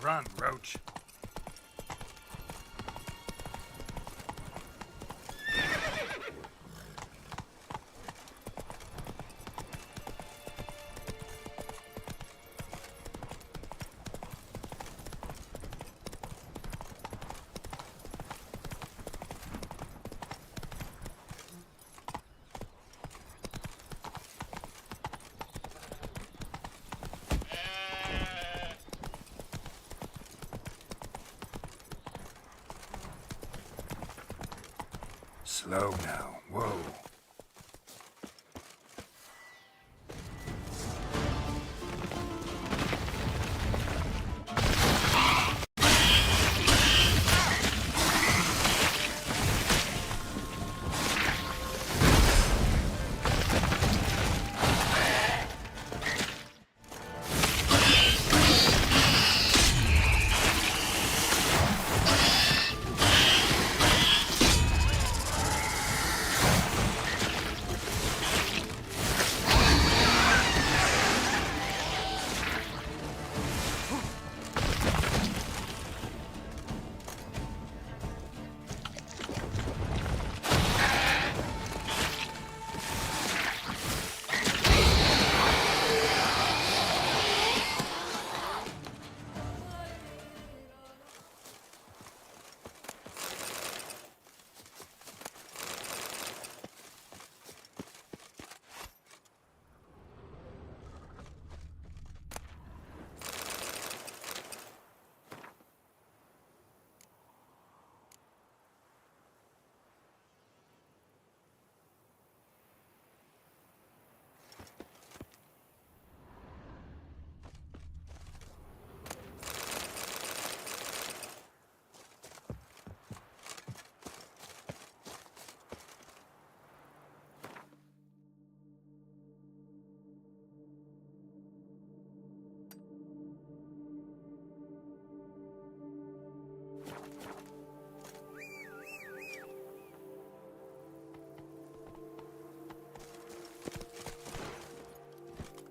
Run, Roach. Slow now. Whoa.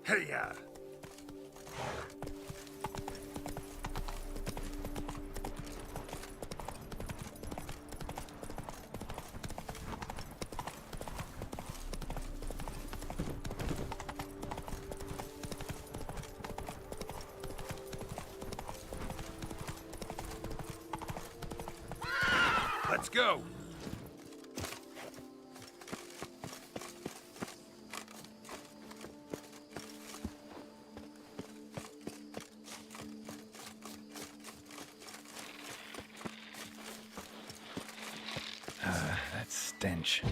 Hey-ya! Let's go! That stench.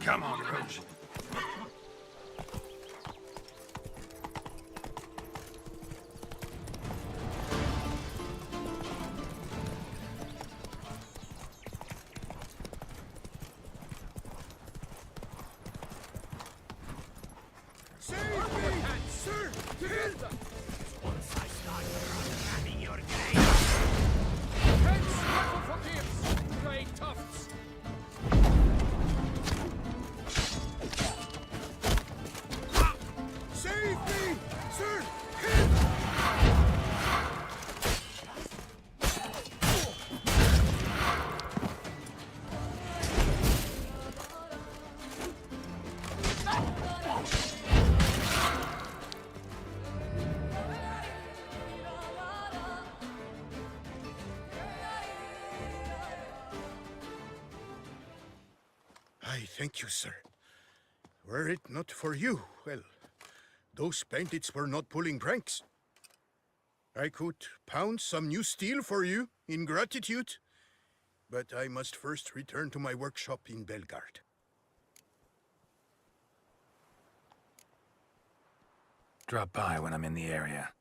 Come on, Roach. Save me! Sir! Together! Once I start having your game. Heads! Rifle for ears! Grey tufts! Save me! Sir! Hit! I thank you, sir. Were it not for you, well, those bandits were not pulling pranks. I could pound some new steel for you in gratitude, but I must first return to my workshop in Belgard. Drop by when I'm in the area.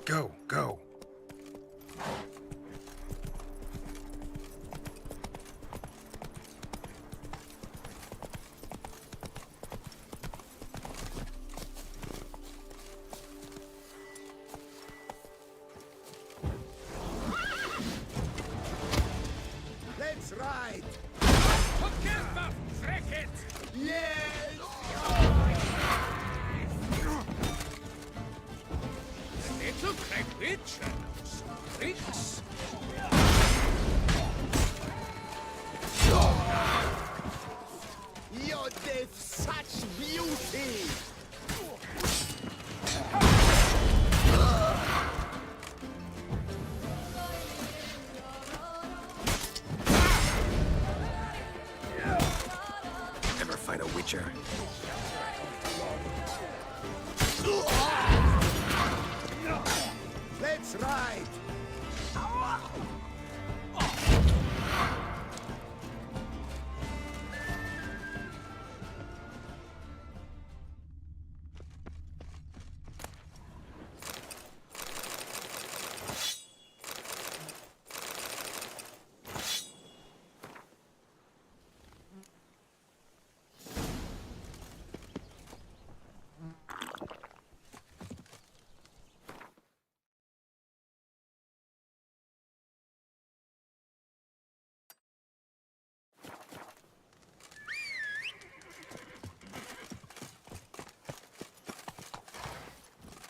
Go, go. Let's ride! Together, Frecket! Yes! Little Cragwitch and some tricks. Your death, such beauty! Never fight a witcher. Let's ride!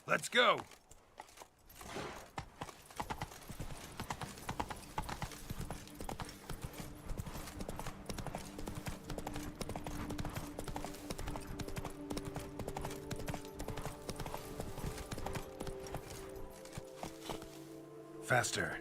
Let's go. Faster.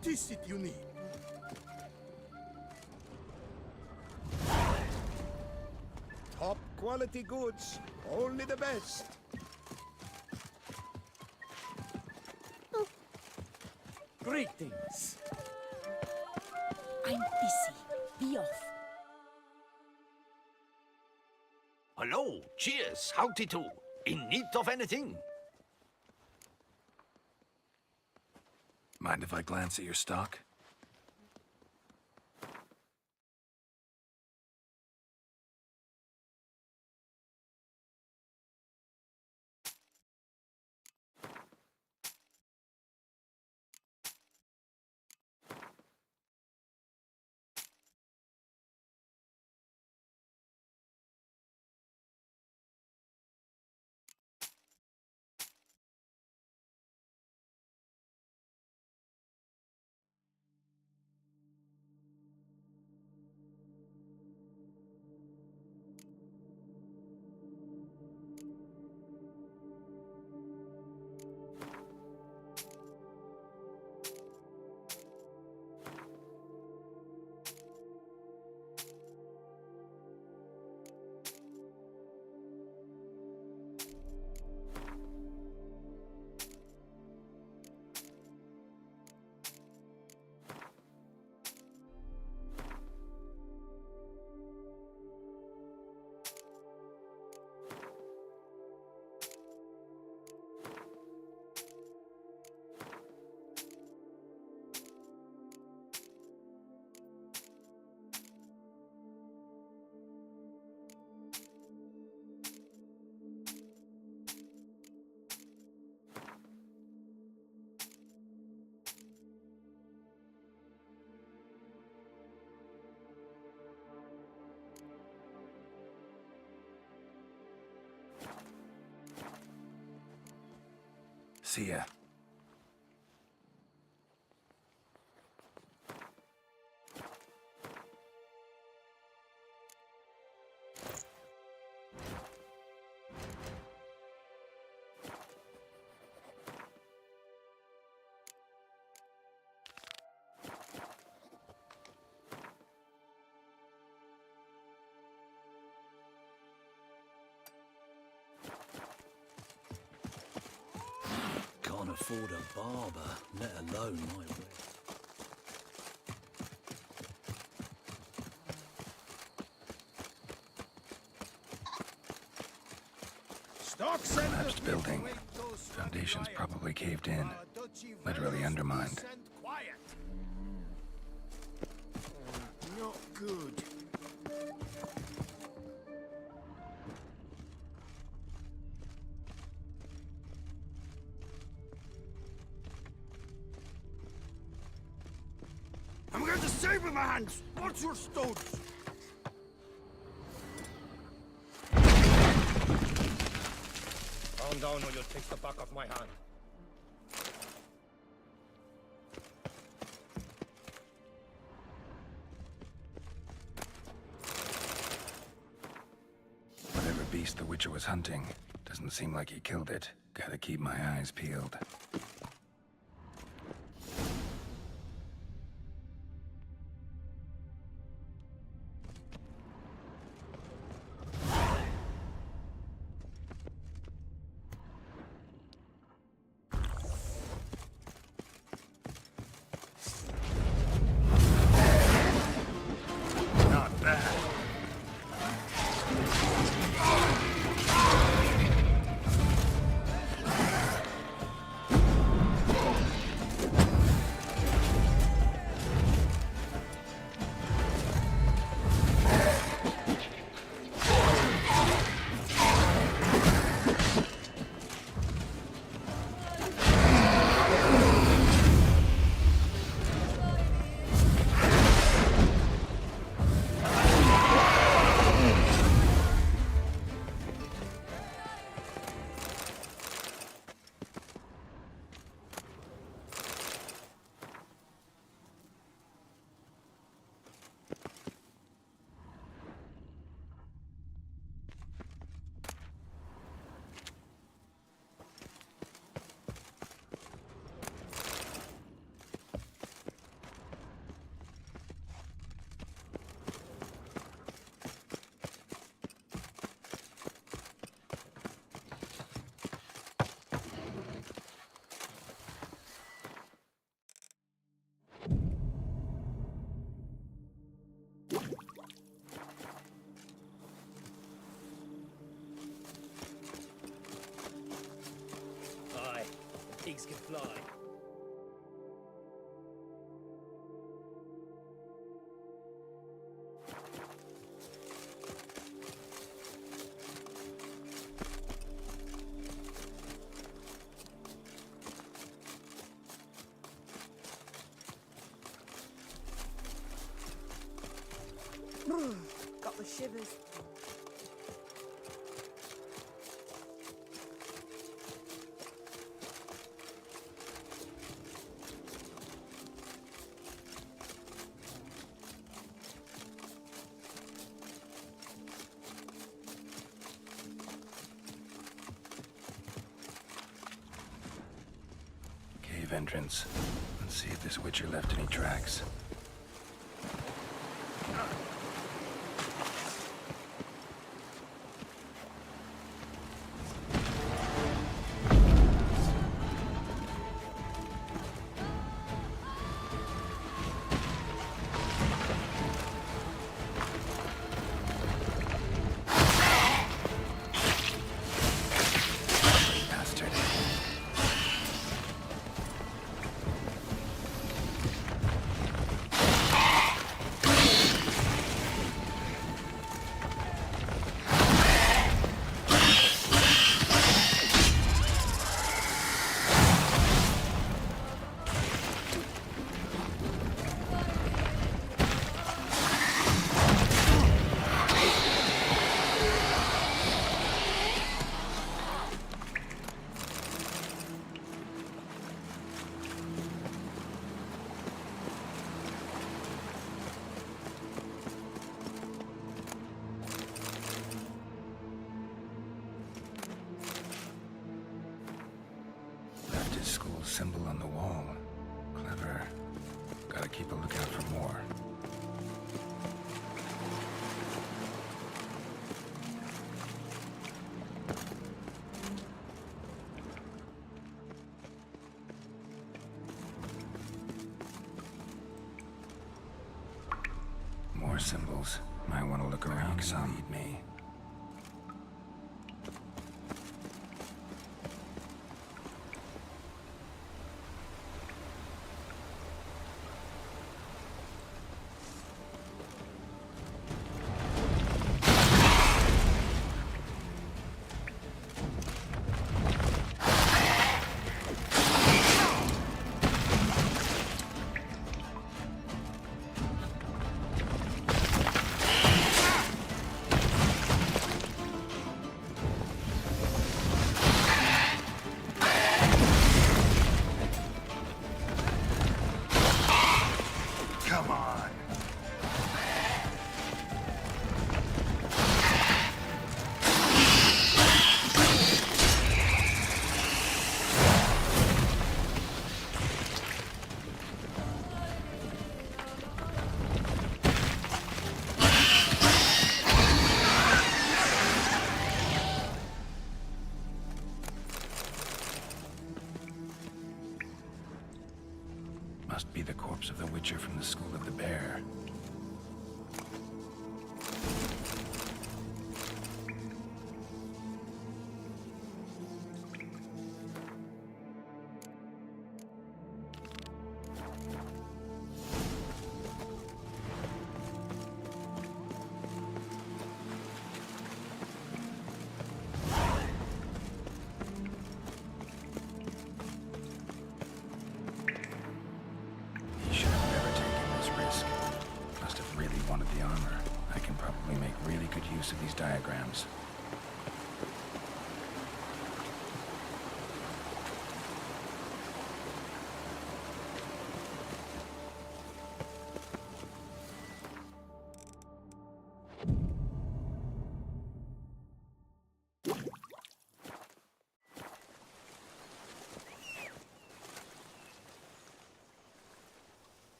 What is it you need? Top quality goods, only the best. Greetings. I'm busy. Be off. Hello, cheers, howdy do. In need of anything? Mind if I glance at your stock? See ya. Can't afford a barber, let alone my wig. Stocks Collapsed building. Foundations probably caved in. Literally undermined. Quiet. Not good. I'm going to save with my hands. What's your stones? Calm down or you'll take the back of my hand. Whatever beast the Witcher was hunting, doesn't seem like he killed it. Gotta keep my eyes peeled. Not bad. pigs can fly. Got the shivers. Cave entrance. Let's see if this witcher left any tracks. Bastard. Left his school symbol on the wall. Clever. Gotta keep a lookout for more. More symbols. Might want to look around some. Lead me. Come on. Must be the corpse of the Witcher from the School of the Bear. He should have never taken this risk. Must have really wanted the armor. I can probably make really good use of these diagrams.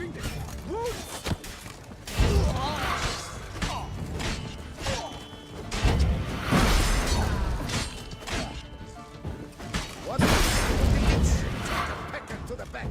finger. Move! What? Idiots! Pecker to the back.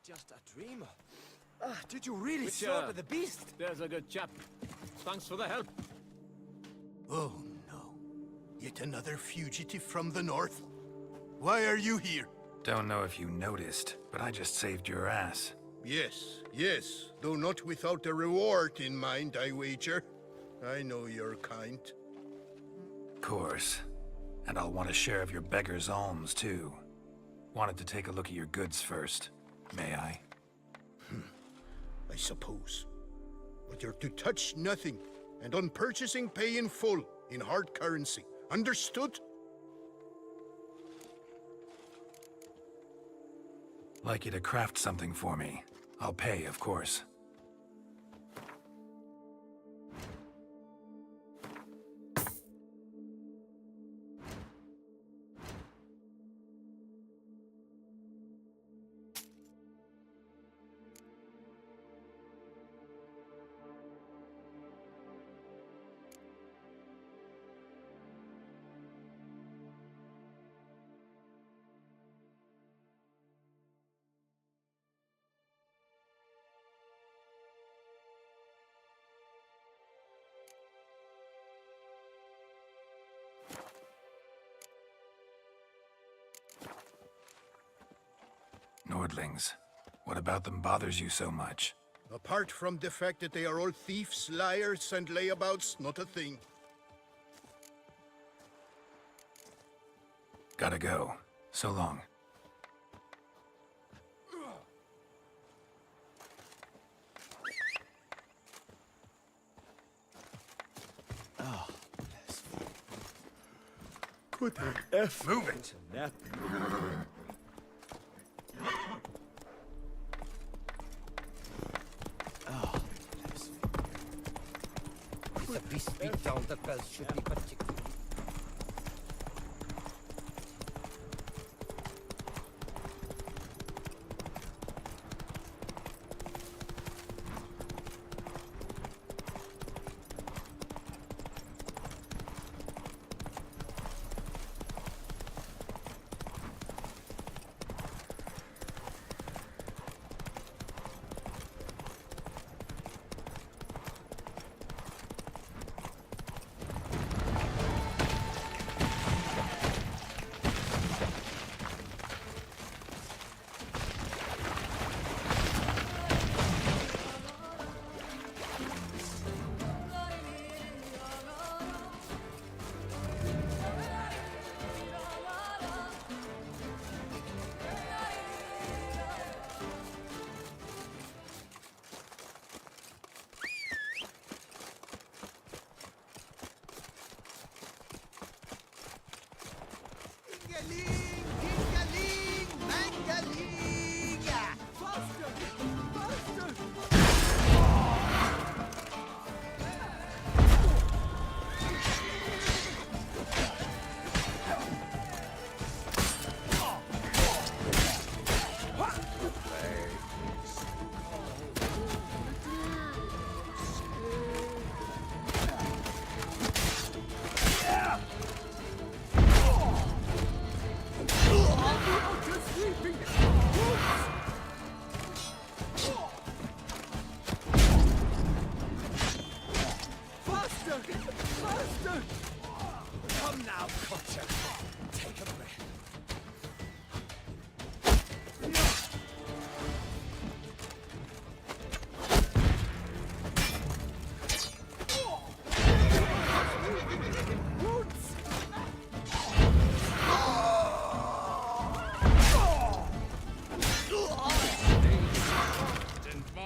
Just a dream? Did you really slaughter the beast? There's a good chap. Thanks for the help. Oh no. Yet another fugitive from the north? Why are you here? Don't know if you noticed, but I just saved your ass. Yes, yes, though not without a reward in mind, I wager. I know your kind. Of course. And I'll want a share of your beggar's alms, too. Wanted to take a look at your goods first. May I? I suppose. But you're to touch nothing, and on purchasing pay in full, in hard currency. Understood? Like you to craft something for me. I'll pay, of course. Nordlings. What about them bothers you so much? Apart from the fact that they are all thieves, liars, and layabouts, not a thing. Gotta go. So long. What the F? Move it! That. The beast beat down the girls should be particular.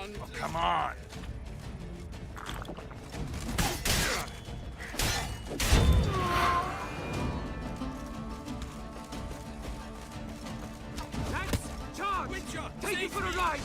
want. Oh, come on. Lance, charge! Witcher, Take you save for a me. ride!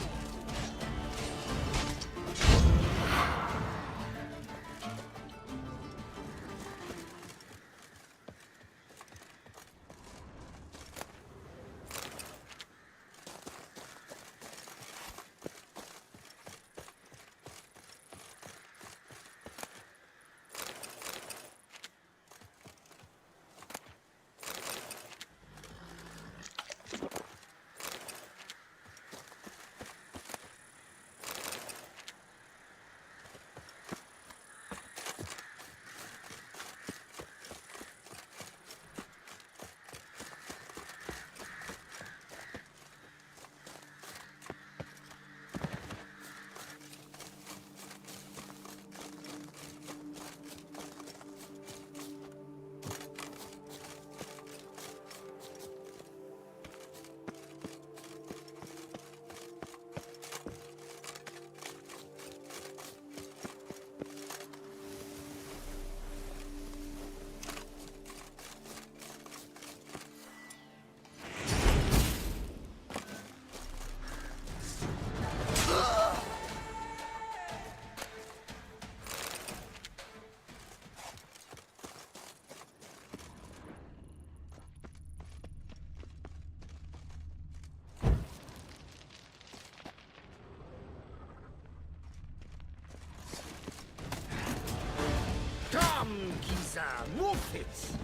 Come, Giza, move it!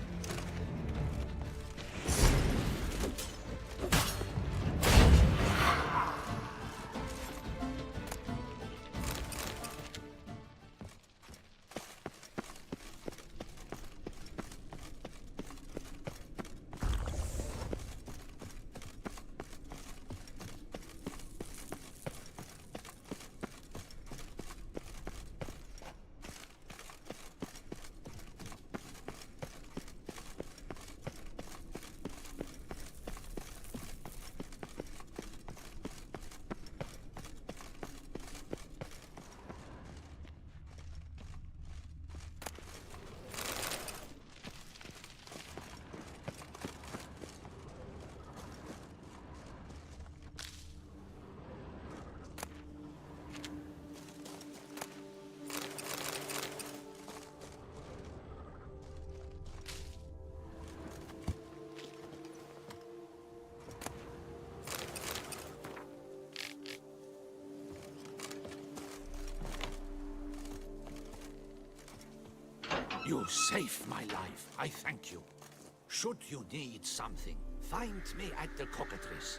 You saved my life. I thank you. Should you need something, find me at the cockatrice.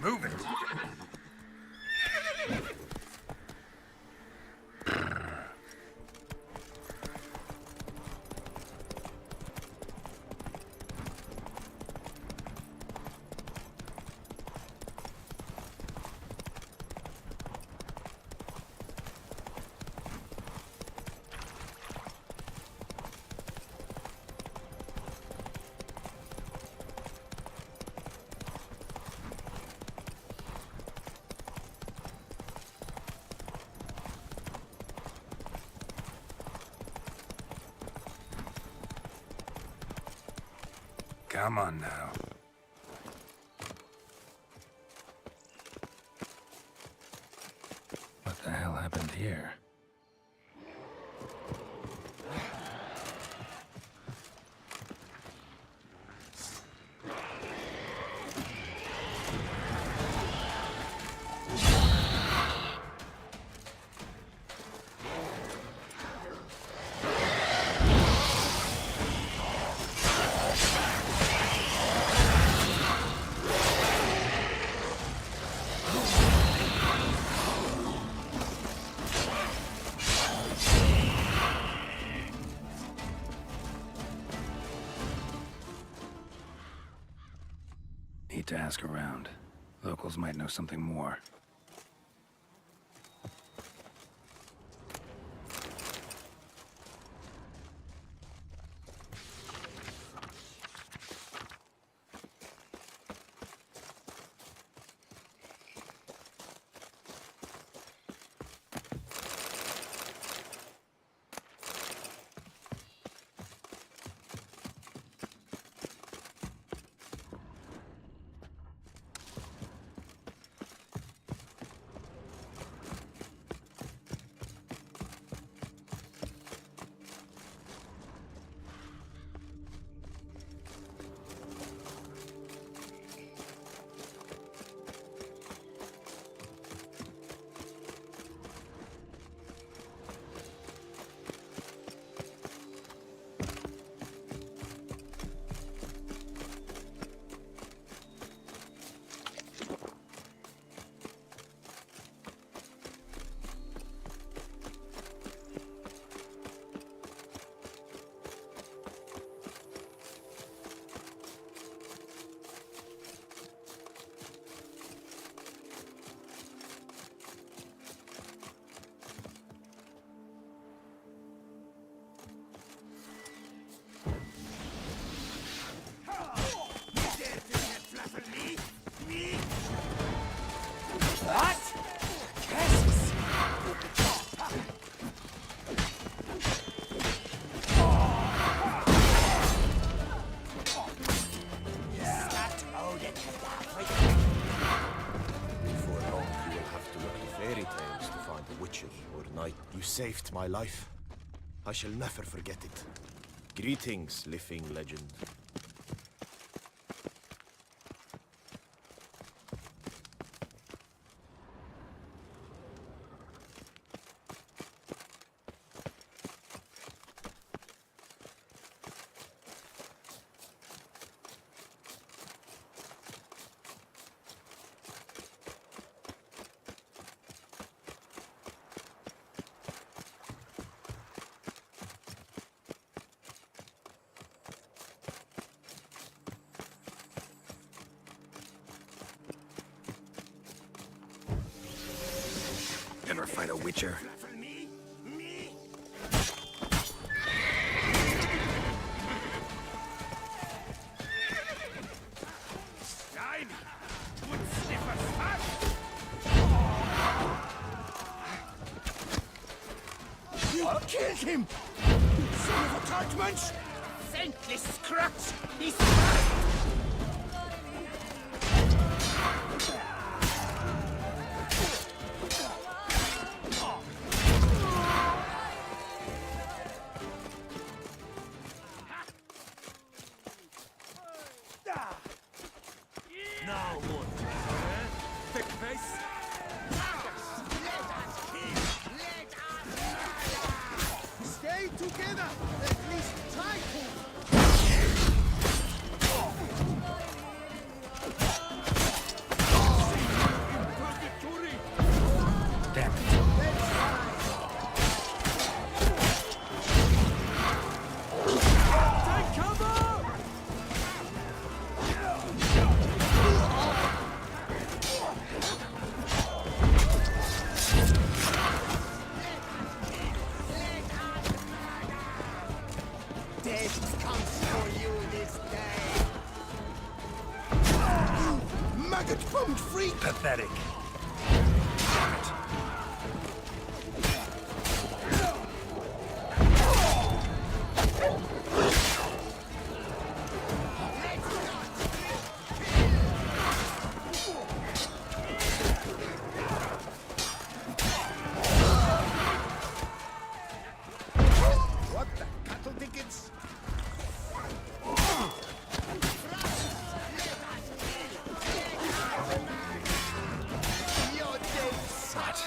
Move it. Come on now. What the hell happened here? need to ask around. Locals might know something more. You saved my life. I shall never forget it. Greetings, living legend. Ever fight a witcher? You killed him! Son of a Tartmansch! Saintly scratch! He's Stay together! At least try to! Damn it. Take cover! Death comes for you this day. Maggot-bummed freak! Pathetic. What the cattle tickets? You're dead.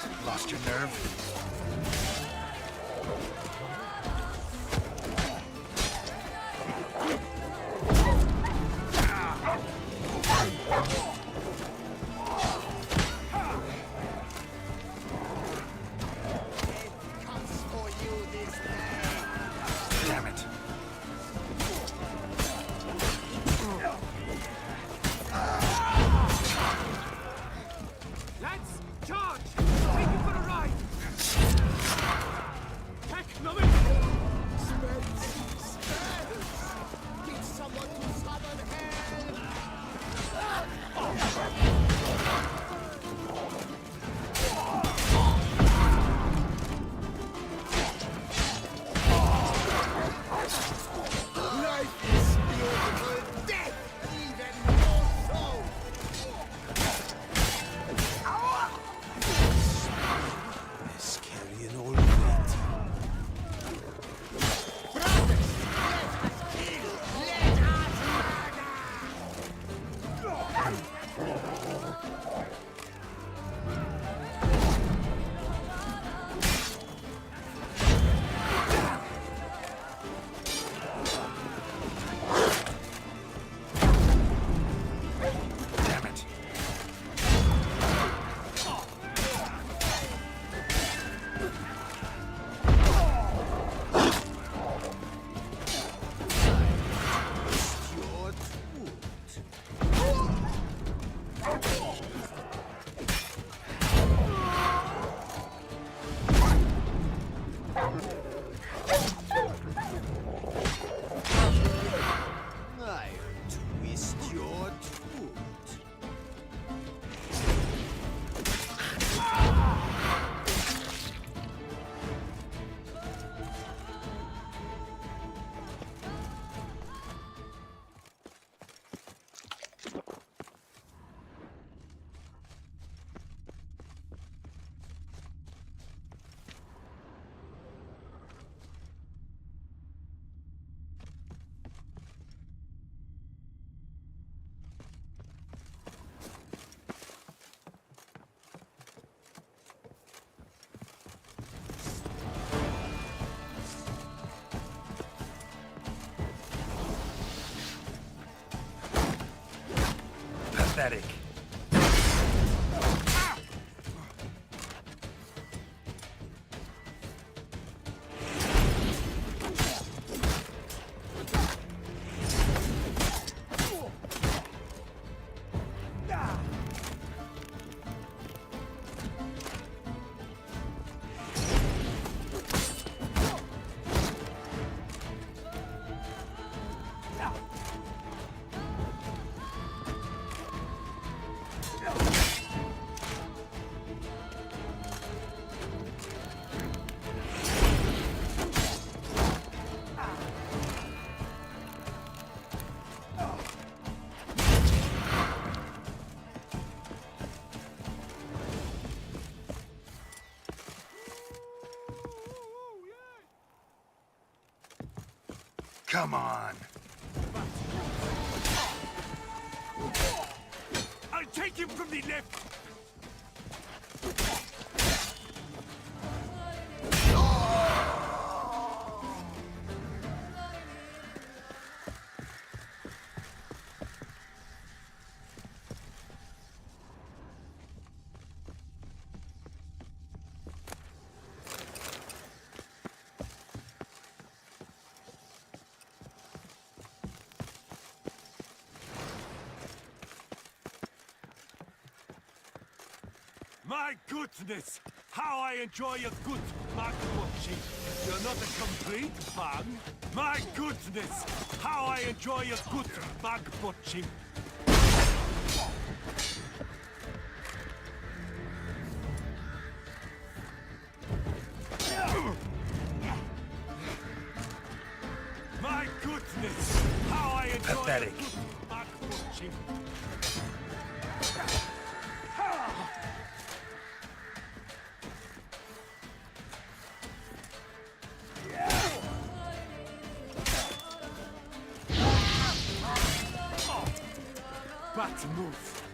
Pathetic. Come on. I'll take him from the left. My goodness! How I enjoy a good mug watching. You're not a complete bug. My goodness! How I enjoy a good mug watching. My goodness! How I enjoy Pathetic. a good mug watching. Bad move.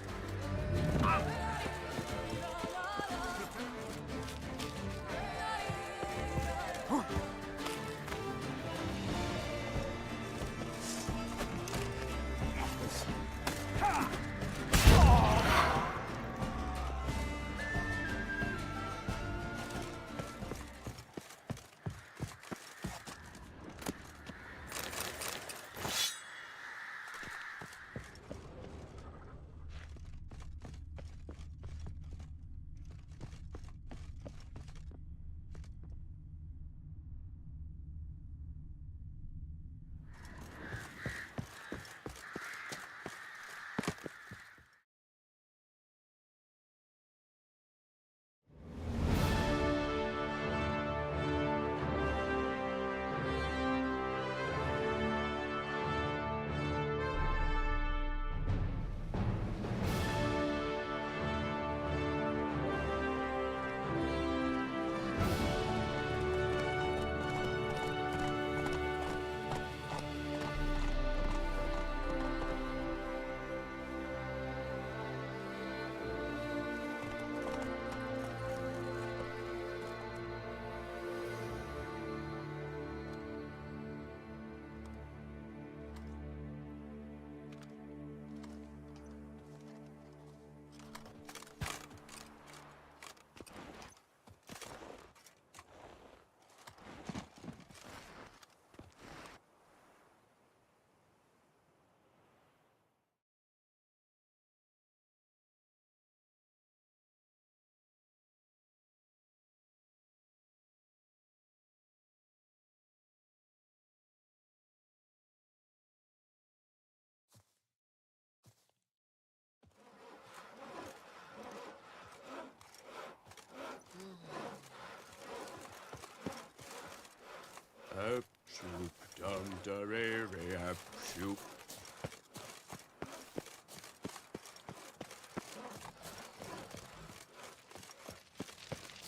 Up, shoop, dum, da, re, re, up, shoop.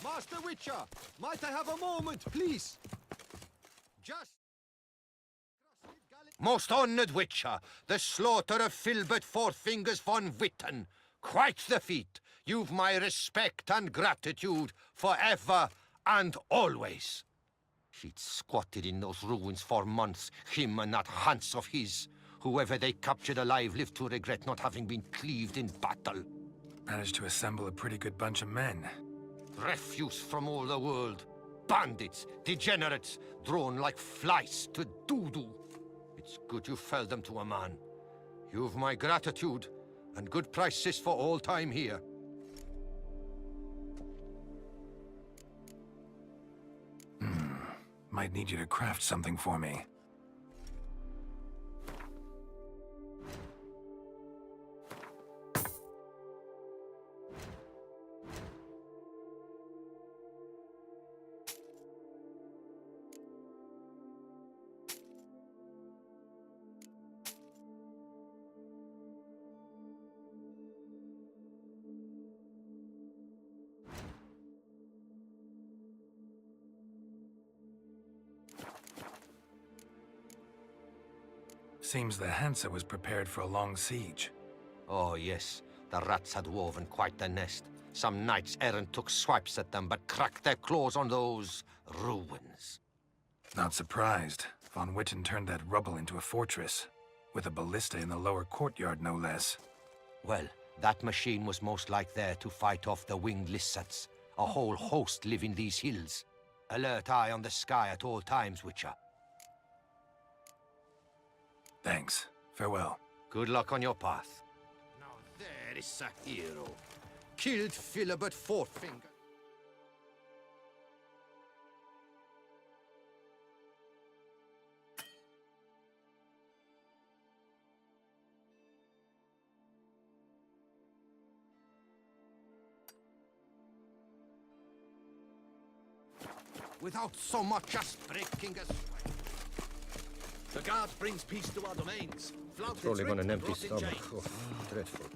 Master Witcher, might I have a moment, please? Just... Most honoured Witcher, the slaughter of Filbert Fourfingers von Witten. Quite the feat. You've my respect and gratitude forever and always. He'd squatted in those ruins for months, him and that Hans of his. Whoever they captured alive lived to regret not having been cleaved in battle. Managed to assemble a pretty good bunch of men. Refuse from all the world. Bandits, degenerates, drawn like flies to doo-doo. It's good you fell them to a man. You've my gratitude, and good prices for all time here. Might need you to craft something for me. Seems the Hansa was prepared for a long siege. Oh, yes. The rats had woven quite the nest. Some knights errant took swipes at them, but cracked their claws on those ruins. Not surprised. Von Witten turned that rubble into a fortress, with a ballista in the lower courtyard, no less. Well, that machine was most like there to fight off the winged lizards. A whole host live in these hills. Alert eye on the sky at all times, Witcher. Thanks. Farewell. Good luck on your path. Now there is a hero. Killed Philibert Fourfinger. Without so much as breaking a sweat. The guard brings peace to our domains. Rolling on an empty stomach. Oh, dreadful.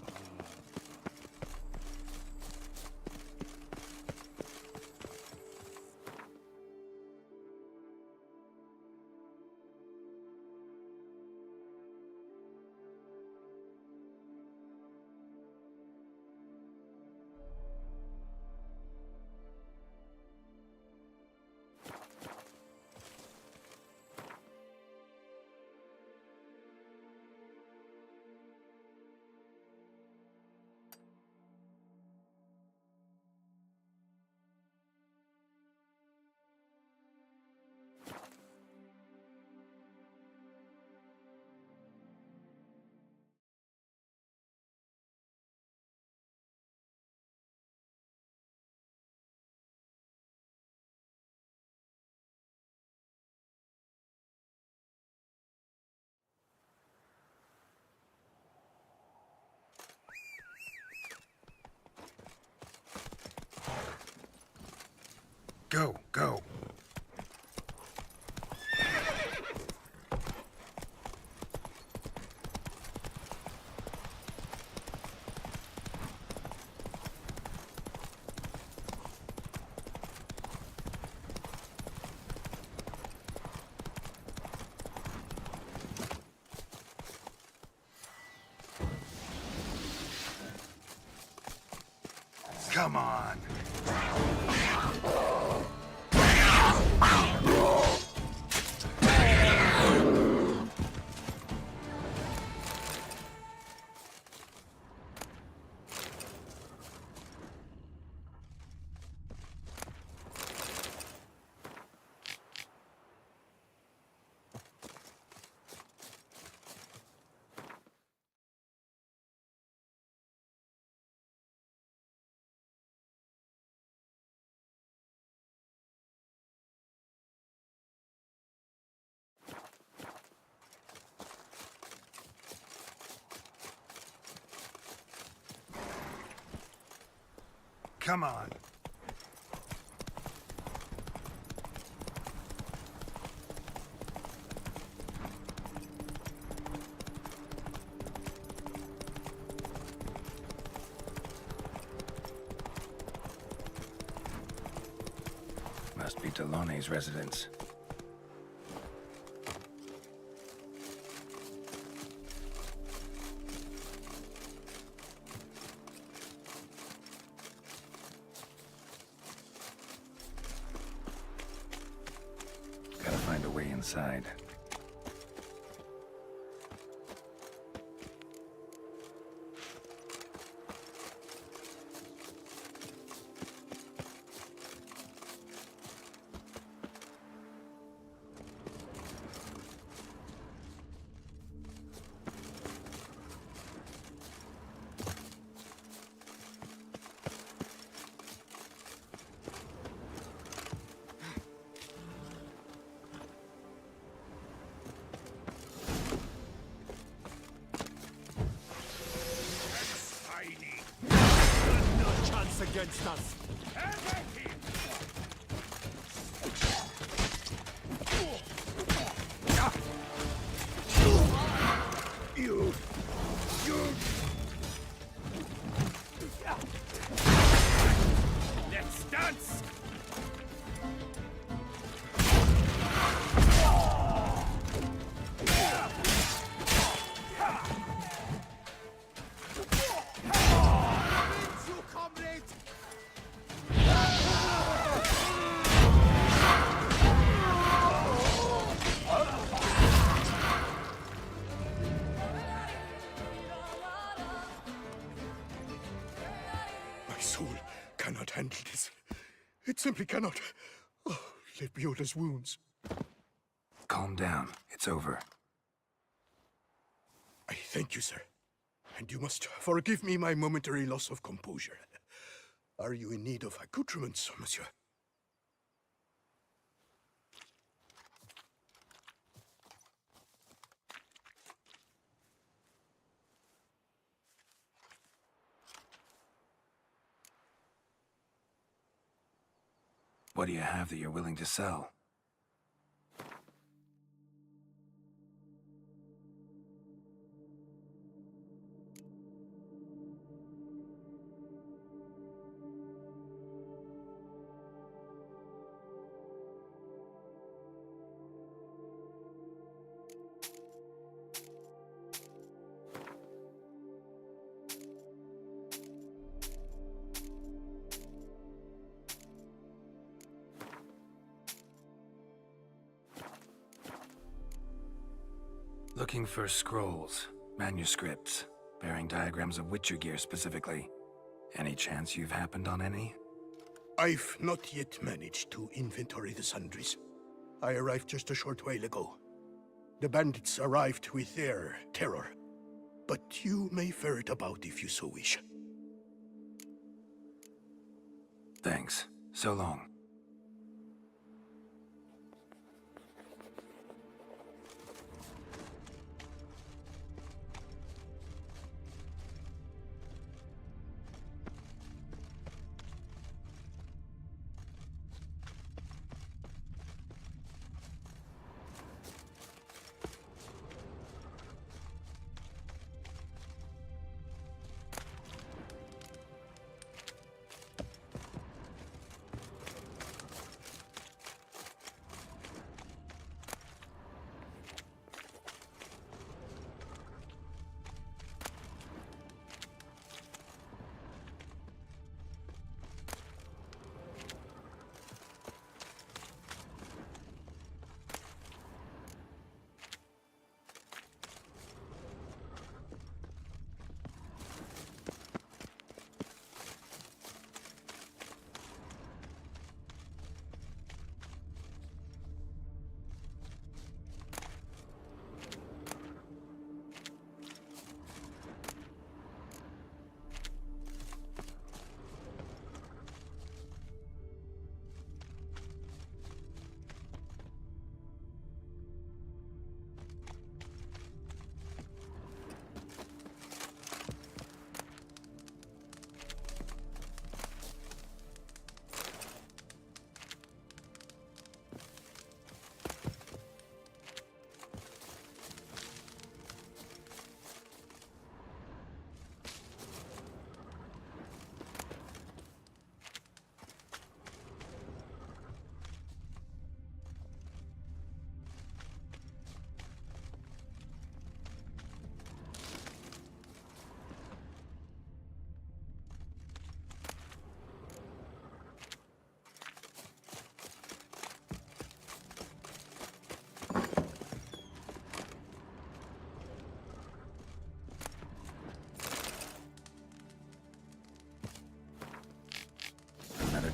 Go, go. Come on. Come on. Must be Delaune's residence. Gotta find a way inside. against us. Let's dance! You comrade! My soul cannot handle this. It simply cannot. Oh, Lebioda's wounds. Calm down. It's over. I thank you, sir. And you must forgive me my momentary loss of composure. Are you in need of accoutrements, monsieur? What do you have that you're willing to sell? Looking for scrolls, manuscripts, bearing diagrams of Witcher gear specifically. Any chance you've happened on any? I've not yet managed to inventory the sundries. I arrived just a short while ago. The bandits arrived with their terror. But you may ferret about if you so wish. Thanks. So long.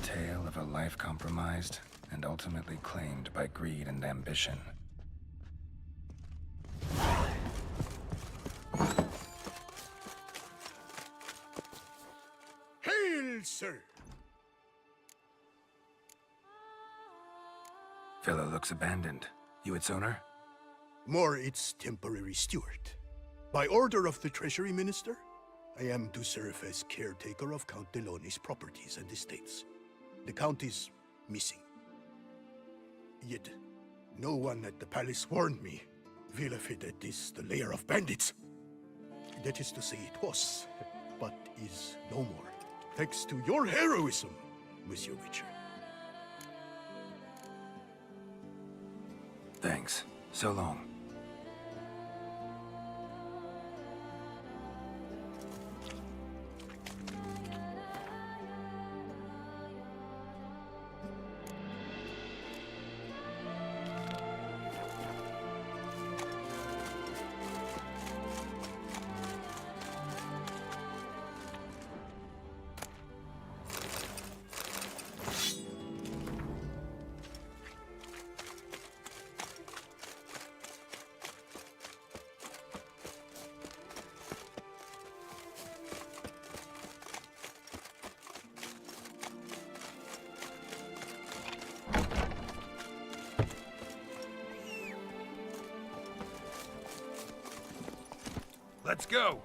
Tale of a life compromised and ultimately claimed by greed and ambition. Hail, sir! Villa looks abandoned. You its owner? More its temporary steward. By order of the Treasury Minister, I am to serve as caretaker of Count Deloni's properties and estates. The Count is missing. Yet, no one at the palace warned me. Villafedet is the lair of bandits. That is to say it was, but is no more. Thanks to your heroism, Monsieur Witcher. Thanks. So long. Let's go!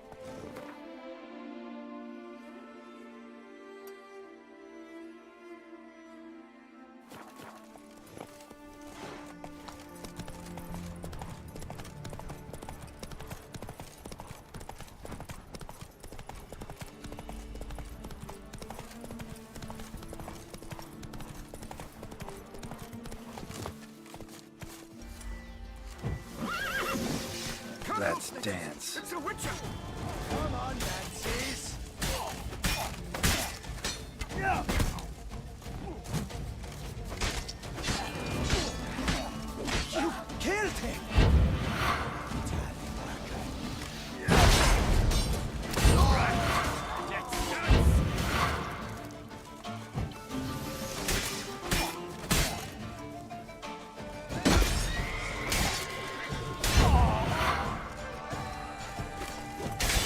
Let's dance. It's a Witcher! Come on, Nazis! Yeah! You killed him!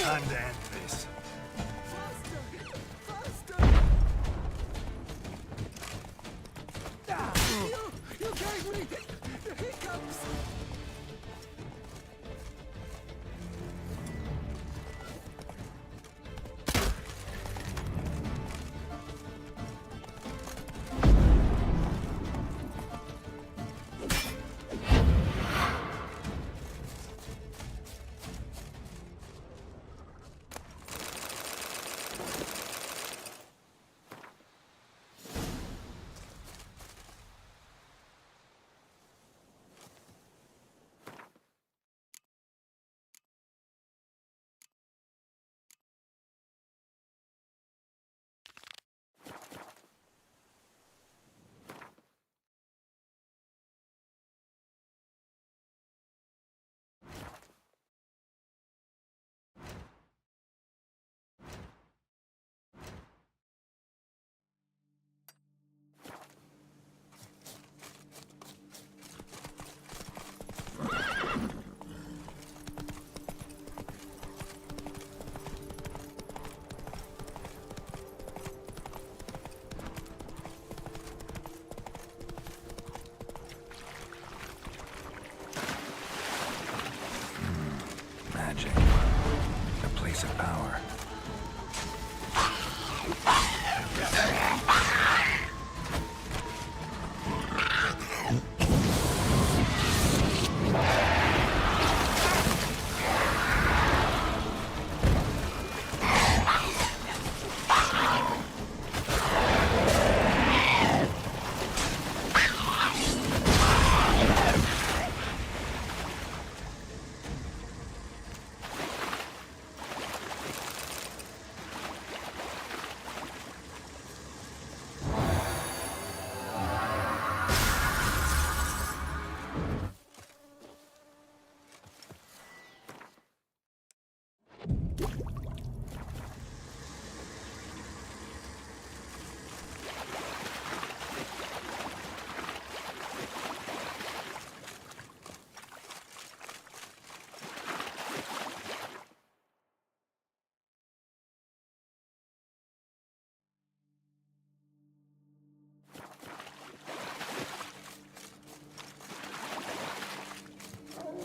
Time to end this. You gave me the hiccups! Magic. A place of power.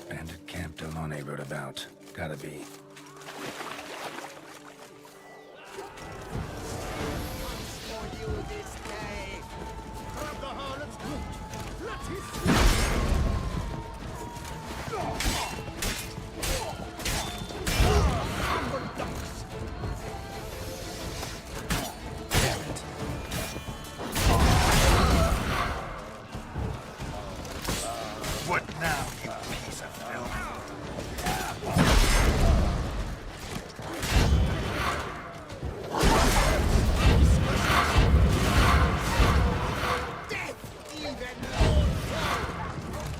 Bandit camp Delone wrote about. Gotta be. you this day. Grab the harlot's coat. Let his... What now, you piece of filth? Death even more so.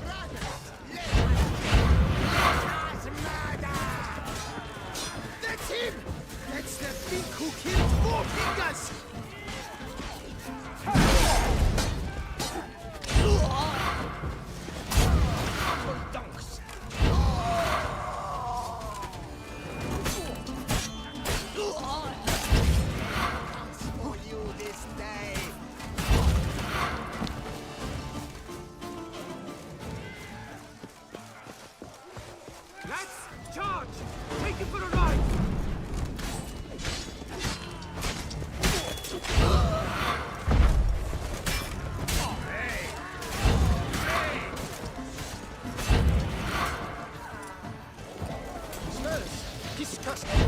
Brothers, let us murder. That's him. That's the pig who killed 4 fingers. For you this day. Let's charge! Take it for a ride! Smells disgusting.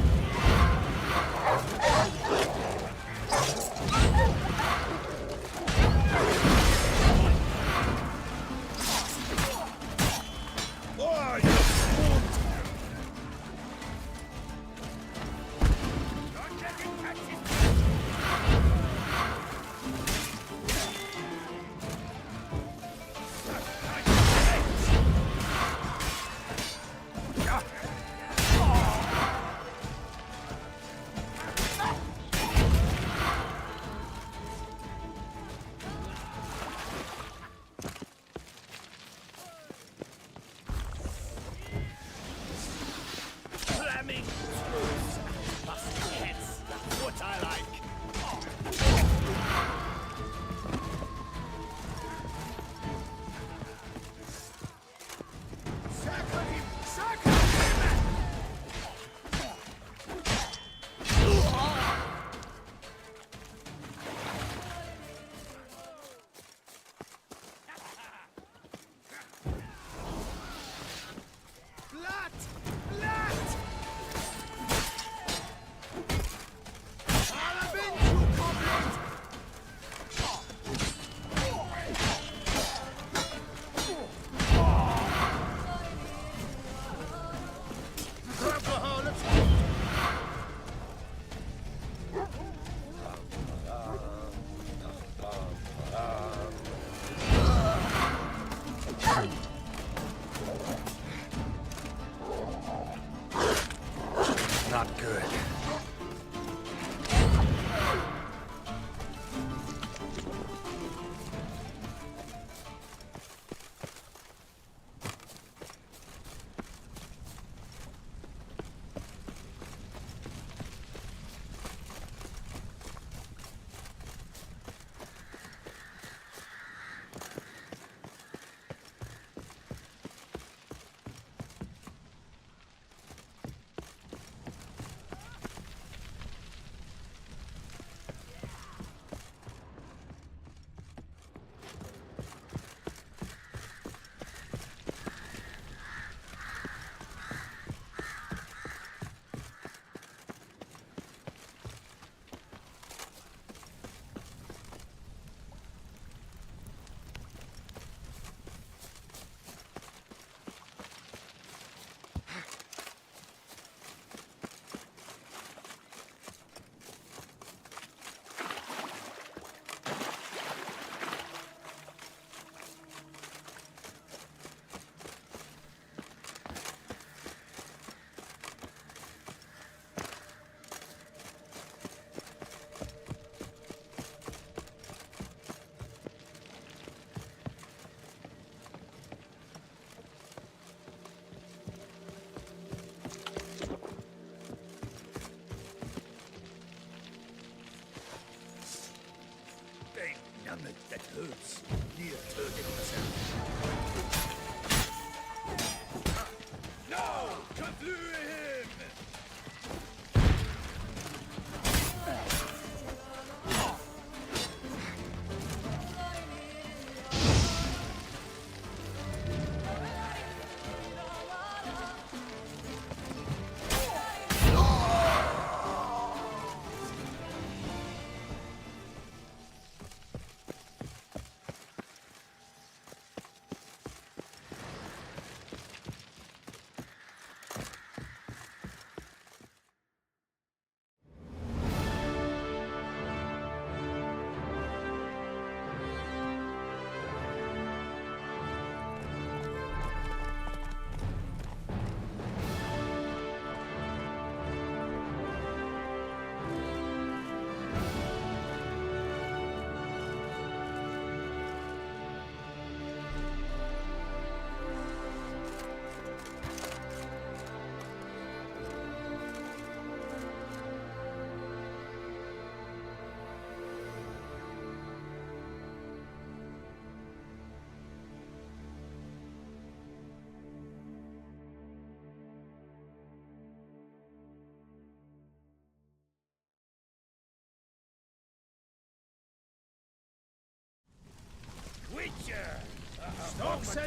Flaming truths! Busted heads! That's what I like! Circle him! Circle him! Blood! Blood! I'll avenge you, comrade! Grab the harlot's coat. Not good.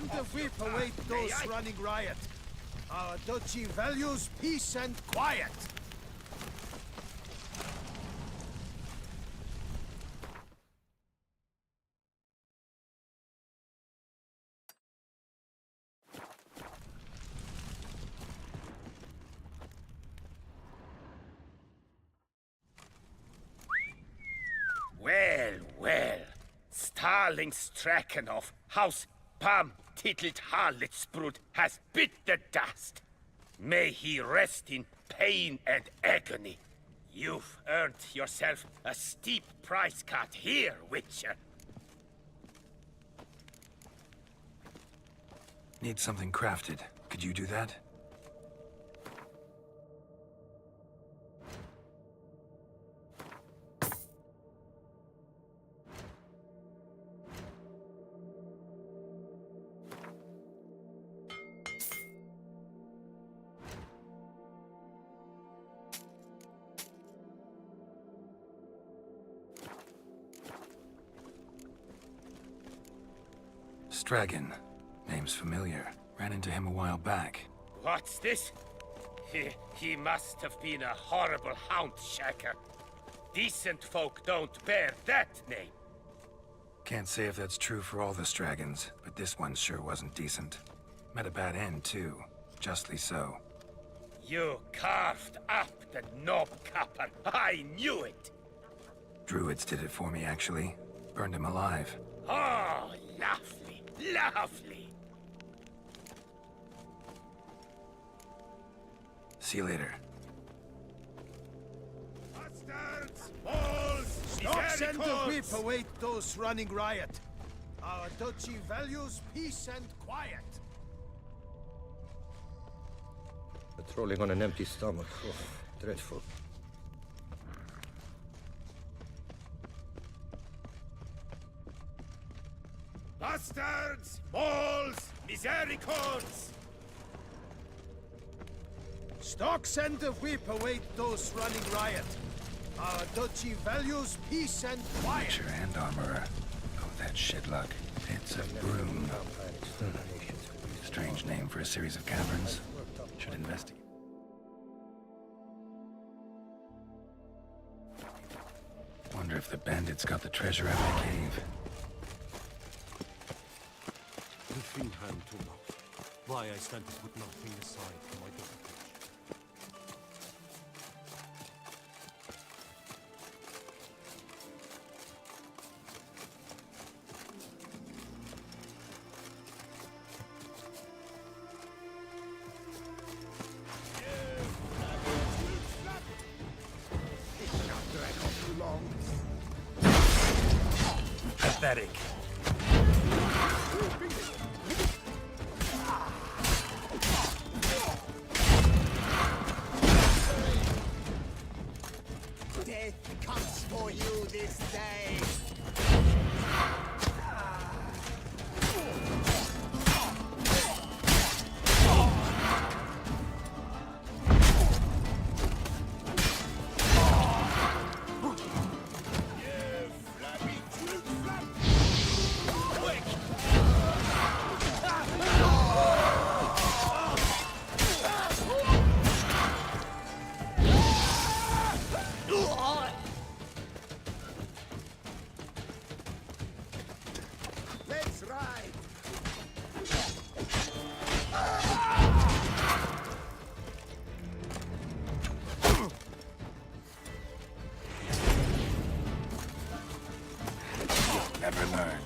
send a whip await those running riot. Our duchy values peace and quiet. Well, well. Starling Strakenhoff, House Pam Titelt Harlitsbrud has bit the dust. May he rest in pain and agony. You've earned yourself a steep price cut here, Witcher. Need something crafted. Could you do that? Stragan. Name's familiar. Ran into him a while back. What's this? He must have been a horrible hound shacker. Decent folk don't bear that name. Can't say if that's true for all the Stragons, but this one sure wasn't decent. Met a bad end, too. Justly so. You carved up the knobcapper. I knew it. Druids did it for me, actually. Burned him alive. Oh, lovely, lovely. See you later. Bastards! Balls! Stop, send the whip await those running riot. Our duchy values peace and quiet. Patrolling on an empty stomach. Oh, dreadful. Bastards! Balls! Misericords! Stock send the whip await those running riot. Our duchy values peace and quiet. Butcher and armorer. Oh, that shit luck. It's a broom. Strange name for a series of caverns. Should investigate. Wonder if the bandits got the treasure out of the cave. Between hand to mouth. Why I stand to put nothing aside for my daughter. Pathetic. Death comes for you this day. Let's ride. Never learn.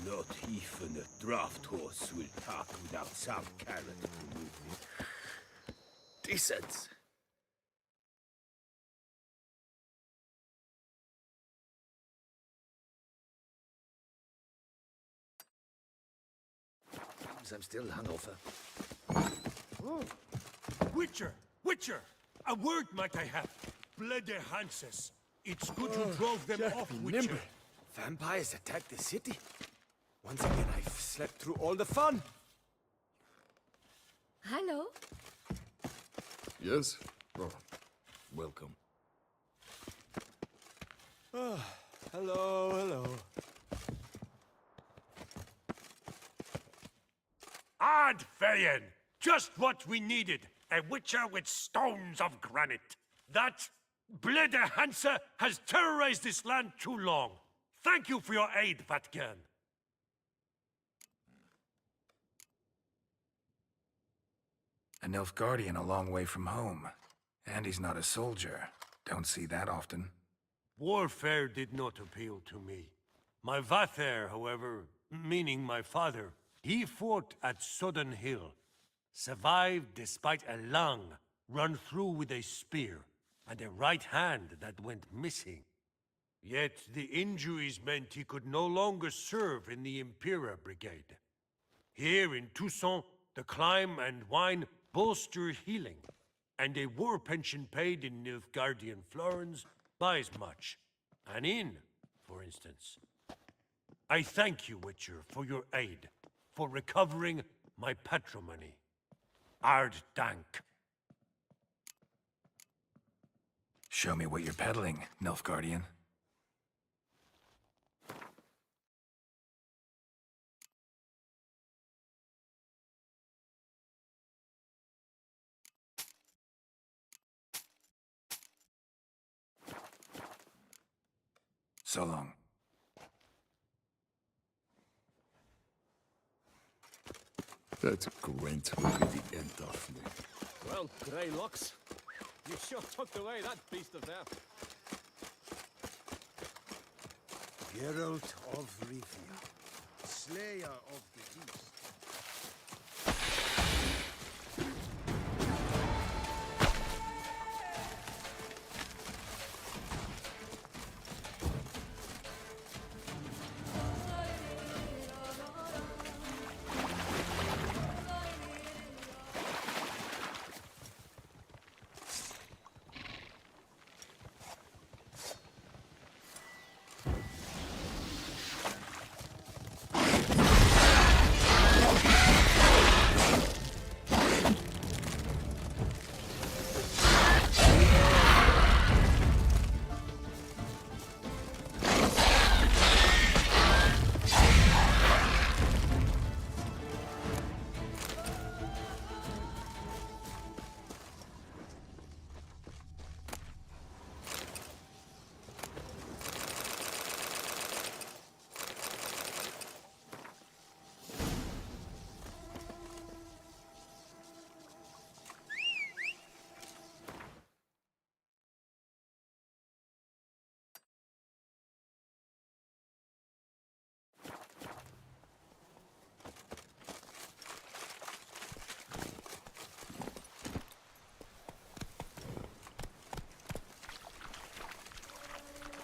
Not even a draft horse will talk without some carrot to move it. Decent. Seems I'm still hungover. Witcher! Witcher! A word might I have. Bloody Hanses. It's good you drove them off, Witcher. Vampires attack the city. Once again, I've slept through all the fun. Hello? Yes? Oh, welcome. Hello, hello. Ad Feyen! Just what we needed. A Witcher with stones of granite. That Bloody Hansa has terrorized this land too long. Thank you for your aid, Vatkan. A Nilfgaardian a long way from home. And he's not a soldier. Don't see that often. Warfare did not appeal to me. My Vather, however, meaning my father, he fought at Sodden Hill. Survived despite a lung run through with a spear, and a right hand that went missing. Yet the injuries meant he could no longer serve in the Impera Brigade. Here in Toussaint, the climb and wine bolster healing, and a war pension paid in Nilfgaardian florins buys much. An inn, for instance. I thank you, Witcher, for your aid, for recovering my patrimony. Ard Dank. Show me what you're peddling, Nilfgaardian. So long. That Gwent will be the end of me. Well, Grey Locks, you sure tucked away that beast of death. Geralt of Rivia, Slayer of the Beast.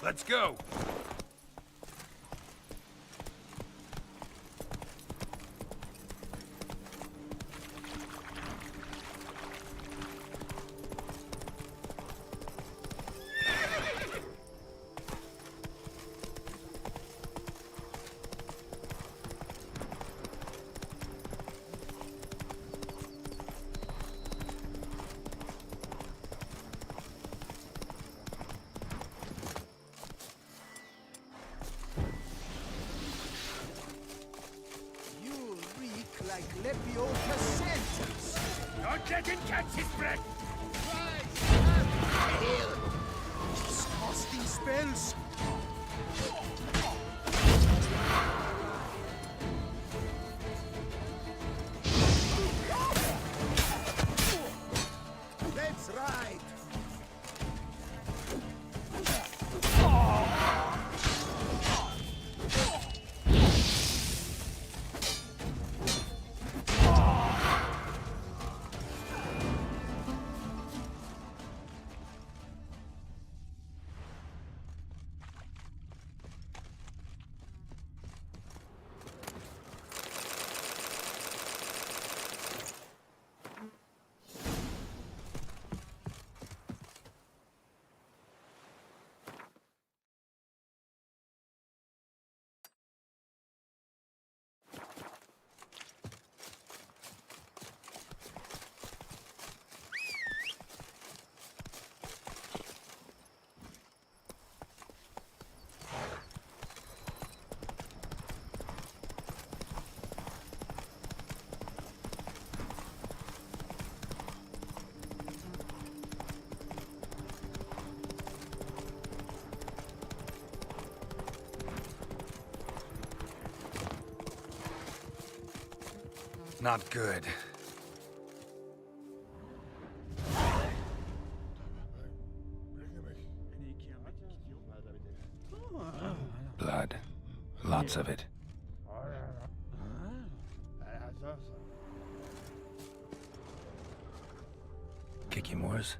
Let's go! Like Lepioca sentence. Don't let him catch his breath! Disgusting spells. Let's ride. not good. Blood. Lots of it. Kikimores?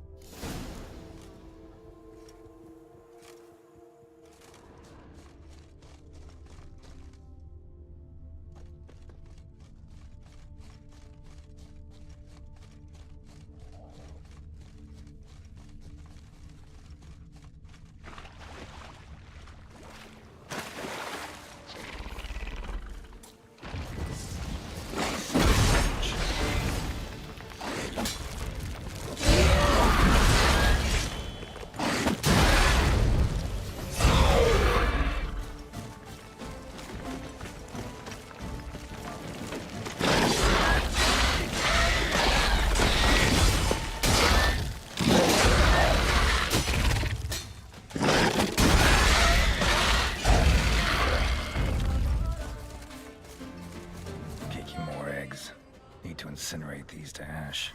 Need to incinerate these to ash.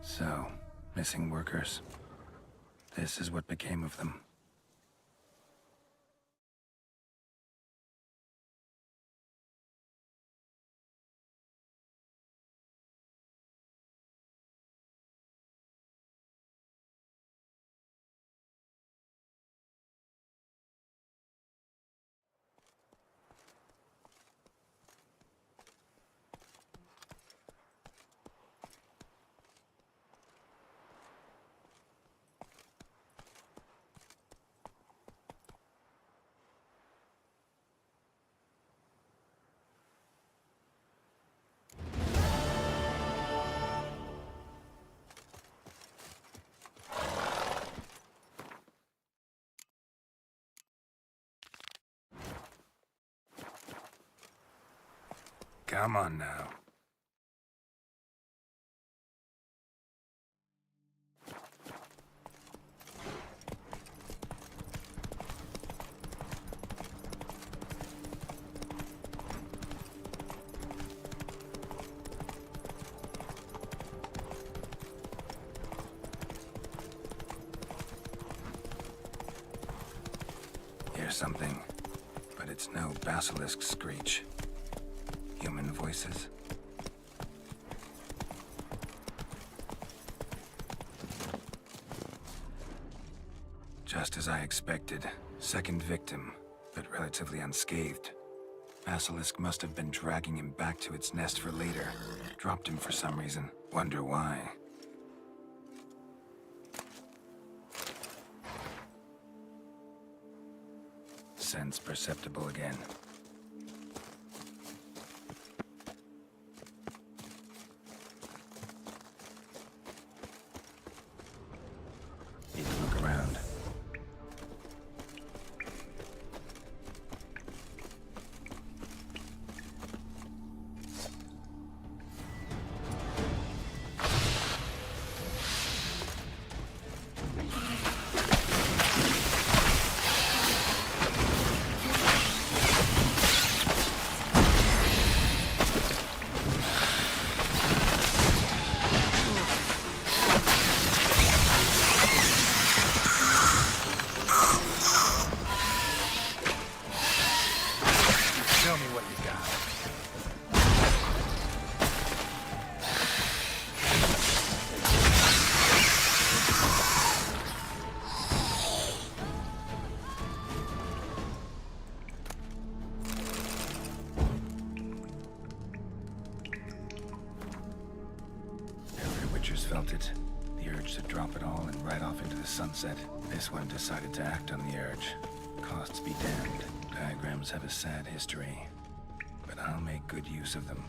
So, missing workers. This is what became of them. Come on now. Here's something, but it's no basilisk screech. Human voices. Just as I expected. Second victim, but relatively unscathed. Basilisk must have been dragging him back to its nest for later. Dropped him for some reason. Wonder why. Sense perceptible again. Need to look around. Show me what you got. Every Witcher's felt it. The urge to drop it all and ride off into the sunset. This one decided to act on the urge. Costs be damned. Diagrams have a sad history, but I'll make good use of them.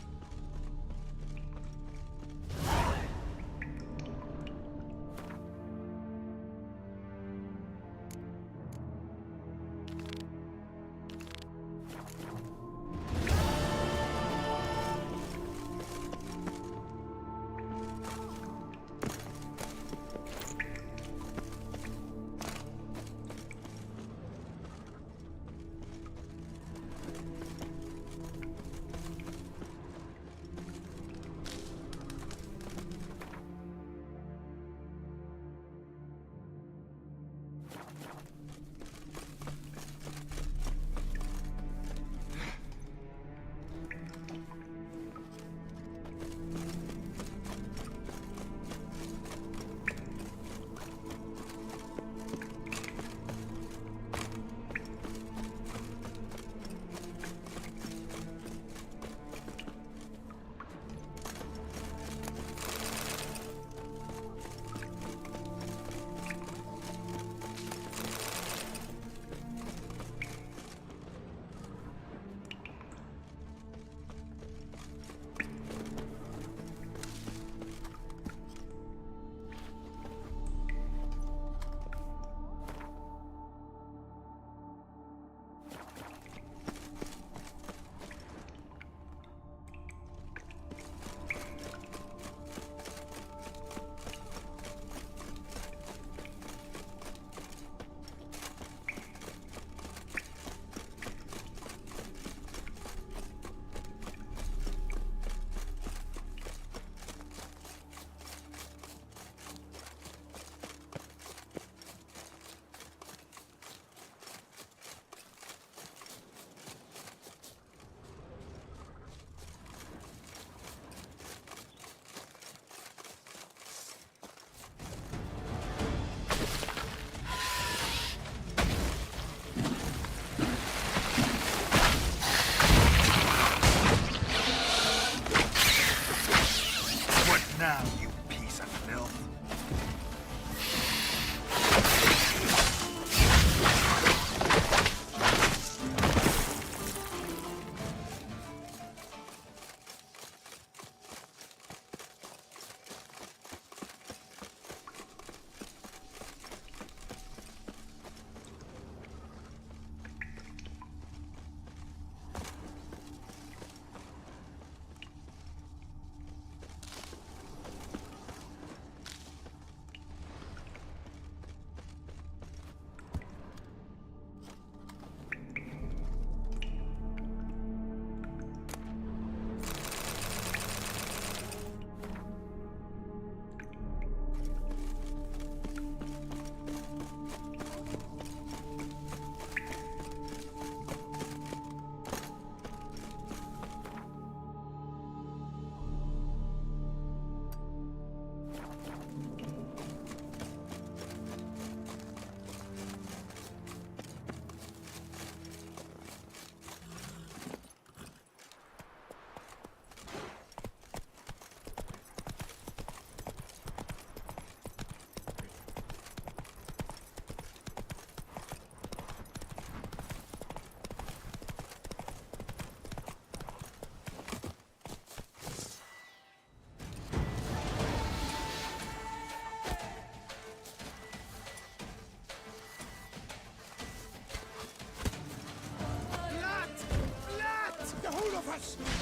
piece of filth.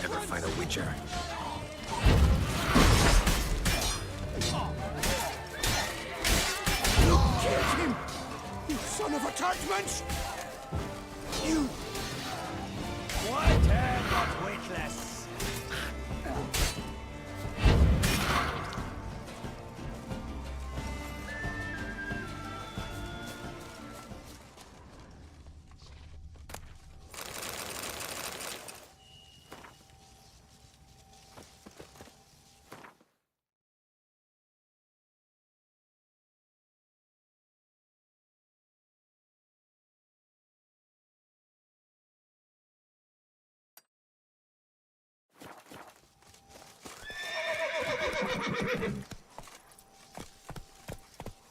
Never find a witcher. You killed him! You son of a tartmensch! You... White-haired, but weightless.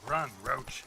Run, Roach.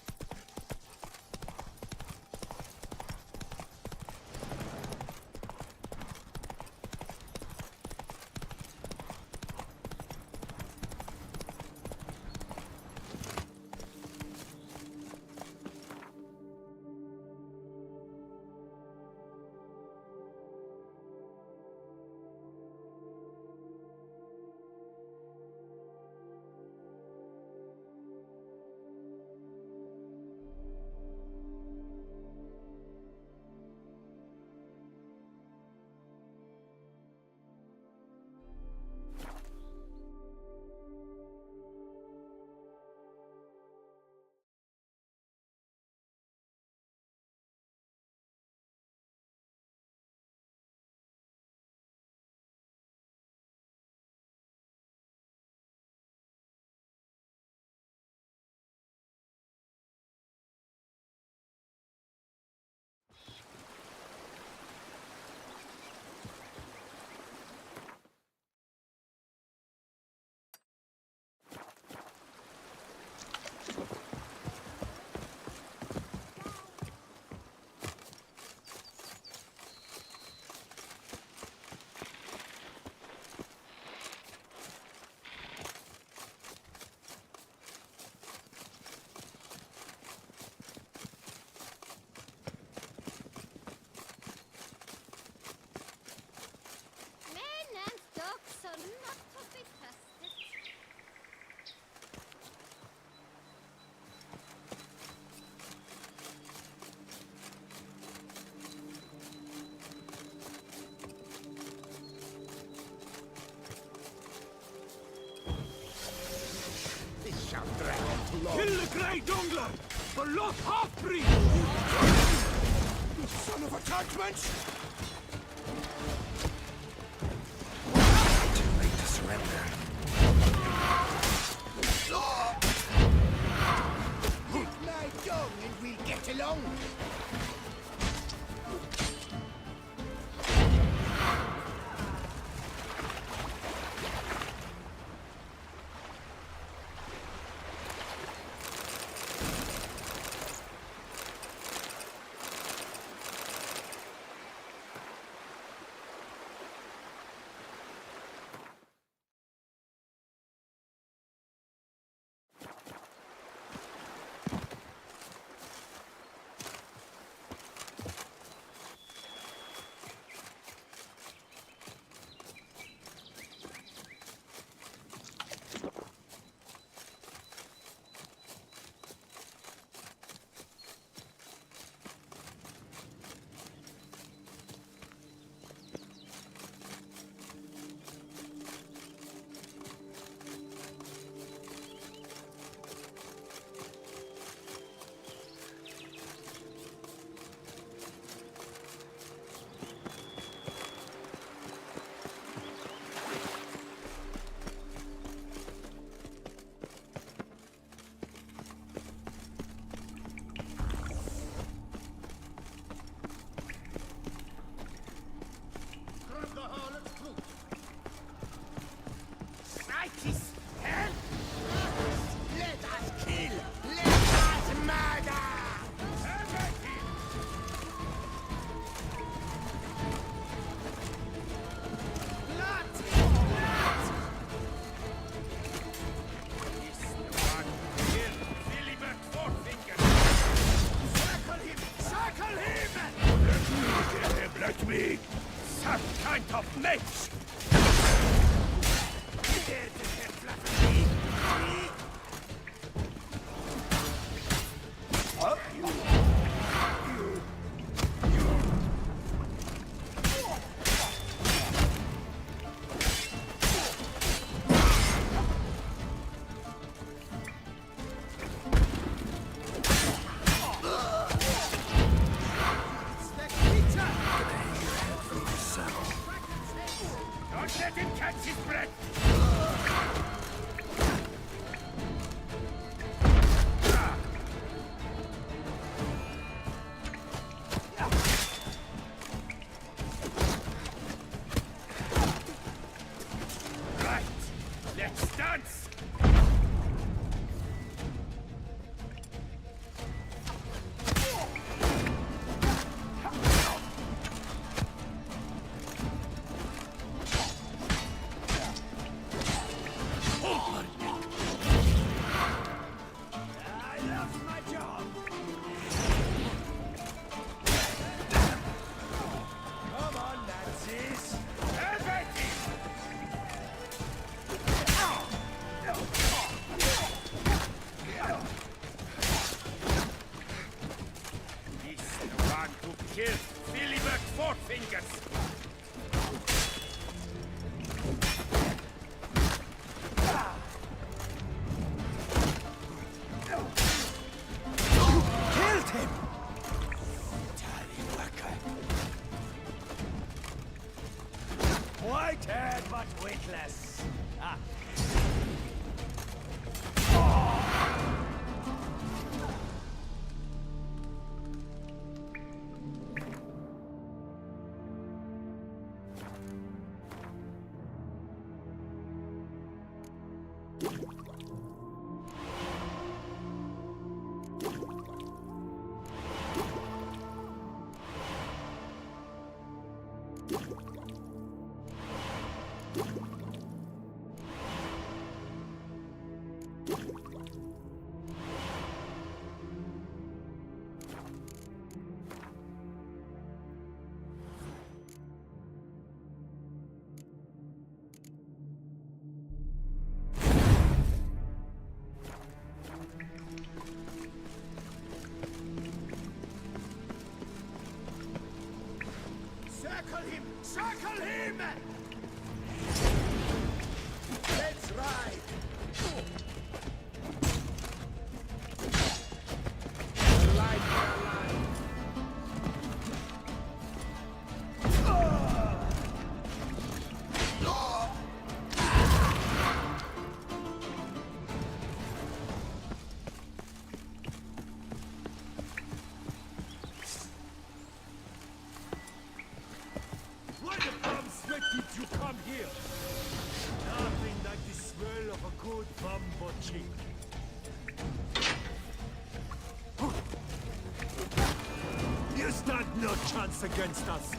Kill the Grey Dungler! For lost half-breed! You son of a tartmensch! Too late to surrender. Lick my dung and we'll get along. Circle him! Circle him! Let's ride! Why the bum sweat did you come here? Nothing like the smell of a good bum butching. You stand no chance against us.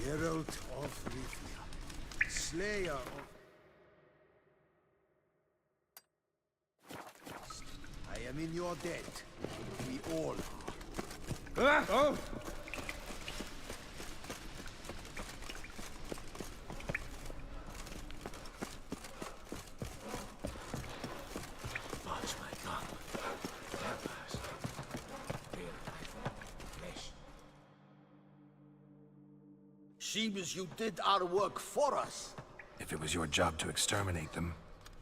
Herald of Rivia, Slayer of... I am in your debt. We all are. Oh! Watch my gun. Vampires. Real life. Flesh. Seems you did our work for us. If it was your job to exterminate them,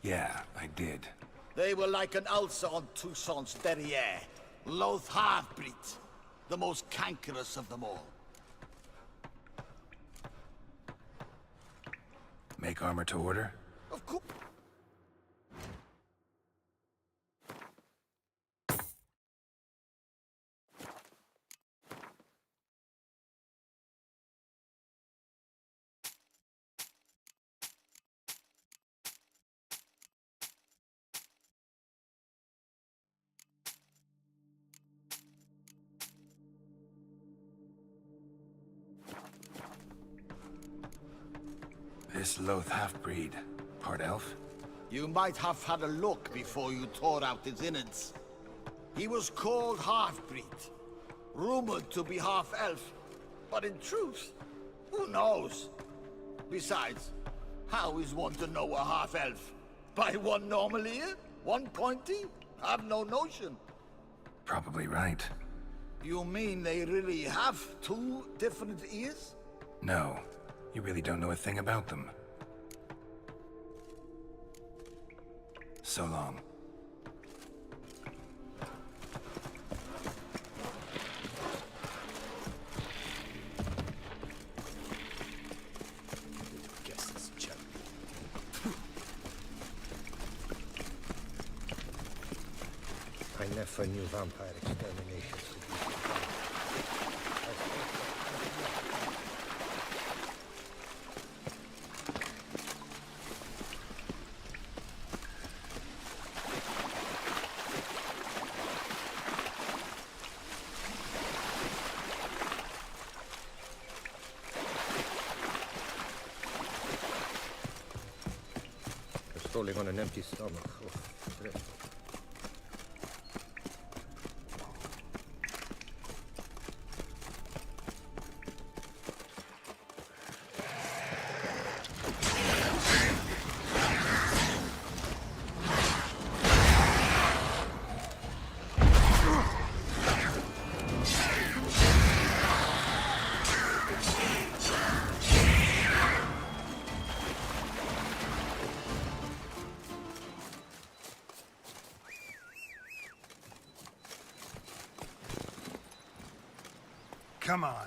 yeah, I did. They were like an ulcer on Toussaint's derriere. Loath half-breed. The most cankerous of them all. Make armor to order? Of course. This loath half-breed, part elf? You might have had a look before you tore out his innards. He was called half-breed, rumored to be half-elf, but in truth, who knows? Besides, how is one to know a half-elf? By one normal ear? One pointy? I've no notion. Probably right. You mean they really have two different ears? No, you really don't know a thing about them. So long. if I knew vampire extermination could be survived. Strolling on an empty stomach. Oh, dreadful. Come on.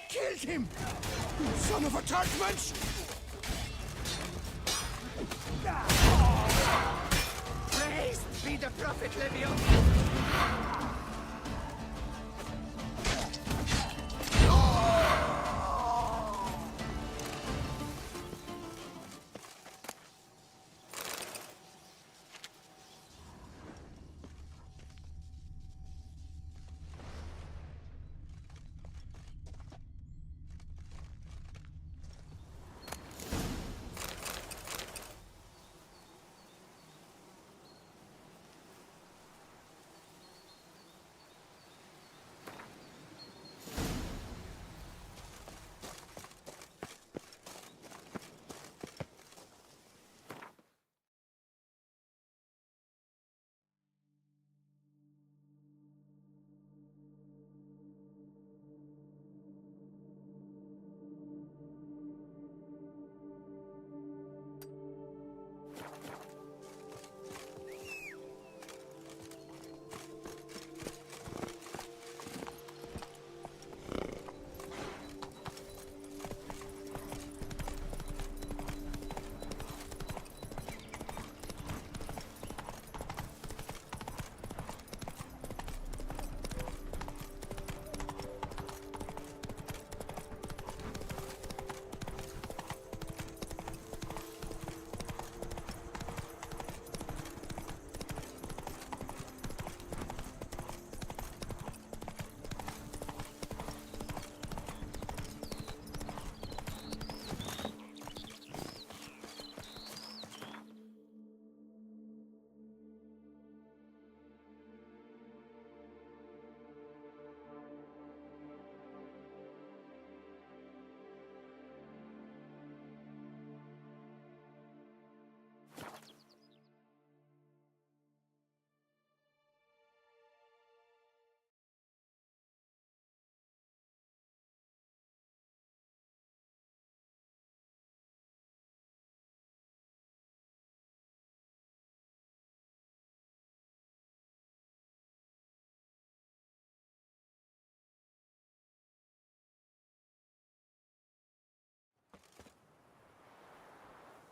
Killed him! You son of a tartmunch! Praised be the Prophet Leviathan!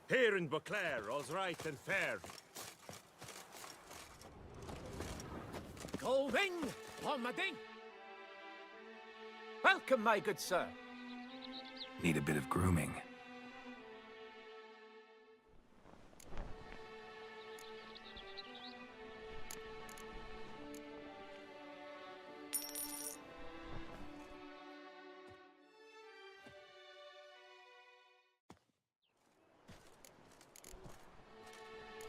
Here in Beauclair, all's right and fair. Going, Palmading! Welcome, my good sir. Need a bit of grooming.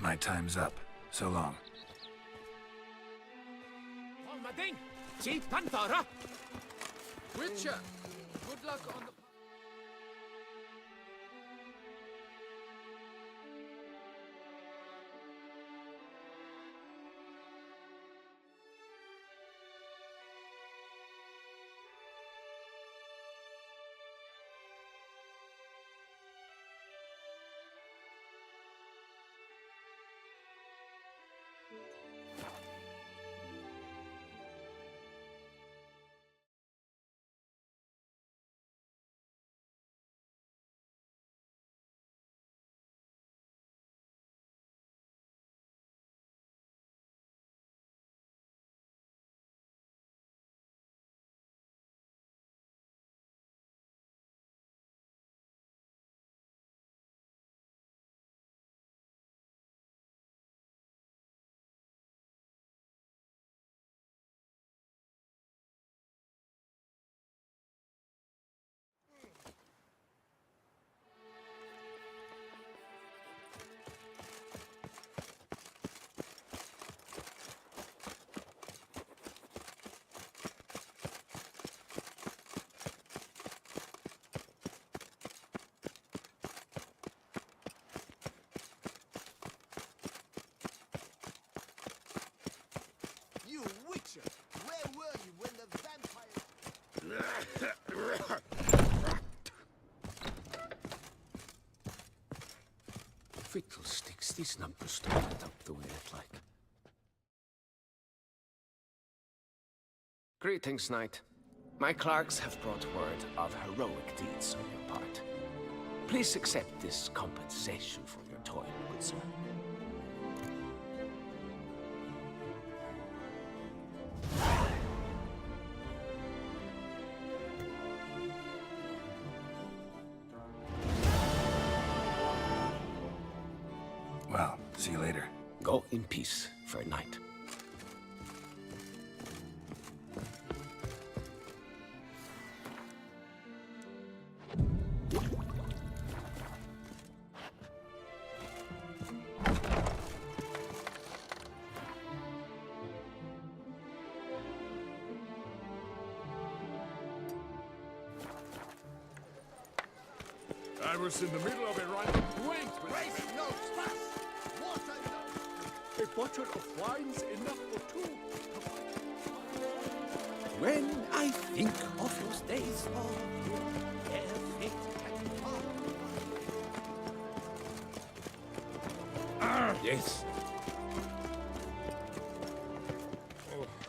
My time's up. So long. Almading! Chief Pantara! Witcher! Good luck on the... You Witcher! Where were you when the vampire... Fiddlesticks, these numbers don't add up the way I'd like. Greetings, Knight. My clerks have brought word of heroic deeds on your part. Please accept this compensation for your toil, good sir. Well, see you later. Go in peace, fair knight. I was in the middle of a run. Wait! Race notes fast! What I know! A bottle of wine's enough for two. When I think of those days of perfect and Yes.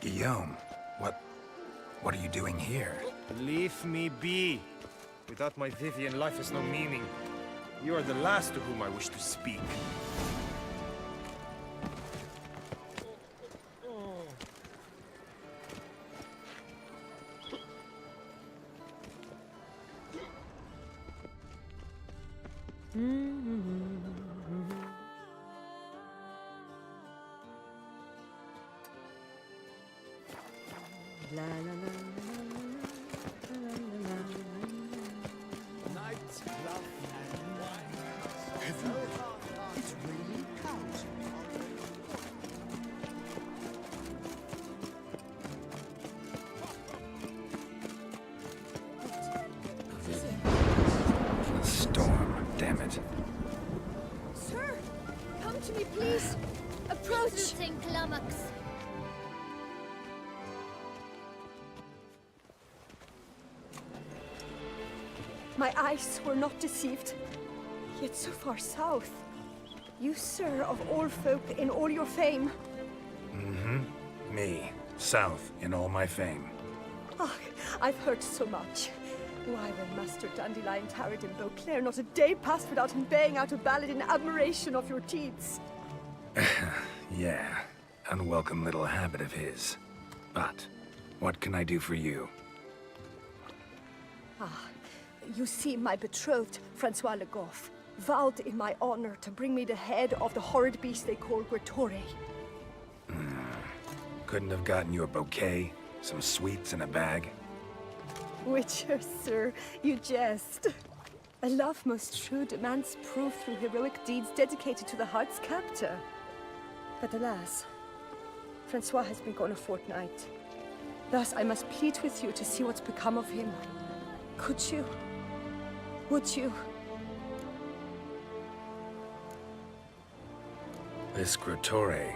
Guillaume, what are you doing here? Leave me be. Without my Vivian, life has no meaning. You are the last to whom I wish to speak. La la la nights, love and wine. Everywhere, it's raining cows. A storm, damn it. Sir, come to me, please. Approach. My eyes were not deceived, yet so far south. You, sir, of all folk in all your fame. Mm-hmm. Me, south in all my fame. Ah, I've heard so much. Why, when Master Dandelion tarried in Beauclair, not a day passed without him baying out a ballad in admiration of your deeds. Yeah, unwelcome little habit of his. But, what can I do for you? Ah, you see, my betrothed, Francois Le Goff, vowed in my honor to bring me the head of the horrid beast they call Gretore. Couldn't have gotten you a bouquet, some sweets in a bag? Witcher, sir, you jest. A love most true demands proof through heroic deeds dedicated to the heart's captor. But alas, Francois has been gone a fortnight. Thus, I must plead with you to see what's become of him. Could you? Would you? This Grottore.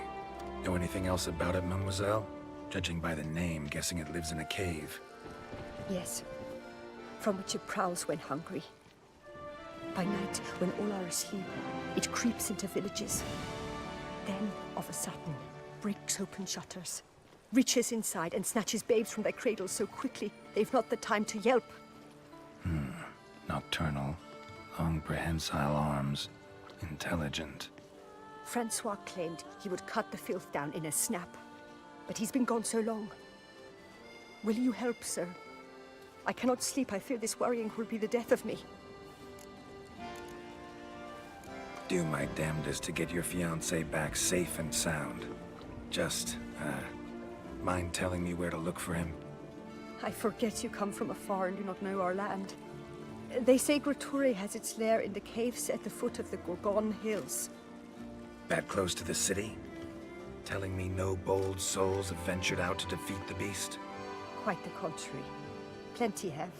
Know anything else about it, mademoiselle? Judging by the name, guessing it lives in a cave. Yes, from which it prowls when hungry. By night, when all are asleep, it creeps into villages. Then, of a sudden, breaks open shutters, reaches inside and snatches babes from their cradles so quickly they've not the time to yelp. Nocturnal, long prehensile arms, intelligent. Francois claimed he would cut the filth down in a snap, but he's been gone so long. Will you help, sir? I cannot sleep. I fear this worrying will be the death of me. Do my damnedest to get your fiancé back safe and sound. Just, mind telling me where to look for him? I forget you come from afar and do not know our land. They say Grottore has its lair in the caves at the foot of the Gorgon Hills. That close to the city? Telling me no bold souls have ventured out to defeat the beast? Quite the contrary. Plenty have,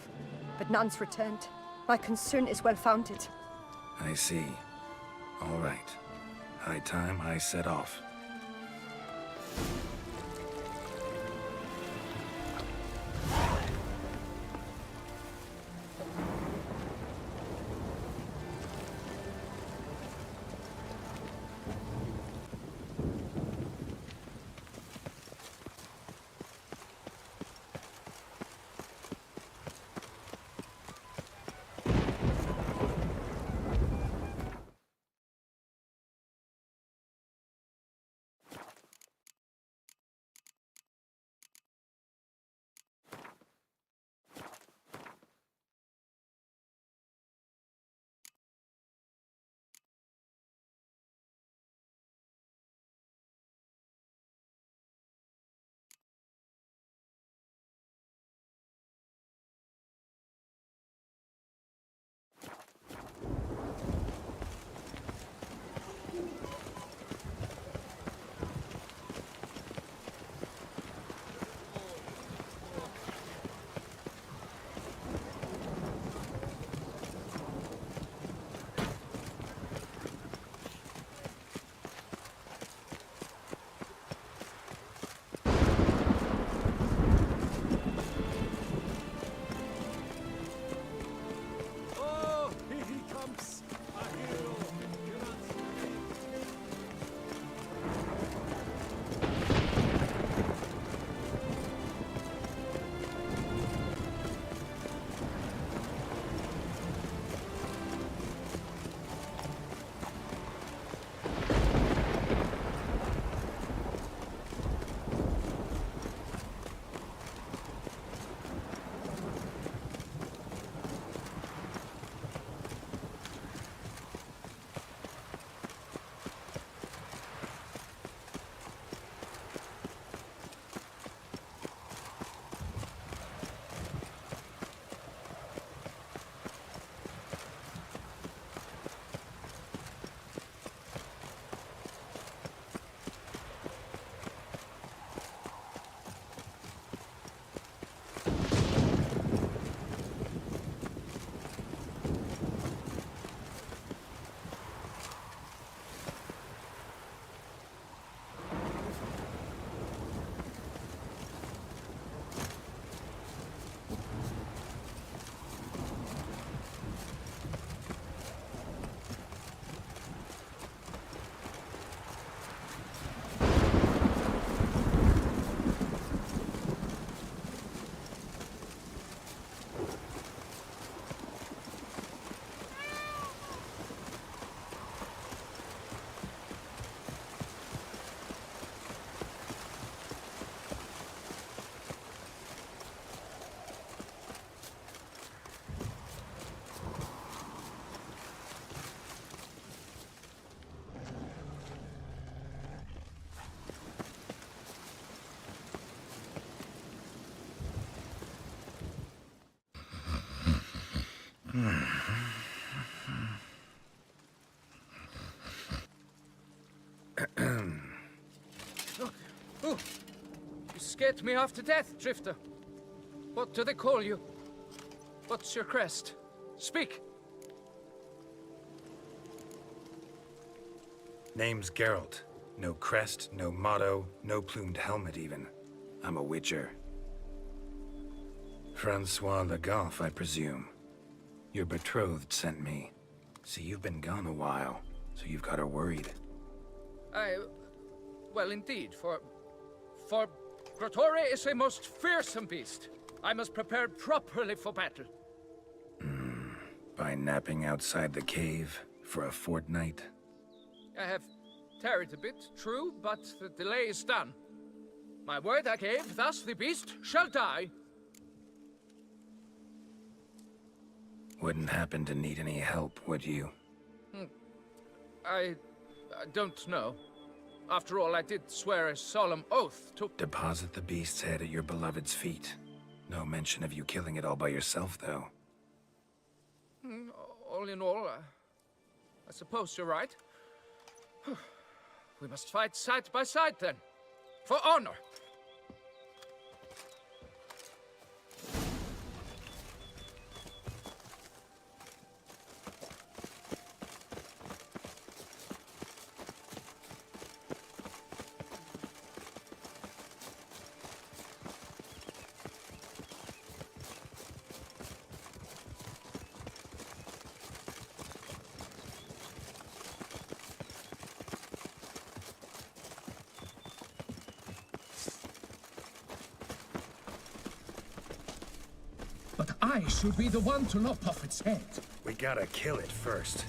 but none's returned. My concern is well founded. I see. All right. High time I set off. scared me half to death, Drifter. What do they call you? What's your crest? Speak! Name's Geralt. No crest, no motto, no plumed helmet even. I'm a witcher. Francois Le Goff, I presume. Your betrothed sent me. See, you've been gone a while, so you've got her worried. Well, indeed, for Grotore is a most fearsome beast. I must prepare properly for battle. By napping outside the cave for a fortnight? I have tarried a bit, true, but the delay is done. My word I gave, thus the beast shall die. Wouldn't happen to need any help, would you? I don't know. After all, I did swear a solemn oath to... Deposit the beast's head at your beloved's feet. No mention of you killing it all by yourself, though. All in all, I suppose you're right. We must fight side by side, then. For honor! But I should be the one to lop off its head. We gotta kill it first.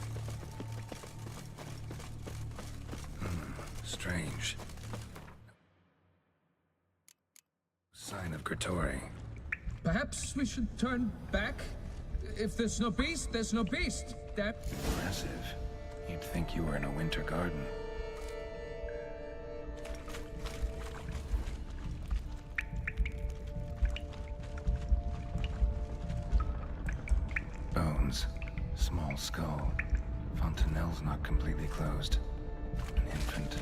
Strange. Sign of Grotore. Perhaps we should turn back? If there's no beast, there's no beast. That... Impressive. You'd think you were in a winter garden. Bones. Small skull. Fontanelle's not completely closed. An infant.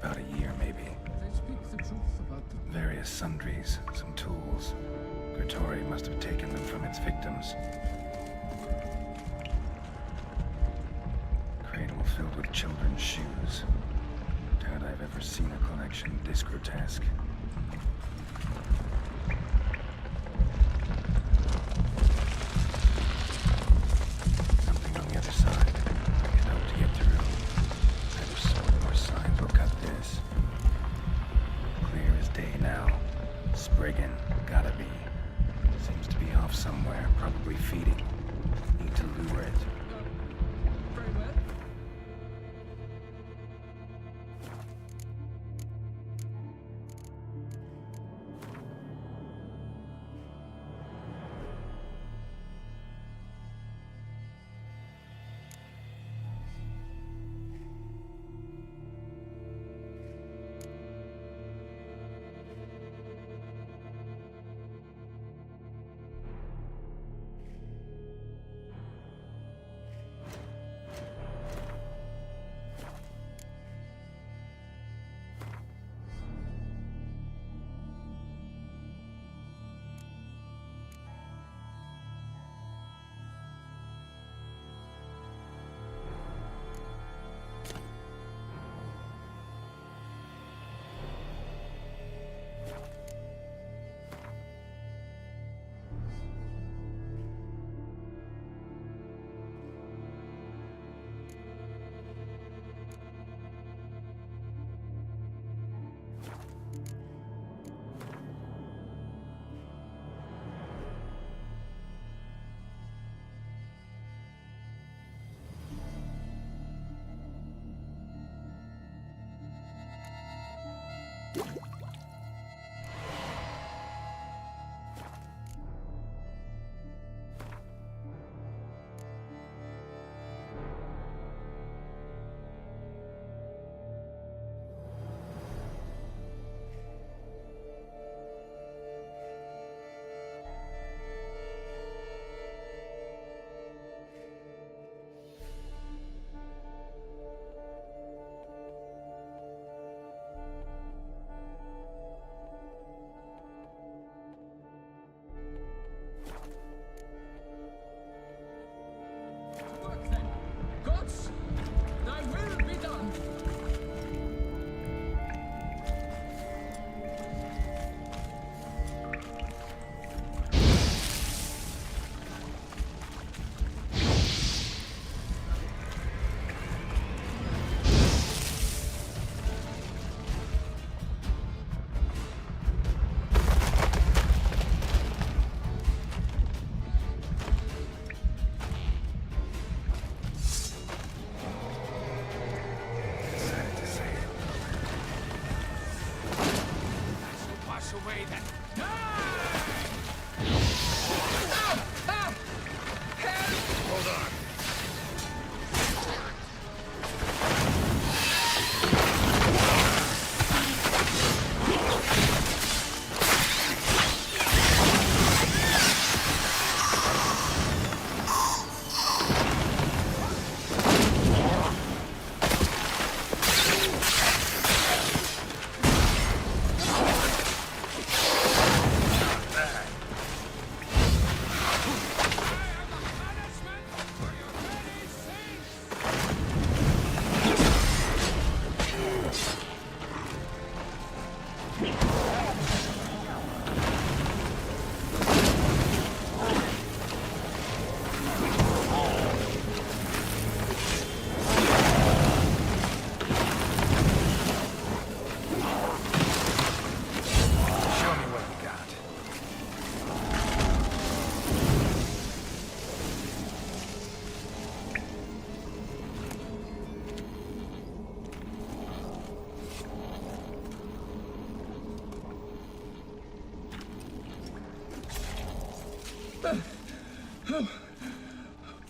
About a year, maybe. They speak the truth about them. Various sundries. Some tools. Grotore must have taken them from its victims. Cradle filled with children's shoes. Doubt I've ever seen a collection this grotesque. Something on the other side. I hope to get through. Either sword or signs will cut this. Clear as day now. Spriggan, gotta be. Seems to be off somewhere, probably feeding. Need to lure it. Very well.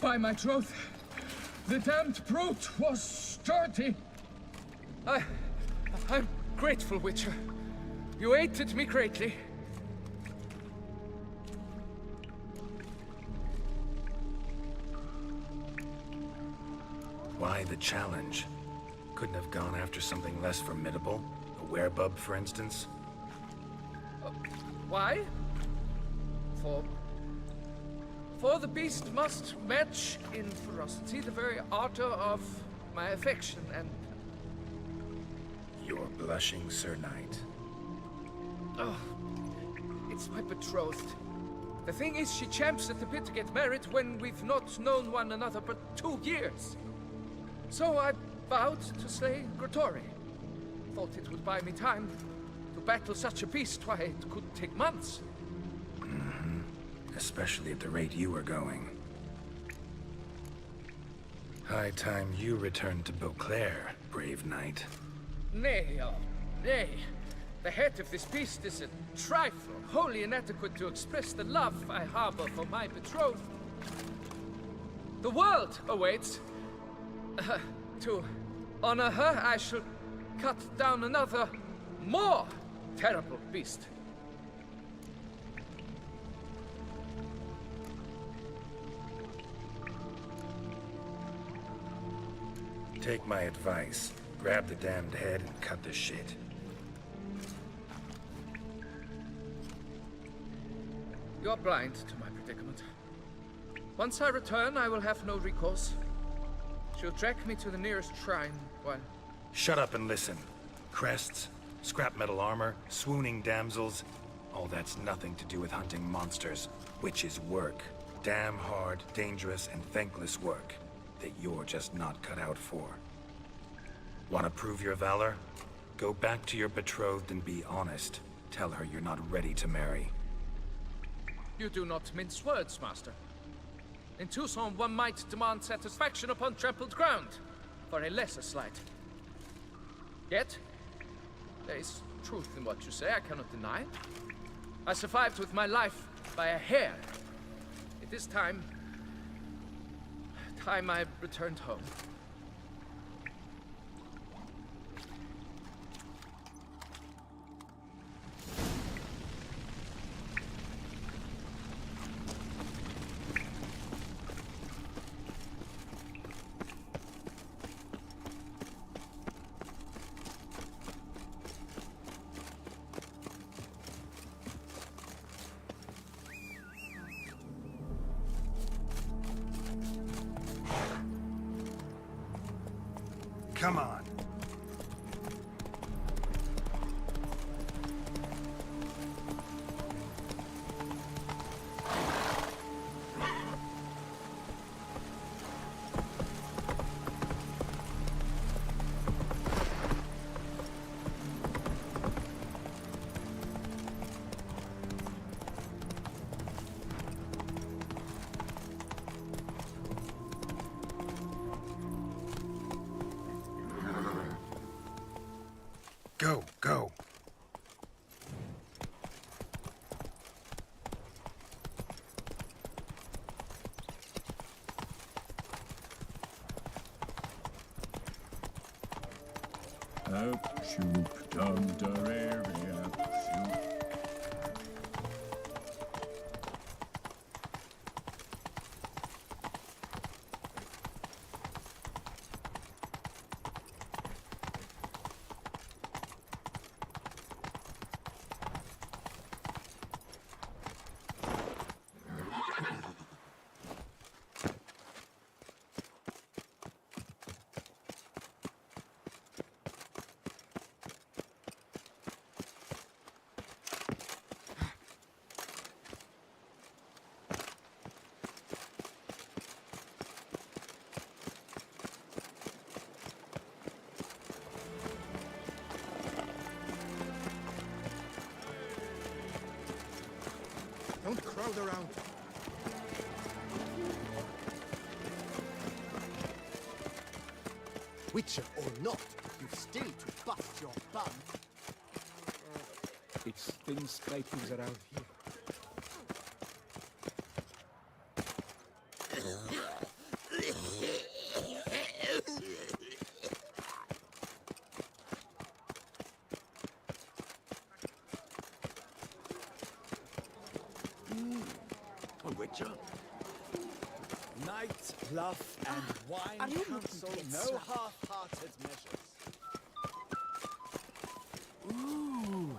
By my troth, the damned brute was sturdy. I'm grateful, Witcher. You aided me greatly. Why the challenge? Couldn't have gone after something less formidable? A werebub, for instance? Why? For the beast must match in ferocity the very ardor of my affection, and... You're blushing, Sir Knight. Oh, it's my betrothed. The thing is, she champs at the bit to get married when we've not known one another but 2 years. So I vowed to slay Grottori. Thought it would buy me time to battle such a beast. Why, it could take months. Especially at the rate you were going. High time you returned to Beauclair, brave knight. Nay, oh, nay. The head of this beast is a trifle, wholly inadequate to express the love I harbor for my betrothed. The world awaits. To honor her, I shall cut down another, more terrible beast. Take my advice. Grab the damned head and cut the shit. You're blind to my predicament. Once I return, I will have no recourse. She'll track me to the nearest shrine, while... Shut up and listen. Crests, scrap metal armor, swooning damsels... all that's nothing to do with hunting monsters, which is work. Damn hard, dangerous, and thankless work that you're just not cut out for. Want to prove your valor? Go back to your betrothed and be honest. Tell her you're not ready to marry. You do not mince words, Master. In Tucson, one might demand satisfaction upon trampled ground for a lesser slight. Yet, there is truth in what you say, I cannot deny. I survived with my life by a hair. It is time I returned home. Come on. Go, go. Up, shoop, dum, darere, up, shoop. Don't crowd around. Witcher or not, you've still to bust your bum. It's thin scrapings around here. a witcher. Night, bluff, and wine are you counsel looking to get no slapped? half-hearted measures. Ooh.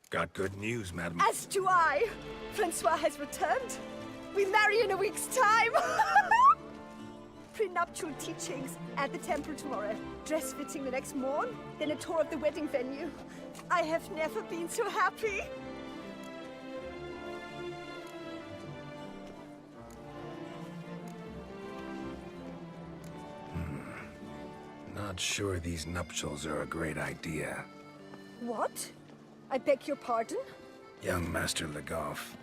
Got good news, madam. As do I. Francois has returned. We marry in a week's time. Prenuptial teachings at the temple tomorrow. Dress fitting the next morn. Then a tour of the wedding venue. I have never been so happy. Not sure these nuptials are a great idea. What? I beg your pardon? Young Master Legoff.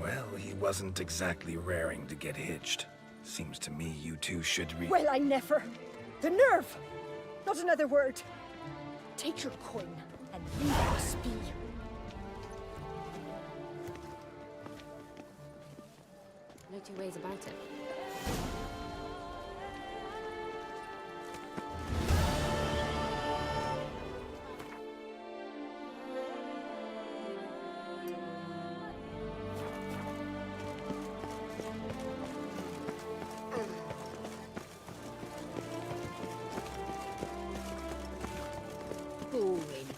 Well, he wasn't exactly raring to get hitched. Seems to me you two should Well, I never. The nerve! Not another word. Take your coin and leave us be. No two ways about it. Boring.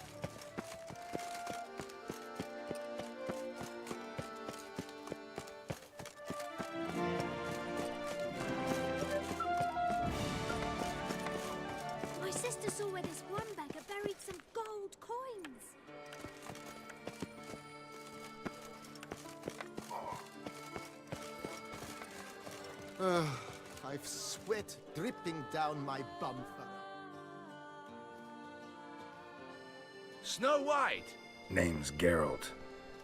My sister saw where this one beggar buried some gold coins. I've sweat dripping down my bum furrow. Snow White! Name's Geralt.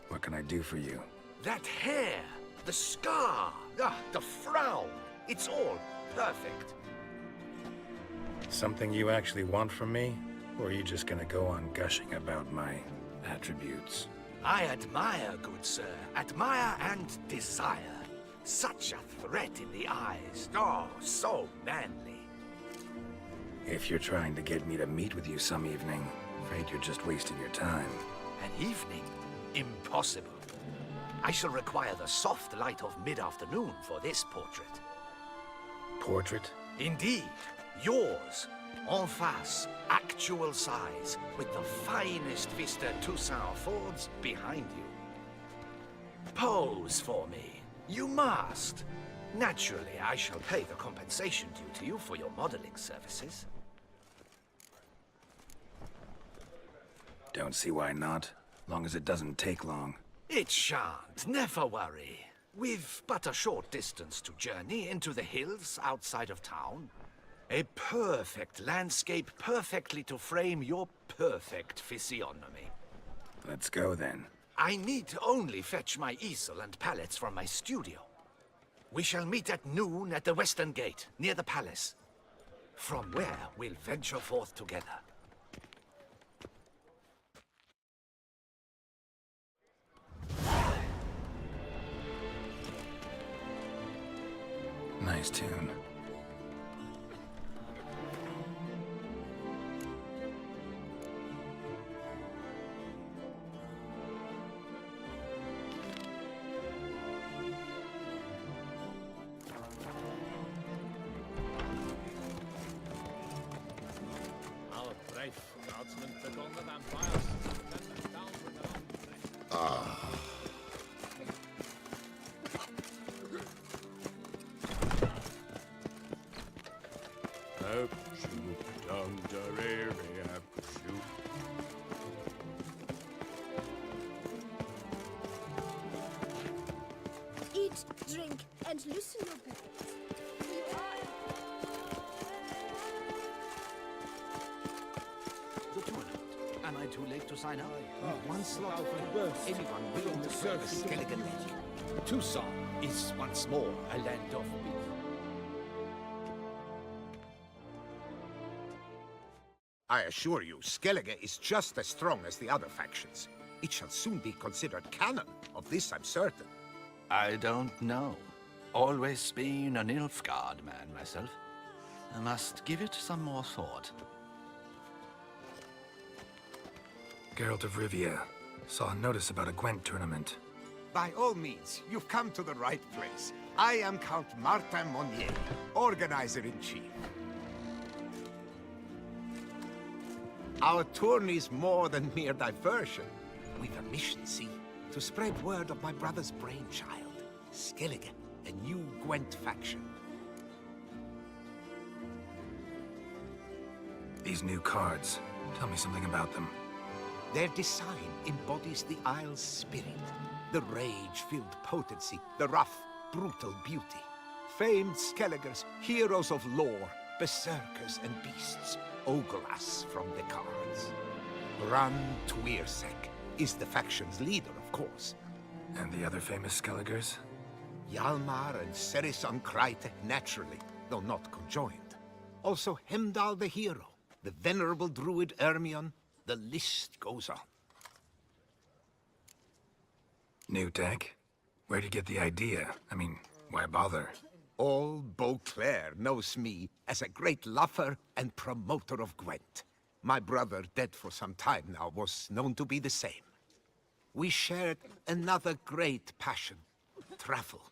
What can I do for you? That hair! The scar! The frown! It's all perfect. Something you actually want from me? Or are you just gonna go on gushing about my attributes? I admire, good sir. Admire and desire. Such a threat in the eyes. Oh, so manly. If you're trying to get me to meet with you some evening, afraid you're just wasting your time. An evening? Impossible. I shall require the soft light of mid-afternoon for this portrait. Portrait? Indeed. Yours. En face. Actual size. With the finest Vista Toussaint Fords behind you. Pose for me. You must. Naturally, I shall pay the compensation due to you for your modeling services. Don't see why not. Long as it doesn't take long. It shan't. Never worry. We've but a short distance to journey into the hills outside of town. A perfect landscape perfectly to frame your perfect physiognomy. Let's go then. I need only fetch my easel and palettes from my studio. We shall meet at noon at the western gate, near the palace. From where we'll venture forth together. Nice tune. Our brave guardsmen took on the vampires. Then went down with their own strength. Eat, drink, and loosen your belts. The tournament. Am I too late to sign up? One slot for anyone willing to serve a skeleton legend. Toussaint is once more a land of beef. I assure you, Skellige is just as strong as the other factions. It shall soon be considered canon. Of this I'm certain. I don't know. Always been an Nilfgaard man myself. I must give it some more thought. Geralt of Rivia. Saw a notice about a Gwent tournament. By all means, you've come to the right place. I am Count Martin Monnier, Organizer-in-Chief. Our tourney's more than mere diversion. We've a mission, see? To spread word of my brother's brainchild, Skellige, a new Gwent faction. These new cards. Tell me something about them. Their design embodies the Isle's spirit. The rage-filled potency, the rough, brutal beauty. Famed Skelligers, heroes of lore, berserkers and beasts, ogle us from the cards. Ran Tuirsek is the faction's leader, of course. And the other famous Skelligers? Hjalmar and Serisan Kreite, naturally, though not conjoined. Also Hemdall the hero, the venerable druid Ermion. The list goes on. New deck? Where'd you get the idea? I mean, why bother? All Beauclair knows me as a great lover and promoter of Gwent. My brother, dead for some time now, was known to be the same. We shared another great passion, travel.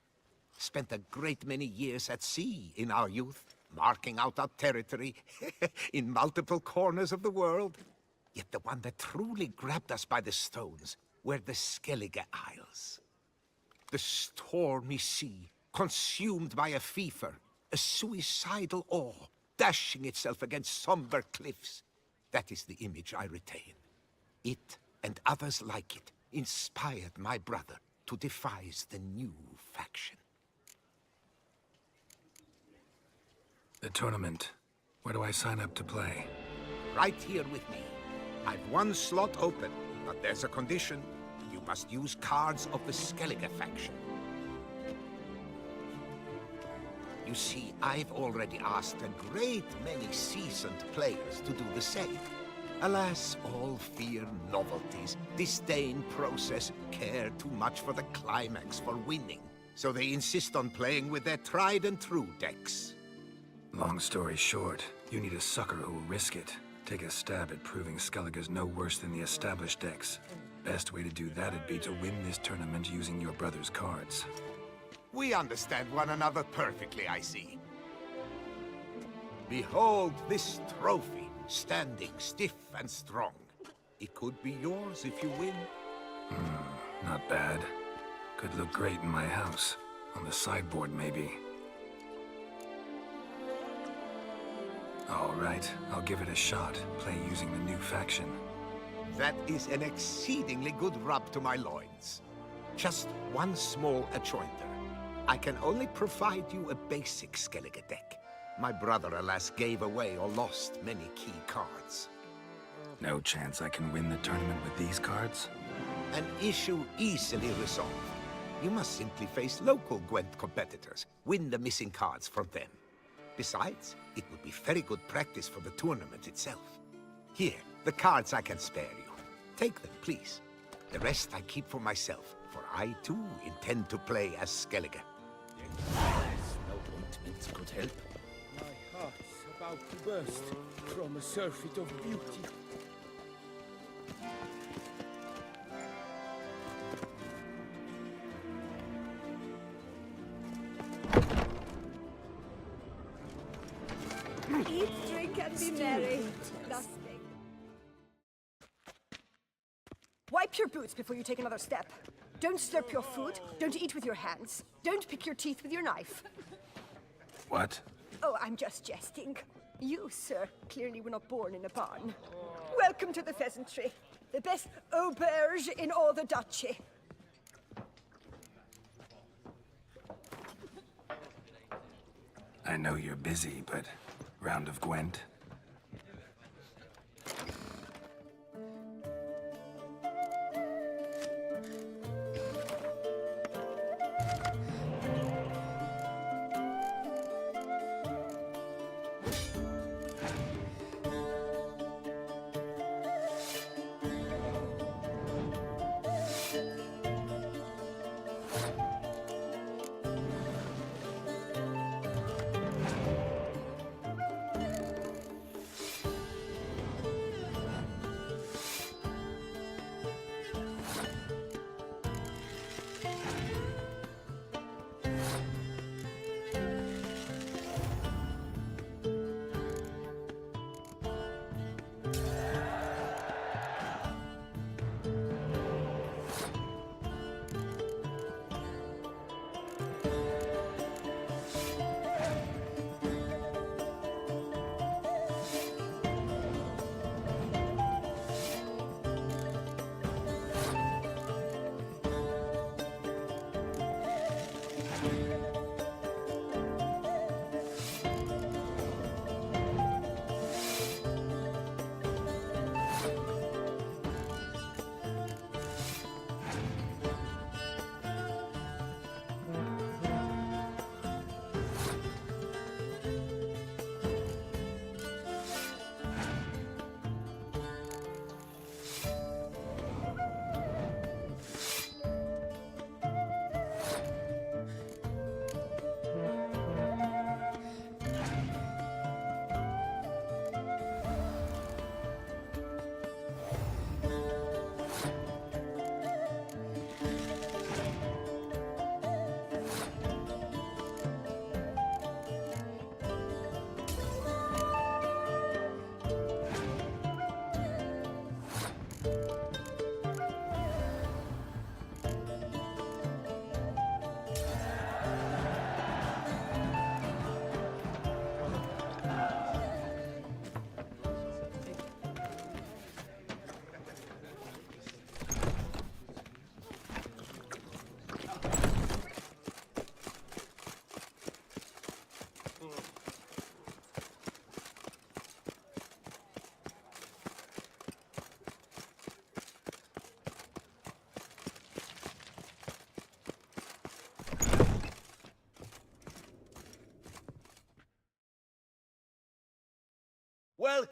Spent a great many years at sea in our youth, marking out our territory in multiple corners of the world. Yet the one that truly grabbed us by the stones were the Skellige Isles. The stormy sea, consumed by a fever, a suicidal awe, dashing itself against somber cliffs. That is the image I retain. It, and others like it, inspired my brother to devise the new faction. The tournament. Where do I sign up to play? Right here with me. I've one slot open, but there's a condition. You must use cards of the Skellige faction. You see, I've already asked a great many seasoned players to do the same. Alas, all fear novelties, disdain process, care too much for the climax, for winning. So they insist on playing with their tried and true decks. Long story short, you need a sucker who will risk it. Take a stab at proving Skellige's no worse than the established decks. Best way to do that'd be to win this tournament using your brother's cards. We understand one another perfectly, I see. Behold this trophy, standing stiff and strong. It could be yours if you win. Not bad. Could look great in my house. On the sideboard, maybe. All right, I'll give it a shot. Play using the new faction. That is an exceedingly good rub to my loins. Just one small adjoinder. I can only provide you a basic Skellige deck. My brother, alas, gave away or lost many key cards. No chance I can win the tournament with these cards? An issue easily resolved. You must simply face local Gwent competitors, win the missing cards from them. Besides, it would be very good practice for the tournament itself. Here, the cards I can spare you. Take them, please. The rest I keep for myself, for I too intend to play as Skellige. No ointment could help. My heart's about to burst from a surfeit of beauty. Eat, drink, and be merry. Nothing. Wipe your boots before you take another step. Don't slurp your food. Don't eat with your hands. Don't pick your teeth with your knife. What? Oh, I'm just jesting. You, sir, clearly were not born in a barn. Welcome to the pheasantry. The best auberge in all the duchy. I know you're busy, but round of Gwent?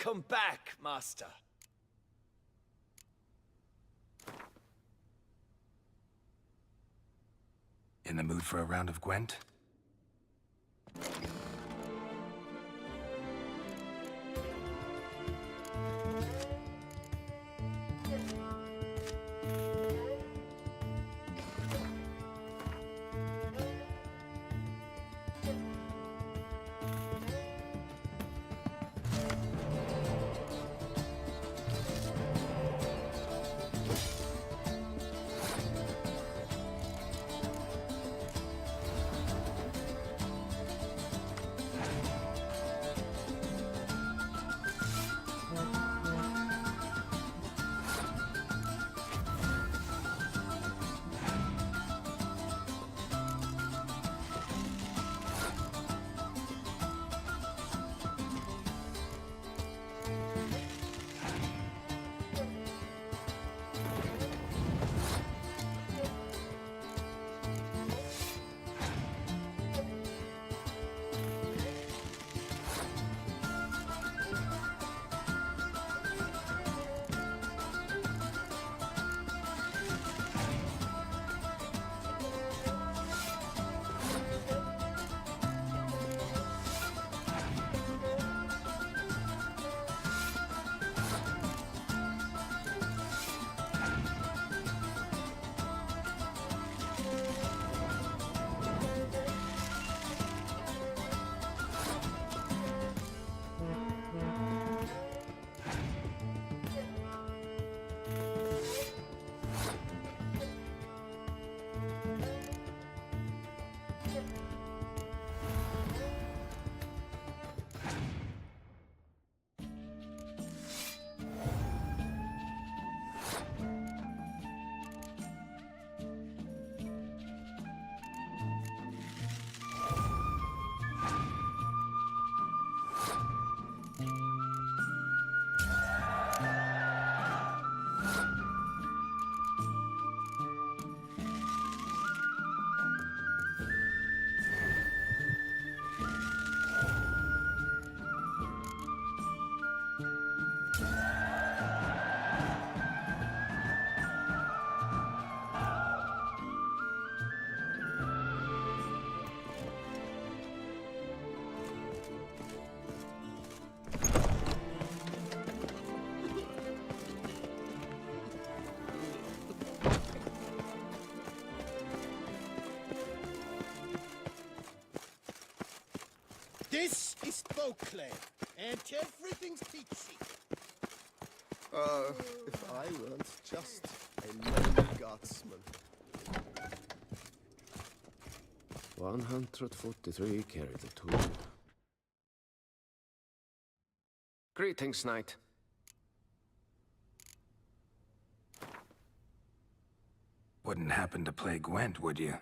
Welcome back, Master. In the mood for a round of Gwent? This is Beauclair, and everything's peachy. If I weren't just a lonely guardsman. 143 carry the tool. Greetings, knight. Wouldn't happen to play Gwent, would you?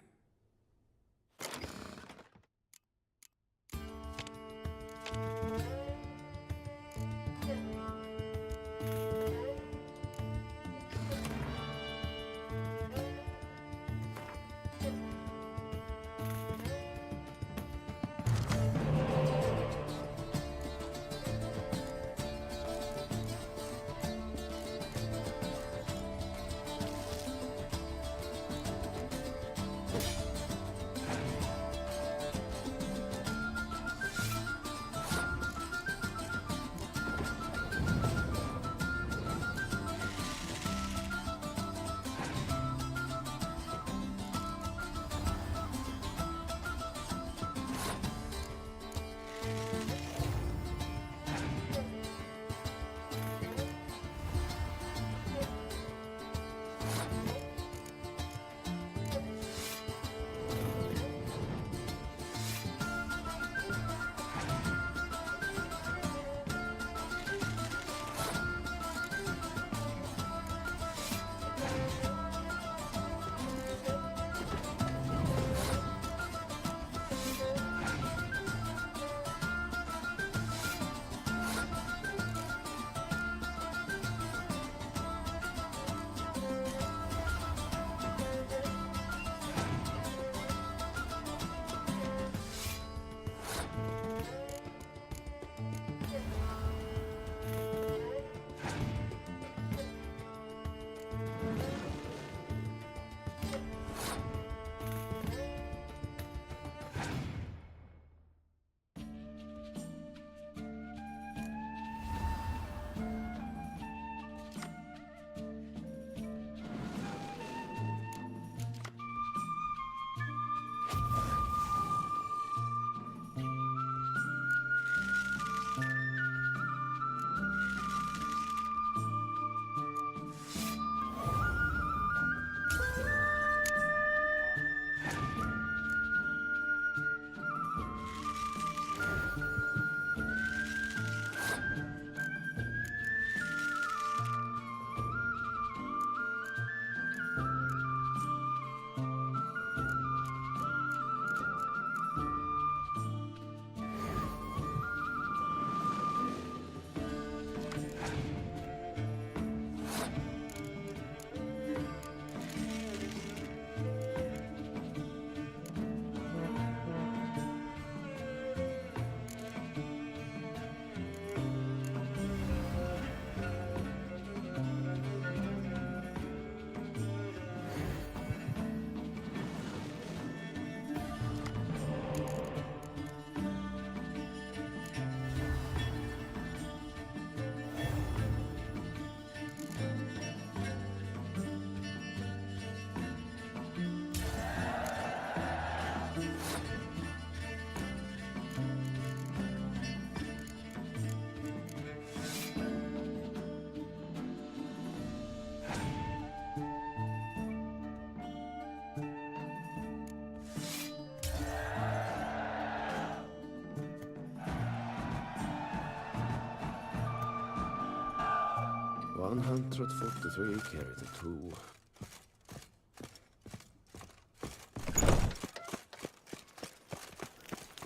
143 carried the 2.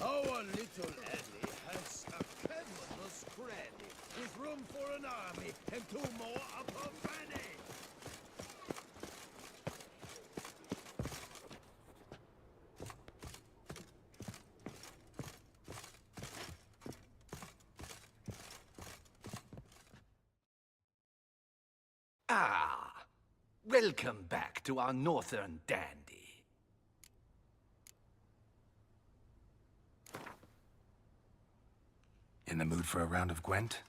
Our little alley has a fabulous cranny with room for an army and 2 more upper fanny. Ah, welcome back to our northern dandy. In the mood for a round of Gwent?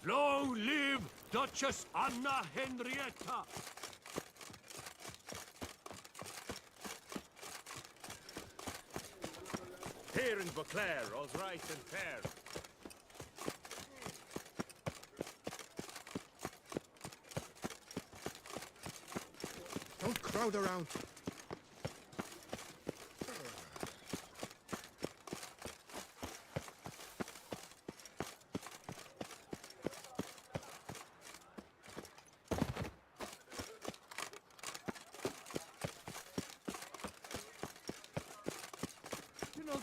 Long live Duchess Anna Henrietta! Here in Beauclair, all's right and fair. Don't crowd around.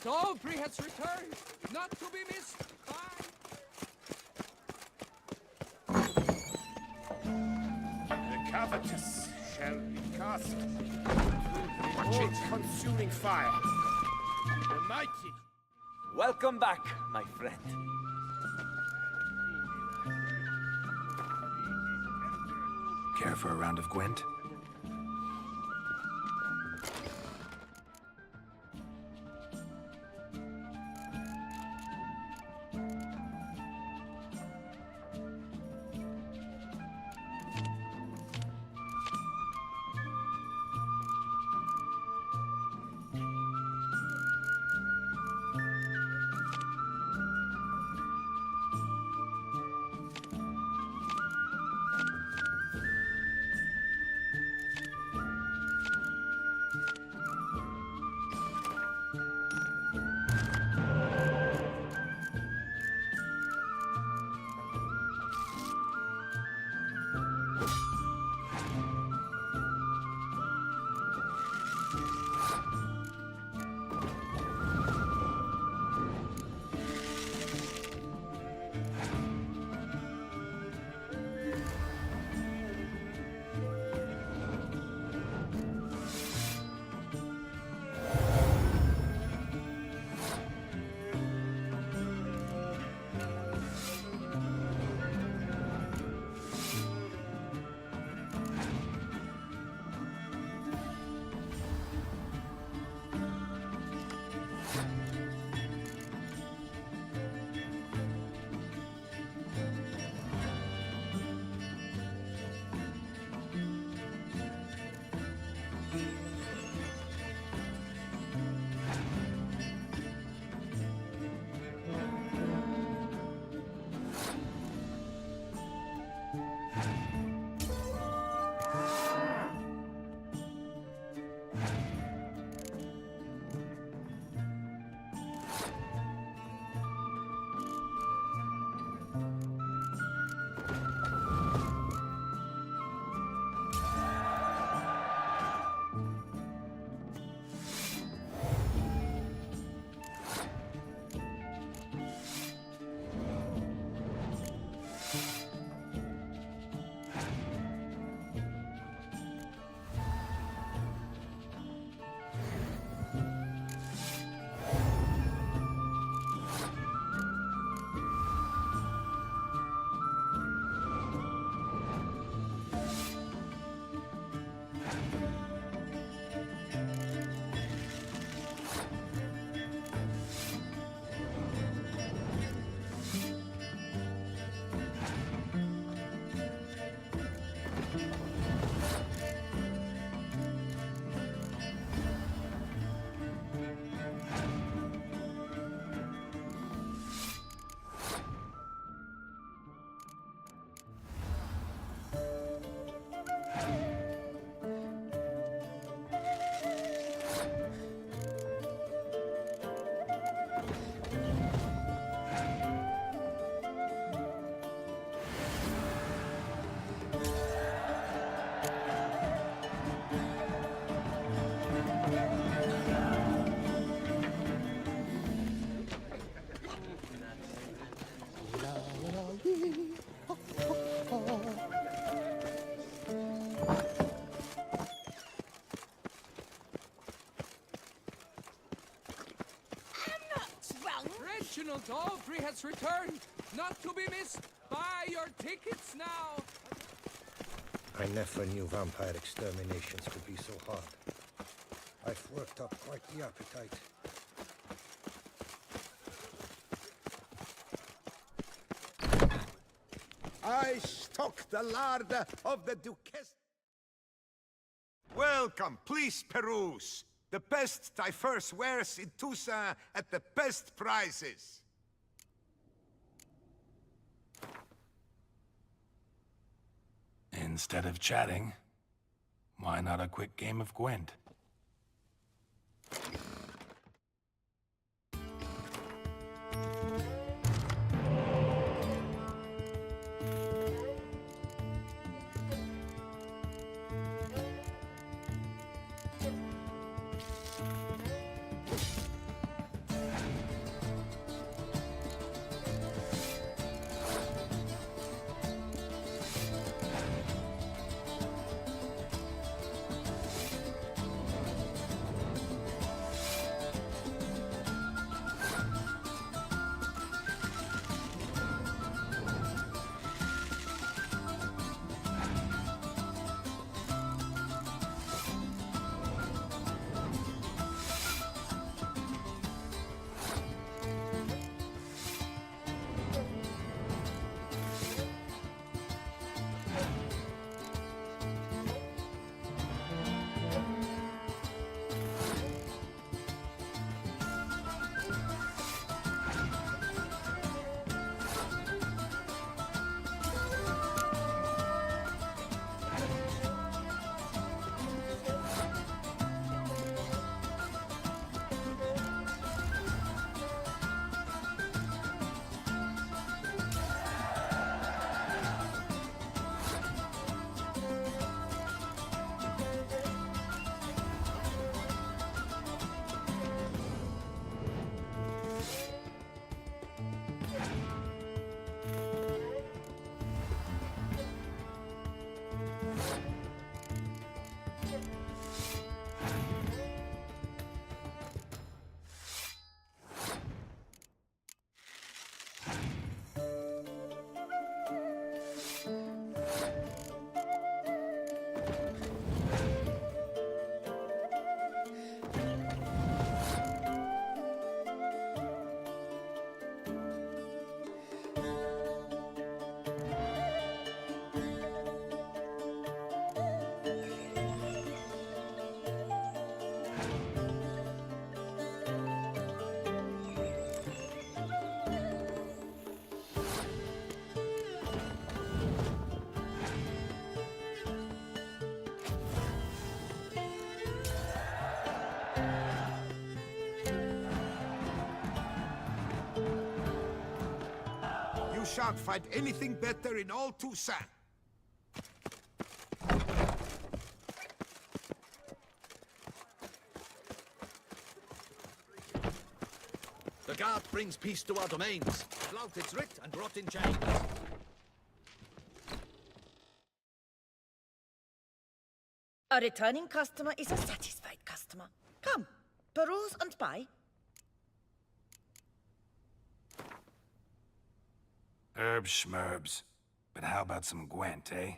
Daubrey has returned, not to be missed. The covetous shall be cast into the consuming fire. The mighty. Welcome back, my friend. Care for a round of Gwent? Reginald Aubry has returned, not to be missed. Buy your tickets now. I never knew vampire exterminations could be so hard. I've worked up quite the appetite. I stock the larder of the Duchess. Welcome, please peruse. The best diverse wares in Toussaint at the best prices. Instead of chatting, why not a quick game of Gwent? You shan't find anything better in all Toussaint. The guard brings peace to our domains. Flout its writ and rot in chains. A returning customer is a satisfied customer. Come, peruse and buy. Herbs schmerbs. But how about some Gwent, eh?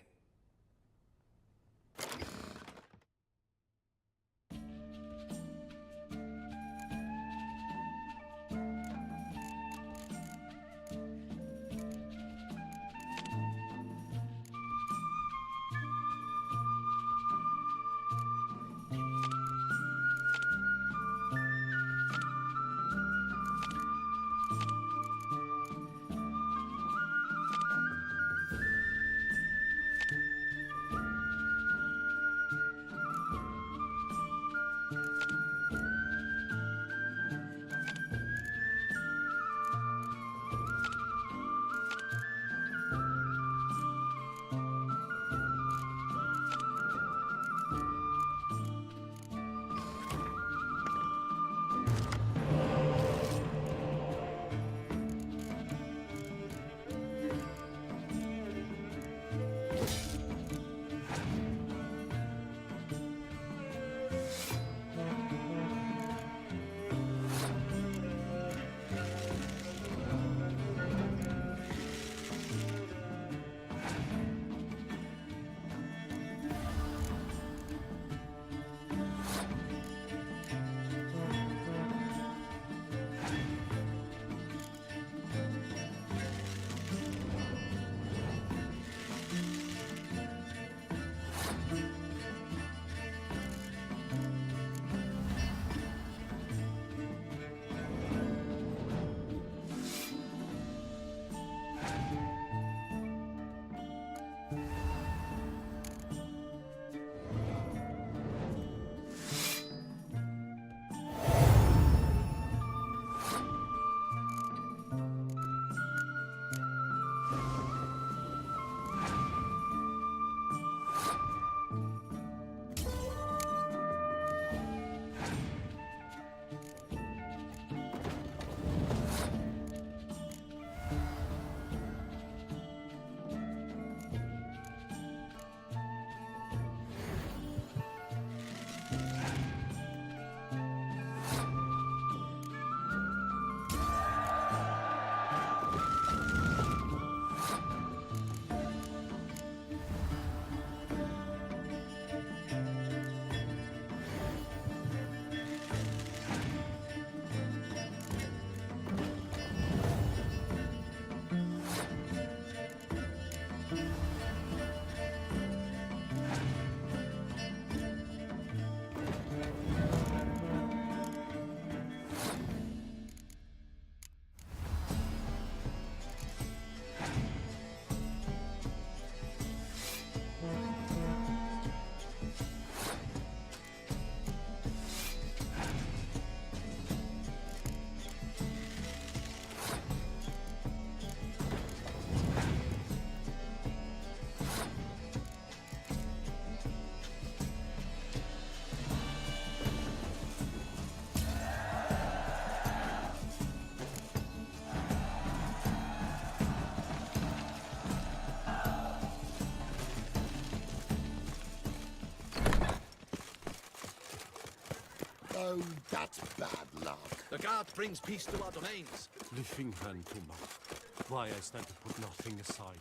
That's bad luck. The guard brings peace to our domains. Lifting hand to mouth. Why I stand to put nothing aside.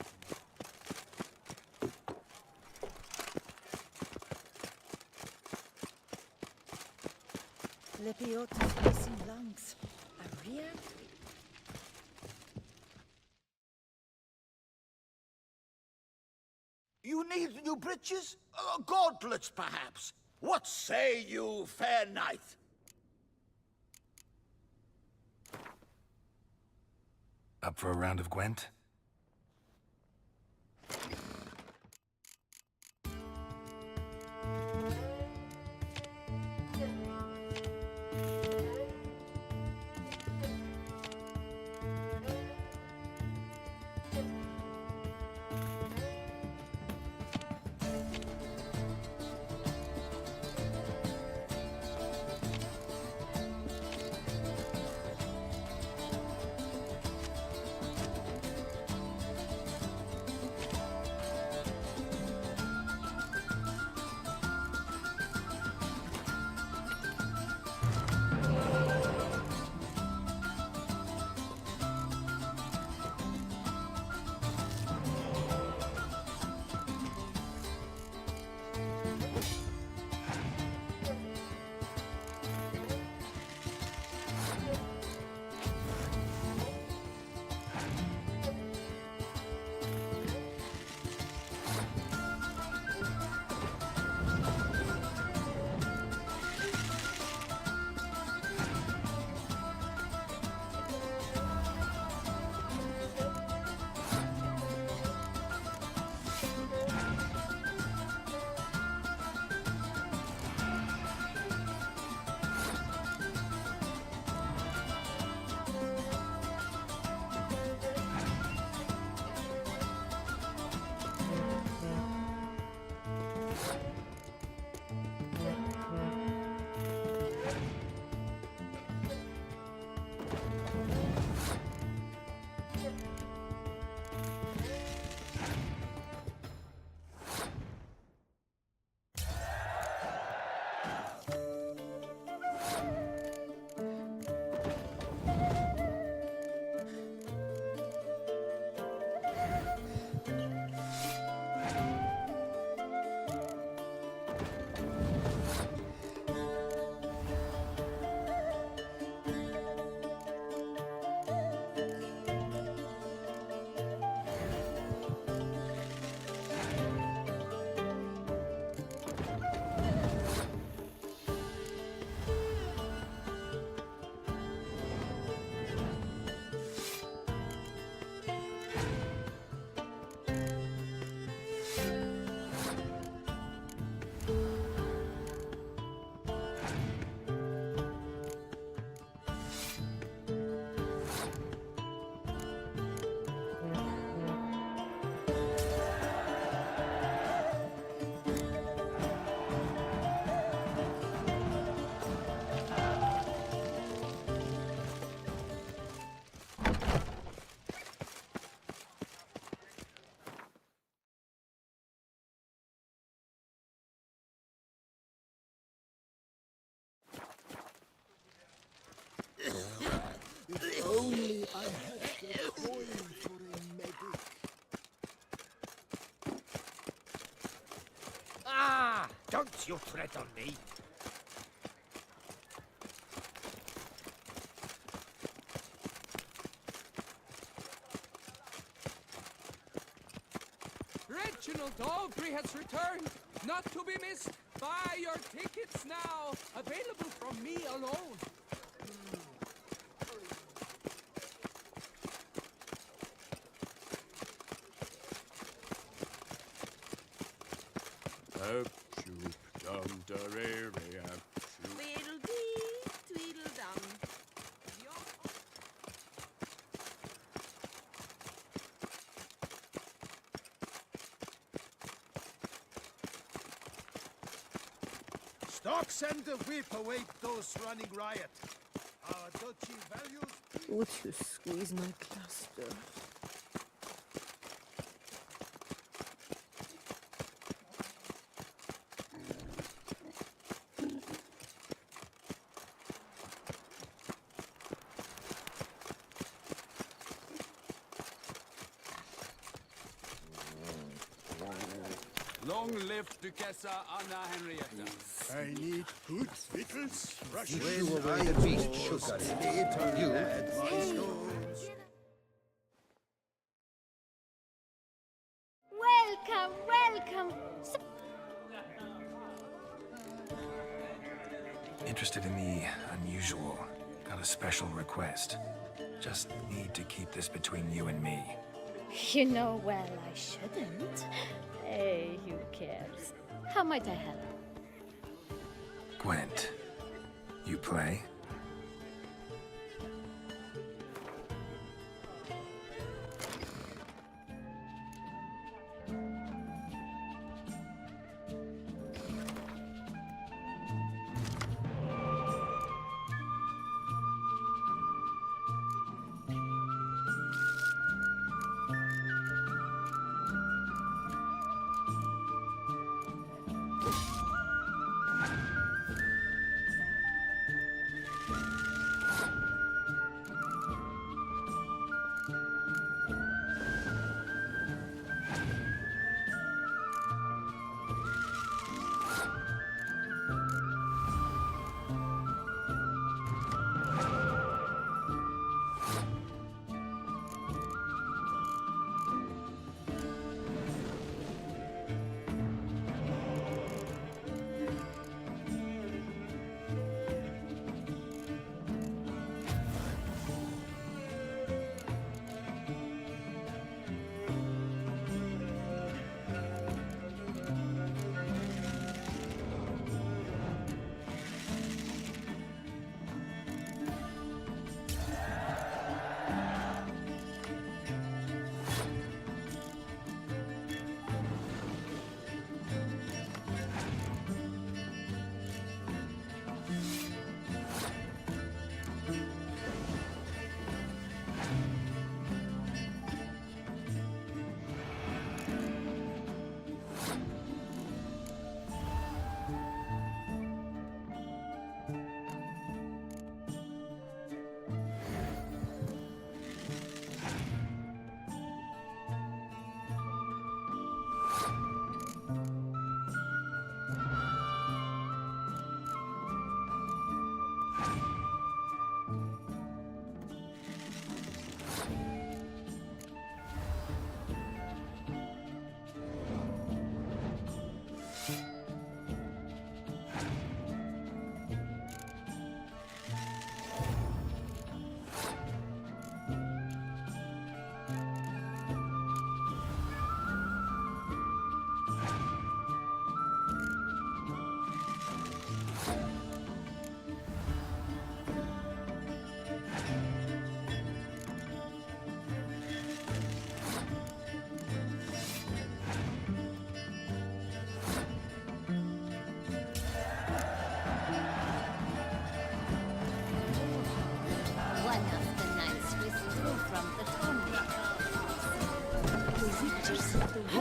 Lepiota's missing lungs. A real... You need new breeches? Gauntlets, perhaps? What say you, fair knight? Up for a round of Gwent? If only I had the coin for a medic. Ah! Don't you tread on me! Reginald Aubrey has returned, not to be missed. Buy your tickets now, available from me alone. Up, shoop, dum, da, re, re, up, shoop. Tweedledee, tweedledum. Stock send the whip await those running riot. Our duchy values... Would you squeeze my cluster? Long live Duchessa Anna Henrietta. I need good victuals, fresh You away the beast sugar. You? Welcome, welcome. Interested in the unusual. Got a special request. Just need to keep this between you and me. You know well I shouldn't. Hey, who cares? How might I help? Gwent, you play?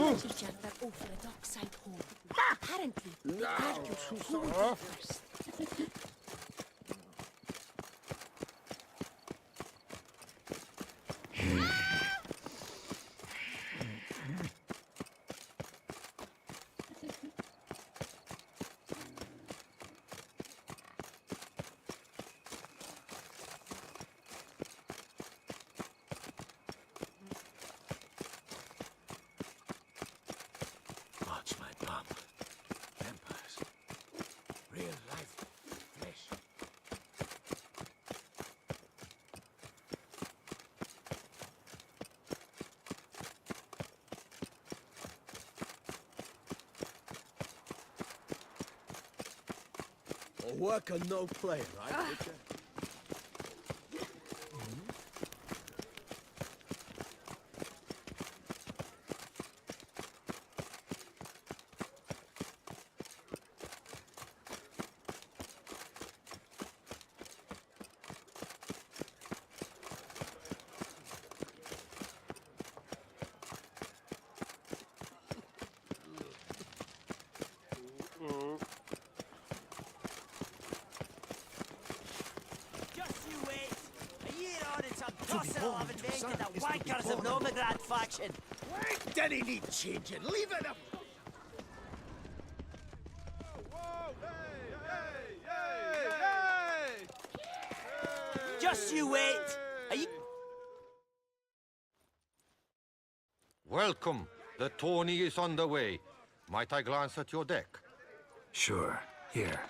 Végigjátszás over a dark side home. Apparently, they argued who would go first. A worker, no play, right? Richard? I'll have invaded the wankers of Novigrad faction. Why did he need changing? Leave it up! Suet! Are you... Welcome. The tourney is underway. Might I glance at your deck? Sure. Here.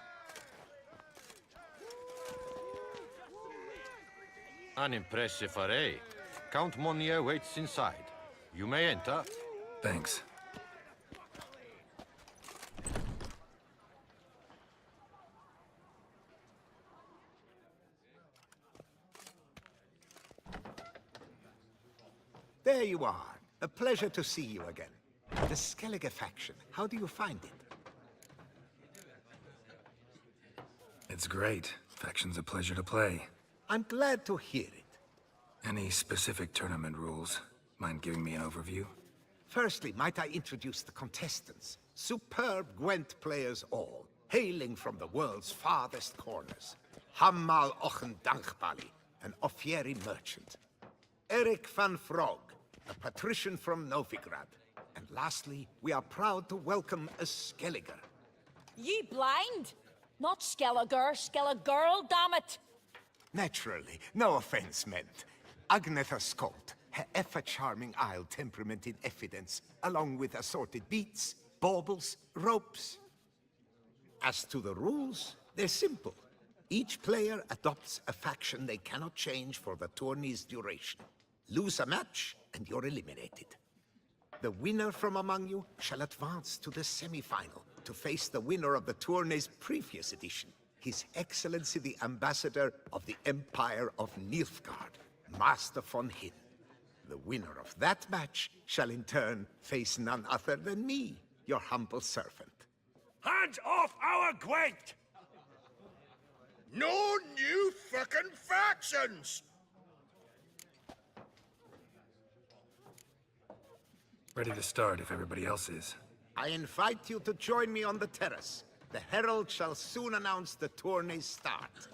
An impressive array. Count Monnier waits inside. You may enter. Thanks. There you are. A pleasure to see you again. The Skellige faction, how do you find it? It's great. Faction's a pleasure to play. I'm glad to hear it. Any specific tournament rules? Mind giving me an overview? Firstly, might I introduce the contestants? Superb Gwent players all, hailing from the world's farthest corners. Hammal Ochen Dankbali, an Offieri merchant. Eric van Frog, a patrician from Novigrad. And lastly, we are proud to welcome a Skelliger. You blind? Not Skelliger, Skelligirl, damn it! Naturally, no offense meant. Agnetha Skolt, her ever-charming Isle temperament in evidence, along with assorted beats, baubles, ropes. As to the rules, they're simple. Each player adopts a faction they cannot change for the tourney's duration. Lose a match, and you're eliminated. The winner from among you shall advance to the semi-final to face the winner of the tourney's previous edition, His Excellency the Ambassador of the Empire of Nilfgaard, Master von Hin. The winner of that match shall in turn face none other than me, your humble servant. Hands off our Gwent! No new fucking factions! Ready to start if everybody else is. I invite you to join me on the terrace. The herald shall soon announce the tourney's start.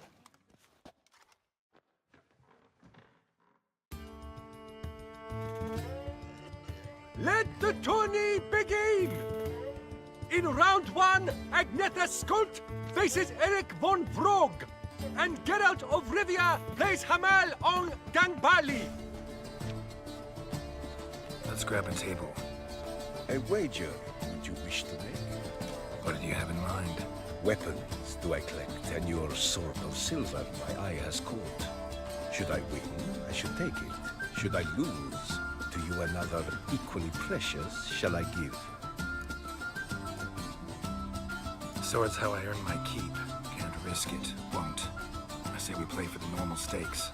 Let the tourney begin! In round one, Agnetha Skolt faces Eric von Brog, and Geralt of Rivia plays Hamal on Gangbali. Let's grab a table. A wager would you wish to make? What did you have in mind? Weapons do I collect, and your sword of silver my eye has caught. Should I win, I should take it. Should I lose, to you another equally precious shall I give. Sword's how I earn my keep. Can't risk it. Won't. I say we play for the normal stakes.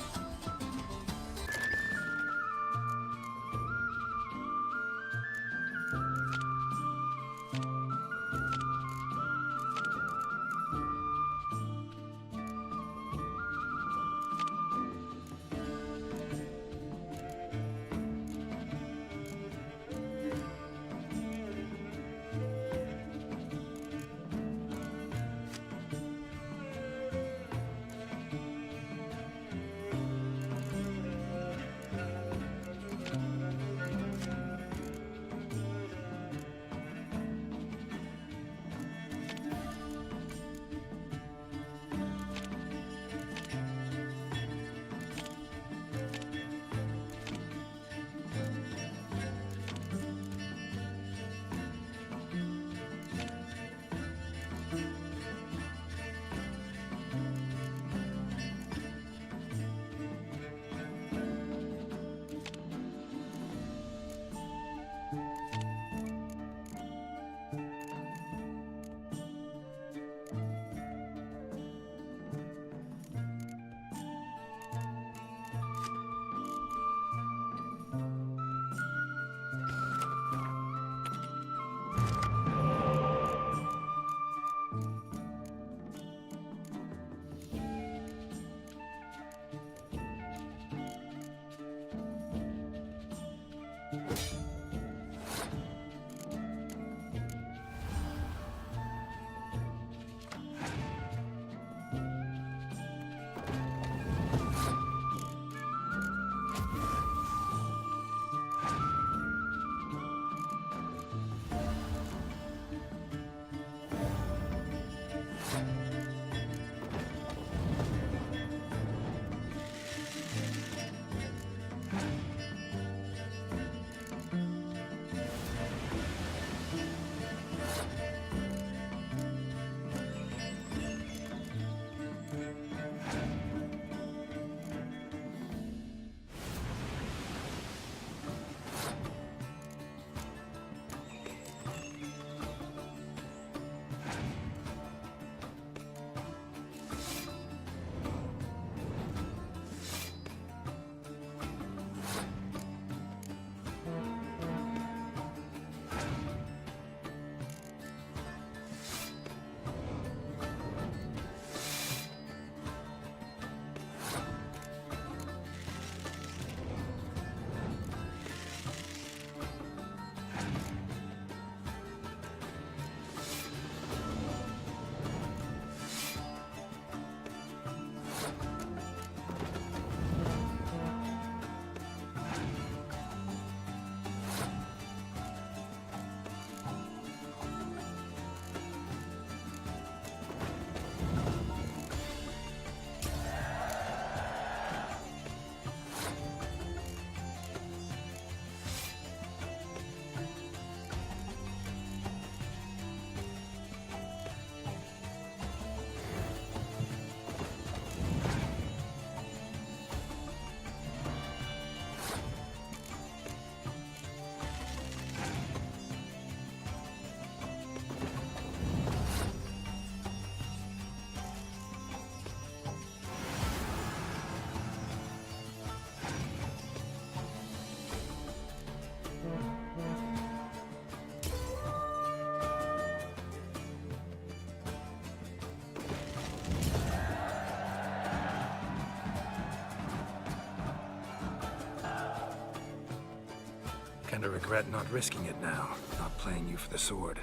Kinda regret not risking it now, not playing you for the sword.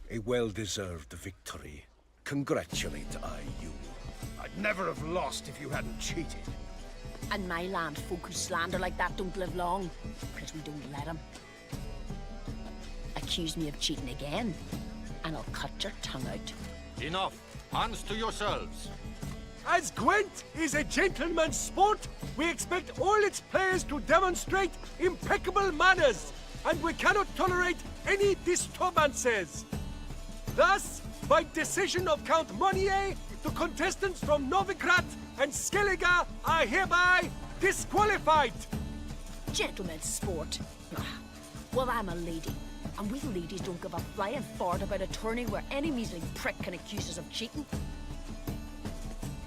A well-deserved victory. Congratulate I you. I'd never have lost if you hadn't cheated. And my land folk who slander like that don't live long, because we don't let them. Accuse me of cheating again, and I'll cut your tongue out. Enough. Hands to yourselves. As Gwent is a gentleman's sport, we expect all its players to demonstrate impeccable manners, and we cannot tolerate any disturbances. Thus, by decision of Count Monnier, the contestants from Novigrad and Skellige are hereby disqualified. Gentlemen's sport. Well, I'm a lady, and we ladies don't give a flying fart about a tourney where any measly prick can accuse us of cheating.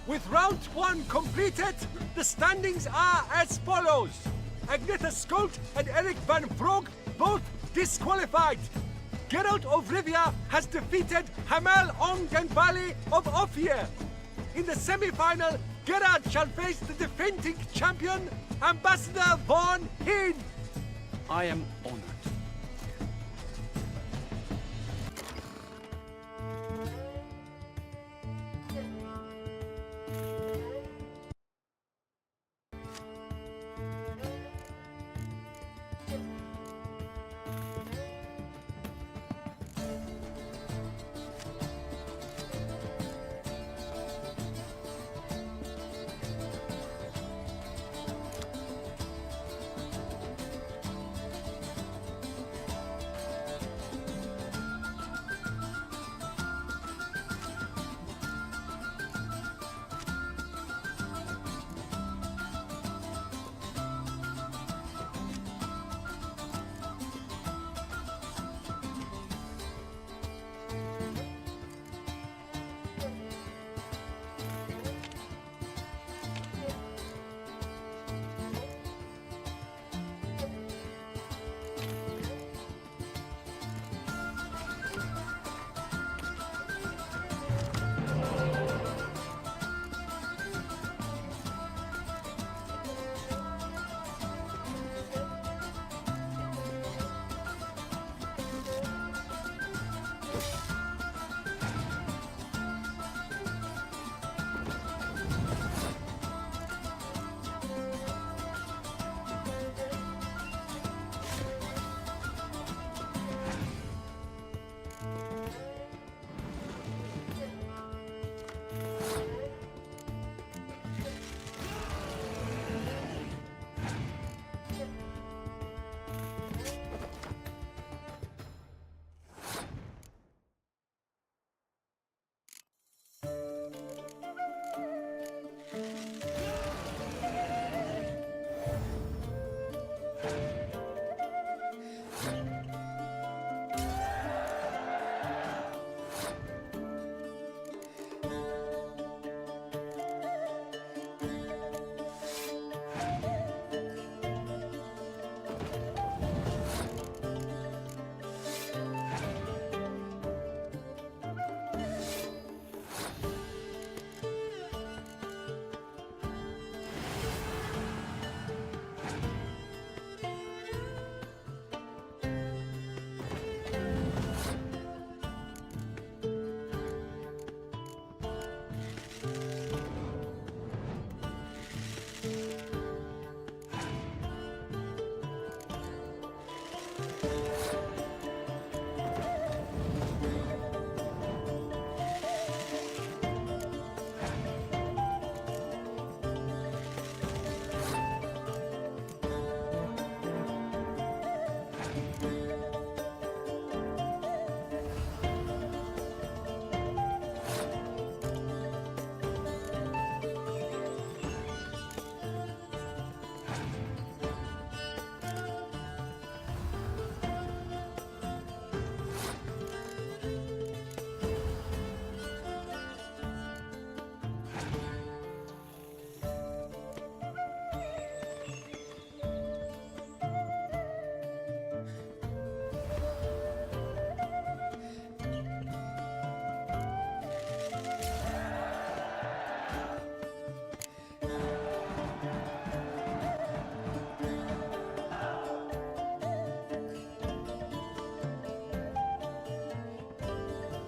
With round 1 completed, the standings are as follows. Agneta Skolt and Eric van Vroeg both disqualified. Geralt of Rivia has defeated Hamel Ongenbali of Ophir. In the semi-final, Gerard shall face the defending champion, Ambassador Von Heen. I am honored.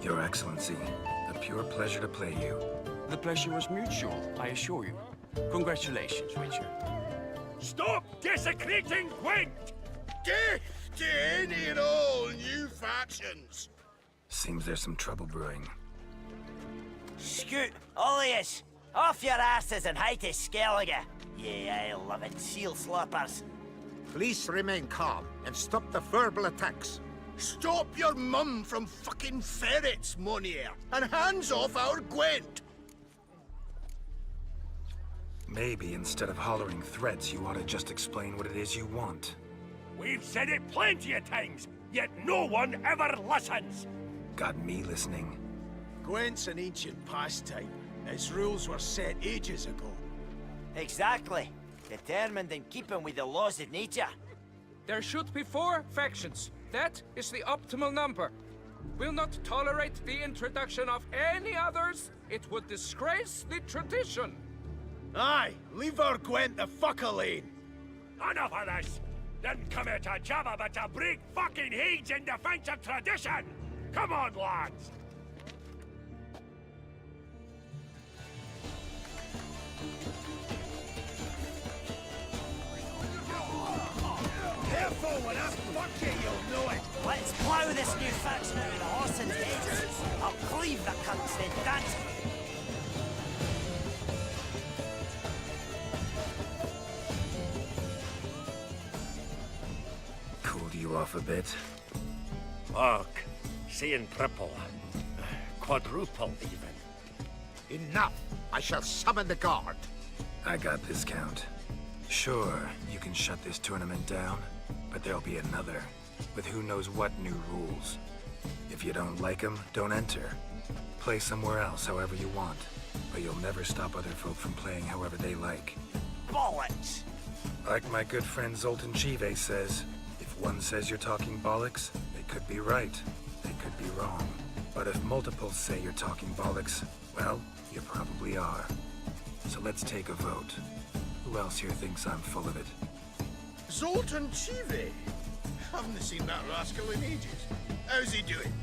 Your Excellency, a pure pleasure to play you. The pleasure was mutual, I assure you. Congratulations, Witcher. Stop desecrating Gwent! Death to any and all new factions! Seems there's some trouble brewing. Scoot, all of yous! Off your asses and hide to Skellige, ye I-loving seal slappers. Please remain calm and stop the verbal attacks. Stop your mum from fucking ferrets, Monier, and hands off our Gwent! Maybe instead of hollering threats, you ought to just explain what it is you want. We've said it plenty of times, yet no one ever listens! Got me listening. Gwent's an ancient pastime. Its rules were set ages ago. Exactly. Determined in keeping with the laws of nature. There should be 4 factions. That is the optimal number. We'll not tolerate the introduction of any others. It would disgrace the tradition. Aye, leave our Gwent the fuck alone. Enough of this! Didn't come here to jabber, but to break fucking heads in defense of tradition! Come on, lads! Careful, when I fuck you, you'll know it! Let's plough this new faction out of the horses' heads! I'll cleave the cunts then, dance! Cooled you off a bit? Fuck. Seeing triple. Quadruple, even. Enough! I shall summon the guard. I got this, Count. Sure, you can shut this tournament down, but there'll be another, with who knows what new rules. If you don't like them, don't enter. Play somewhere else however you want, but you'll never stop other folk from playing however they like. Bollocks! Like my good friend Zoltan Chive says, if one says you're talking bollocks, they could be right, they could be wrong. But if multiples say you're talking bollocks, well, you probably are. So let's take a vote. Who else here thinks I'm full of it? Zoltan Chive? Haven't seen that rascal in ages. How's he doing?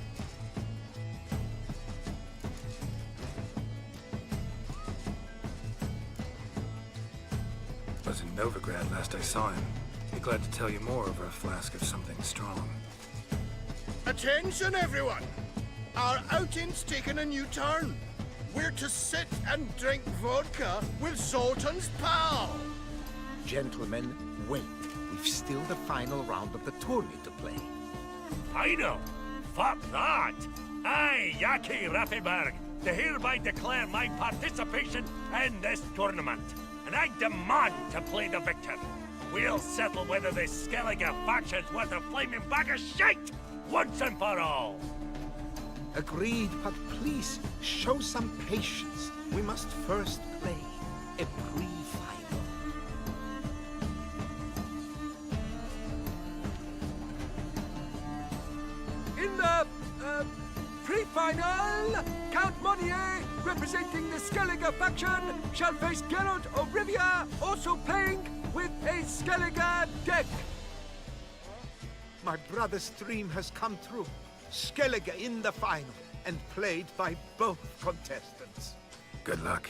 Was in Novigrad last I saw him. Be glad to tell you more over a flask of something strong. Attention, everyone! Our outing's taken a new turn. We're to sit and drink vodka with Zoltan's pal. Gentlemen, wait. We've still the final round of the tourney to play. Final? Fuck that! I, Yaki Raffenberg, do hereby declare my participation in this tournament, and I demand to play the victor. We'll settle whether this Skellige faction's worth a flaming bag of shite, once and for all. Agreed, but please, show some patience. We must first play a pre-final. In the pre-final, Count Monnier, representing the Skellige faction, shall face Geralt of Rivia, also playing with a Skellige deck. My brother's dream has come true. Skellige in the final, and played by both contestants. Good luck.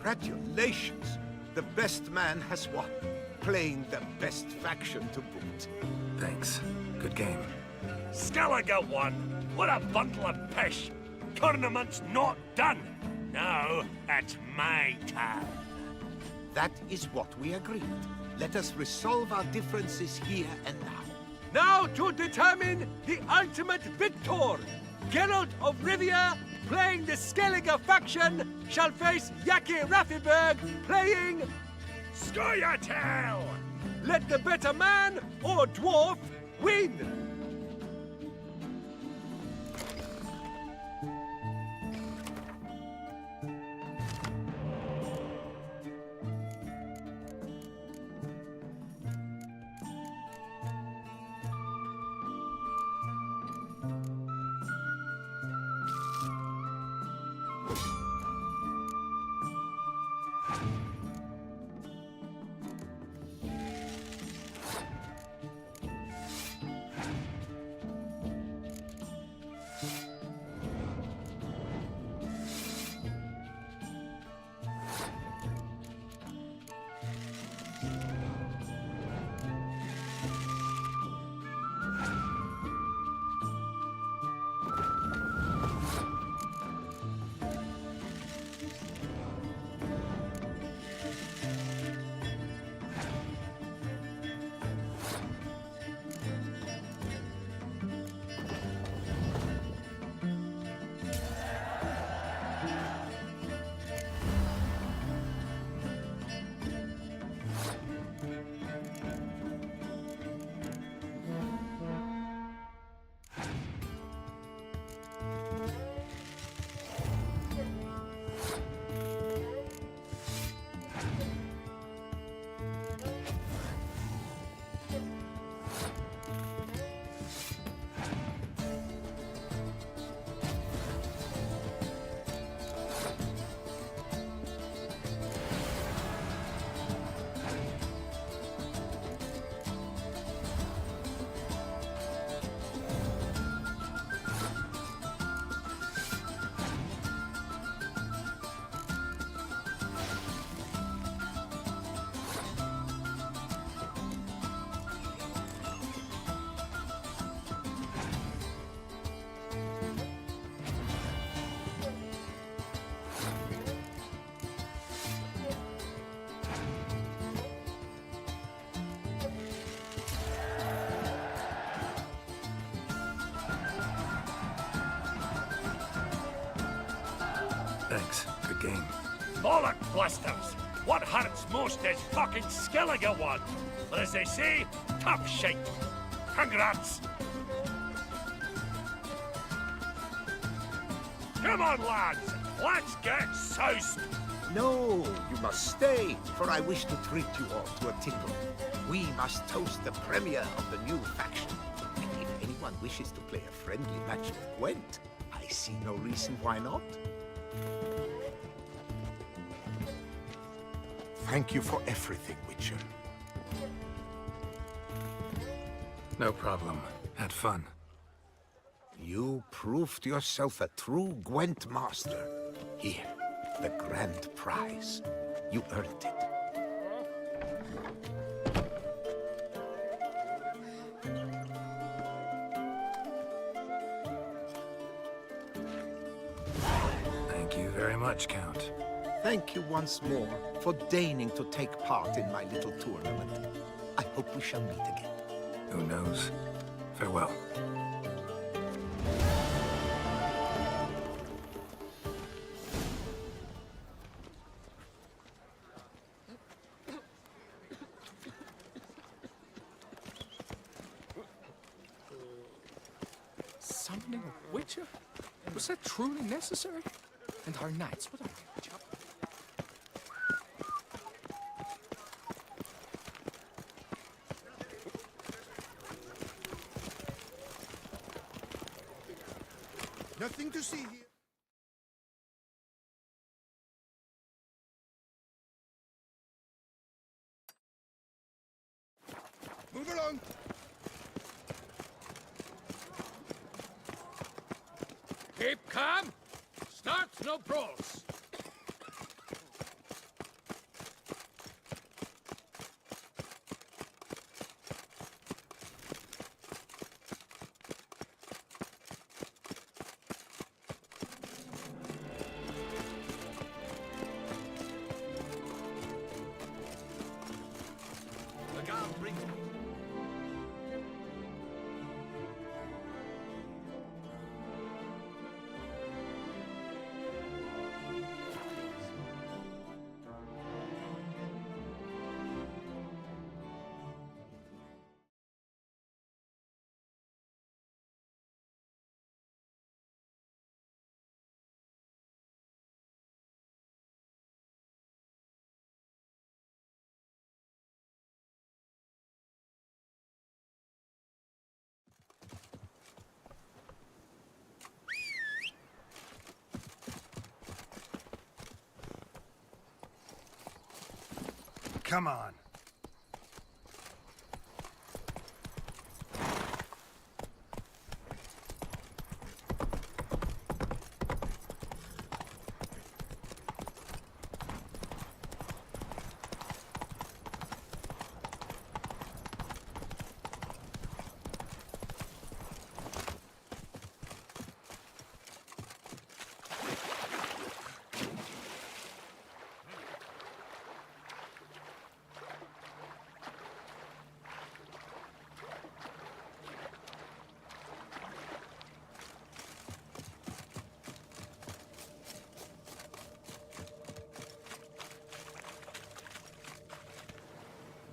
Congratulations! The best man has won, playing the best faction to boot. Thanks. Good game. Skellige won! What a bundle of pish! Tournament's not done! Now, it's my turn. That is what we agreed. Let us resolve our differences here and now. Now to determine the ultimate victor! Geralt of Rivia, playing the Skellige faction, shall face Yaki Raffiberg, playing... Scoia'tael! Let the better man, or dwarf, win! Thanks. Good game. Bollock blusters! What hurts most is fucking Skellige won. But as they say, tough shite. Congrats! Come on, lads! Let's get soused! No, you must stay, for I wish to treat you all to a tipple. We must toast the premier of the new faction. And if anyone wishes to play a friendly match with Gwent, I see no reason why not. Thank you for everything, Witcher. No problem. Had fun. You proved yourself a true Gwent master. Here, the grand prize. You earned it. Thank you very much, Count. Thank you once more for deigning to take part in my little tournament. I hope we shall meet again. Who knows? Farewell. Summoning a witcher? Was that truly necessary? And our knights, what are they? Nothing to see here. Move along. Keep calm. Start no brawls. Come on.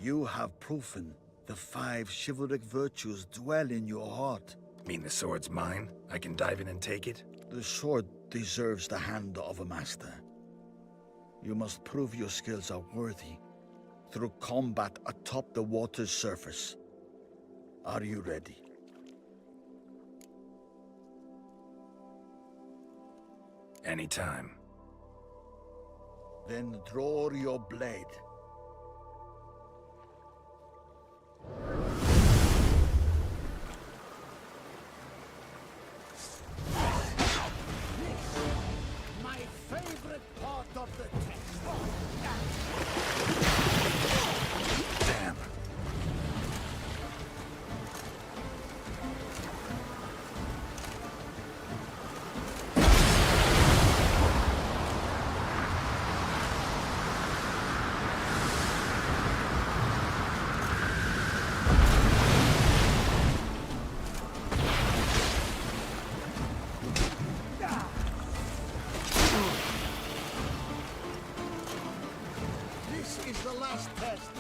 You have proven the 5 chivalric virtues dwell in your heart. Mean the sword's mine? I can dive in and take it? The sword deserves the hand of a master. You must prove your skills are worthy through combat atop the water's surface. Are you ready? Anytime. Then draw your blade. My favorite part of the text. Damn. This is the last test.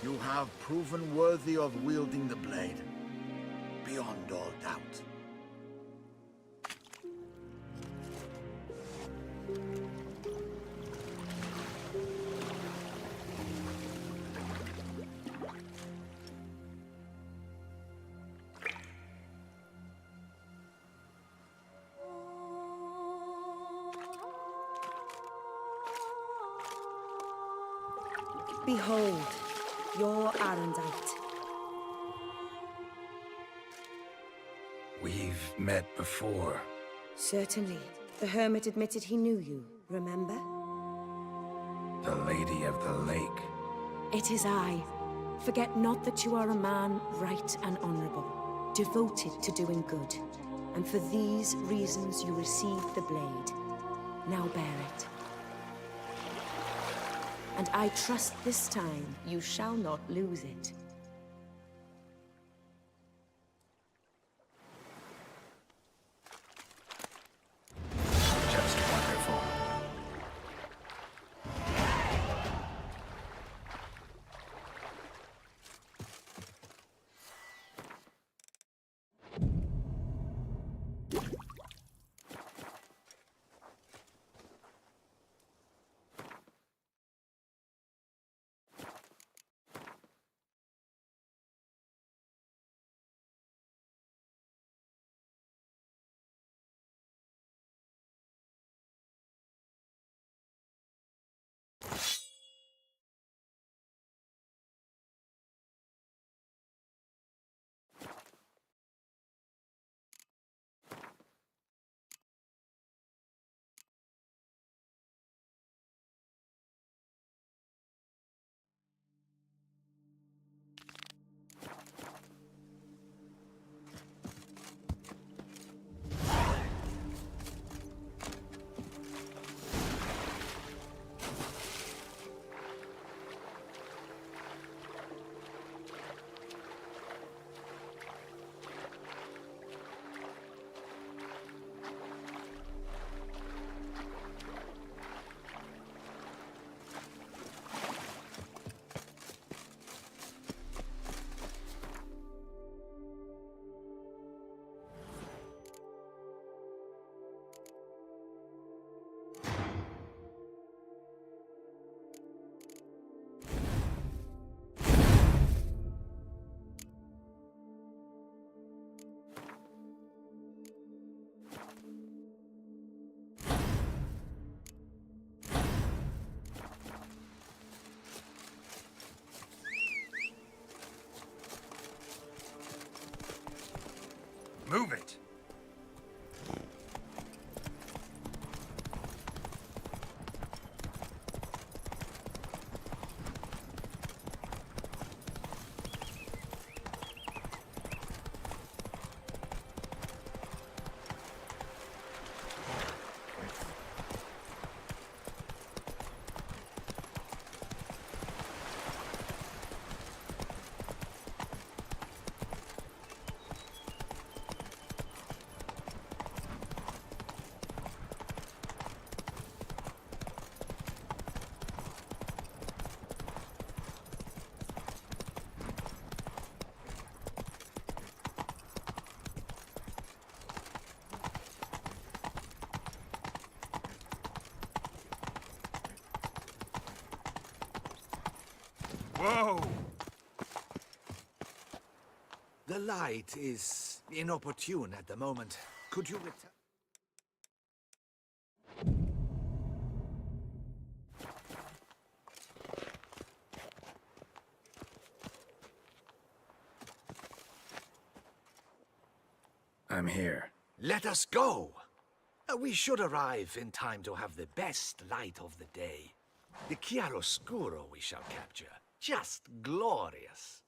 You have proven worthy of wielding the blade, beyond all doubt. Behold, your Arendite. We've met before. Certainly. The hermit admitted he knew you, remember? The Lady of the Lake. It is I. Forget not that you are a man right and honorable, devoted to doing good. And for these reasons you received the blade. Now bear it. And I trust this time you shall not lose it. Move it! Whoa! The light is inopportune at the moment. Could you return? I'm here. Let us go! We should arrive in time to have the best light of the day. The chiaroscuro we shall capture. Just glorious.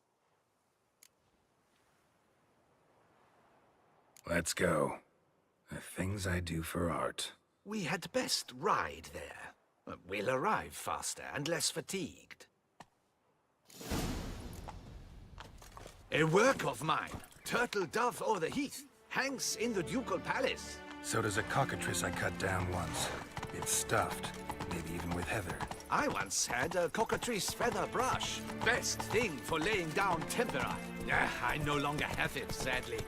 Let's go. The things I do for art. We had best ride there. We'll arrive faster and less fatigued. A work of mine, Turtle Dove o'er the Heath, hangs in the Ducal Palace. So does a cockatrice I cut down once. It's stuffed, maybe even with heather. I once had a cockatrice feather brush. Best thing for laying down tempera. I no longer have it, sadly.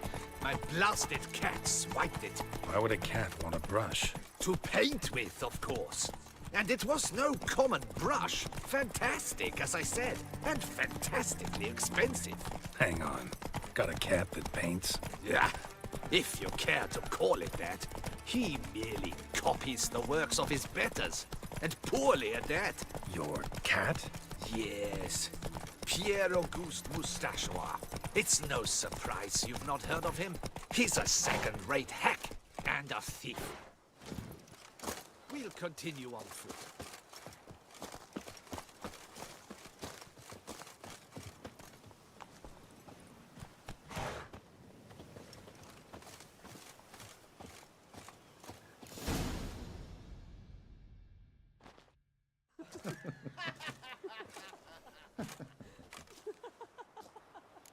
My blasted cat swiped it. Why would a cat want a brush? To paint with, of course. And it was no common brush. Fantastic, as I said, and fantastically expensive. Hang on. Got a cat that paints? Yeah, if you care to call it that. He merely copies the works of his betters, and poorly at that. Your cat? Yes. Pierre-Auguste Moustachois. It's no surprise you've not heard of him. He's a second-rate hack and a thief. We'll continue on foot.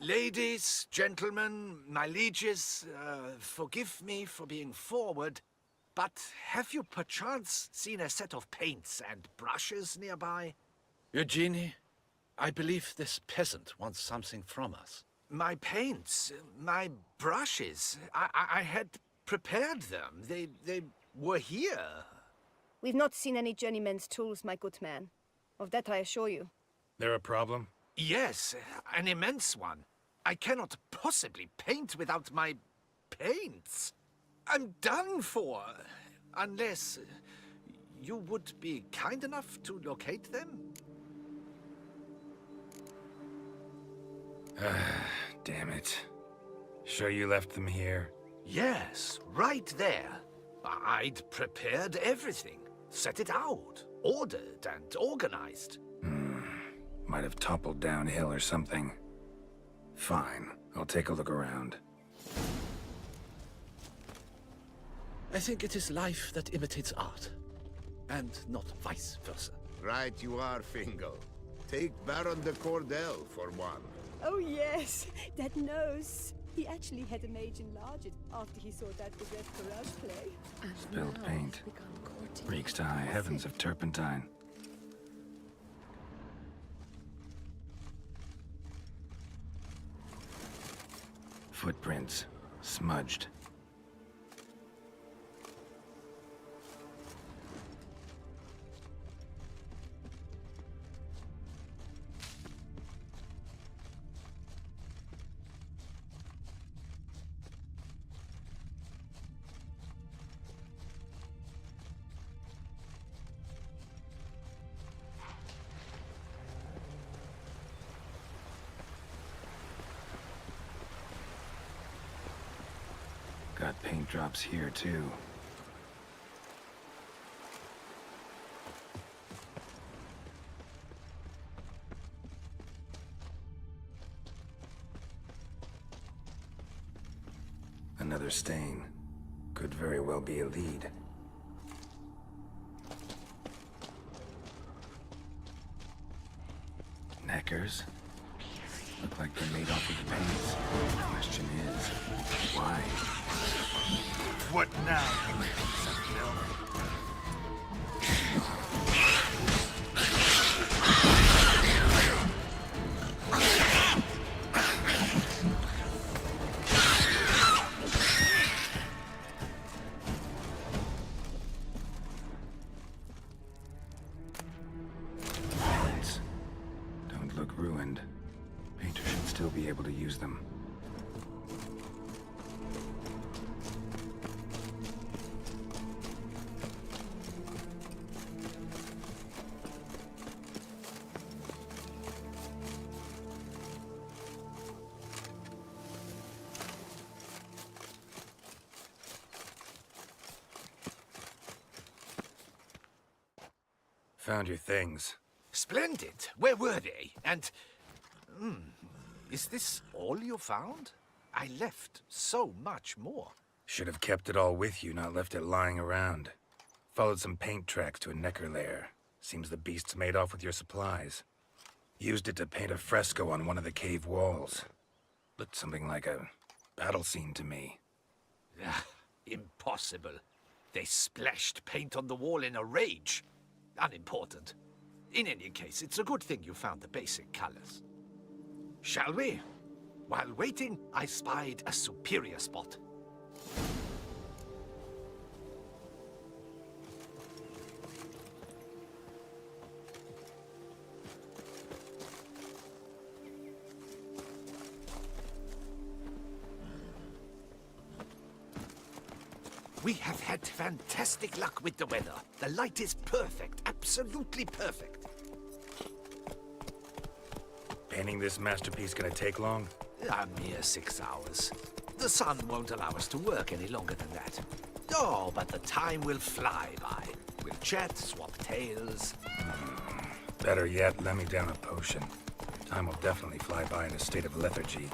Ladies, gentlemen, my lieges, forgive me for being forward, but have you perchance seen a set of paints and brushes nearby? Eugenie, I believe this peasant wants something from us. My paints, my brushes, I had prepared them. They were here. We've not seen any journeyman's tools, my good man. Of that I assure you. There a problem? Yes, an immense one. I cannot possibly paint without my paints. I'm done for. Unless you would be kind enough to locate them? Damn it. Sure you left them here? Yes, right there. I'd prepared everything. Set it out. Ordered and organized. Might have toppled downhill or something. Fine. I'll take a look around. I think it is life that imitates art, and not vice versa. Right you are, Fingal. Take Baron de Cordel for one. Oh yes, that nose. He actually had a mage enlarge it after he saw that Red Courage play. Spilled paint. Reeks to high heavens of turpentine. Footprints. Smudged. Paint drops here, too. Another stain. Could very well be a lead. Neckers? Look like they're made off of the paints. The question is, why? What now? Don't look ruined. Painter should still be able to use them. Found your things. Splendid. Where were they? And... is this all you found? I left so much more. Should have kept it all with you, not left it lying around. Followed some paint tracks to a necker lair. Seems the beast's made off with your supplies. Used it to paint a fresco on one of the cave walls. Looked something like a battle scene to me. Impossible. They splashed paint on the wall in a rage. Unimportant. In any case, it's a good thing you found the basic colors. Shall we? While waiting, I spied a superior spot. We have had fantastic luck with the weather. The light is perfect, absolutely perfect. Painting this masterpiece gonna take long? A mere 6 hours. The sun won't allow us to work any longer than that. Oh, but the time will fly by. We'll chat, swap tales. Better yet, let me down a potion. Time will definitely fly by in a state of lethargy.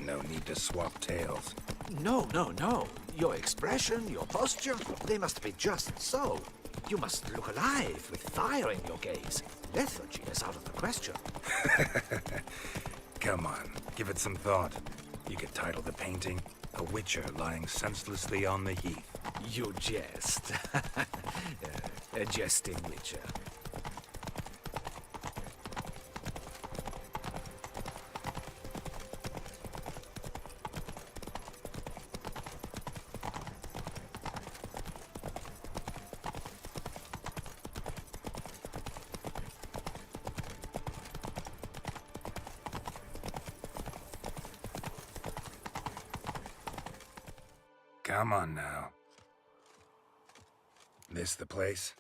No need to swap tales. No, no, no. Your expression, your posture, they must be just so. You must look alive with fire in your gaze. Lethargy is out of the question. Come on, give it some thought. You could title the painting, A Witcher Lying Senselessly on the Heath. You jest. A jesting witcher. Come on now. This the place?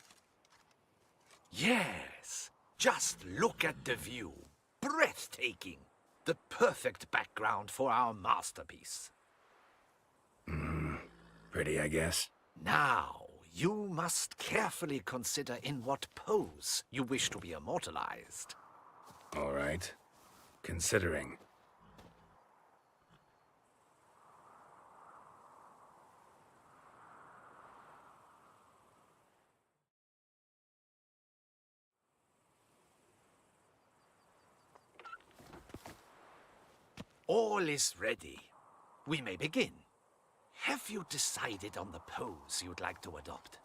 Yes. Just look at the view. Breathtaking. The perfect background for our masterpiece. Pretty, I guess. Now, you must carefully consider in what pose you wish to be immortalized. All right. Considering. All is ready. We may begin. Have you decided on the pose you'd like to adopt?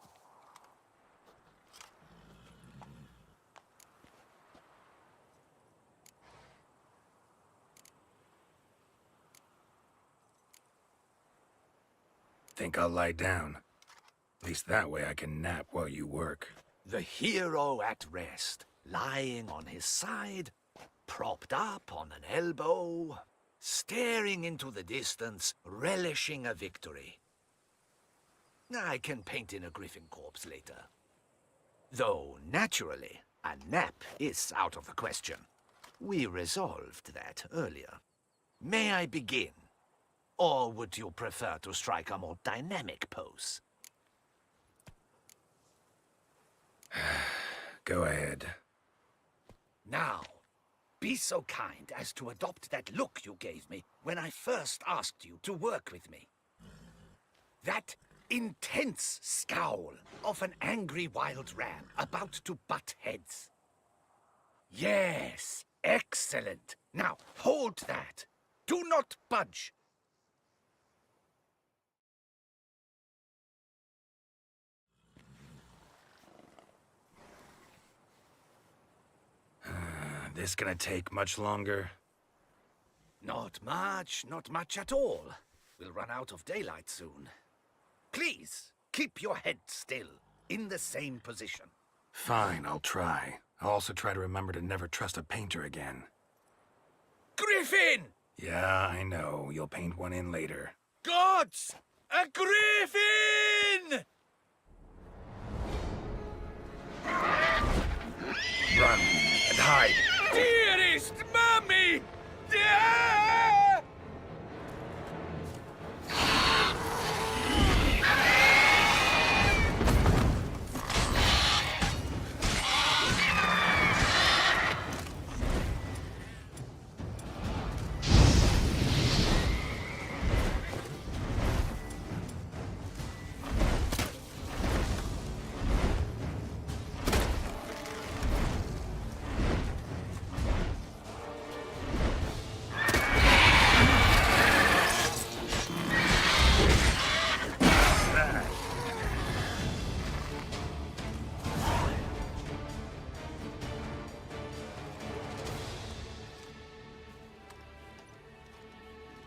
Think I'll lie down. At least that way I can nap while you work. The hero at rest, lying on his side, propped up on an elbow, staring into the distance, relishing a victory. I can paint in a griffin corpse later. Though, naturally, a nap is out of the question. We resolved that earlier. May I begin? Or would you prefer to strike a more dynamic pose? Go ahead. Now, be so kind as to adopt that look you gave me when I first asked you to work with me. That intense scowl of an angry wild ram about to butt heads. Yes, excellent. Now, hold that. Do not budge. This gonna take much longer? Not much at all. We'll run out of daylight soon. Please, keep your head still, in the same position. Fine, I'll try. I'll also try to remember to never trust a painter again. Griffin! Yeah, I know. You'll paint one in later. Gods! A griffin! Run and hide. Dearest Mummy! Ah!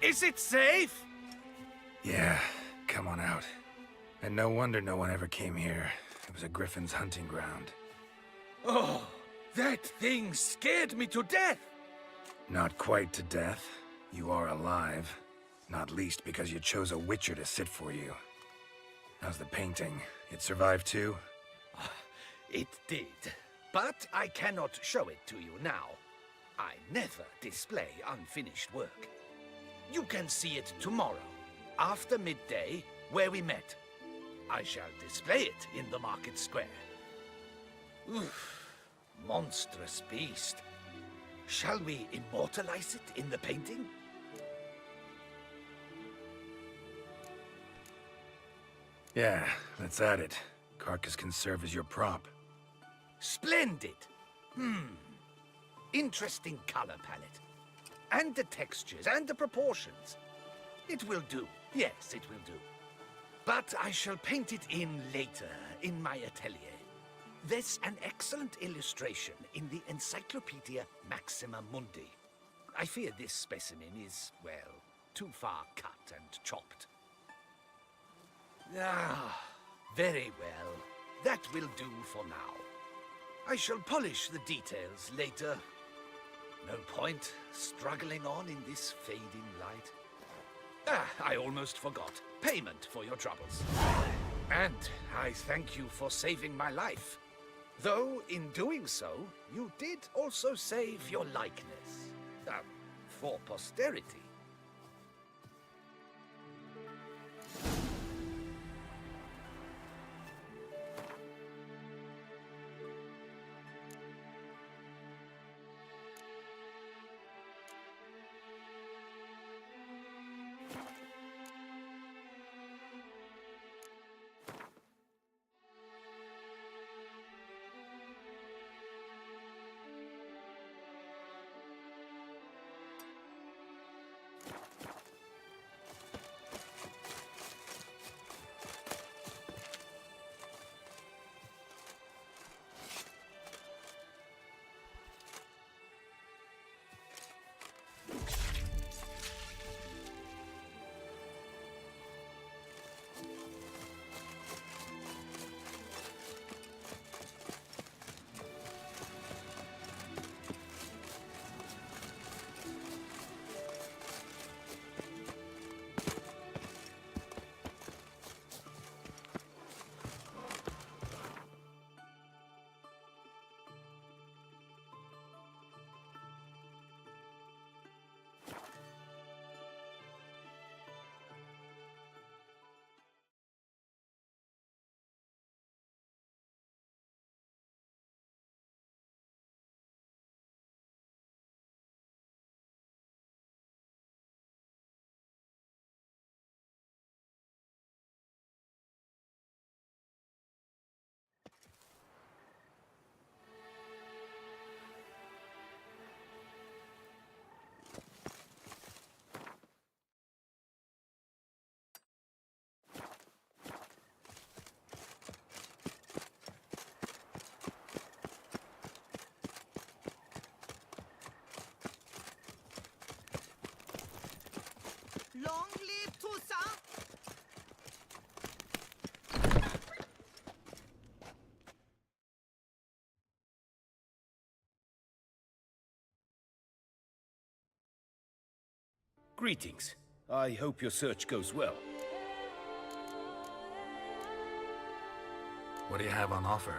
Is it safe? Yeah, come on out. And no wonder no one ever came here. It was a griffin's hunting ground. Oh, that thing scared me to death. Not quite to death. You are alive. Not least because you chose a witcher to sit for you. How's the painting? It survived too? It did. But I cannot show it to you now. I never display unfinished work. You can see it tomorrow, after midday, where we met. I shall display it in the market square. Oof, monstrous beast. Shall we immortalize it in the painting? Yeah, let's add it. Carcass can serve as your prop. Splendid! Interesting color palette. And the textures, and the proportions. It will do. Yes, it will do. But I shall paint it in later, in my atelier. There's an excellent illustration in the Encyclopedia Maxima Mundi. I fear this specimen is, well, too far cut and chopped. Ah, very well. That will do for now. I shall polish the details later. No point struggling on in this fading light. Ah, I almost forgot. Payment for your troubles. And I thank you for saving my life. Though, in doing so, you did also save your likeness. For posterity. Greetings. I hope your search goes well. What do you have on offer?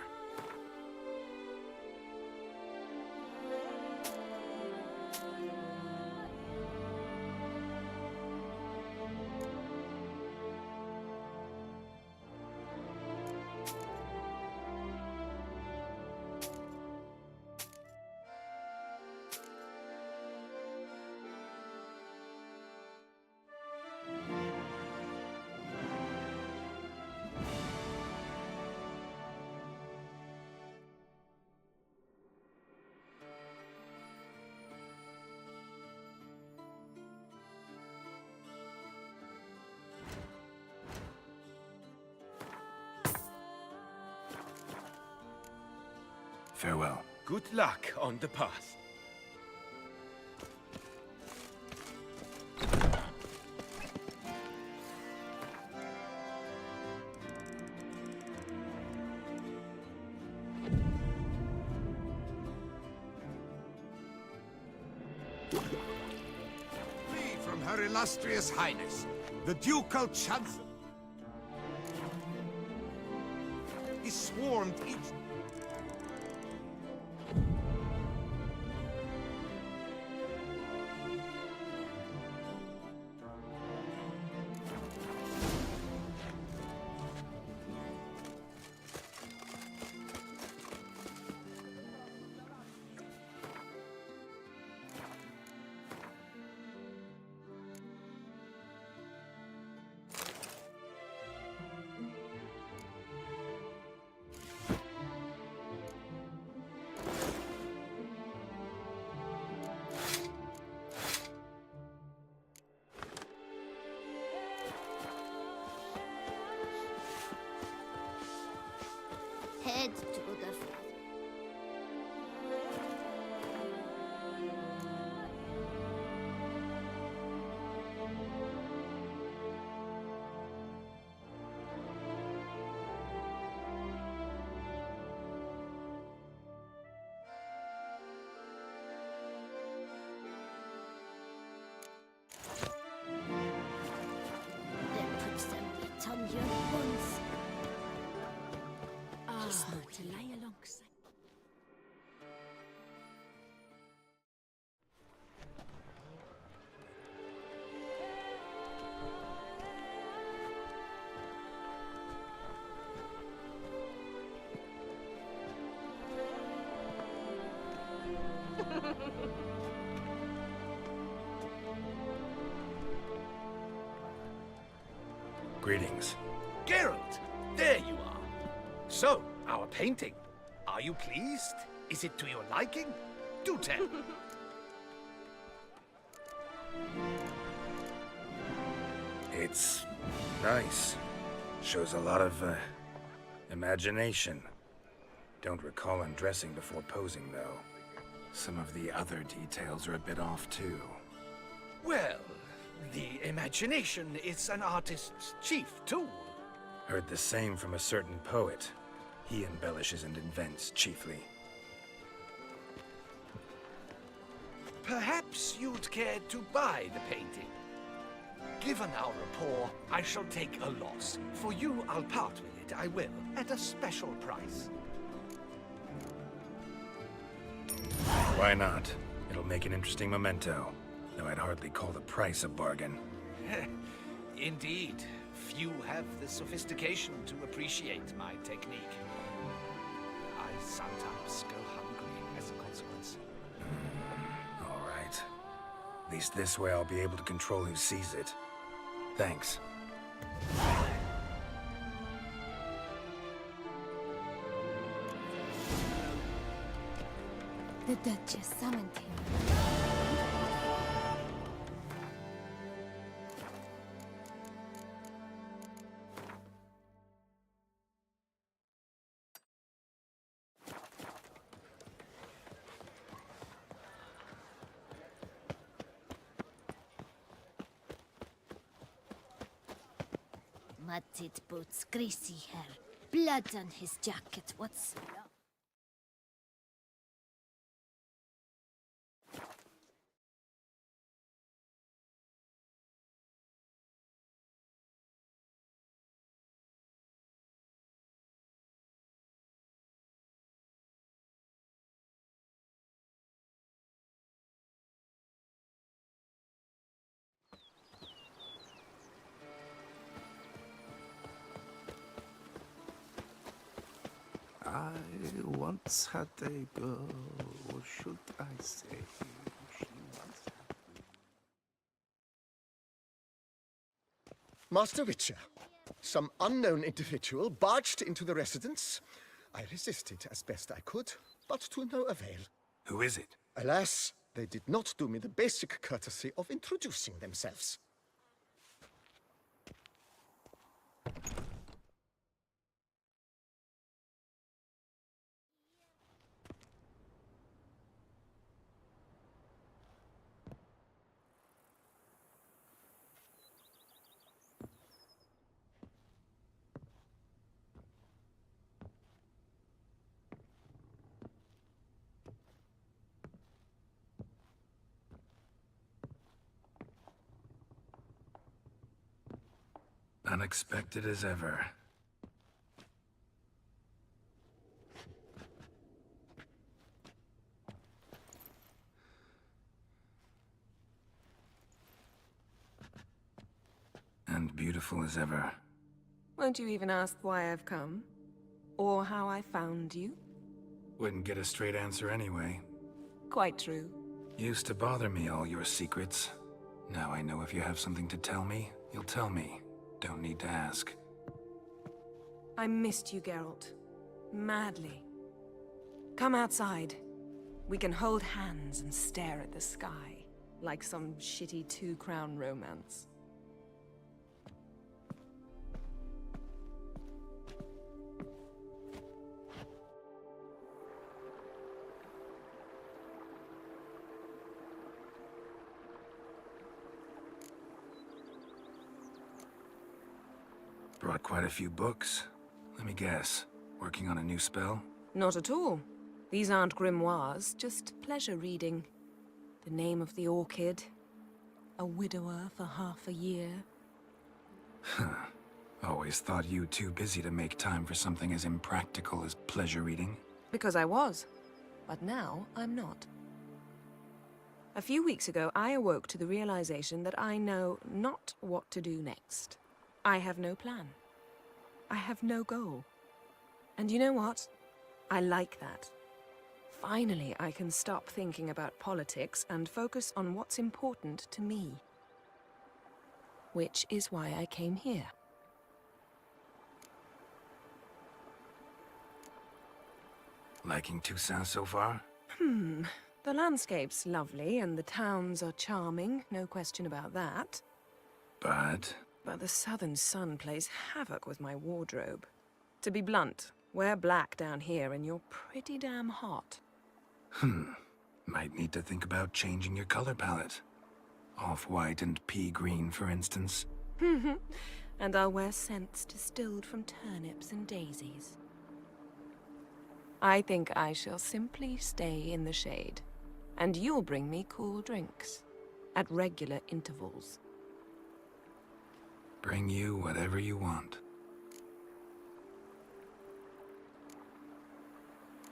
Farewell. Good luck on the path. Flee from Her Illustrious Highness, the Ducal Chancellor, is swarmed each... Head to the front. That puts them bit on your bones. He's not to lie alongside. Greetings. Geralt, there you are. So, our painting. Are you pleased? Is it to your liking? Do tell. It's nice. Shows a lot of, imagination. Don't recall undressing before posing, though. Some of the other details are a bit off, too. Well, the imagination is an artist's chief tool. Heard the same from a certain poet. He embellishes and invents, chiefly. Perhaps you'd care to buy the painting. Given our rapport, I shall take a loss. For you, I'll part with it, I will, at a special price. Why not? It'll make an interesting memento. Though I'd hardly call the price a bargain. Indeed. Few have the sophistication to appreciate my technique. I sometimes go hungry as a consequence. All right. At least this way I'll be able to control who sees it. Thanks. The Duchess summoned him. Muddied boots, greasy hair, blood on his jacket. What's wrong? once had a girl, or should I say, she once had... Master Witcher, some unknown individual barged into the residence. I resisted as best I could, but to no avail. Who is it? Alas, they did not do me the basic courtesy of introducing themselves. Unexpected as ever. And beautiful as ever. Won't you even ask why I've come? Or how I found you? Wouldn't get a straight answer anyway. Quite true. Used to bother me, all your secrets. Now I know if you have something to tell me, you'll tell me. Don't need to ask. I missed you, Geralt. Madly. Come outside. We can hold hands and stare at the sky, like some shitty two-crown romance. Brought quite a few books. Let me guess. Working on a new spell? Not at all. These aren't grimoires, just pleasure reading. The Name of the Orchid. A widower for half a year. Huh. Always thought you too busy to make time for something as impractical as pleasure reading. Because I was. But now I'm not. A few weeks ago, I awoke to the realization that I know not what to do next. I have no plan. I have no goal. And you know what? I like that. Finally, I can stop thinking about politics and focus on what's important to me. Which is why I came here. Liking Toussaint so far? The landscape's lovely and the towns are charming, no question about that. But the southern sun plays havoc with my wardrobe. To be blunt, wear black down here and you're pretty damn hot. Might need to think about changing your color palette. Off-white and pea green, for instance. And I'll wear scents distilled from turnips and daisies. I think I shall simply stay in the shade. And you'll bring me cool drinks. At regular intervals. Bring you whatever you want.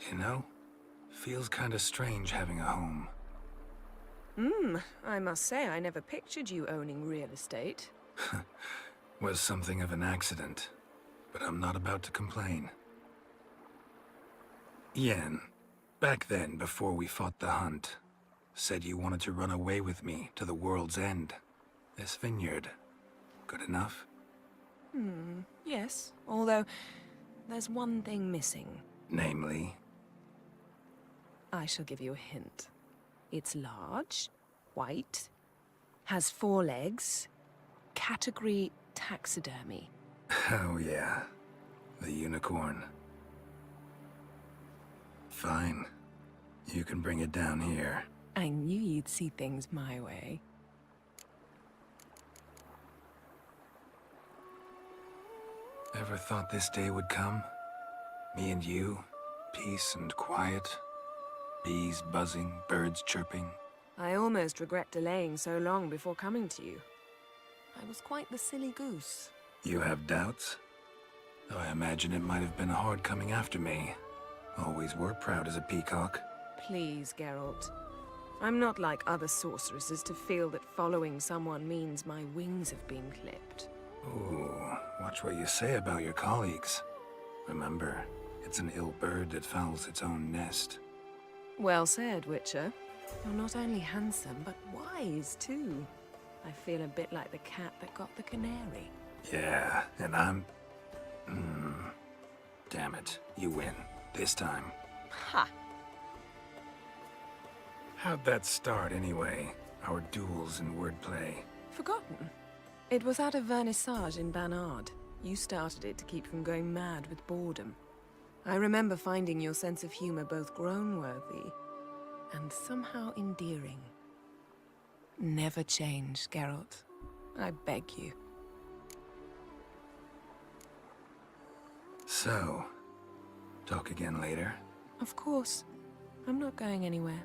You know, feels kinda strange having a home. I must say I never pictured you owning real estate. Was something of an accident, but I'm not about to complain. Yen, back then, before we fought the hunt, said you wanted to run away with me to the world's end. This vineyard. Good enough? Yes. Although, there's one thing missing. Namely? I shall give you a hint. It's large, white, has 4 legs, category taxidermy. Oh yeah, the unicorn. Fine. You can bring it down here. I knew you'd see things my way. Ever thought this day would come? Me and you, peace and quiet. Bees buzzing, birds chirping. I almost regret delaying so long before coming to you. I was quite the silly goose. You have doubts? Though I imagine it might have been hard coming after me. Always were proud as a peacock. Please, Geralt. I'm not like other sorceresses to feel that following someone means my wings have been clipped. Ooh, watch what you say about your colleagues. Remember, It's an ill bird that fouls its own nest. Well said, Witcher. You're not only handsome, but wise, too. I feel a bit like the cat that got the canary. Yeah, and I'm... Damn it. You win. This time. Ha! How'd that start, anyway? Our duels and wordplay. Forgotten. It was at a vernissage in Banard. You started it to keep from going mad with boredom. I remember finding your sense of humor both groan-worthy and somehow endearing. Never change, Geralt. I beg you. So, talk again later? Of course. I'm not going anywhere.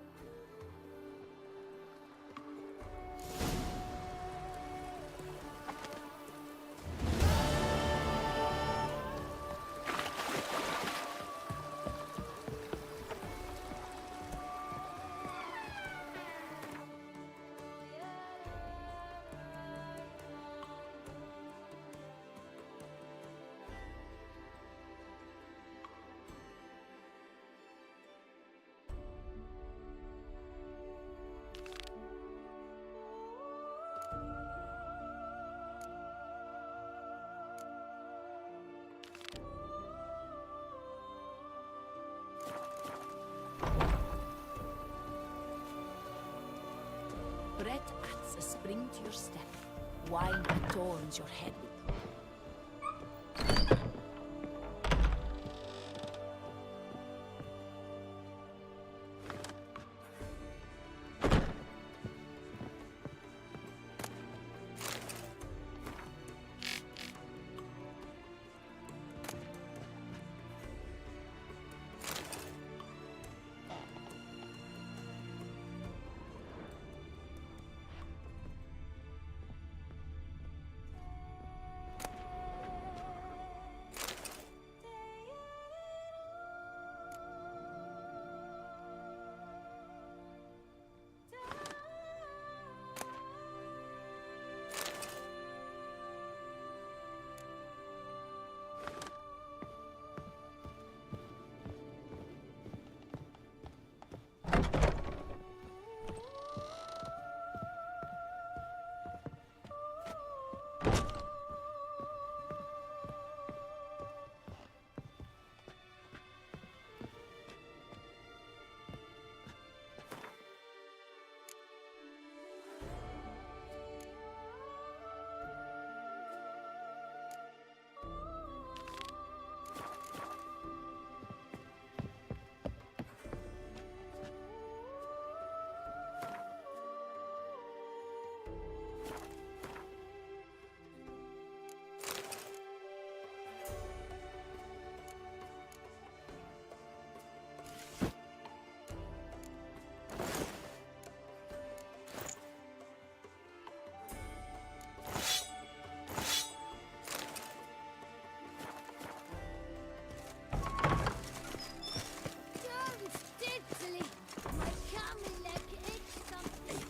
Bread adds a spring to your step. Wine adorns your head with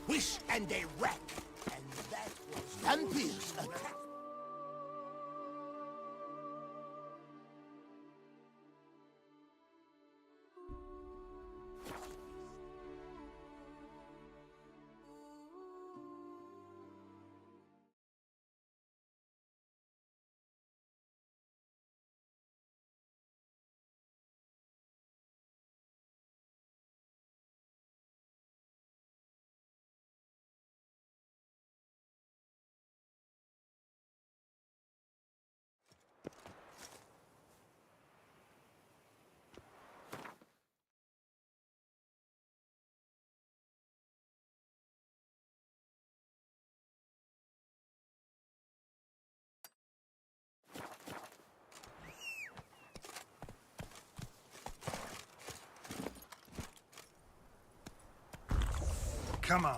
wish and a wreck, and that was vampires attack. Come on.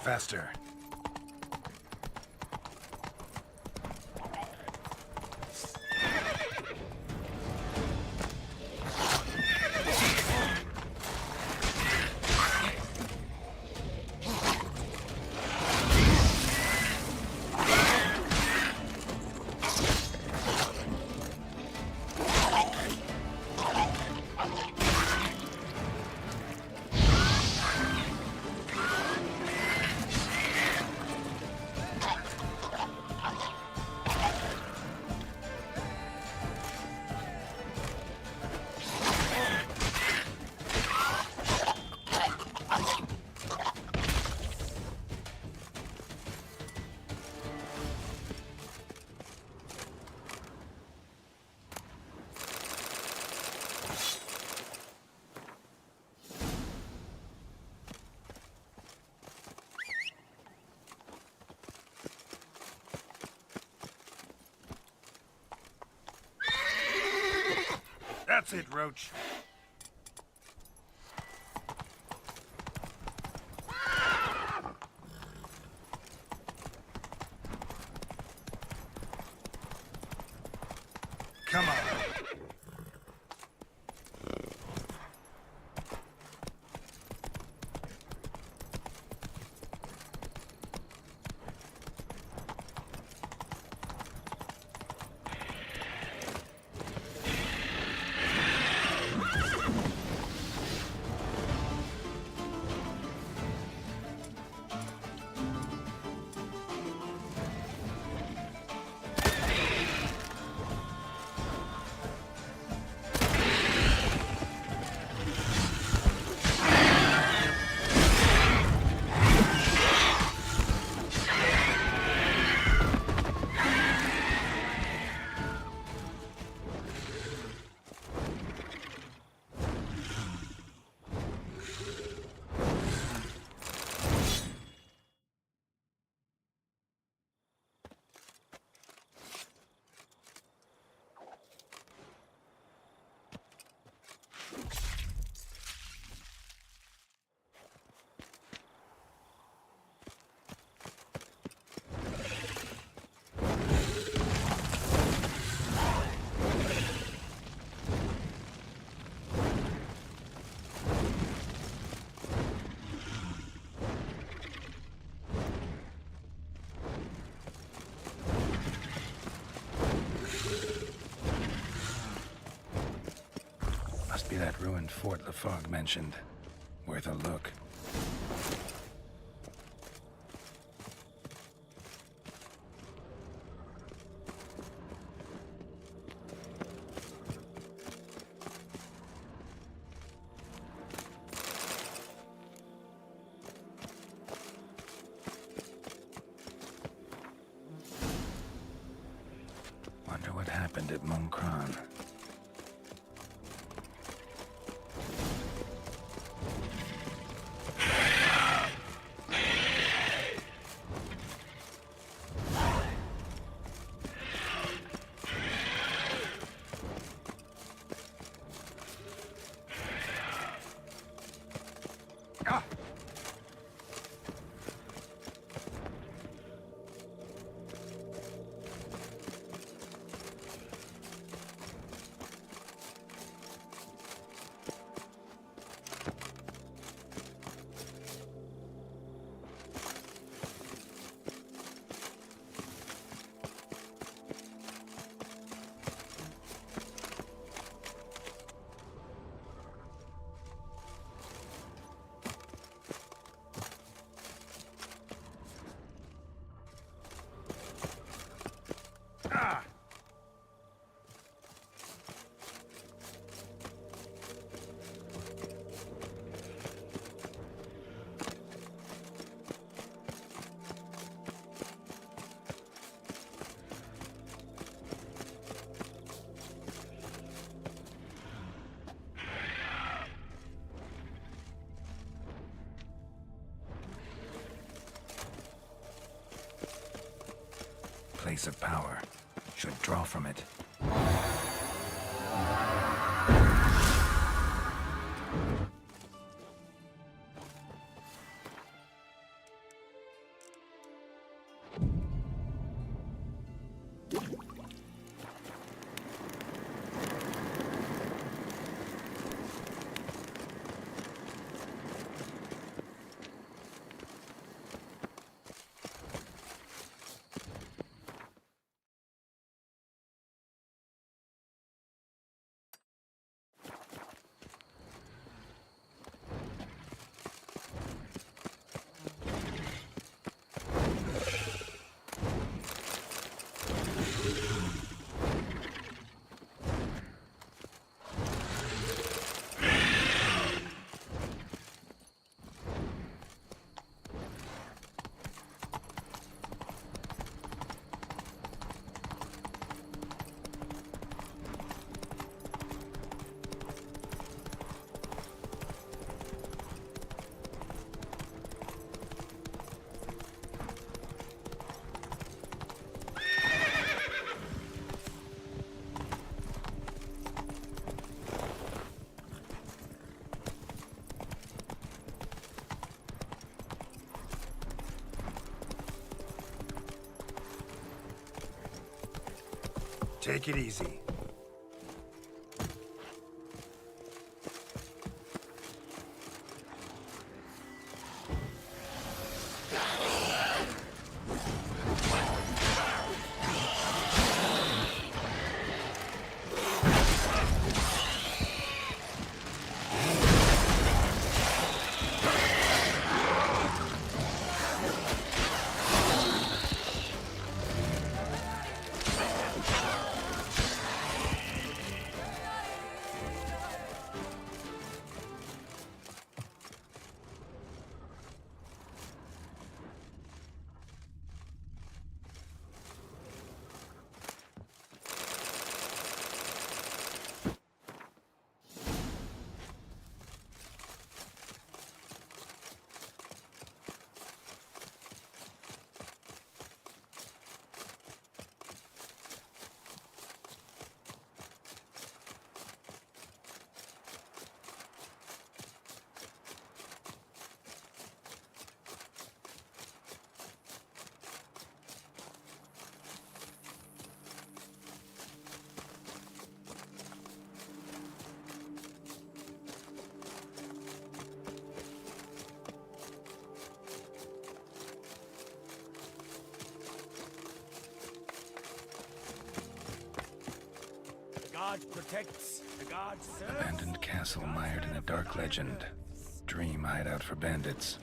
Faster. That's it, Roach. Come on. Must be that ruined fort Lafog mentioned. Worth a look. Wonder what happened at Monkron. Place of power. Should draw from it. Take it easy. God protects, the God serves. Abandoned castle mired in a dark legend. Dream hideout for bandits.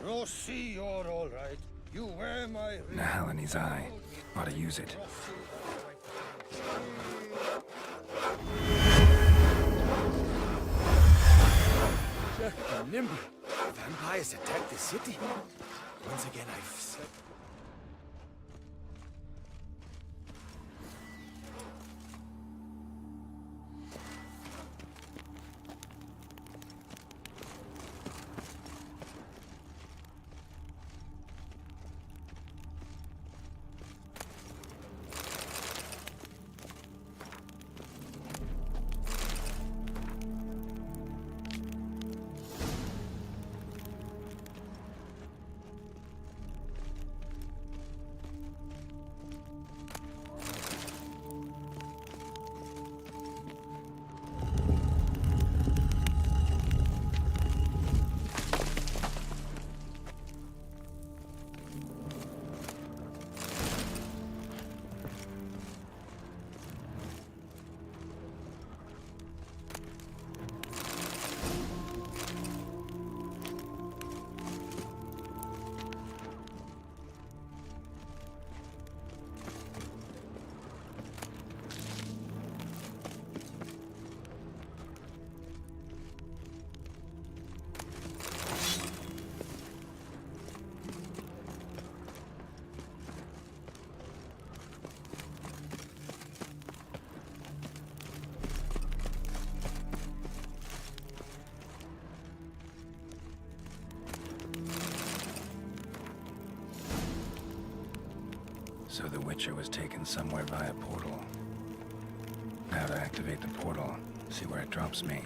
Rossi, you're all right. You wear my... Nahalani's eye. Ought to use it. Jack and nimble. Vampires attack the city. Once again, I've slept. So the Witcher was taken somewhere via portal. Now to activate the portal, see where it drops me.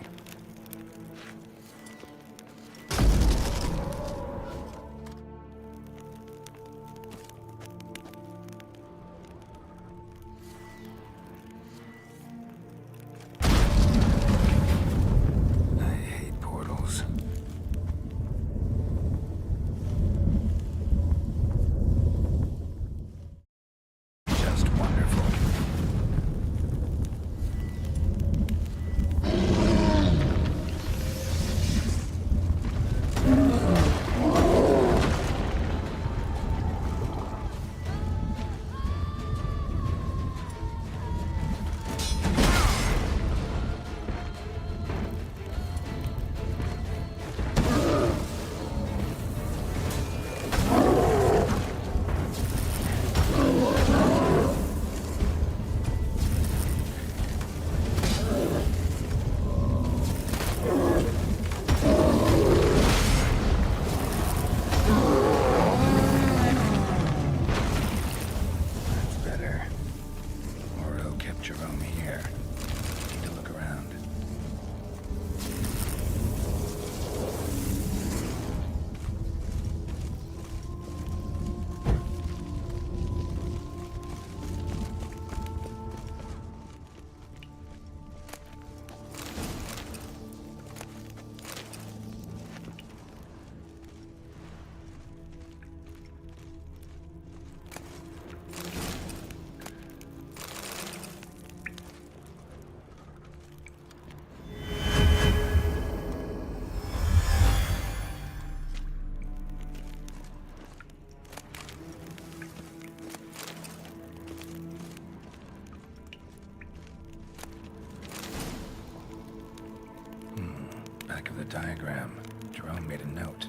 Back of the diagram, Jerome made a note.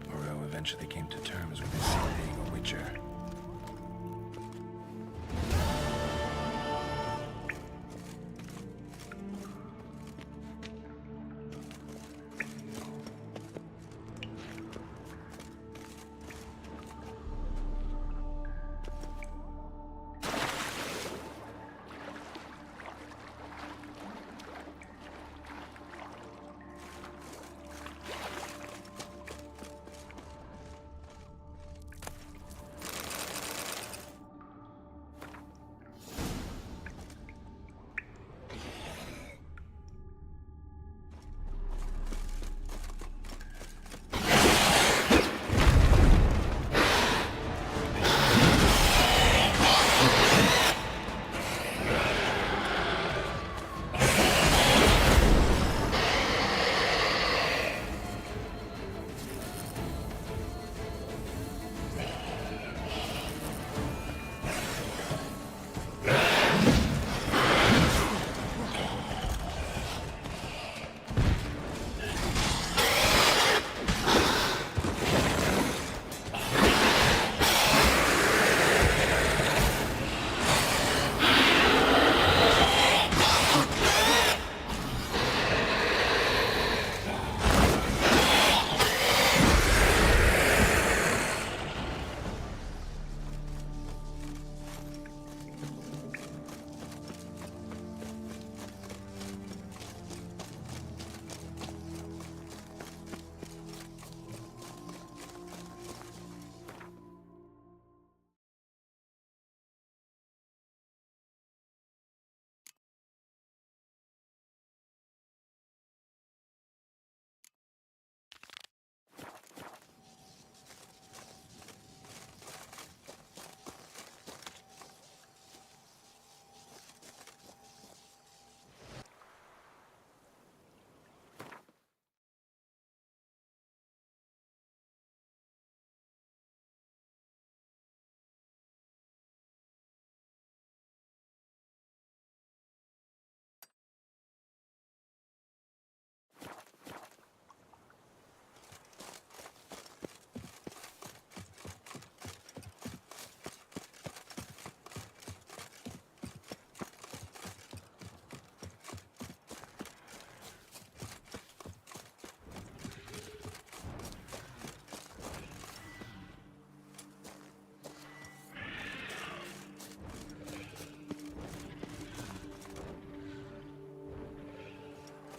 Moreau eventually came to terms with his son being a Witcher.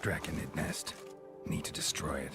Draconid nest. Need to destroy it.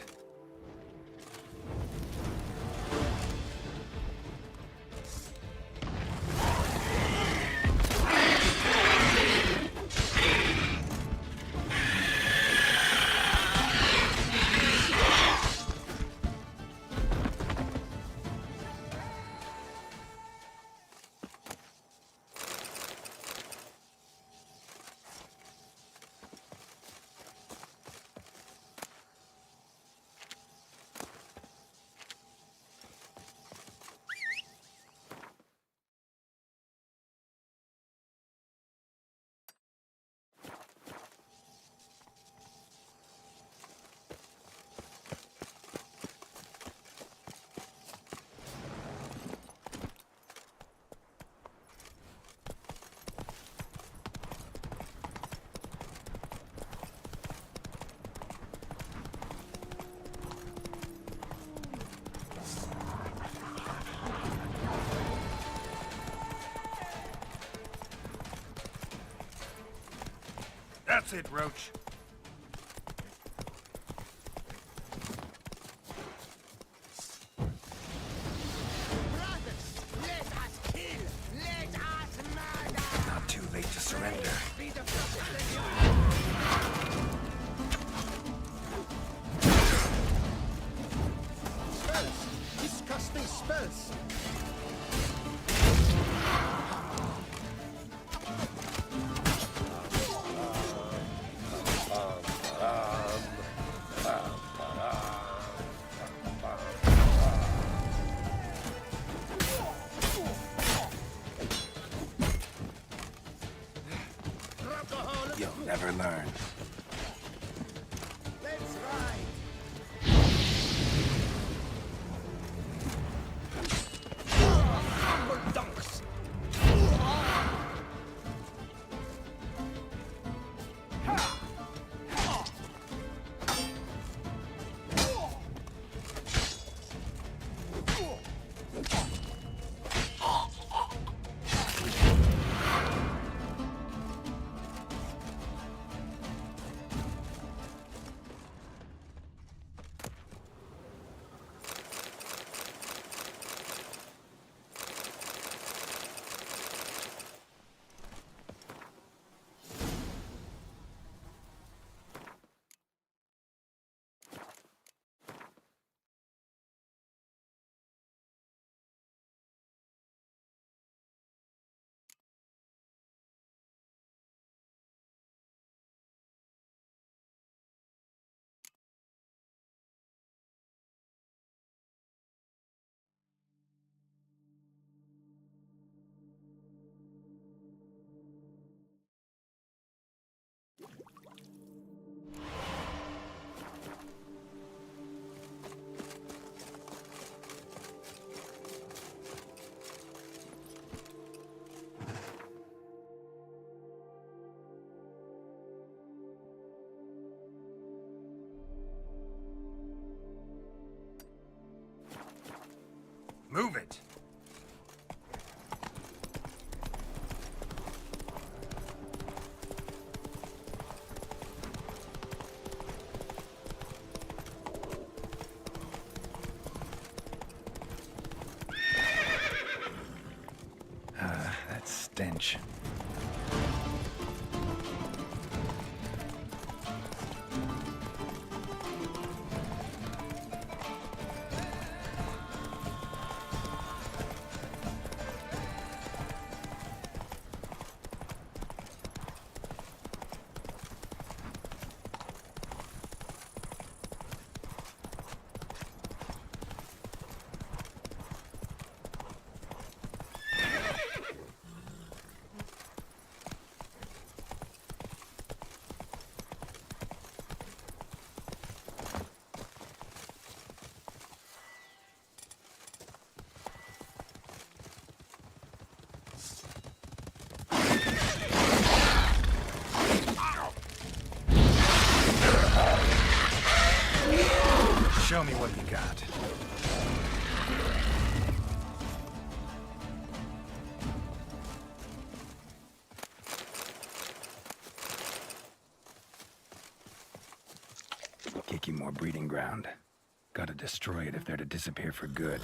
That's it, Roach. Not too late to surrender. Spells! Disgusting spells! You'll never learn. Let's ride. Dunks. Move it. That stench. Show me what you got. Kiki more breeding ground. Gotta destroy it if they're to disappear for good.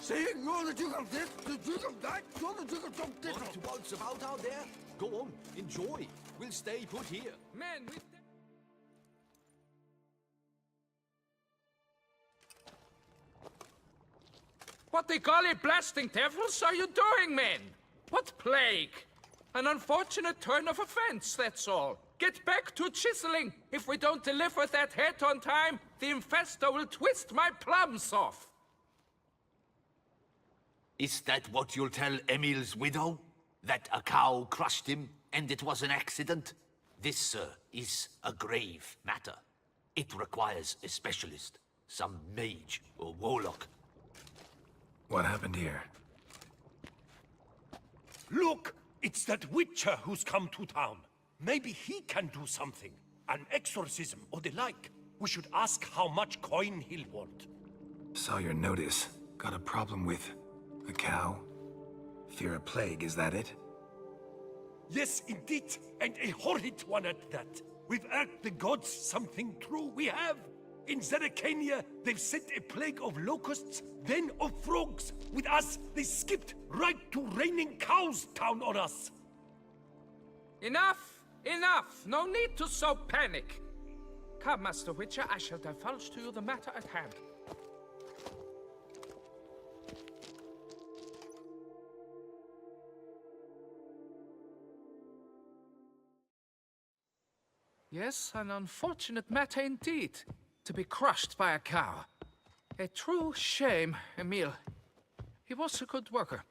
Saying you're the Duke of this, the Duke of that, you're the Duke of this. What's about out there? Go on, enjoy. We'll stay put here. Men, we... What the golly blasting devils are you doing, men? What plague? An unfortunate turn of offense, that's all. Get back to chiseling. If we don't deliver that head on time, the infestor will twist my plums off. Is that what you'll tell Emil's widow? That a cow crushed him and it was an accident? This, sir, is a grave matter. It requires a specialist, some mage or warlock. What happened here? Look! It's that witcher who's come to town. Maybe he can do something. An exorcism or the like. We should ask how much coin he'll want. Saw your notice. Got a problem with a cow? Fear a plague, is that it? Yes, indeed, and a horrid one at that. We've earned the gods something true, we have. In Zeracania, they've sent a plague of locusts, then of frogs. With us, they skipped right to raining cows down on us. Enough! Enough! No need to so panic. Come, Master Witcher, I shall divulge to you the matter at hand. Yes, an unfortunate matter indeed, to be crushed by a cow. A true shame, Emil. He was a good worker.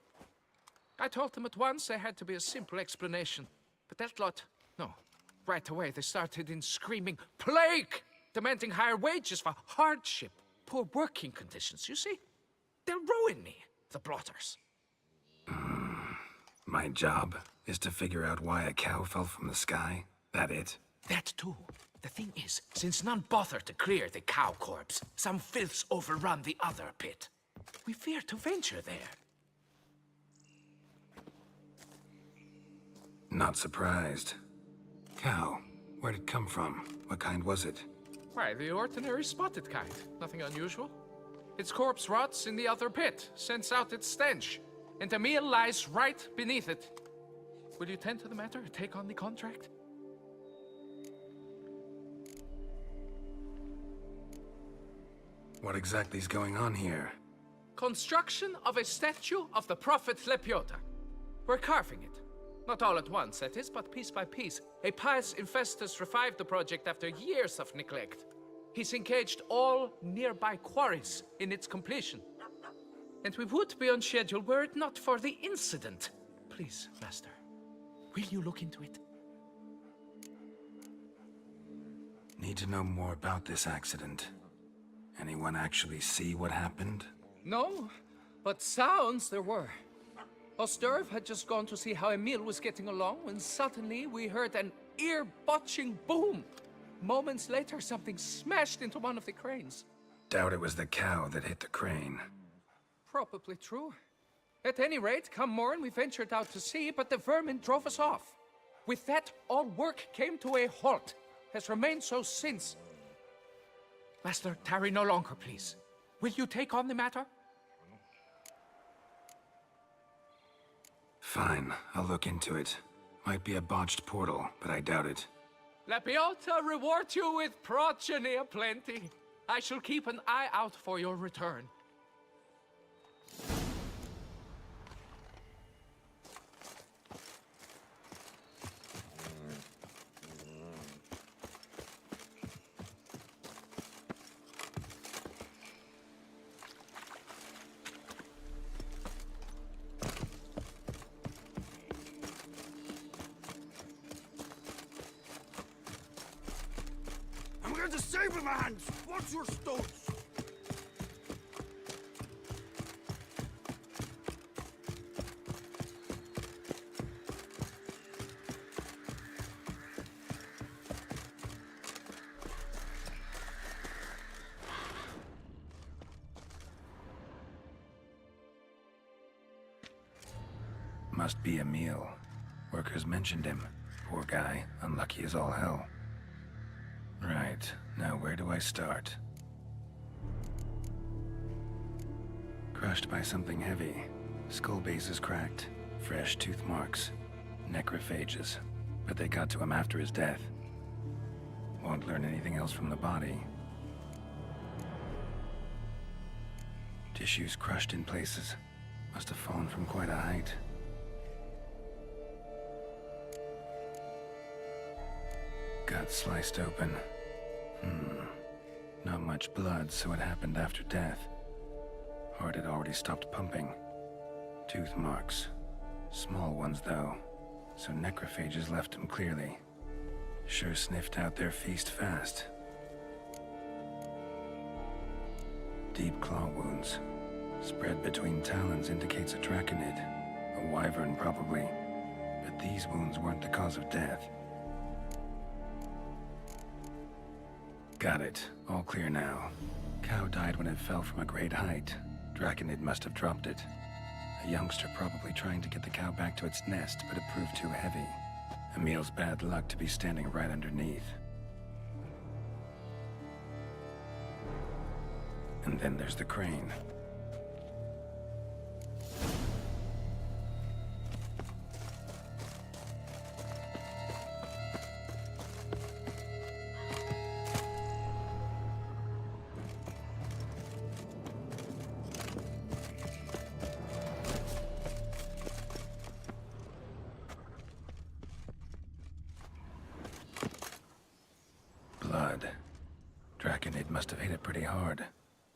I told them at once there had to be a simple explanation. But that lot, no. Right away they started in screaming, plague! Demanding higher wages for hardship, poor working conditions, you see? They'll ruin me, the blotters. My job is to figure out why a cow fell from the sky. That it? That too. The thing is, since none bother to clear the cow corpse, some filths overrun the other pit. We fear to venture there. Not surprised. Cow, where'd it come from? What kind was it? Why, the ordinary spotted kind. Nothing unusual. Its corpse rots in the other pit, sends out its stench, and Emil lies right beneath it. Will you tend to the matter, take on the contract? What exactly is going on here? Construction of a statue of the prophet Lepiota. We're carving it. Not all at once, that is, but piece by piece. A pious infestus revived the project after years of neglect. He's engaged all nearby quarries in its completion. And we would be on schedule were it not for the incident. Please, Master, will you look into it? Need to know more about this accident. Anyone actually see what happened? No, but sounds there were. Osterv had just gone to see how Emil was getting along when suddenly we heard an ear-botching boom. Moments later, something smashed into one of the cranes. Doubt it was the cow that hit the crane. Probably true. At any rate, come morn, we ventured out to sea, but the vermin drove us off. With that, all work came to a halt, has remained so since. Master, tarry no longer, please. Will you take on the matter? Fine, I'll look into it. Might be a botched portal, but I doubt it. La Beata reward you with progeny aplenty. I shall keep an eye out for your return. I'm going to save him, Hans! What's your stones? Must be a meal. Workers mentioned him. Poor guy, unlucky as all hell. Right, now where do I start? Crushed by something heavy. Skull base is cracked. Fresh tooth marks. Necrophages. But they got to him after his death. Won't learn anything else from the body. Tissues crushed in places. Must have fallen from quite a height. Gut sliced open. Not much blood, so it happened after death. Heart had already stopped pumping. Tooth marks. Small ones, though, so necrophages left him clearly. Sure sniffed out their feast fast. Deep claw wounds. Spread between talons indicates a draconid. A wyvern, probably. But these wounds weren't the cause of death. Got it. All clear now. Cow died when it fell from a great height. Draconid must have dropped it. A youngster probably trying to get the cow back to its nest, but it proved too heavy. Emil's bad luck to be standing right underneath. And then there's the crane. Blood. Draconid must have hit it pretty hard.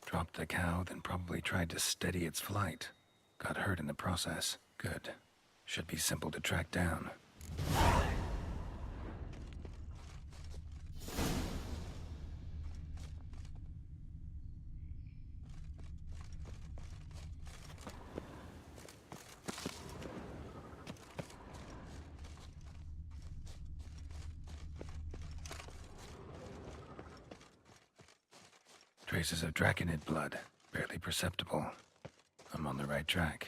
Dropped the cow, then probably tried to steady its flight. Got hurt in the process. Good. Should be simple to track down. Traces of draconid blood, barely perceptible. I'm on the right track.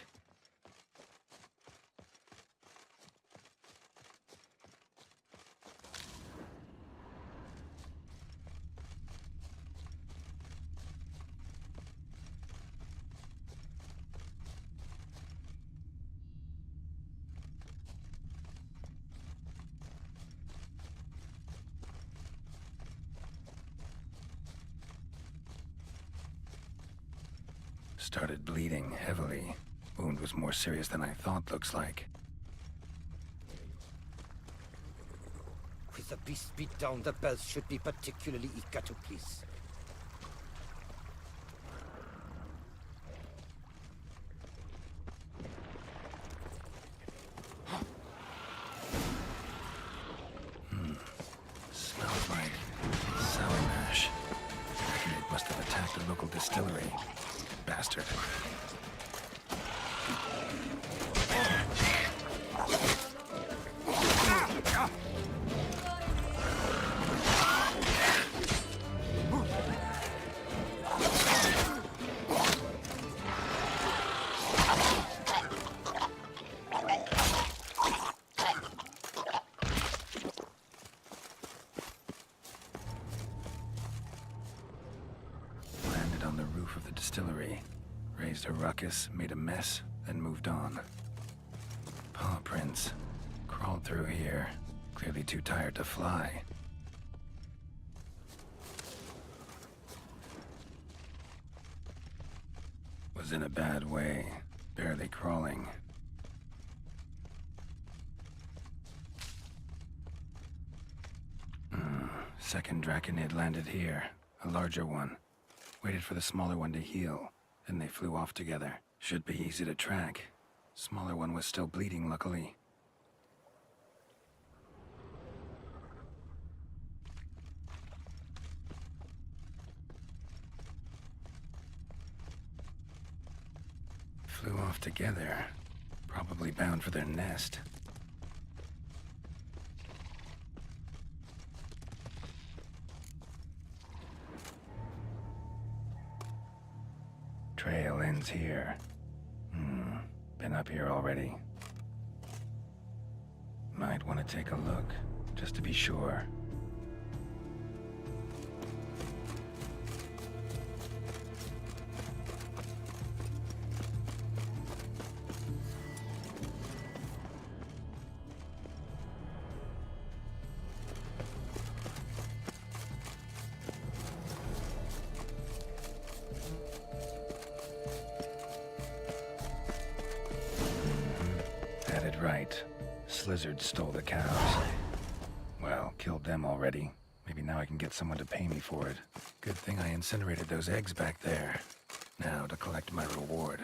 Started bleeding heavily. Wound was more serious than I thought, looks like. With the beast beat down, the bells should be particularly eager to please. Smells like sour mash. It must have attacked a local distillery. Bastard. distillery. Raised a ruckus, made a mess, then moved on. Paw prints. Crawled through here. Clearly too tired to fly. Was in a bad way. Barely crawling. Second Draconid landed here. A larger one. Waited for the smaller one to heal. Then they flew off together. Should be easy to track. Smaller one was still bleeding, luckily. Flew off together. Probably bound for their nest. Trail ends here. Been up here already. Might want to take a look, just to be sure. Right. Slizzard stole the cows. Well, killed them already. Maybe now I can get someone to pay me for it. Good thing I incinerated those eggs back there. Now to collect my reward.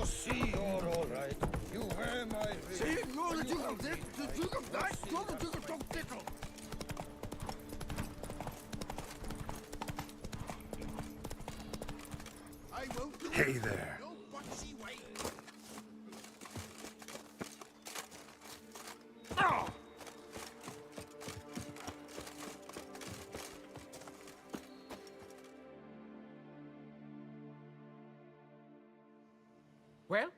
See, you're all right. You wear my ring. See, you're the Duke of Dick, the Duke of Dice, you're the Duke of Dickle. I won't do Hey there. no butsy way. Oh! Well,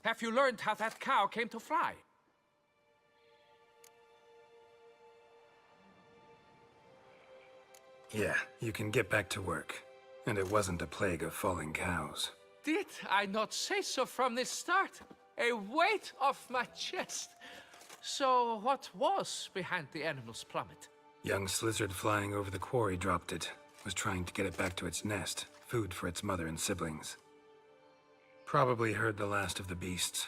have you learned how that cow came to fly? Yeah, you can get back to work. And it wasn't a plague of falling cows. Did I not say so from the start? A weight off my chest. So what was behind the animal's plummet? Young Slizzard flying over the quarry dropped it. Was trying to get it back to its nest. Food for its mother and siblings. Probably heard the last of the beasts.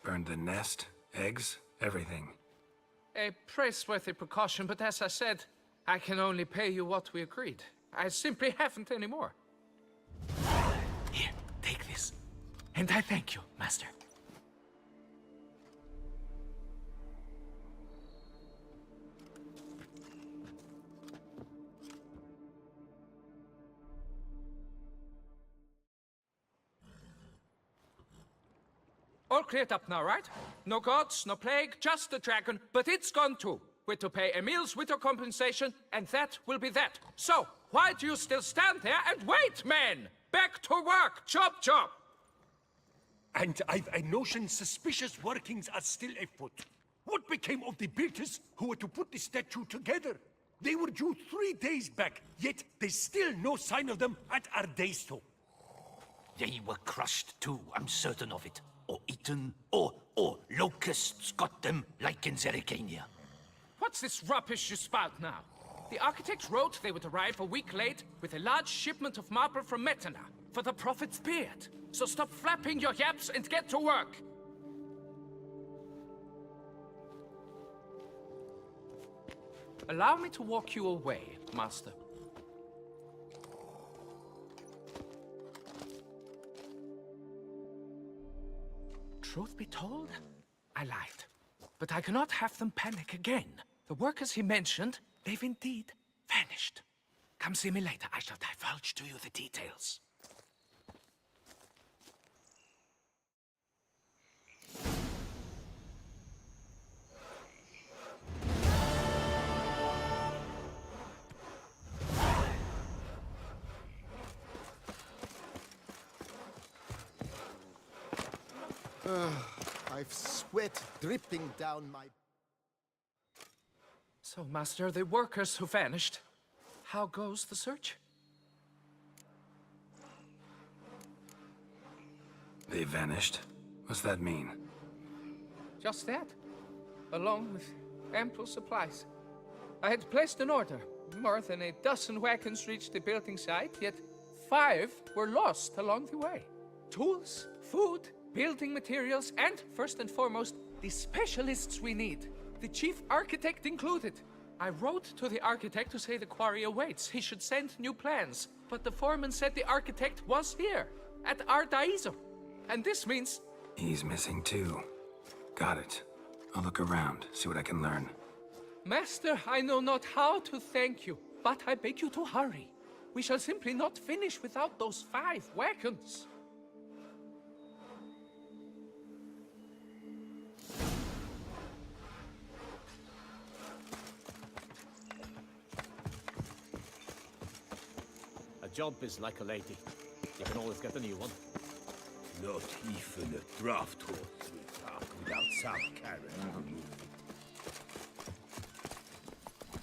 Burned the nest, eggs, everything. A praiseworthy precaution, but as I said, I can only pay you what we agreed. I simply haven't any more. Here, take this. And I thank you, Master. All cleared up now, right? No gods, no plague, just the dragon, but it's gone too. We're to pay Emil's widow compensation, and that will be that. So, why do you still stand there and wait, men? Back to work! Chop, chop! And I've a notion suspicious workings are still afoot. What became of the builders who were to put the statue together? They were due 3 days back, yet there's still no sign of them at Ardeisto. They were crushed too, I'm certain of it. Or eaten, or locusts got them like in Zerikania. What's this rubbish you spout now? The architect wrote they would arrive a week late with a large shipment of marble from Metana for the prophet's beard. So stop flapping your yaps and get to work. Allow me to walk you away, Master. Truth be told, I lied. But I cannot have them panic again. The workers he mentioned, they've indeed vanished. Come see me later. I shall divulge to you the details. I've sweat dripping down my... So, Master, the workers who vanished, how goes the search? They vanished? What's that mean? Just that, along with ample supplies. I had placed an order. More than a dozen wagons reached the building site, yet 5 were lost along the way. Tools, food, building materials, and, first and foremost, the specialists we need. The chief architect included. I wrote to the architect to say the quarry awaits. He should send new plans. But the foreman said the architect was here, at Ardaizo. And this means... He's missing too. Got it. I'll look around, see what I can learn. Master, I know not how to thank you, but I beg you to hurry. We shall simply not finish without those 5 wagons. A job is like a lady. You can always get a new one. Not even a draft horse will talk without some carrot.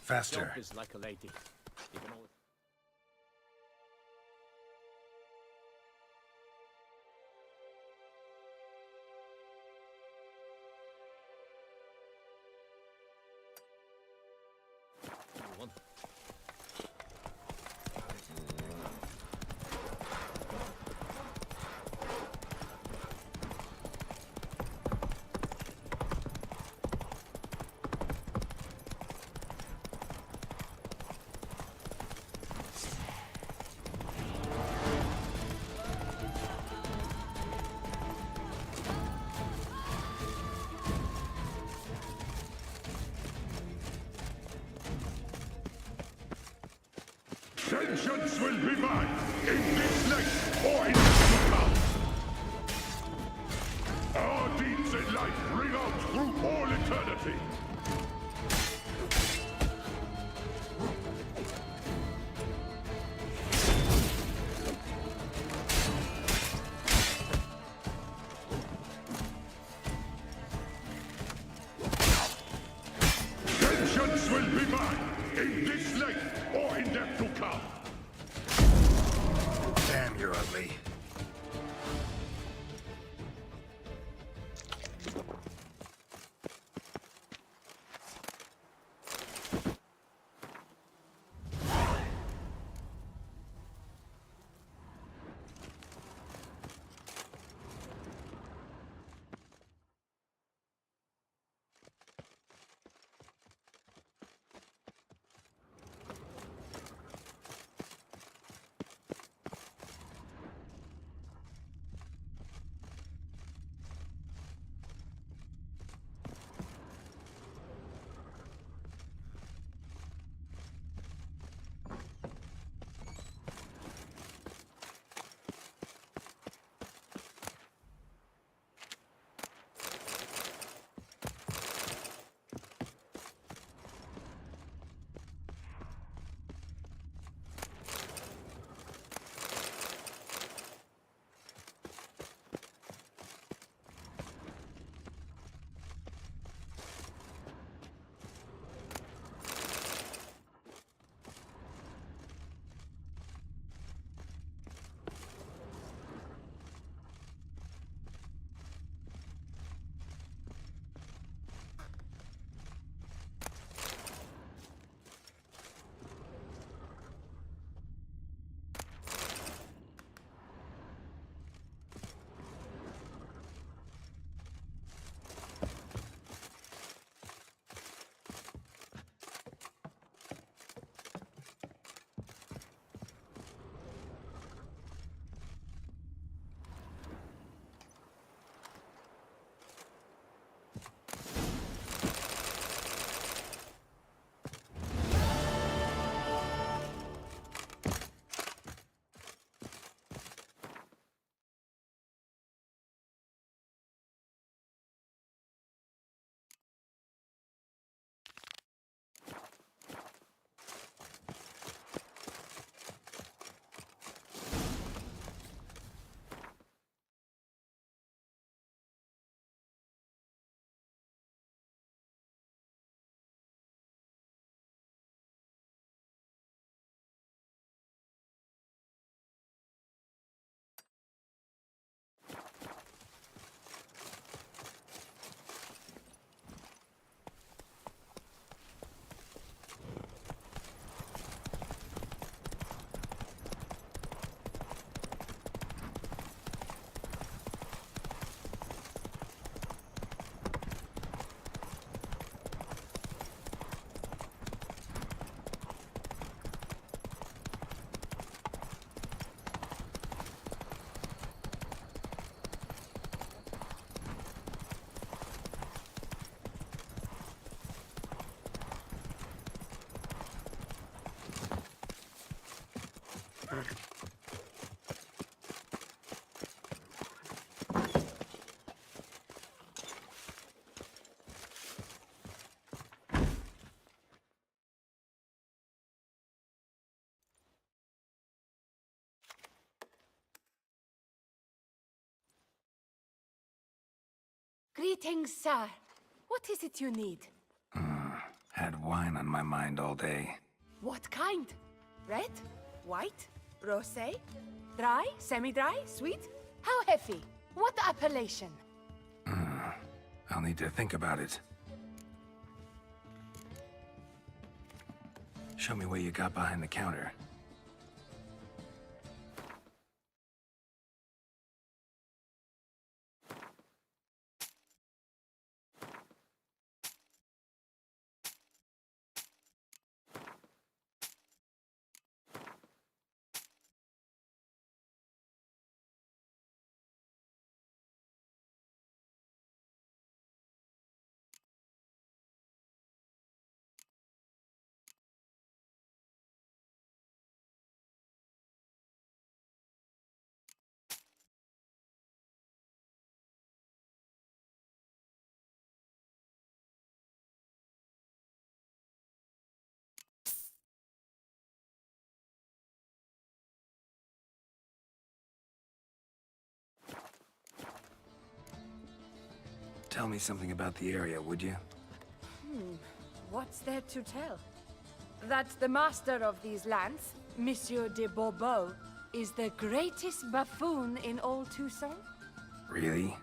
Faster. A job is like a lady. You can always... New one. Vengeance will be mine, in this life or in the come. Our deeds in life ring out through all eternity. Vengeance will be mine, in this life or in death to come. Damn, you're ugly. Greetings, sir. What is it you need? Had wine on my mind all day. What kind? Red? White? Rosé? Dry? Semi-dry? Sweet? How heavy? What appellation? I'll need to think about it. Show me what you got behind the counter. Tell me something about the area, would you? What's there to tell? That the master of these lands, Monsieur de Bourbeau, is the greatest buffoon in all Tucson? Really?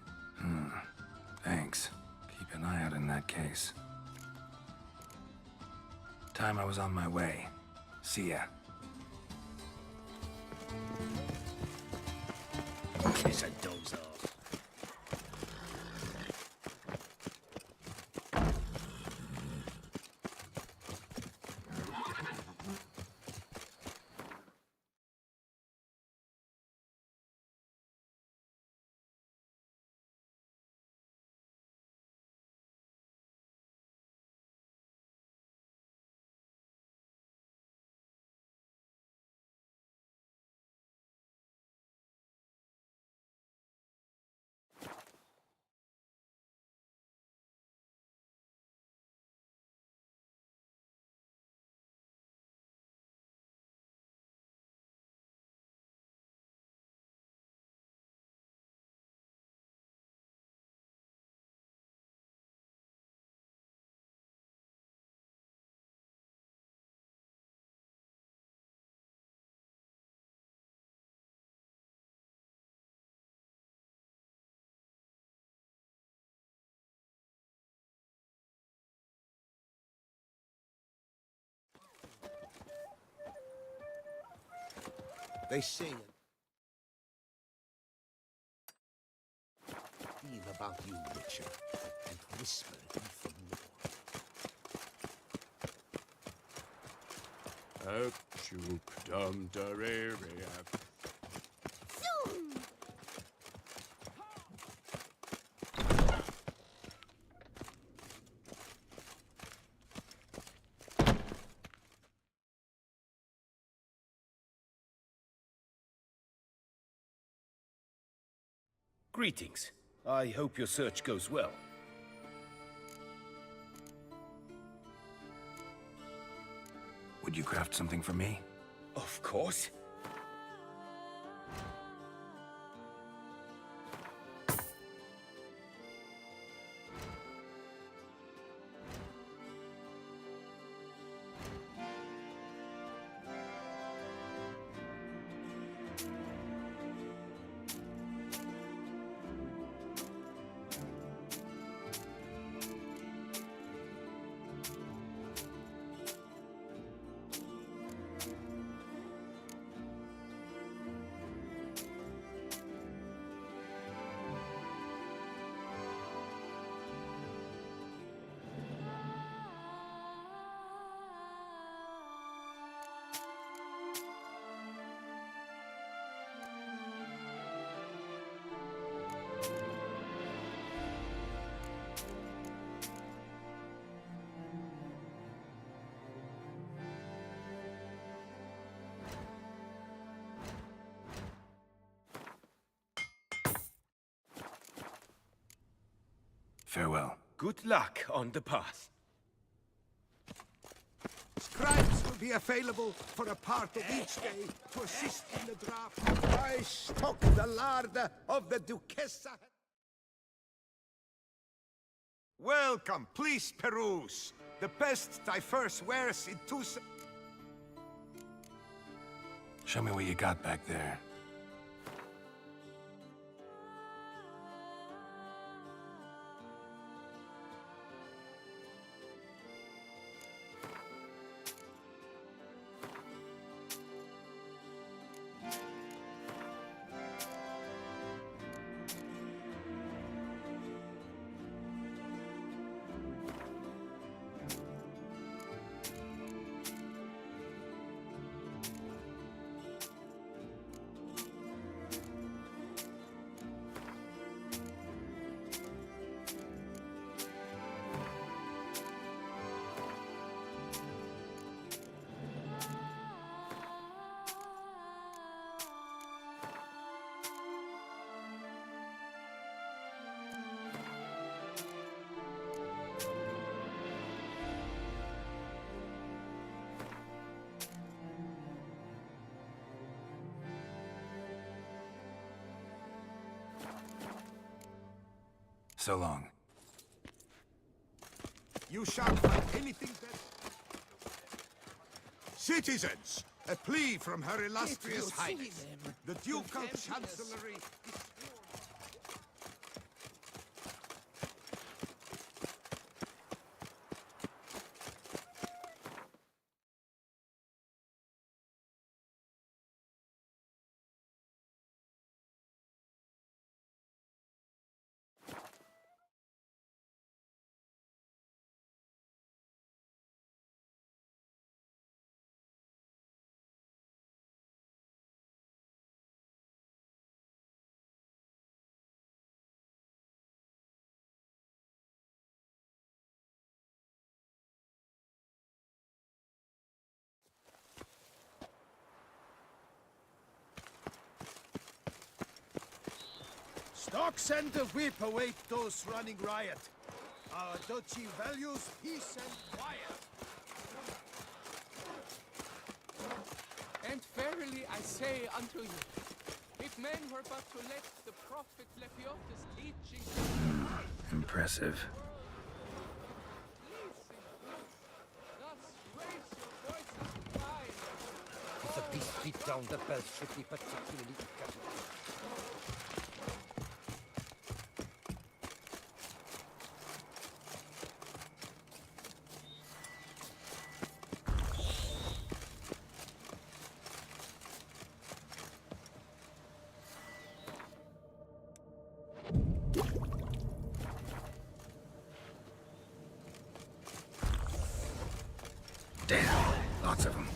Thanks. Keep an eye out in that case. Time I was on my way. See ya. It's a doze off. They sing and feel about you, Witcher, and whisper even more. Achuk dum darere. Greetings. I hope your search goes well. Would you craft something for me? Of course. Farewell. Good luck on the path. Scribes will be available for a part of each day to assist in the draft. I stock the larder of the Duchessa. Welcome, please peruse. The best diverse wares in two... Show me what you got back there. So long. You shan't find anything that... Citizens, a plea from Her Illustrious Highness. The Ducal Chancellery... Stocks and the whip await those running riot. Our duchy values peace and quiet. And verily I say unto you, if men were but to let the prophet Lepiota's teaching... Impressive. If a beast beat down, the bells should be particularly careful. Damn, lots of them.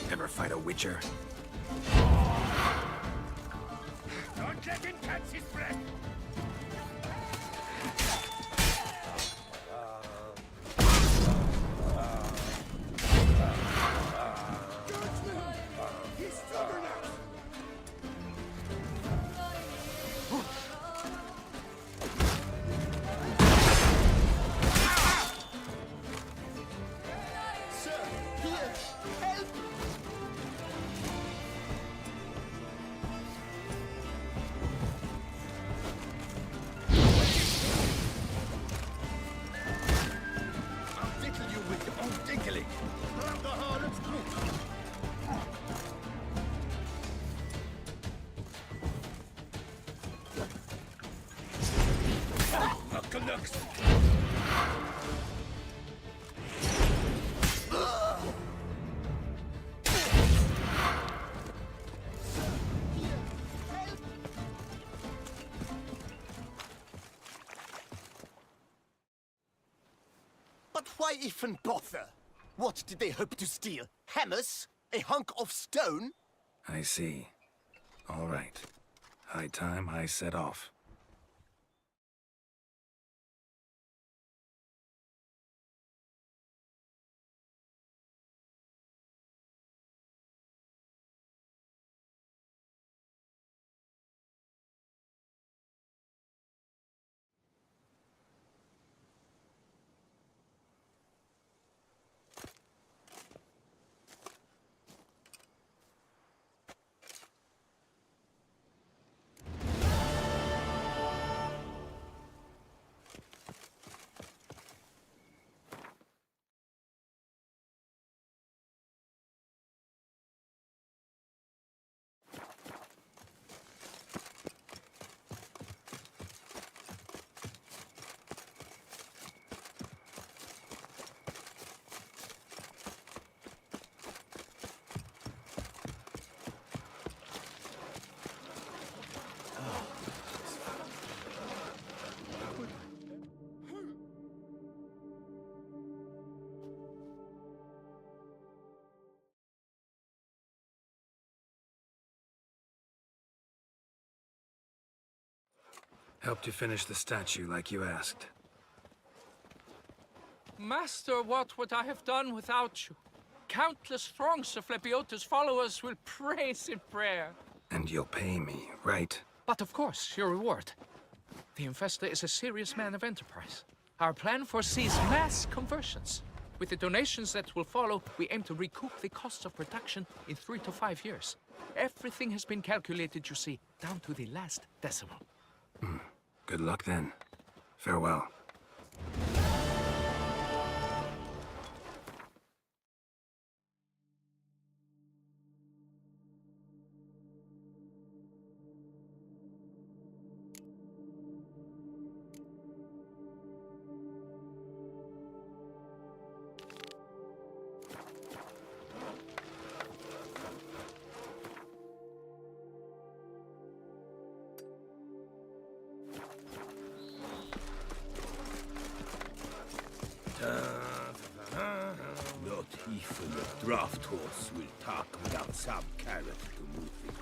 Ever fight a witcher? Don't let him catch his breath! But why even bother? What did they hope to steal? Hammers? A hunk of stone? I see. All right. High time I set off. Helped you finish the statue like you asked. Master, what would I have done without you? Countless throngs of Lebiota's followers will praise in prayer. And you'll pay me, right? But of course, your reward. The Infestor is a serious man of enterprise. Our plan foresees mass conversions. With the donations that will follow, we aim to recoup the costs of production in 3 to 5 years. Everything has been calculated, you see, down to the last decimal. Good luck then. Farewell. Not even a draft horse will talk without some carrot to move it.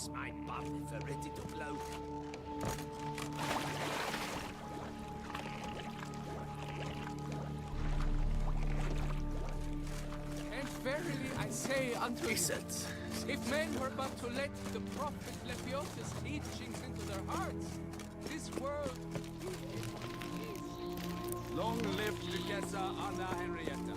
Is my bumper ready to blow? And verily I say unto you, if men were but to let the prophet Lepiota's teachings into their hearts, this world... Long live Duchessa Anna Henrietta.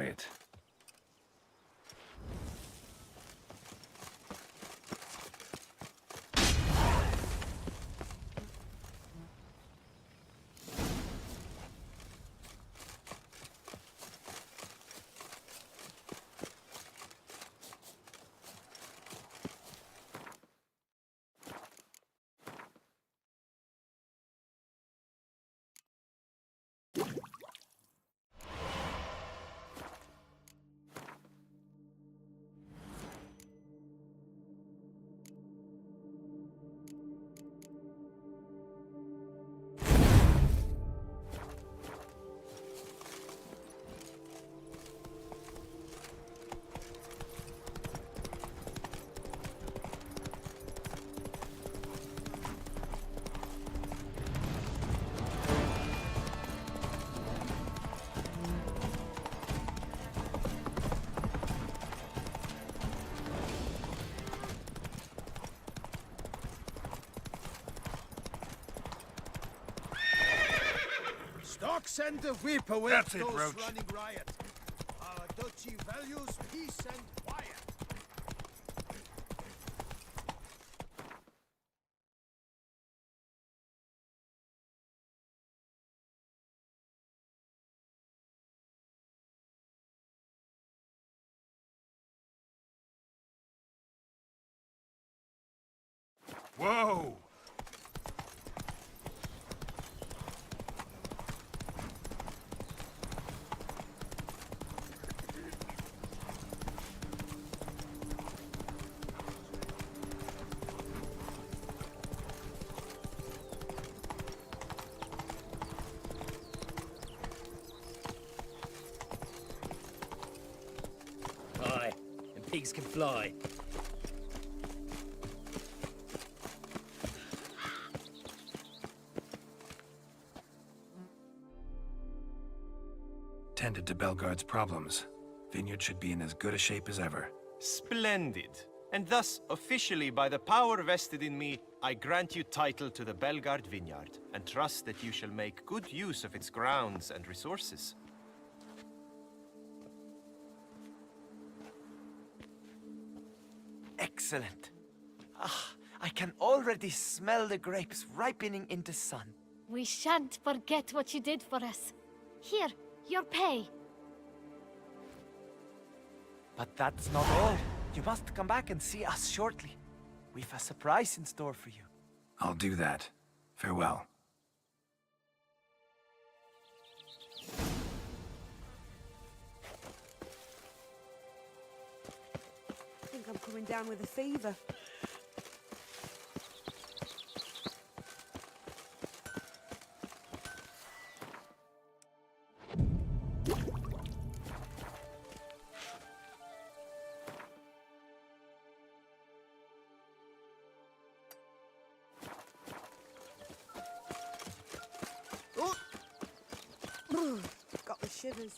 enjoy it. Stock send the whip away That's it, those Roach. running riot. Our duchy values peace and quiet. Whoa! Aye, and pigs can fly. Tended to Belgard's problems. Vineyard should be in as good a shape as ever. Splendid. And thus, officially, by the power vested in me, I grant you title to the Belgard Vineyard, and trust that you shall make good use of its grounds and resources. Excellent. Ah, I can already smell the grapes ripening in the sun. We shan't forget what you did for us. Here, your pay. But that's not all. You must come back and see us shortly. We've a surprise in store for you. I'll do that. Farewell. I think I'm coming down with a fever. Got the shivers.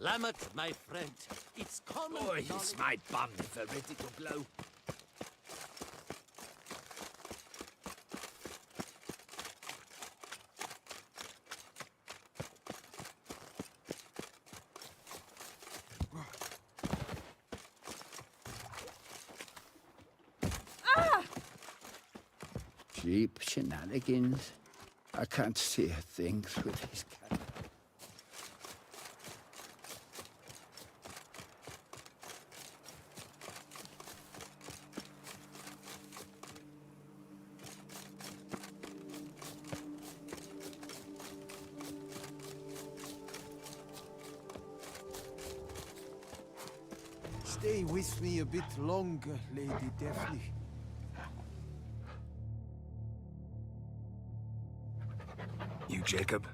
Lamotte, my friend, it's common. Boy, is my bum never ready to blow. Cheap shenanigans. I can't see a thing through these cats. Stay with me a bit longer, Lady Daphne. You, Jacob?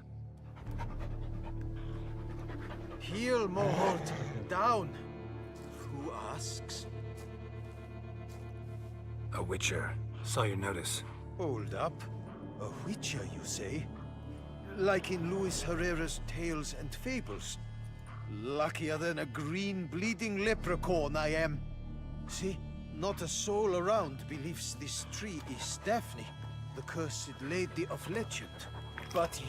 Heel, Mohort. Down. Who asks? A witcher. Saw your notice. Hold up. A witcher, you say? Like in Luis Herrera's Tales and Fables. Luckier than a green bleeding leprechaun I am. See, not a soul around believes this tree is Daphne, the cursed lady of legend. But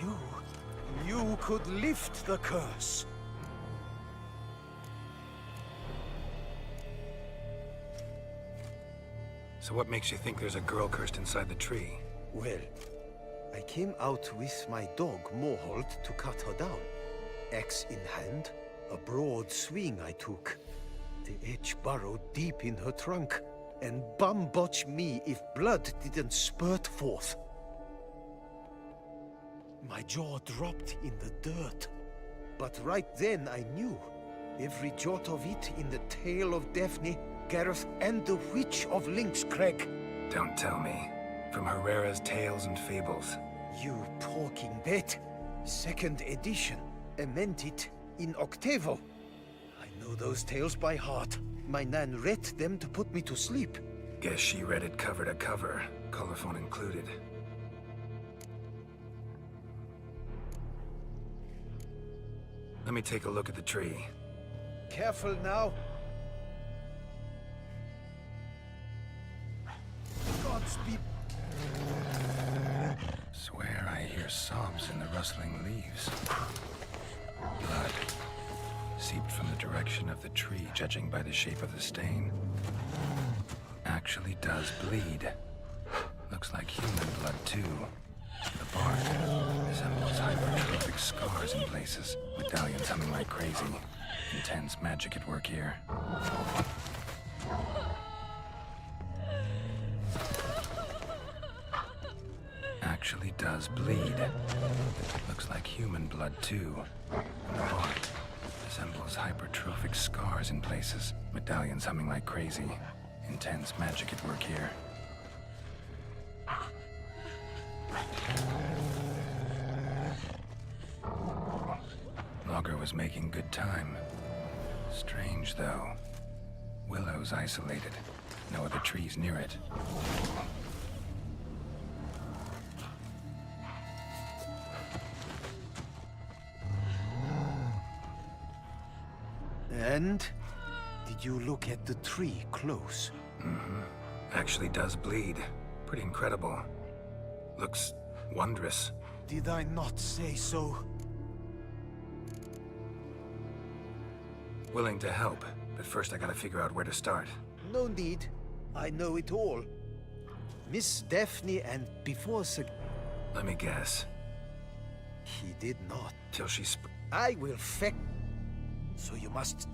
you could lift the curse. So what makes you think there's a girl cursed inside the tree? Well, I came out with my dog, Moholt, to cut her down. Axe in hand, a broad swing I took. The edge burrowed deep in her trunk, and bum-botch me if blood didn't spurt forth. My jaw dropped in the dirt. But right then I knew. Every jot of it in the tale of Daphne, Gareth, and the Witch of Lynxcrag. Don't tell me. From Herrera's Tales and Fables. You talking bet. 2nd edition. Amended in octavo. I know those tales by heart. My nan read them to put me to sleep. Guess she read it cover to cover, colophon included. Let me take a look at the tree. Careful now. Godspeed. Swear I hear sobs in the rustling leaves. Blood. Seeped from the direction of the tree, judging by the shape of the stain. Actually does bleed. Looks like human blood, too. The bark resembles hypertrophic scars in places. Medallions humming like crazy. Intense magic at work here. Actually does bleed. Looks like human blood, too. And the bark resembles hypertrophic scars in places. Medallions humming like crazy. Intense magic at work here. Logger was making good time. Strange, though. Willow's isolated. No other trees near it. And? Did you look at the tree close? Mm-hmm. Actually does bleed. Pretty incredible. Looks wondrous. Did I not say so? Willing to help, but first I gotta figure out where to start. No need. I know it all. Miss Daphne and before Let me guess. He did not. Till she I will feck. So you must...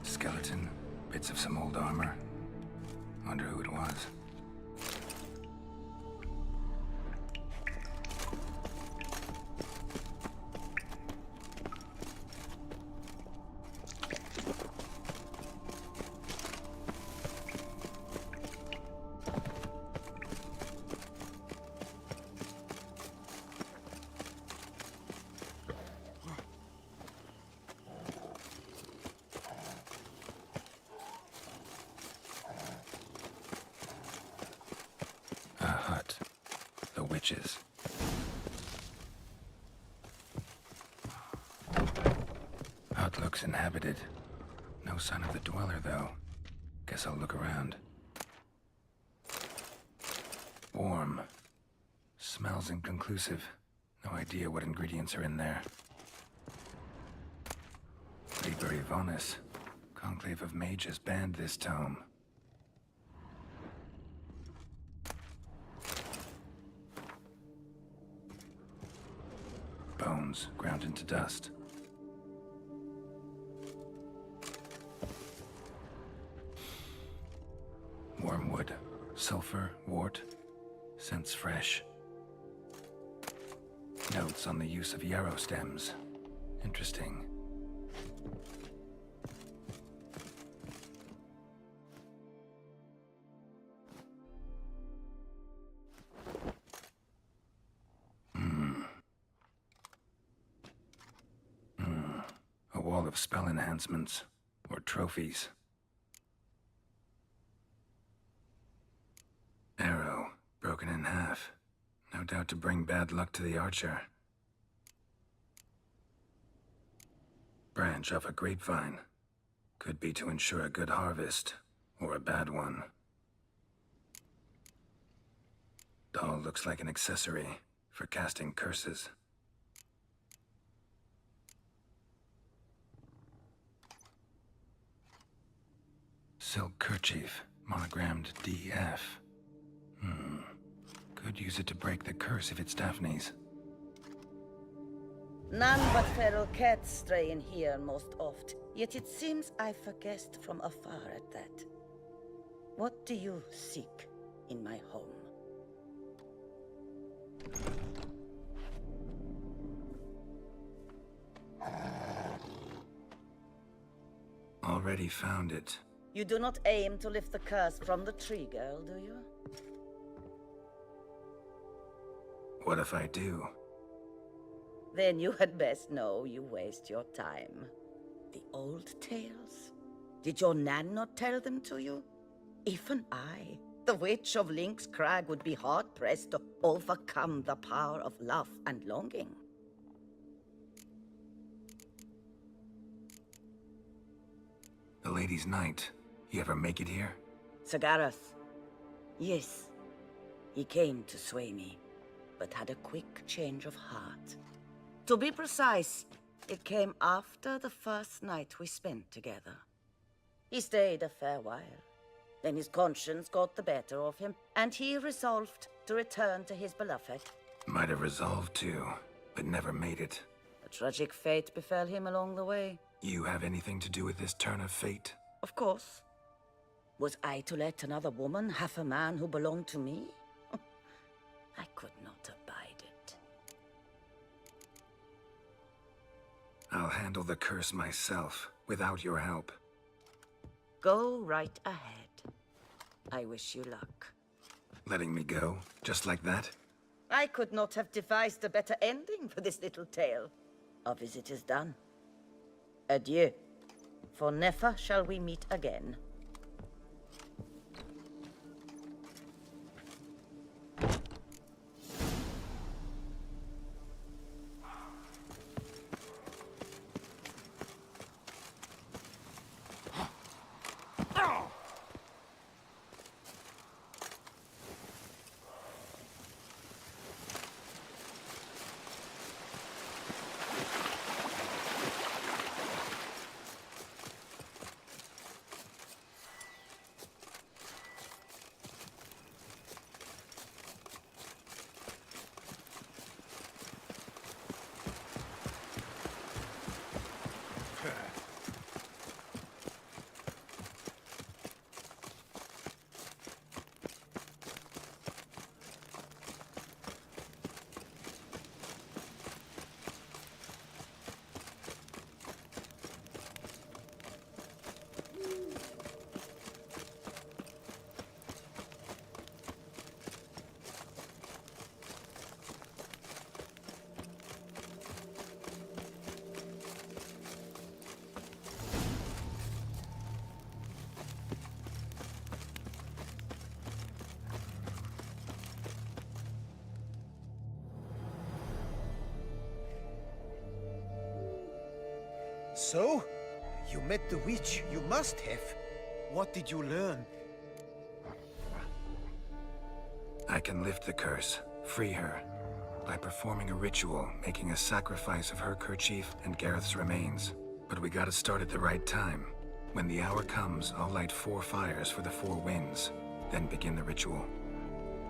Skeleton, bits of some old armor. Wonder who it was. Witches. Hut looks inhabited. No sign of the dweller, though. Guess I'll look around. Warm. Smells inconclusive. No idea what ingredients are in there. Liber Ivonis. Conclave of Mages banned this tome. Bones ground into dust. Wormwood, sulfur, wart, scents fresh. Notes on the use of yarrow stems. Interesting. A wall of spell enhancements, or trophies. Arrow, broken in half. No doubt to bring bad luck to the archer. Branch off a grapevine. Could be to ensure a good harvest, or a bad one. Doll looks like an accessory for casting curses. Silk kerchief, monogrammed DF. Could use it to break the curse if it's Daphne's. None but feral cats stray in here most oft, yet it seems I forguessed from afar at that. What do you seek in my home? Already found it. You do not aim to lift the curse from the tree girl, do you? What if I do? Then you had best know you waste your time. The old tales? Did your Nan not tell them to you? Even I, the witch of Link's Crag, would be hard-pressed to overcome the power of love and longing. The Lady's Knight. You ever make it here? Sagarath. Yes. He came to sway me, but had a quick change of heart. To be precise, it came after the first night we spent together. He stayed a fair while. Then his conscience got the better of him, and he resolved to return to his beloved. Might have resolved to, but never made it. A tragic fate befell him along the way. You have anything to do with this turn of fate? Of course. Was I to let another woman have a man who belonged to me? I could not abide it. I'll handle the curse myself, without your help. Go right ahead. I wish you luck. Letting me go, just like that? I could not have devised a better ending for this little tale. Our visit is done. Adieu. For never shall we meet again. So? You met the witch. You must have. What did you learn? I can lift the curse, free her, by performing a ritual, making a sacrifice of her kerchief and Gareth's remains. But we gotta start at the right time. When the hour comes, I'll light 4 fires for the 4 winds, then begin the ritual.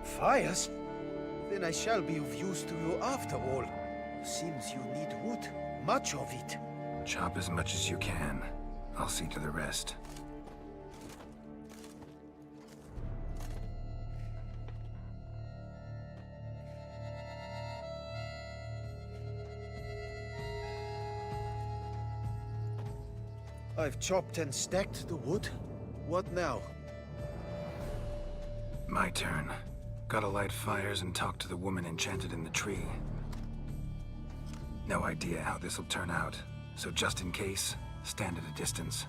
Fires? Then I shall be of use to you after all. Seems you need wood. Much of it. Chop as much as you can. I'll see to the rest. I've chopped and stacked the wood. What now? My turn. Gotta light fires and talk to the woman enchanted in the tree. No idea how this'll turn out, so just in case, stand at a distance.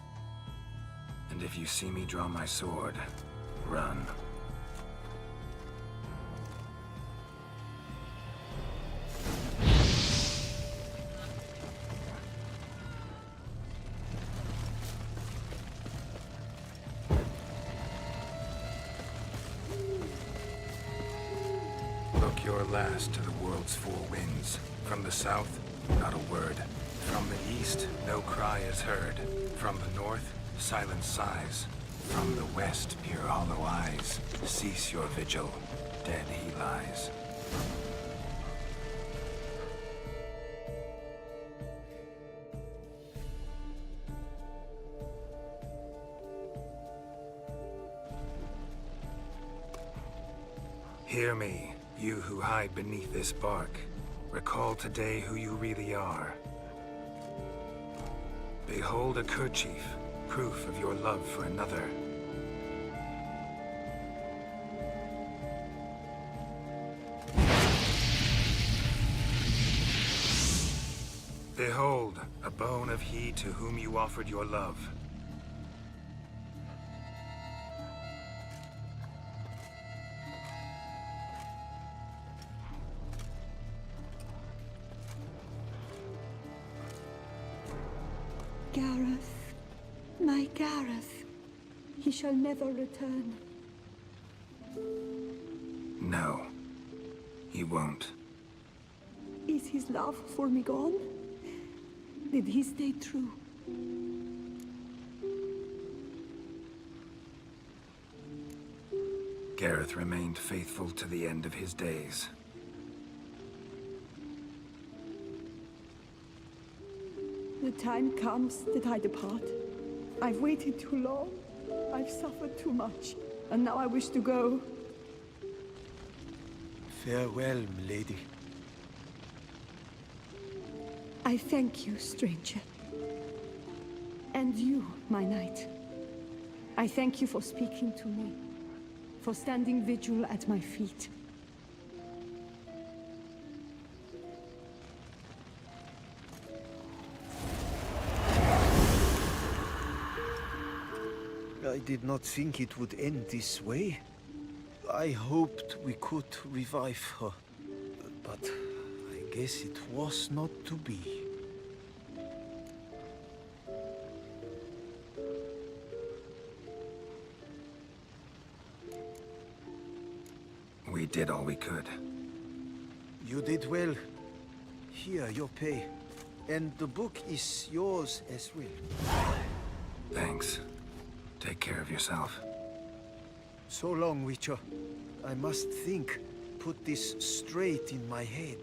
And if you see me draw my sword, run. Look your last to the world's 4 winds. From the south, not a word. From the east, no cry is heard. From the north, silent sighs. From the west, pure hollow eyes. Cease your vigil, dead he lies. Hear me, you who hide beneath this bark. Recall today who you really are. Behold a kerchief, proof of your love for another. Behold, a bone of he to whom you offered your love. Gareth, my Gareth, he shall never return. No, he won't. Is his love for me gone? Did he stay true? Gareth remained faithful to the end of his days. The time comes that I depart. I've waited too long. I've suffered too much. And now I wish to go. Farewell, milady. I thank you, stranger. And you, my knight. I thank you for speaking to me, for standing vigil at my feet. I did not think it would end this way. I hoped we could revive her, but I guess it was not to be. We did all we could. You did well. Here, your pay. And the book is yours as well. Thanks. Take care of yourself. So long, Witcher. I must think. Put this straight in my head.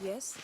Yes?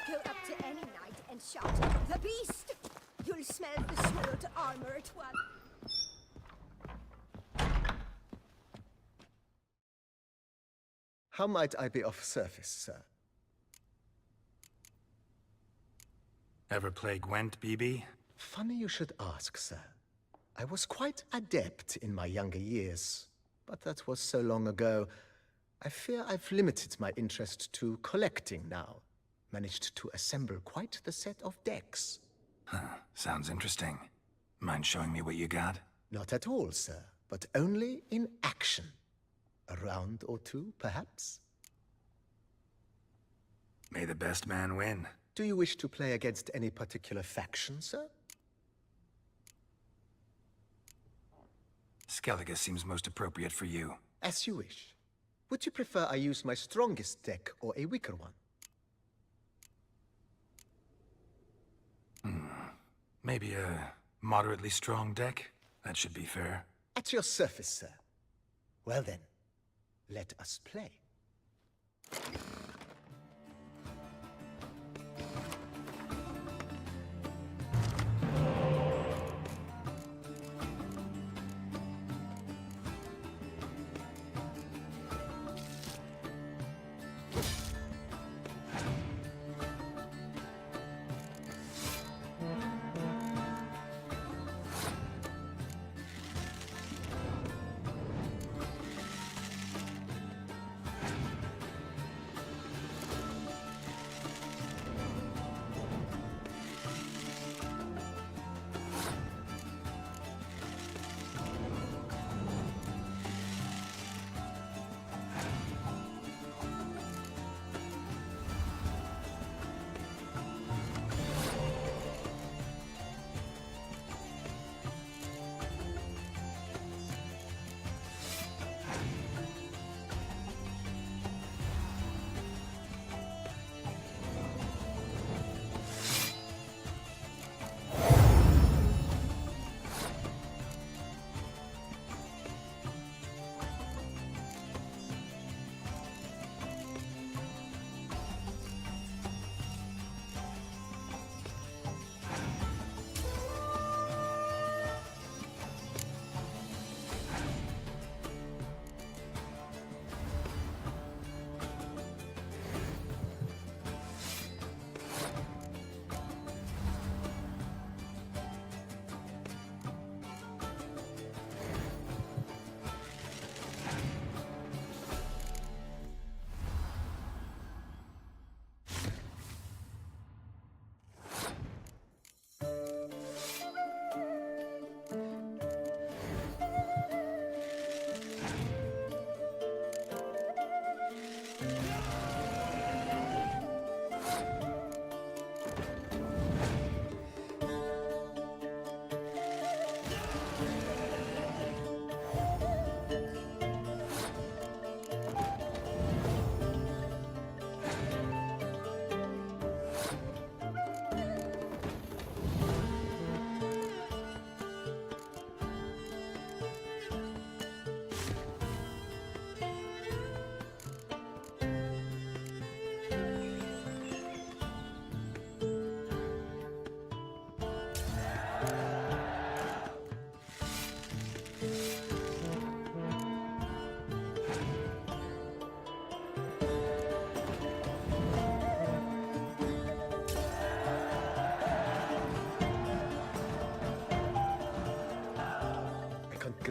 Go up to any knight and shout, "The beast!" You'll smell the sword armor at once. How might I be of service, sir? Ever play Gwent, BB? Funny you should ask, sir. I was quite adept in my younger years, but that was so long ago. I fear I've limited my interest to collecting now. Managed to assemble quite the set of decks. Huh, sounds interesting. Mind showing me what you got? Not at all, sir, but only in action. A round or two, perhaps? May the best man win. Do you wish to play against any particular faction, sir? Skellige seems most appropriate for you. As you wish. Would you prefer I use my strongest deck or a weaker one? Maybe a moderately strong deck? That should be fair. At your service, sir. Well then, let us play.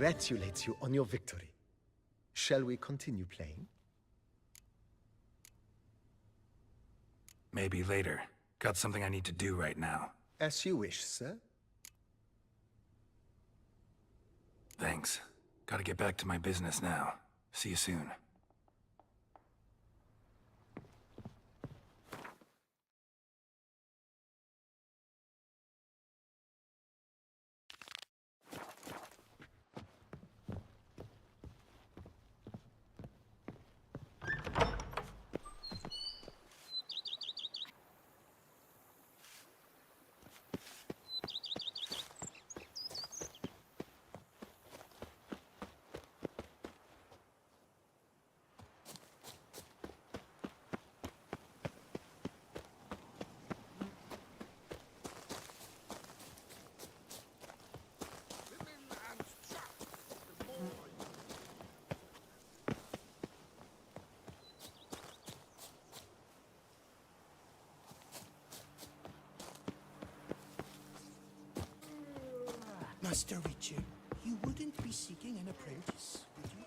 Congratulate you on your victory. Shall we continue playing? Maybe later. Got something I need to do right now. As you wish, sir. Thanks. Gotta get back to my business now. See you soon. Master Witcher, you wouldn't be seeking an apprentice, would you?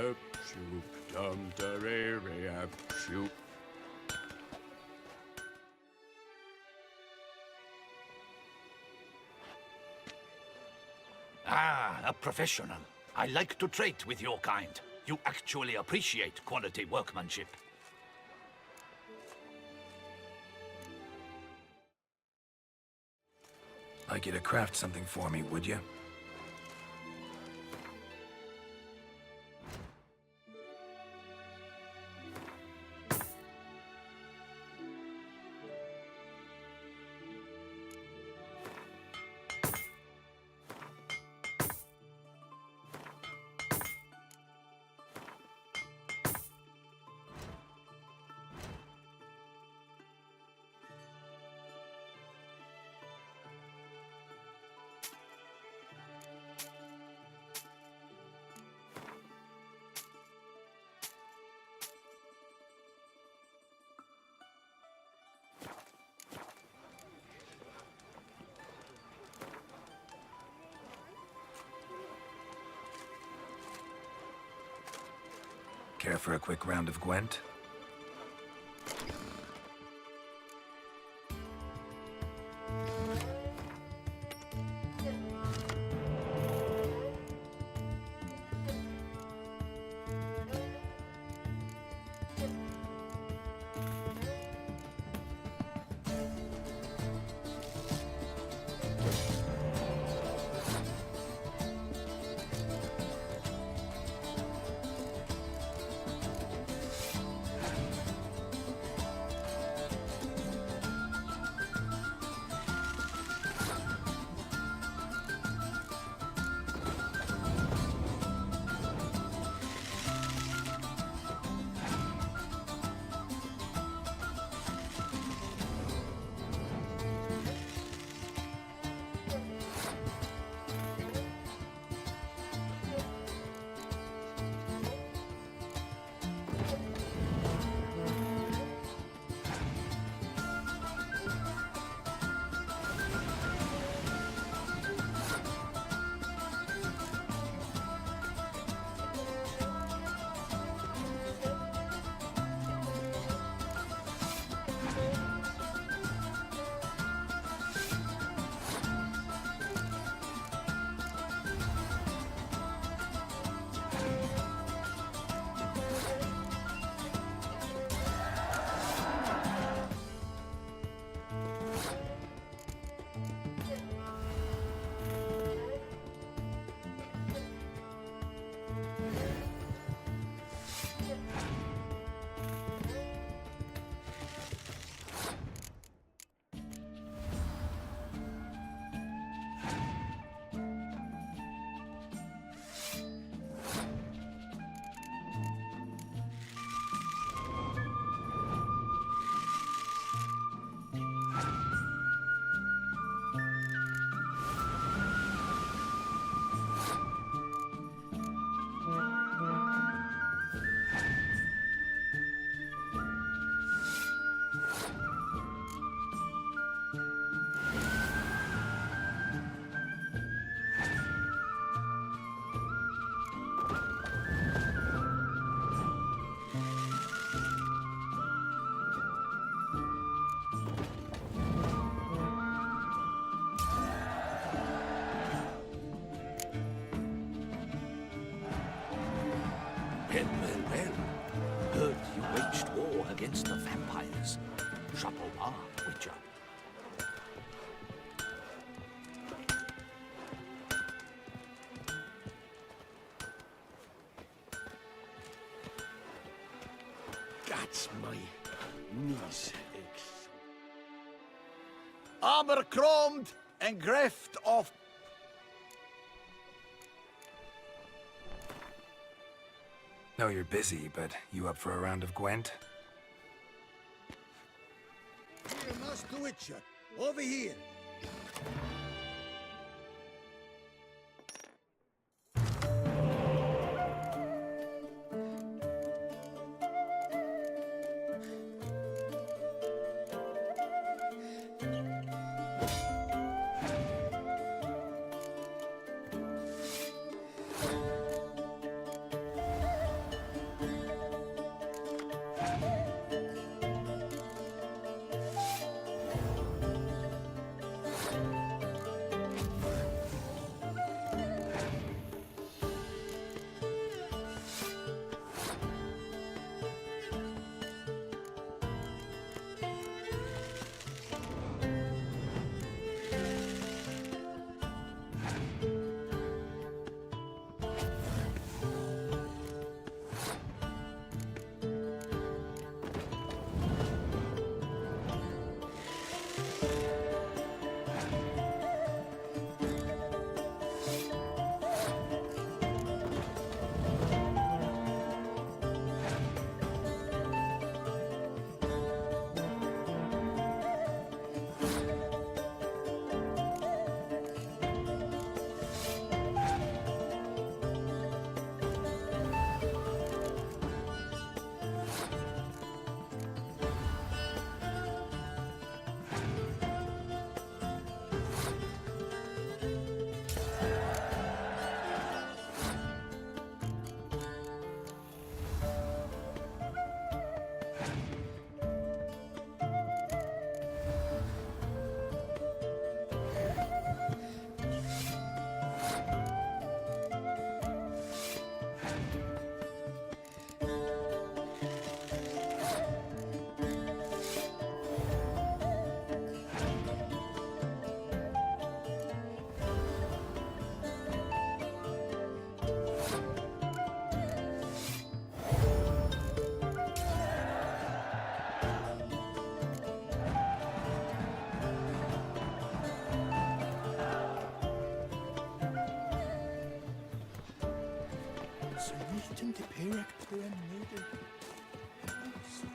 Up, shoop, dum, da, re, re, up, shoop. Ah, a professional. I like to trade with your kind. You actually appreciate quality workmanship. Like you to craft something for me, would you? Care for a quick round of Gwent? Well. Heard you waged war against the vampires. Chapeau bas, Witcher. That's my knees aches. Armor chromed and greft of. Know you're busy, but you up for a round of Gwent? Here, Master Witcher. Over here.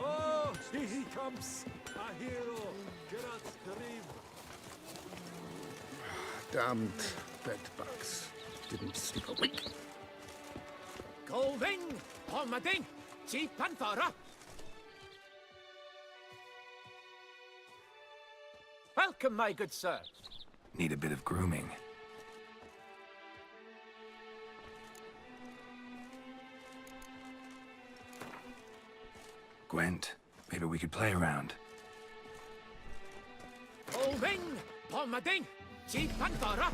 Oh, here he comes! A hero! Gerard's dream! Damned bedbugs. Didn't sleep a wink. Going! Homading! Chief Panthara! Welcome, my good sir. Need a bit of grooming. Gwent, maybe we could play around. Going! Homading! Chief Panthara!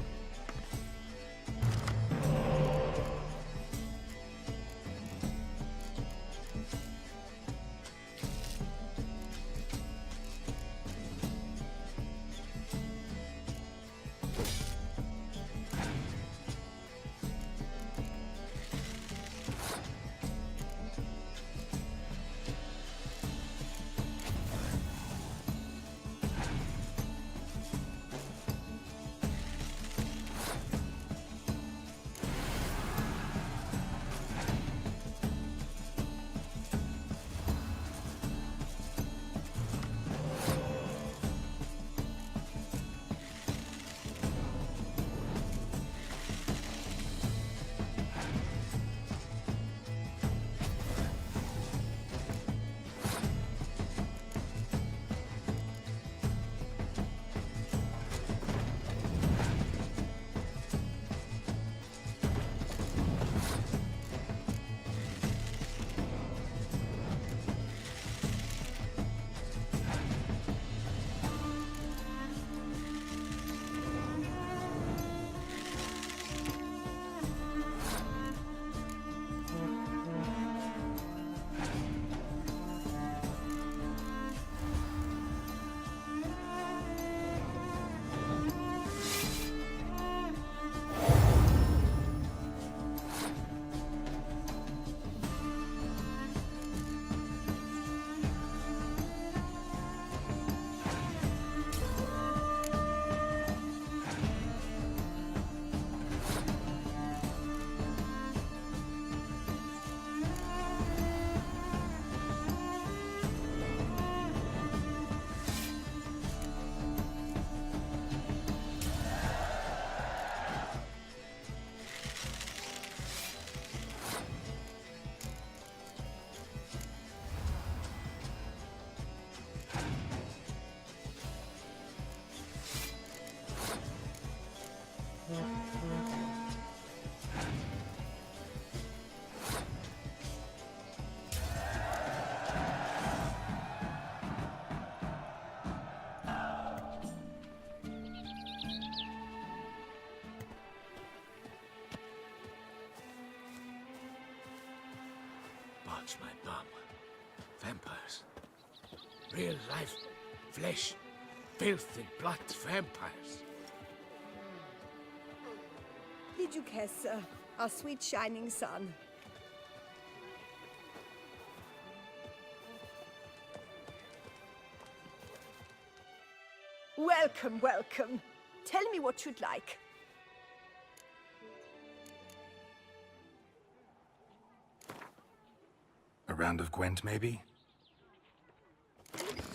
Watch my bum. Vampires. Real life. Flesh. Filthy blood vampires. Végigjátszás, our sweet shining sun. Welcome, welcome. Tell me what you'd like. A round of Gwent, maybe?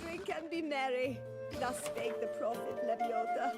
Drink and be merry. Thus spake the prophet Leviotha.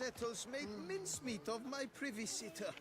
settles made mincemeat of my privy sitter.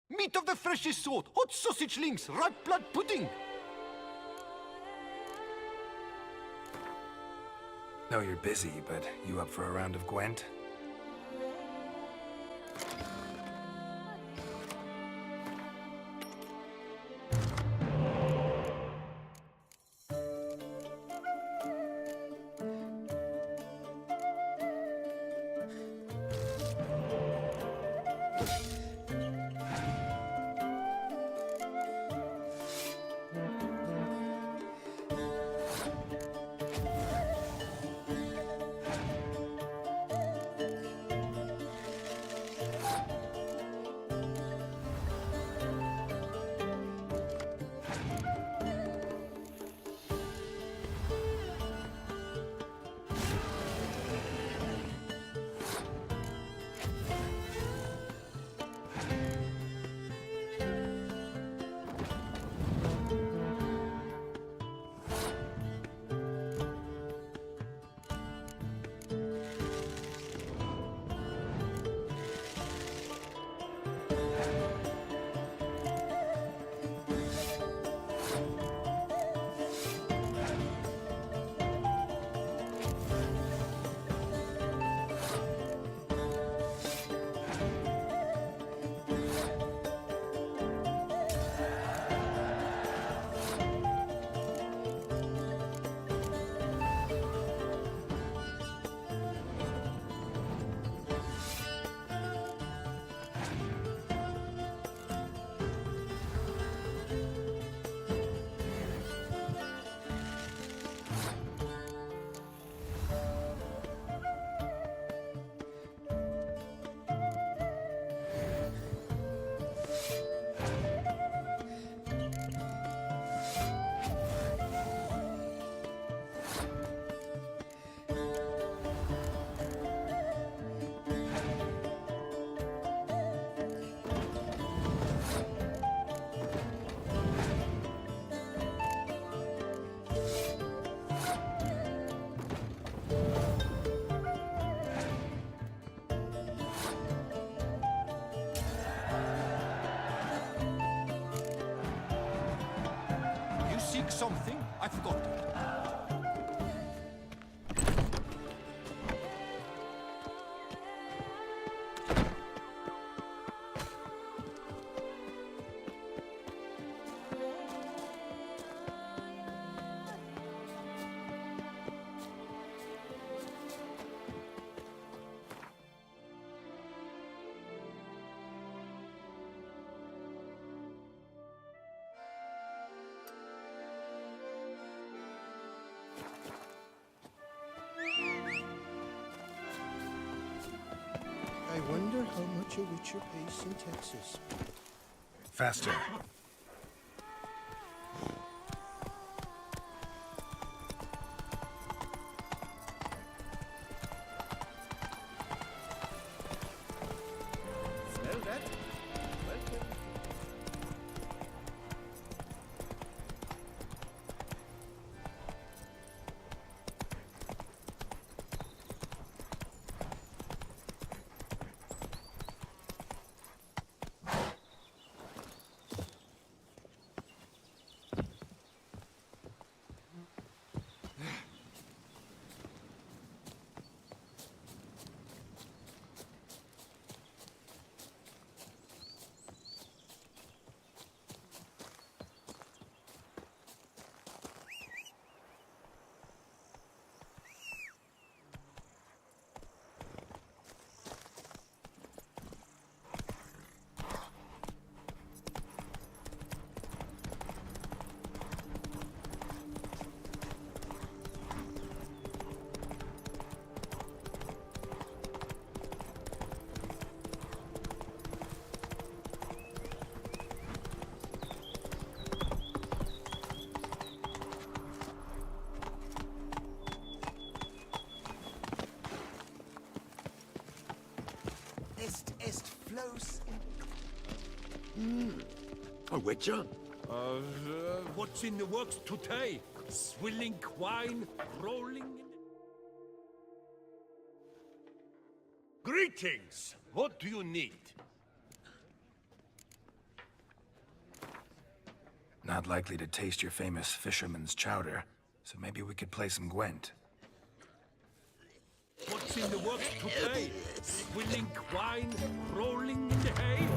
Meat of the freshest sort, hot sausage links, ripe blood pudding. Know you're busy, but you up for a round of Gwent? Something? I forgot. I wonder how much a witcher pays in taxes. Faster. Smell that? Welcome. Est flows. A witcher? What's in the works today? Swilling wine, rolling in... Greetings! What do you need? Not likely to taste your famous fisherman's chowder, so maybe we could play some Gwent. What's in the works today? Swilling wine, rolling in the hay?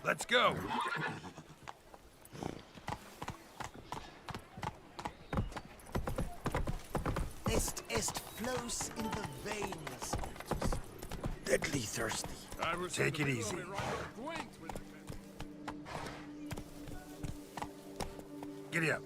Let's go. Est flows in the veins. Deadly thirsty. Take it easy. Giddy up.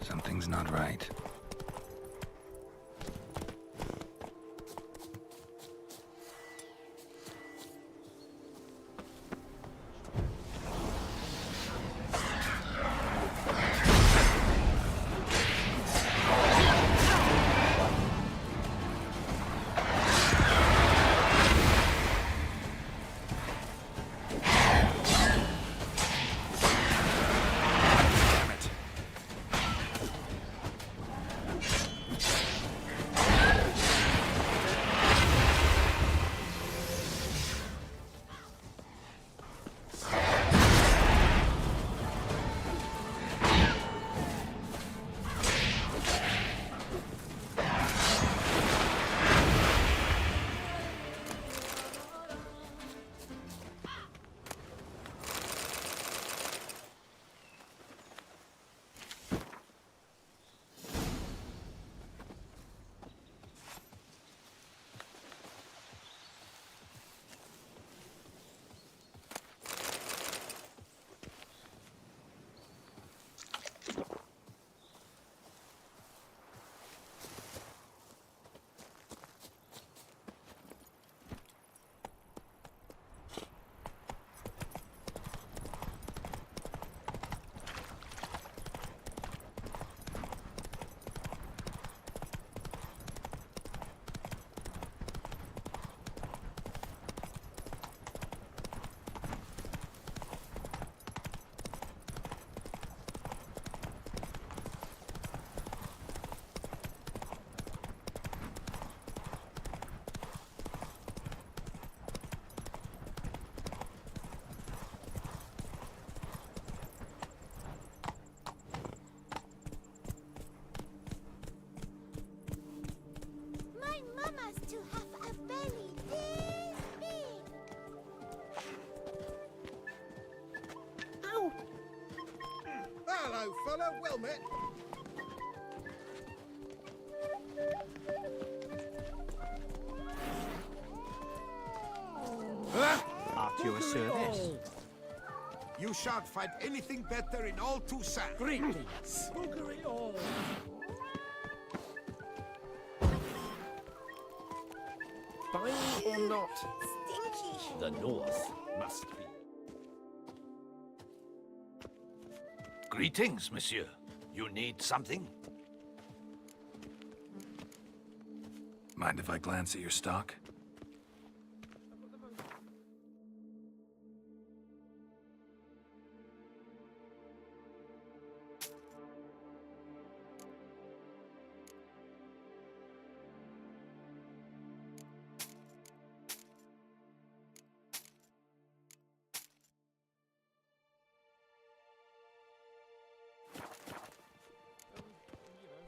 Something's not right. Mamas to have a belly this big. Ow! Hello, fella. Well met. At your service. You shan't find anything better in all Toussaint. Greetings. Fine or not, Stinky. the north must be. Greetings, monsieur. You need something? Mind if I glance at your stock?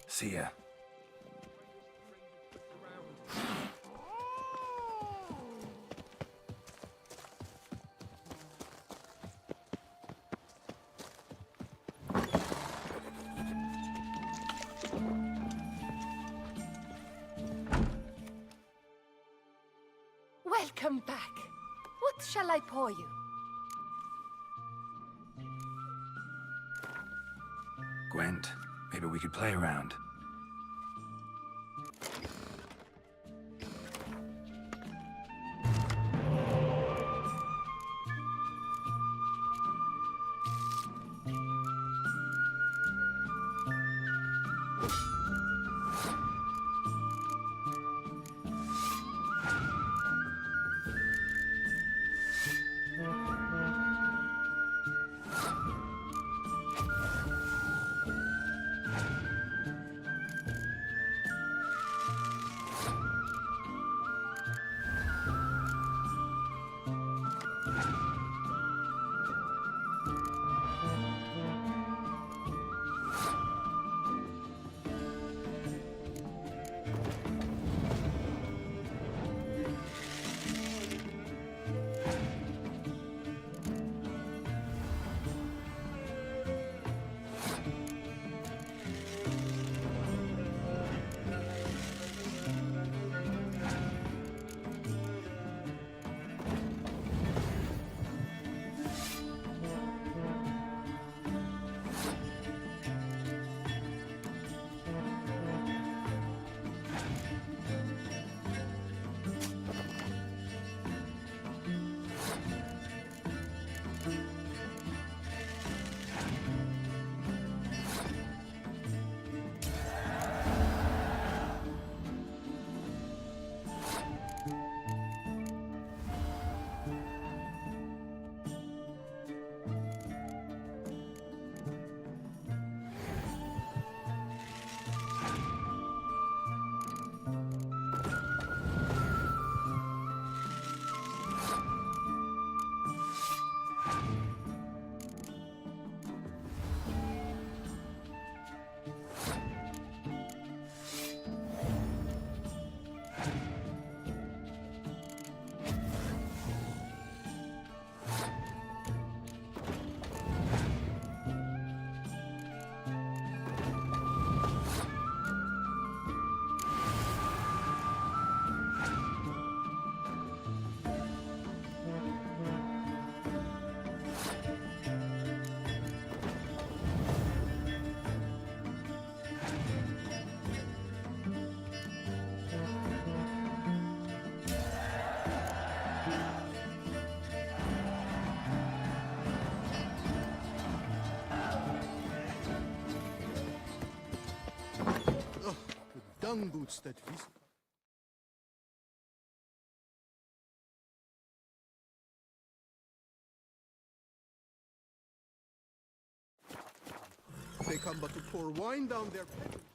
See ya. Welcome back. What shall I pour you? Gwent, maybe we could play around. young boots that visit. They come but to pour wine down their pants.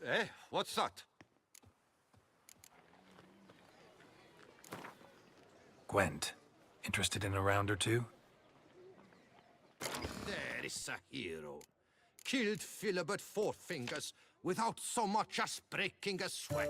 Eh? What's that? Gwent, interested in a round or two? There is a hero. Killed Philibert Four Fingers without so much as breaking a sweat.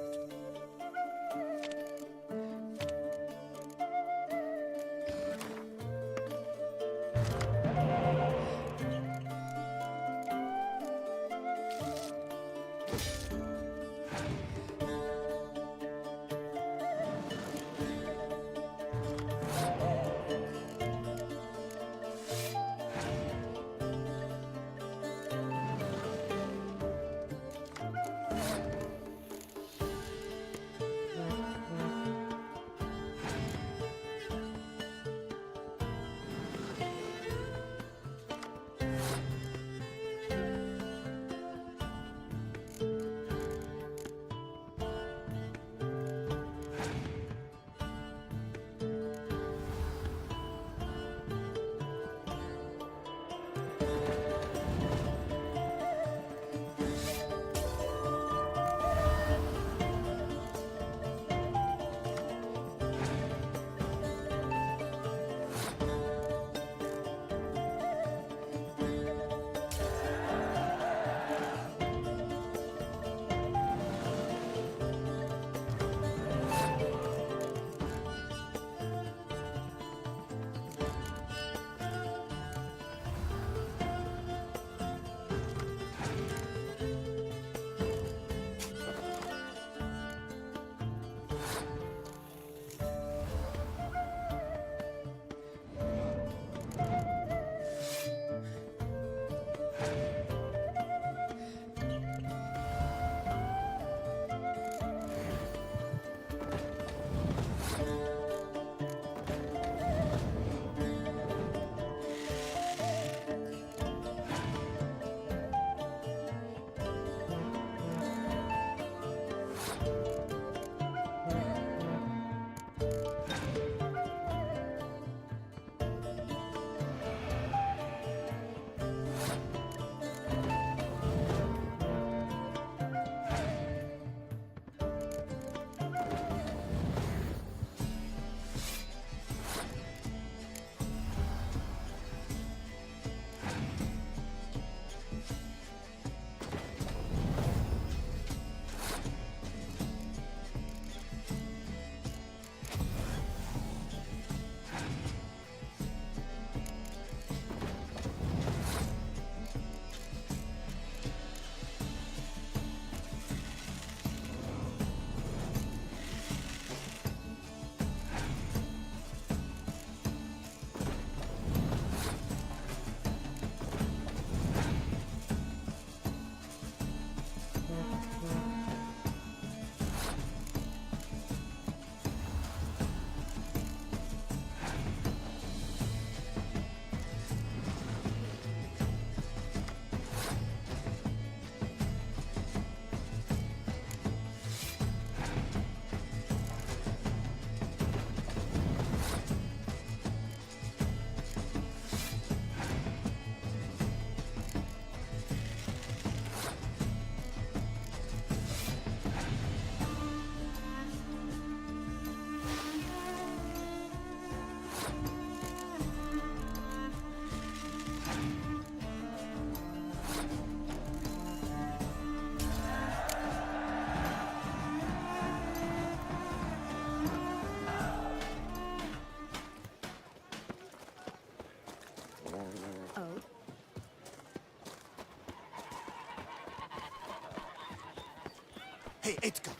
Hey, Edgar.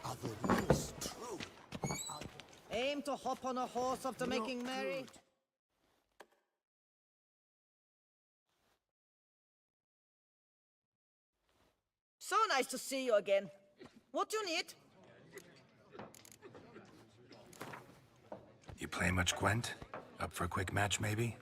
Are the rules true? Aim to hop on a horse after making merry. So nice to see you again. What do you need? You play much, Gwent? Up for a quick match, maybe?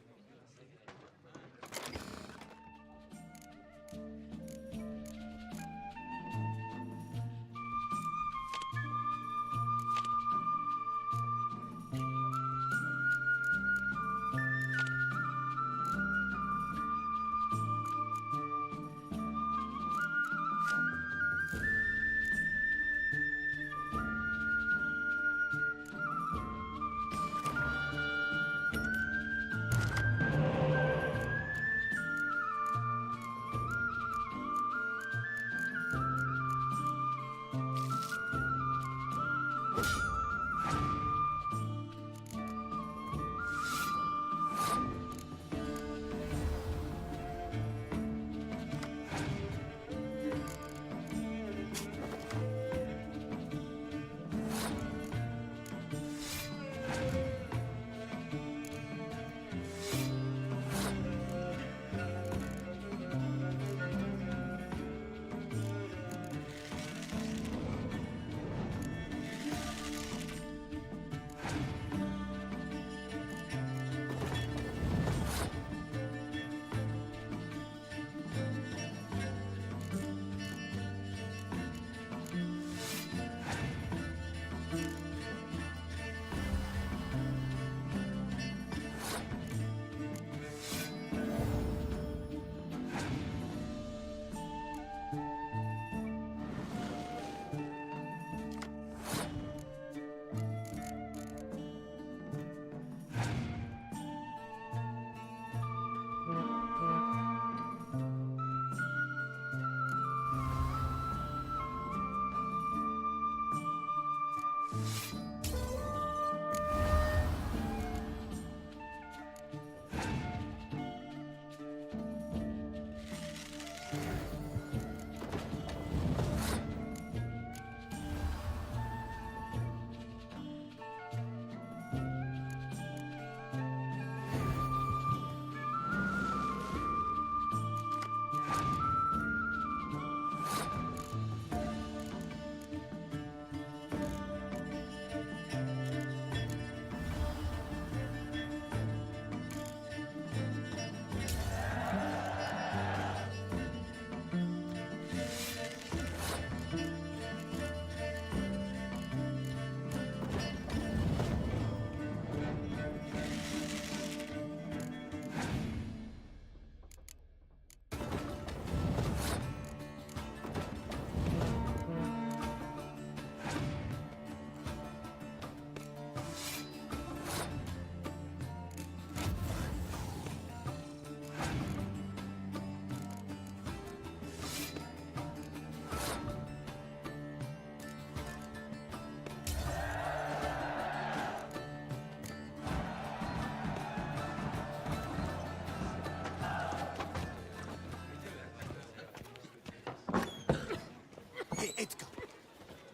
Hey, Edgar.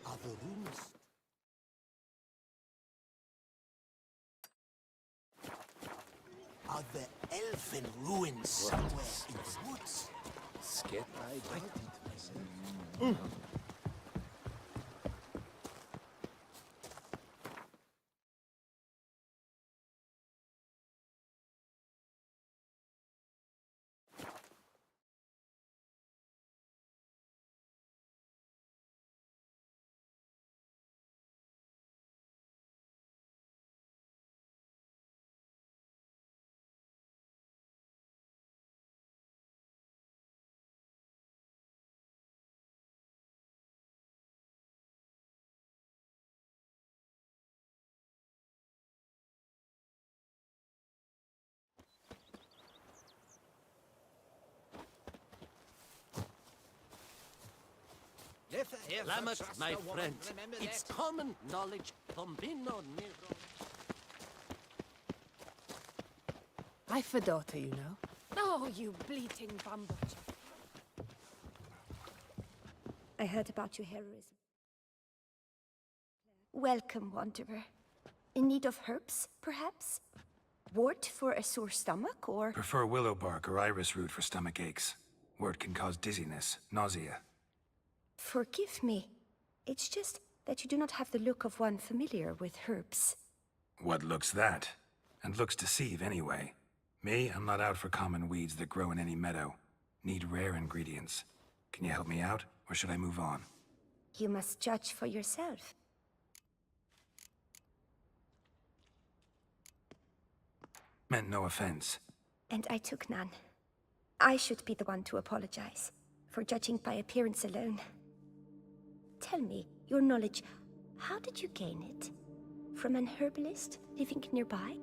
Are the rooms... Are there elfin ruins somewhere in the woods? Scared I doubt it myself. Lamet, my friend, it's common knowledge Bombino Nero. I've a daughter, you know. Oh, you bleating bumblebee. I heard about your heroism. Welcome, wanderer. In need of herbs, perhaps? Wort for a sore stomach, or... Prefer willow bark or iris root for stomach aches. Wort can cause dizziness, nausea. Forgive me. It's just that you do not have the look of one familiar with herbs. What looks that? And looks deceive anyway. Me, I'm not out for common weeds that grow in any meadow. Need rare ingredients. Can you help me out, or should I move on? You must judge for yourself. Meant no offense. And I took none. I should be the one to apologize for judging by appearance alone. Tell me, your knowledge, how did you gain it? From an herbalist living nearby?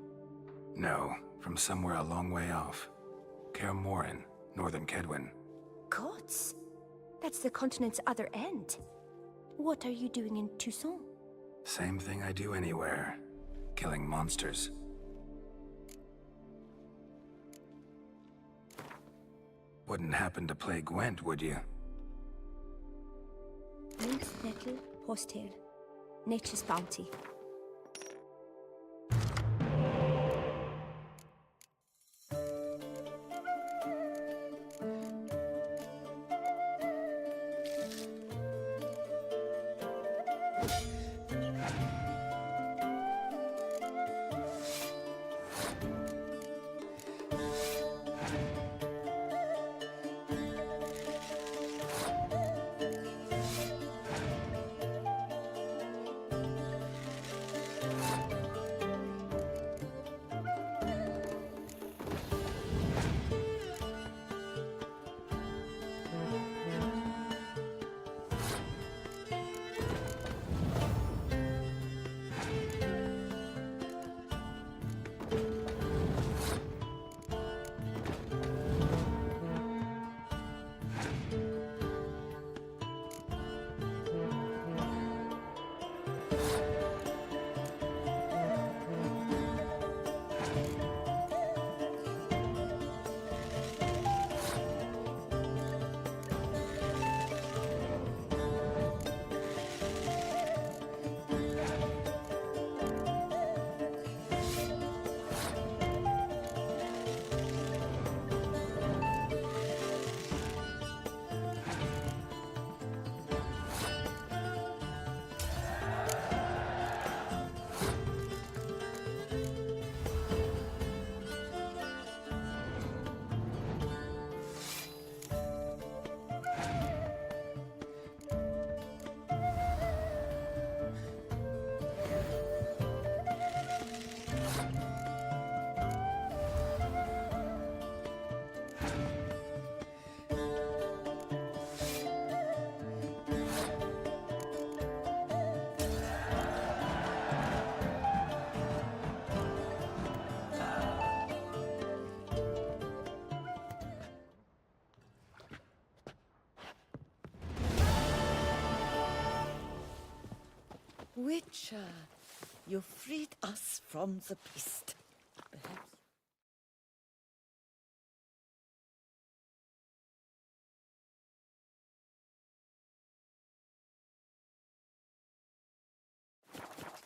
No, from somewhere a long way off. Kaer Morhen, northern Kedwin. Gods? That's the continent's other end. What are you doing in Toussaint? Same thing I do anywhere. Killing monsters. Wouldn't happen to play Gwent, would you? Lynx, nettle, horsetail. Nature's bounty. Witcher, you freed us from the beast. Perhaps.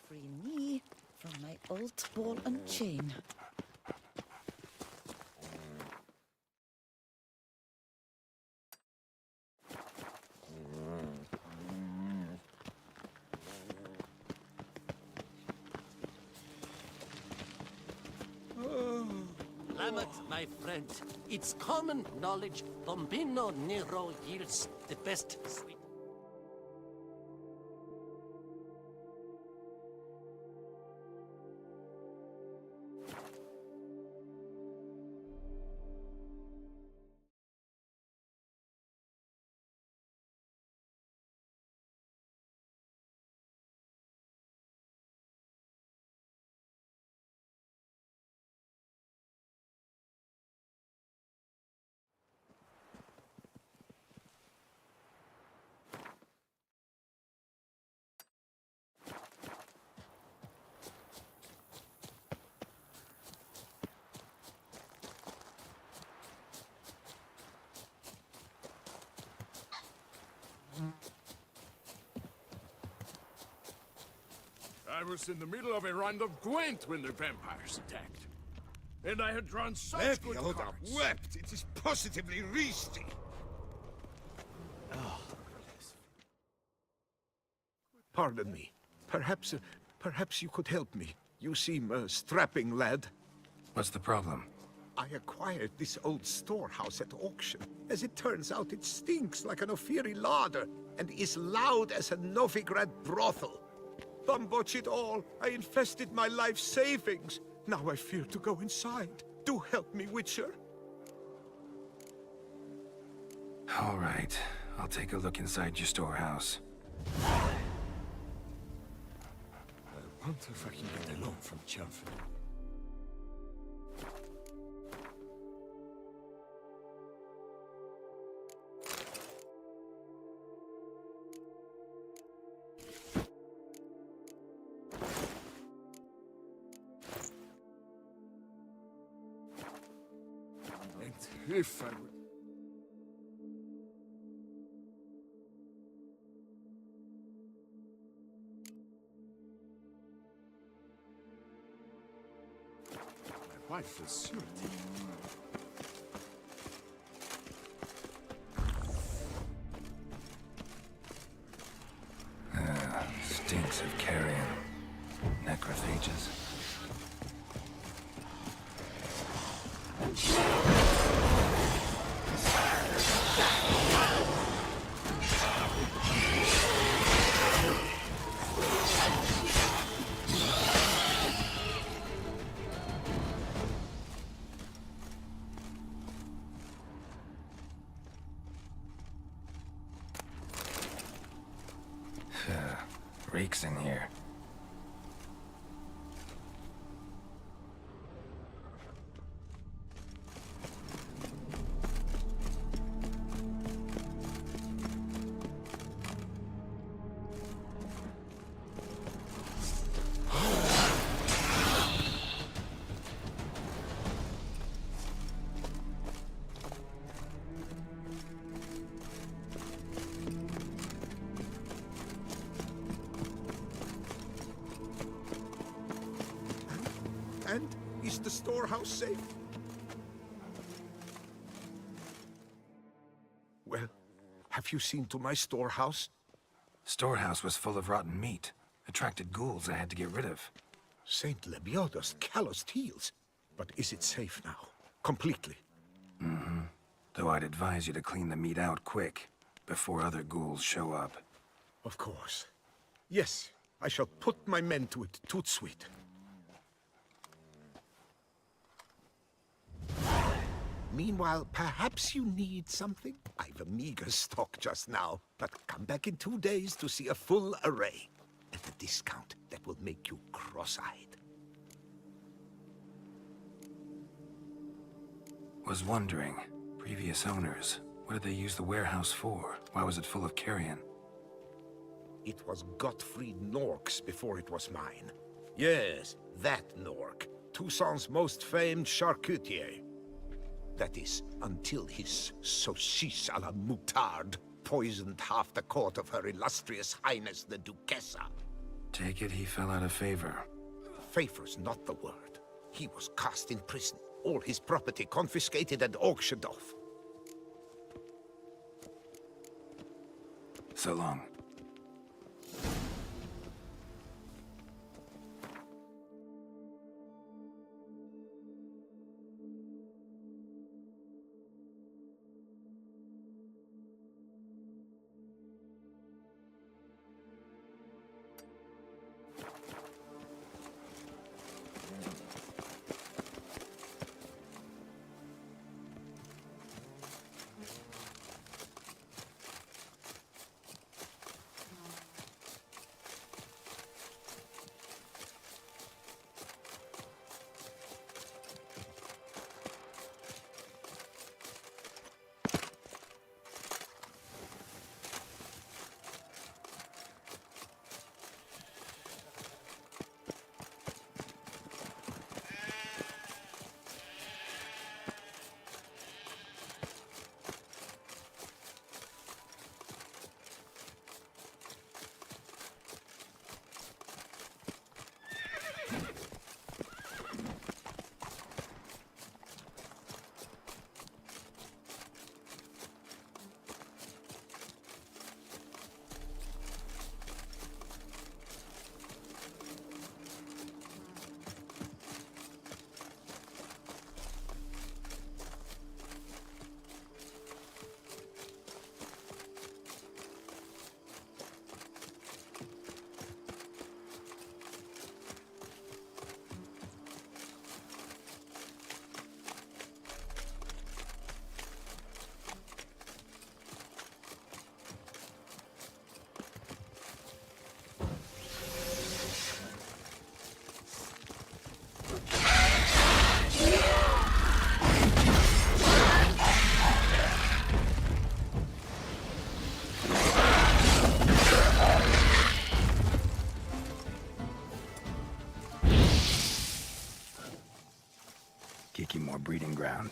Free me from my old ball and chain. My friend, it's common knowledge Bombino Nero yields the best sweet. I was in the middle of a round of Gwent when the vampires attacked. And I had drawn such good cards. Wept! It is positively risky! Pardon me. Perhaps you could help me. You seem a strapping lad. What's the problem? I acquired this old storehouse at auction. As it turns out, it stinks like an Ophiri larder and is loud as a Novigrad brothel. Botch it all, I infested my life savings. Now I fear to go inside. Do help me, Witcher. All right. I'll take a look inside your storehouse. I wonder if I can get a loan from Chelford. If I would... My wife is surety. Stinks of carrion. Necrophages. Reeks in here. And is the storehouse safe? Well, have you seen to my storehouse? Storehouse was full of rotten meat. Attracted ghouls I had to get rid of. Saint Lebioda's calloused heels. But is it safe now? Completely? Mm-hmm. Though I'd advise you to clean the meat out quick, before other ghouls show up. Of course. Yes, I shall put my men to it, toot sweet. Meanwhile, perhaps you need something? I've a meager stock just now, but come back in 2 days to see a full array. At a discount that will make you cross-eyed. Was wondering, previous owners, what did they use the warehouse for? Why was it full of carrion? It was Gottfried Nork's before it was mine. Yes, that Nork. Toussaint's most famed charcutier. That is, until his saucisse à la moutarde poisoned half the court of Her Illustrious Highness the Duchessa. Take it he fell out of favor. Favor's not the word. He was cast in prison, all his property confiscated and auctioned off. So long. Geeky more breeding ground.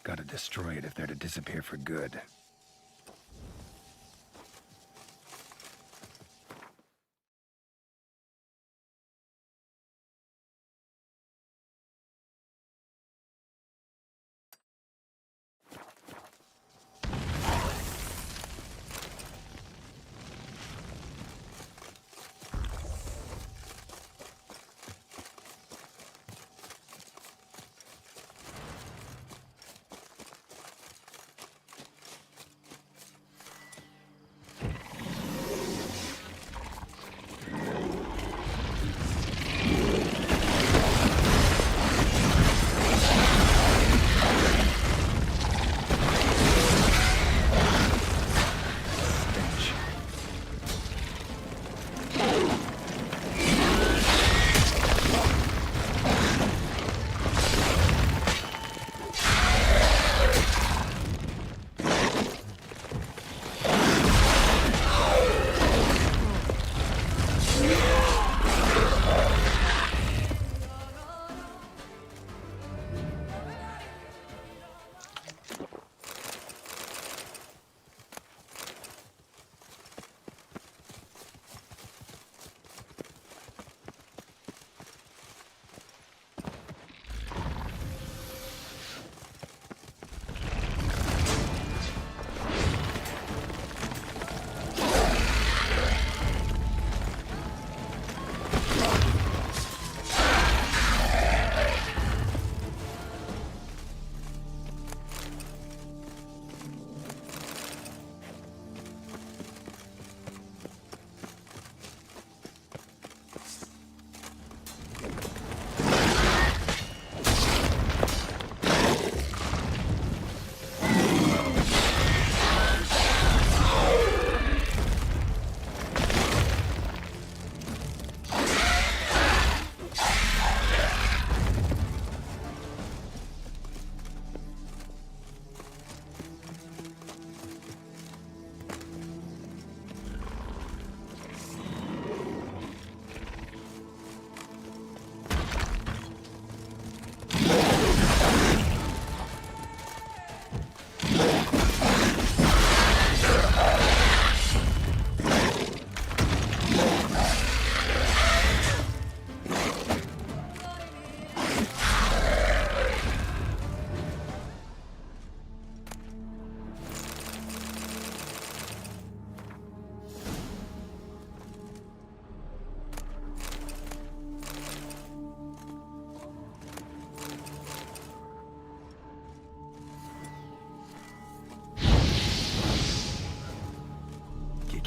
Gotta destroy it if they're to disappear for good.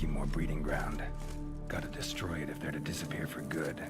More breeding ground. Gotta destroy it if they're to disappear for good.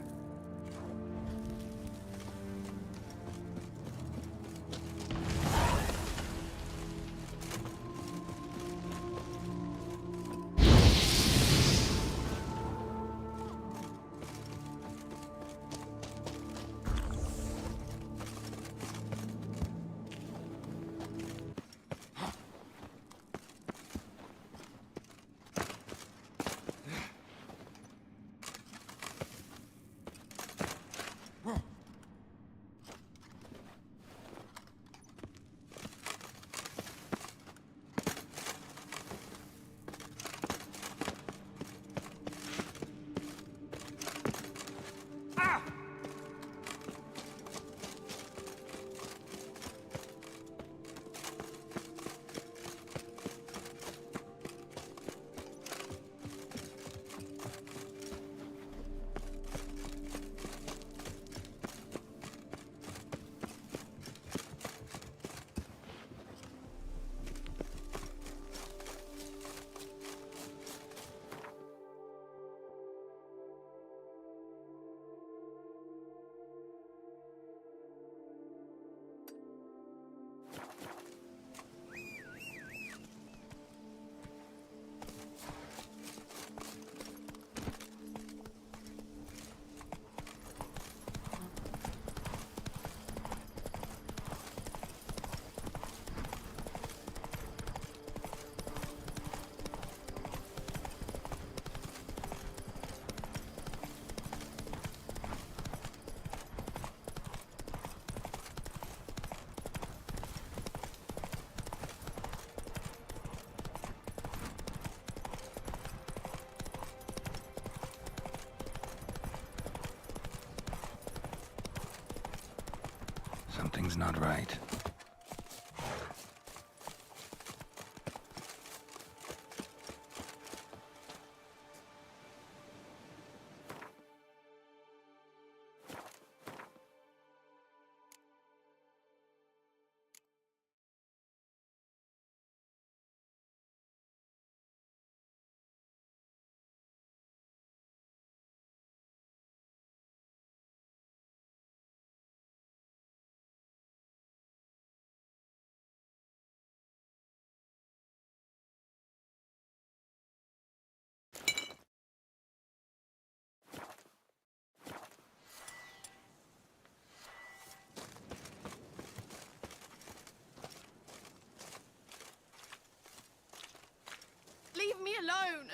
Something's not right. Leave me alone!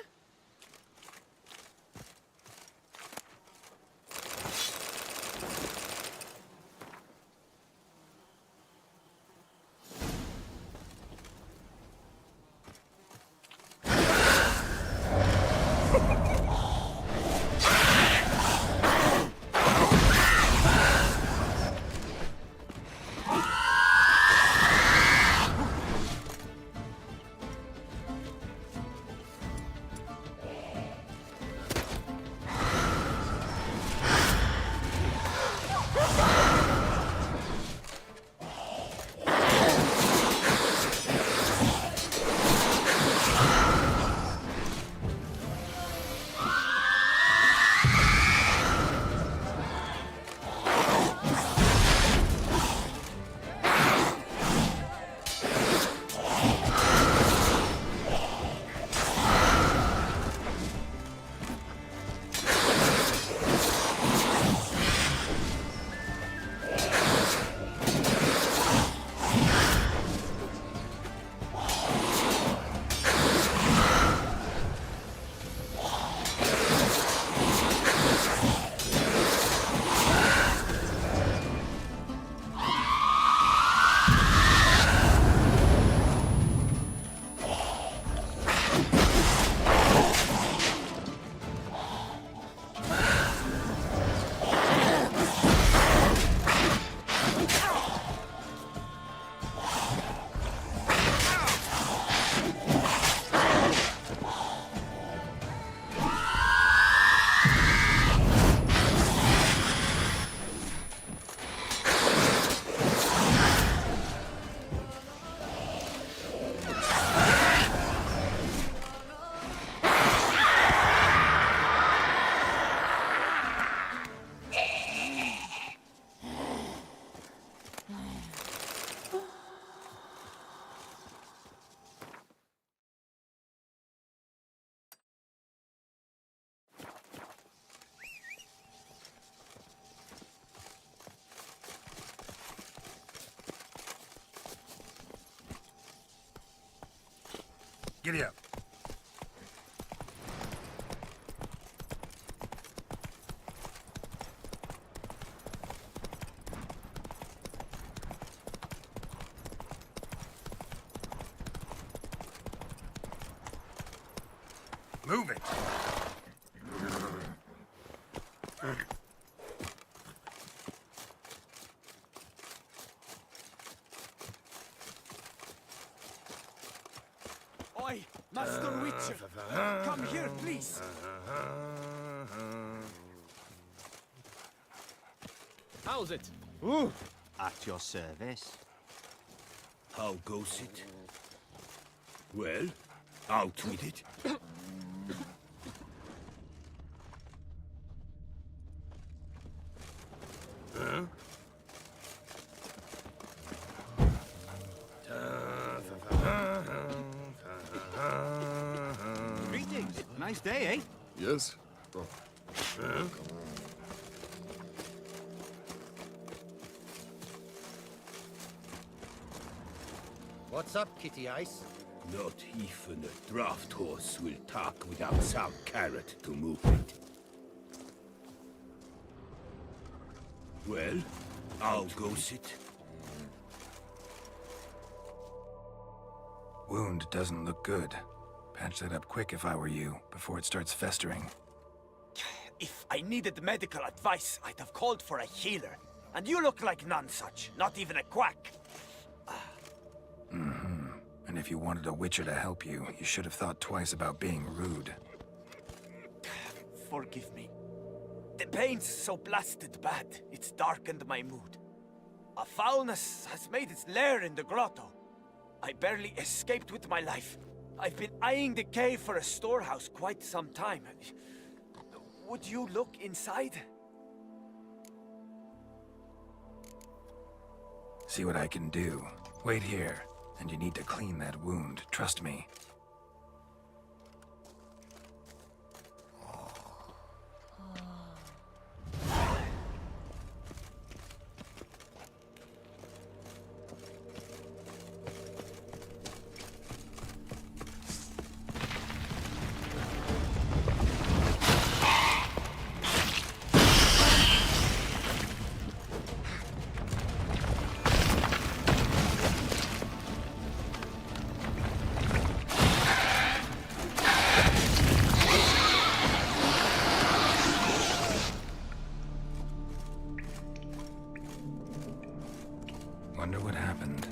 Giddy up. Move it. Oi, Master Witcher! Come here, please! How's it? Ooh. At your service. How goes it? Well, out with it. Huh? Greetings. Nice day, eh? Yes. Oh. Huh? What's up, Kitty Ice? Not even a draft horse will talk without some carrot to move it. Well, how goes it? Wound doesn't look good. Patch that up quick if I were you, before it starts festering. If I needed medical advice, I'd have called for a healer. And you look like none such, not even a quack. And if you wanted a witcher to help you, you should have thought twice about being rude. Forgive me. The pain's so blasted bad, it's darkened my mood. A foulness has made its lair in the grotto. I barely escaped with my life. I've been eyeing the cave for a storehouse quite some time. Would you look inside? See what I can do. Wait here, and you need to clean that wound, trust me. Wonder what happened.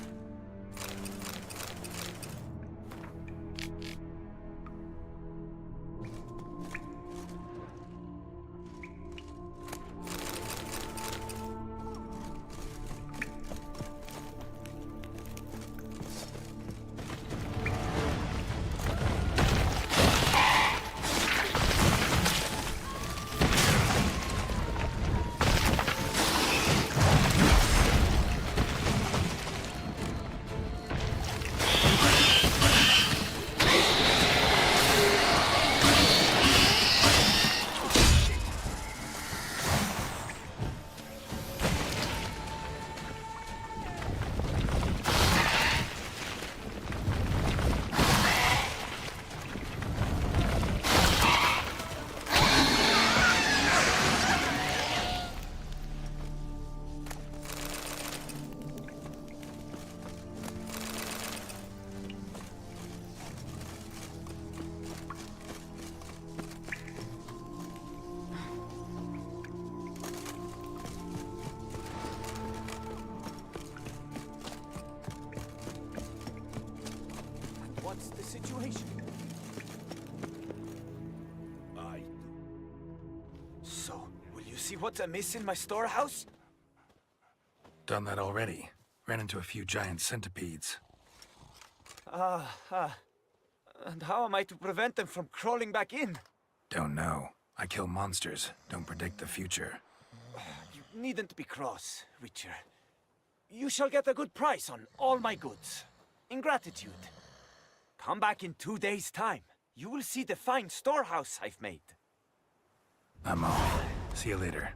What's the situation? So, will you see what's amiss in my storehouse? Done that already. Ran into a few giant centipedes. And how am I to prevent them from crawling back in? Don't know. I kill monsters, don't predict the future. You needn't be cross, Witcher. You shall get a good price on all my goods. In gratitude. Come back in 2 days' time. You will see the fine storehouse I've made. I'm off. See you later.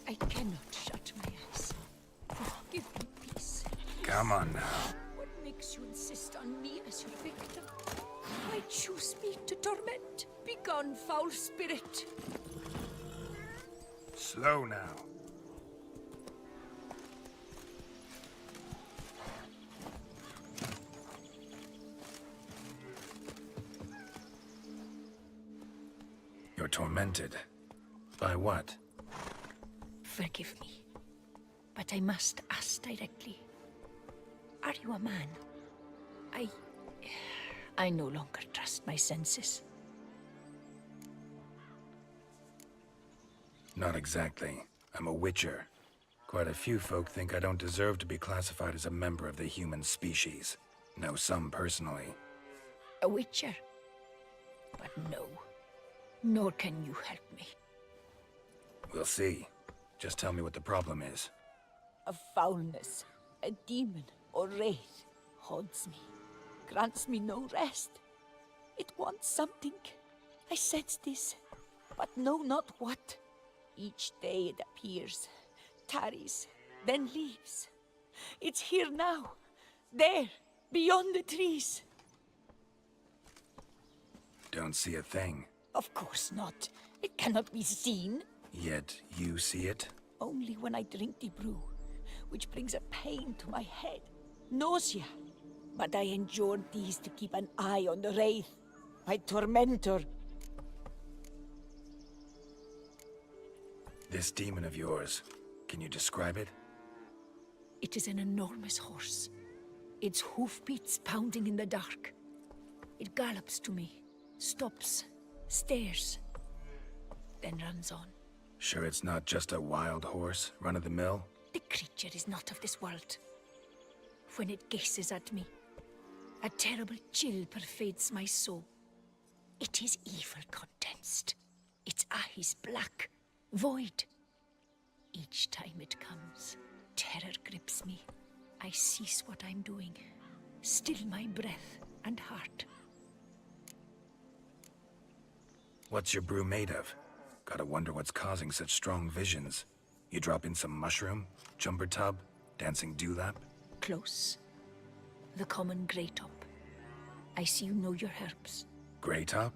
I cannot shut my eyes. Give me peace. Come on now. What makes you insist on me as your victim? I choose me to torment. Begone, foul spirit. Slow now. You're tormented. By what? Forgive me, but I must ask directly. Are you a man? I no longer trust my senses. Not exactly. I'm a witcher. Quite a few folk think I don't deserve to be classified as a member of the human species. Know some personally. A witcher? But no, nor can you help me. We'll see. Just tell me what the problem is. A foulness, a demon or wraith haunts me, grants me no rest. It wants something. I sense this, but know not what. Each day it appears, tarries, then leaves. It's here now, there, beyond the trees. Don't see a thing. Of course not. It cannot be seen. Yet you see it? Only when I drink the brew, which brings a pain to my head, nausea. But I endured these to keep an eye on the wraith, my tormentor. This demon of yours, can you describe it? It is an enormous horse, its hoofbeats pounding in the dark. It gallops to me, stops, stares, then runs on. Sure it's not just a wild horse, run-of-the-mill? The creature is not of this world. When it gazes at me, a terrible chill pervades my soul. It is evil condensed, its eyes black, void. Each time it comes, terror grips me. I cease what I'm doing, still my breath and heart. What's your brew made of? Gotta wonder what's causing such strong visions. You drop in some mushroom, jumper tub, dancing dewlap? Close. The common grey top. I see you know your herbs. Grey top?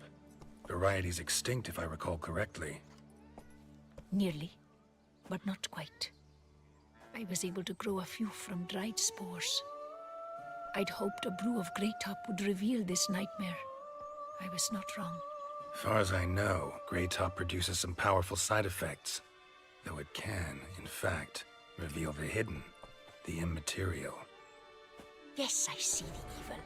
Variety's extinct if I recall correctly. Nearly, but not quite. I was able to grow a few from dried spores. I'd hoped a brew of grey top would reveal this nightmare. I was not wrong. Far as I know, grey top produces some powerful side effects. Though it can, in fact, reveal the hidden, the immaterial. Yes, I see the evil.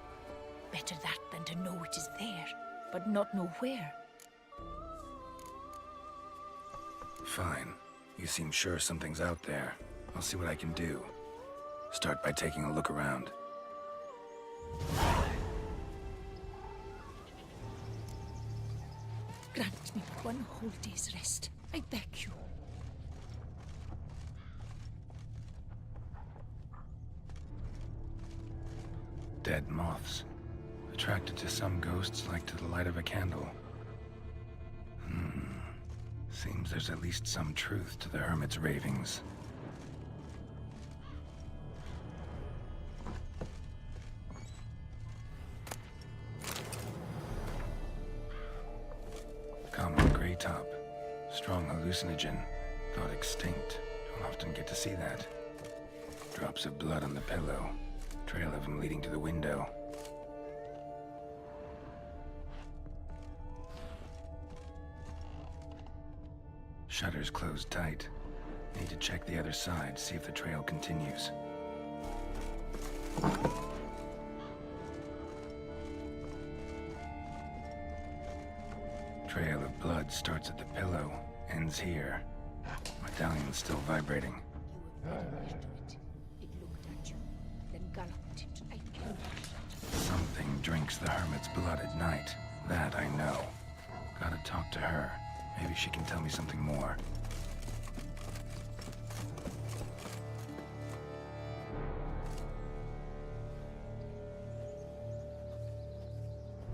Better that than to know it is there, but not know where. Fine. You seem sure something's out there. I'll see what I can do. Start by taking a look around. Grant me but one whole day's rest. I beg you. Dead moths. Attracted to some ghosts like to the light of a candle. Seems there's at least some truth to the hermit's ravings. Common grey top. Strong hallucinogen. Thought extinct. Don't often get to see that. Drops of blood on the pillow. Trail of him leading to the window. Shutters closed tight. Need to check the other side, see if the trail continues. Trail of blood starts at the pillow, ends here. Medallion's still vibrating. It looked at you, then galloped it. I killed it. Something drinks the hermit's blood at night. That I know. Gotta talk to her. Maybe she can tell me something more.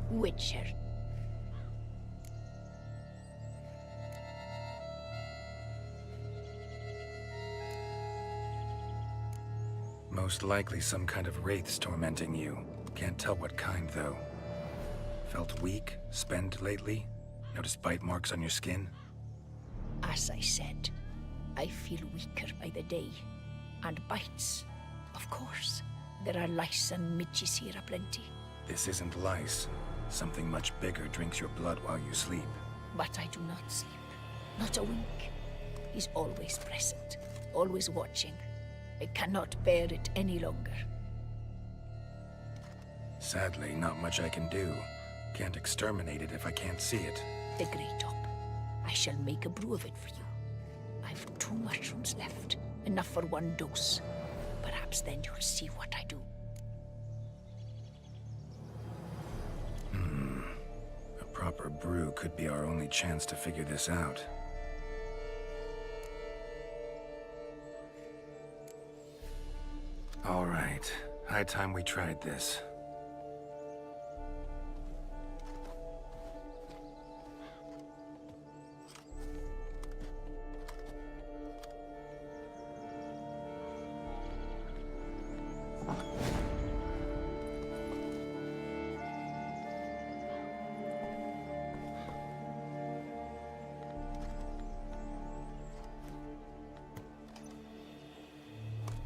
Witcher. Most likely some kind of wraith's tormenting you. Can't tell what kind, though. Felt weak, spent lately? Noticed bite marks on your skin? As I said, I feel weaker by the day. And bites, of course. There are lice and midges here aplenty. This isn't lice. Something much bigger drinks your blood while you sleep. But I do not sleep. Not a wink. He's always present, always watching. I cannot bear it any longer. Sadly, not much I can do. Can't exterminate it if I can't see it. The great up. I shall make a brew of it for you. I've 2 mushrooms left, enough for 1 dose. Perhaps then you'll see what I do. A proper brew could be our only chance to figure this out. All right, high time we tried this.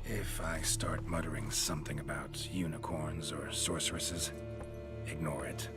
If I start muttering something about unicorns or sorceresses, ignore it.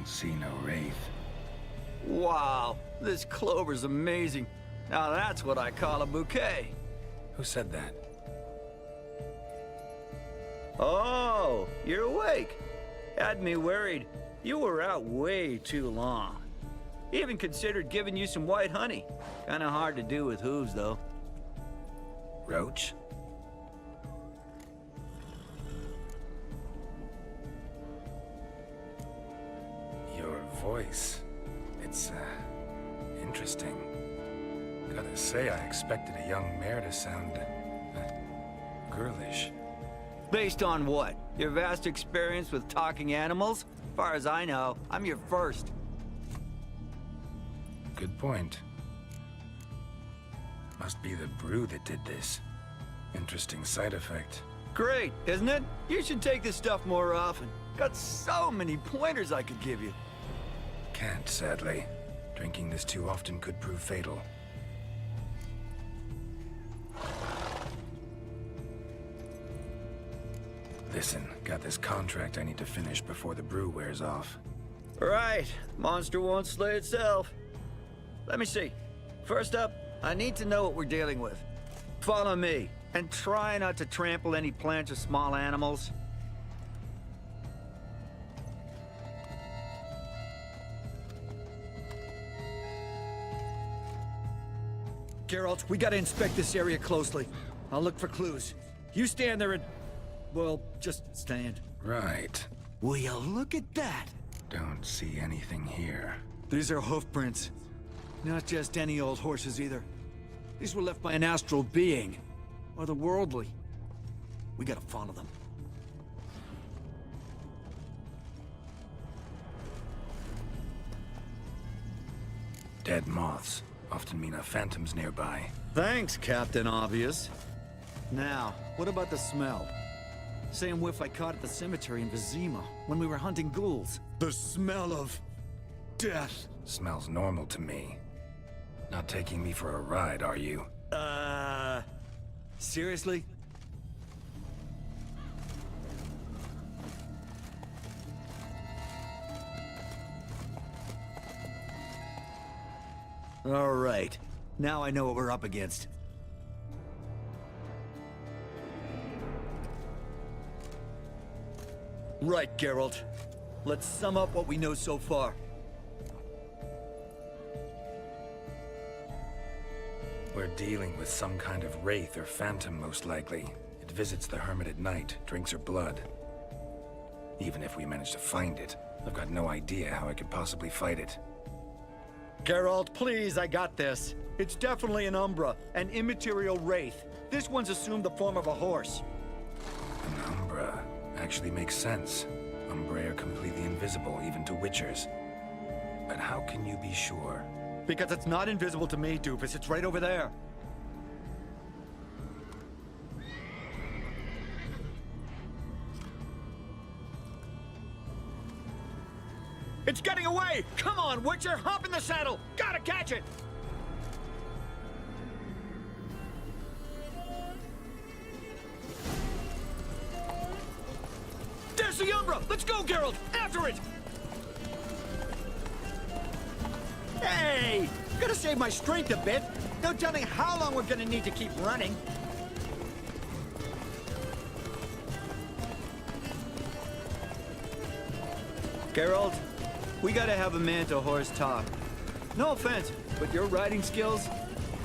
See no wraith. Wow, this clover's amazing. Now that's what I call a bouquet. Who said that? Oh, you're awake. Had me worried. You were out way too long. Even considered giving you some white honey. Kinda hard to do with hooves, though. Roach? Voice. It's, interesting. Gotta say, I expected a young mare to sound, girlish. Based on what? Your vast experience with talking animals? As far as I know, I'm your first. Good point. Must be the brew that did this. Interesting side effect. Great, isn't it? You should take this stuff more often. Got so many pointers I could give you. Can't, sadly. Drinking this too often could prove fatal. Listen, got this contract I need to finish before the brew wears off. Right. Monster won't slay itself. Let me see. First up, I need to know what we're dealing with. Follow me, and try not to trample any plants or small animals. Geralt, we gotta inspect this area closely. I'll look for clues. You stand there and... well, just stand. Right. Will you look at that? Don't see anything here. These are hoof prints. Not just any old horses either. These were left by an astral being. Otherworldly. We gotta follow them. Dead moths often mean a phantom's nearby. Thanks, Captain Obvious. Now, what about the smell? Same whiff I caught at the cemetery in Vizima when we were hunting ghouls. The smell of... death. Smells normal to me. Not taking me for a ride, are you? Seriously? All right. Now I know what we're up against. Right, Geralt. let's sum up what we know so far. We're dealing with some kind of wraith or phantom, most likely. It visits the hermit at night, drinks her blood. Even if we manage to find it, I've got no idea how I could possibly fight it. Geralt, please, I got this. It's definitely an Umbra, an immaterial wraith. This one's assumed the form of a horse. An Umbra actually makes sense. Umbrae are completely invisible, even to Witchers. But how can you be sure? Because it's not invisible to me, Doofus. It's right over there. It's getting away! Come on, Witcher! Hop in the saddle! Gotta catch it! There's the Umbra! Let's go, Geralt! After it! Hey! Gotta save my strength a bit. No telling how long we're gonna need to keep running. Geralt, we gotta have a man-to-horse talk. No offense, but your riding skills,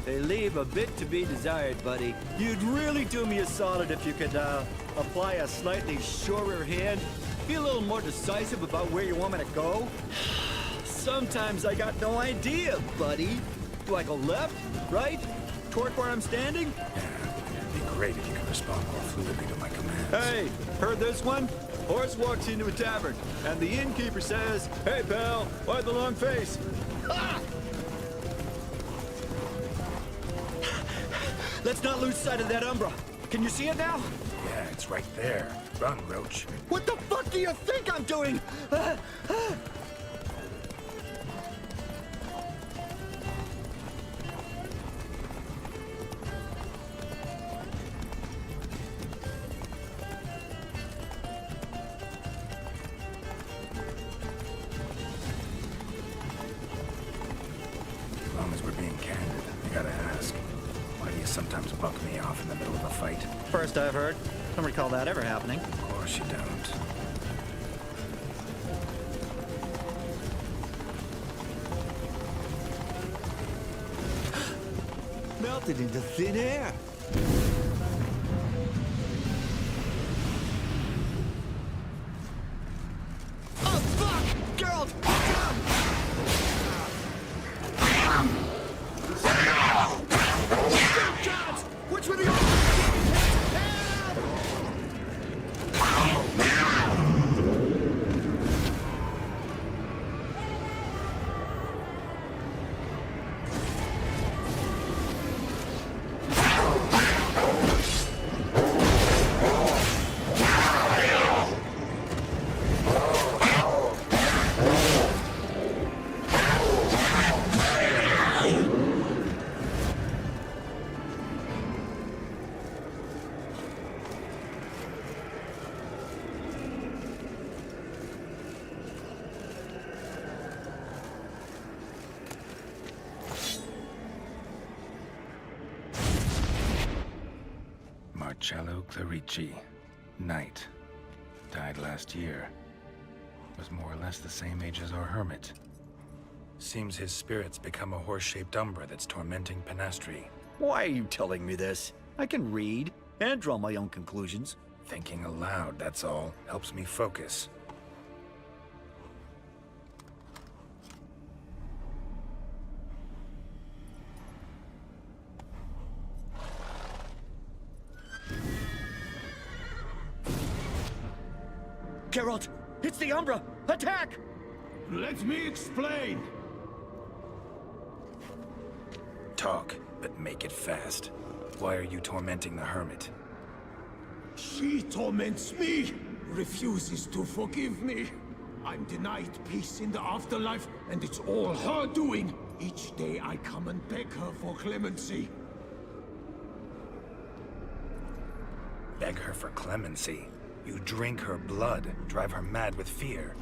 they leave a bit to be desired, buddy. You'd really do me a solid if you could, apply a slightly surer hand. Be a little more decisive about where you want me to go. Sometimes I got no idea, buddy. Do I go left, right, toward where I'm standing? Yeah, it'd be great if you could respond more fluidly to my commands. Hey, heard this one? Horse walks into a tavern, and the innkeeper says, "Hey, pal, why the long face?" Ah! Let's not lose sight of that Umbra. Can you see it now? Yeah, it's right there. Run, Roach. What the fuck do you think I'm doing? As long as we're being candid, I gotta ask. Why do you sometimes buck me off in the middle of a fight? First I've heard. Don't recall that ever happening. Of course you don't. Melted into thin air. Oh, fuck! Geralt! Gods! Which were the Marcello Clarici, Knight. Died last year. Was more or less the same age as our hermit. Seems his spirit's become a horse-shaped umbra that's tormenting Penastri. Why are you telling me this? I can read and draw my own conclusions. Thinking aloud, that's all. Helps me focus. Geralt, it's the Umbra! Attack! Let me explain. Talk, but make it fast. Why are you tormenting the hermit? She torments me, refuses to forgive me. I'm denied peace in the afterlife, and it's all her doing. Each day I come and beg her for clemency. Beg her for clemency? You drink her blood, drive her mad with fear.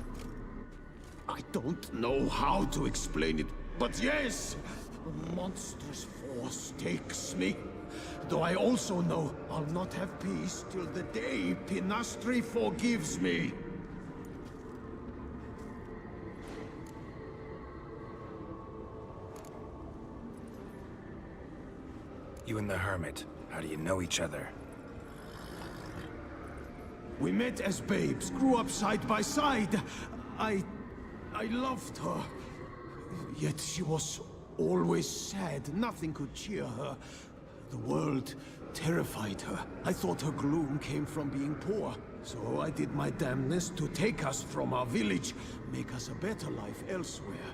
I don't know how to explain it, but yes, a monstrous force takes me. Though I also know I'll not have peace till the day Penastri forgives me. You and the hermit, how do you know each other? We met as babes, grew up side by side. I loved her. Yet she was always sad. Nothing could cheer her. The world terrified her. I thought her gloom came from being poor. So I did my damnedest to take us from our village, make us a better life elsewhere.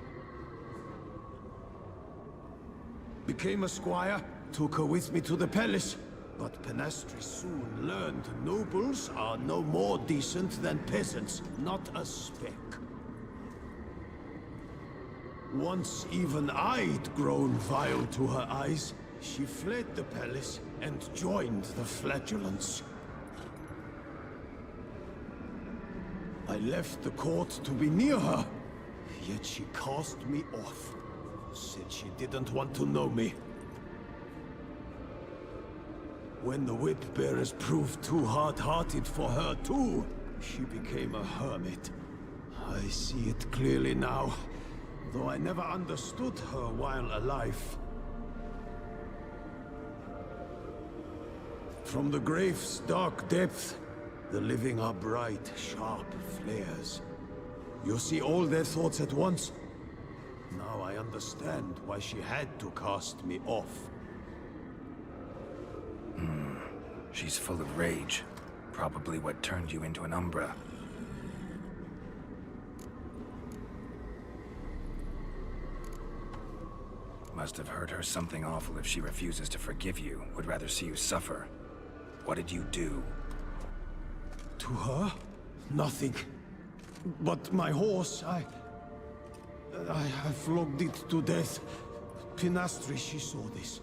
Became a squire, took her with me to the palace. But Penastri soon learned nobles are no more decent than peasants, not a speck. Once even I'd grown vile to her eyes, she fled the palace and joined the flagellants. I left the court to be near her, yet she cast me off. Said she didn't want to know me. When the whip-bearers proved too hard-hearted for her too, she became a hermit. I see it clearly now, though I never understood her while alive. From the grave's dark depth, the living are bright, sharp flares. You see all their thoughts at once. Now I understand why she had to cast me off. She's full of rage. Probably what turned you into an Umbra. Must have hurt her something awful if she refuses to forgive you, would rather see you suffer. What did you do? To her? Nothing. But my horse, I flogged it to death. Penastri, she saw this.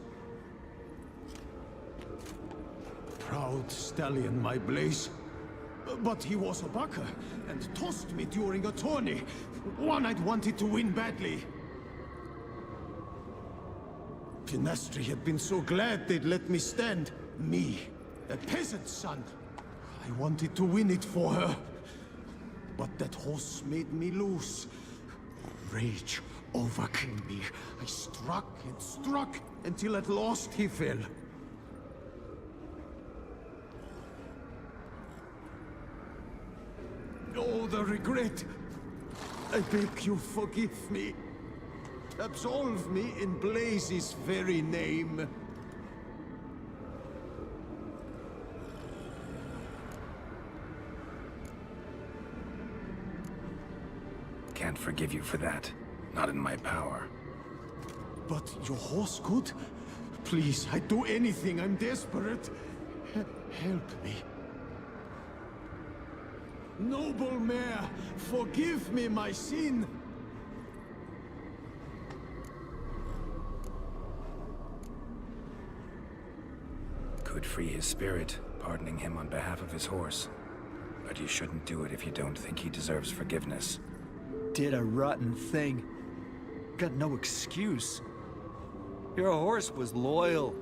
Proud stallion, my Blaze. But he was a bucker, and tossed me during a tourney. One I'd wanted to win badly. Penastri had been so glad they'd let me stand. Me, a peasant's son. I wanted to win it for her. But that horse made me lose. Rage overcame me. I struck and struck, until at last he fell. Oh, the regret. I beg you, forgive me. Absolve me in Blaze's very name. Can't forgive you for that. Not in my power. But your horse could? Please, I'd do anything. I'm desperate. Help me. Noble mare, forgive me my sin. Could free his spirit, pardoning him on behalf of his horse. But you shouldn't do it if you don't think he deserves forgiveness. Did a rotten thing. Got no excuse. Your horse was loyal.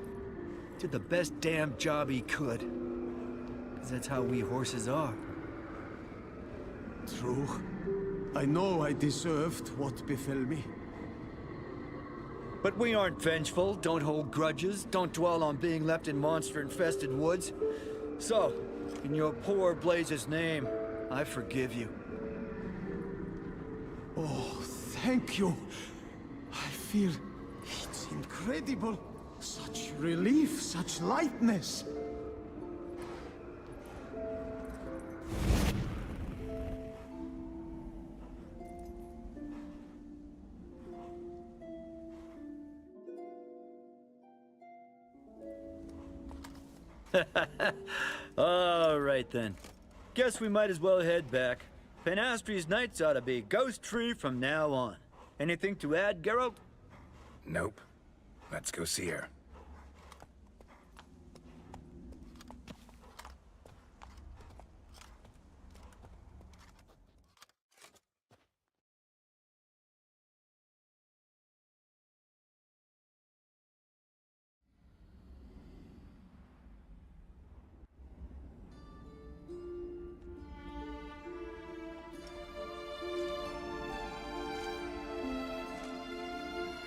Did the best damn job he could. 'Cause that's how we horses are. True. I know I deserved what befell me. But we aren't vengeful, don't hold grudges, don't dwell on being left in monster-infested woods. So, in your poor Blaze's name, I forgive you. Oh, thank you. I feel it's incredible. Such relief, such lightness. All right then. Guess we might as well head back. Penastri's nights ought to be ghost-free from now on. Anything to add, Geralt? Nope. Let's go see her.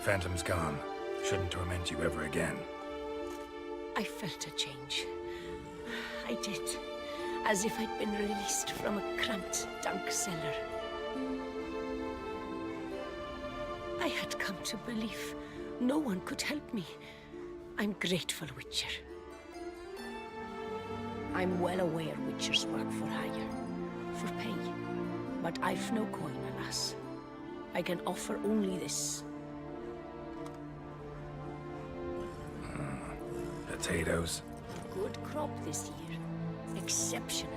Phantom's gone. Shouldn't torment you ever again. I felt a change. I did. As if I'd been released from a cramped, dank cellar. I had come to believe no one could help me. I'm grateful, Witcher. I'm well aware Witchers work for hire, for pay. But I've no coin, alas. I can offer only this. Potatoes. Good crop this year. Exceptional.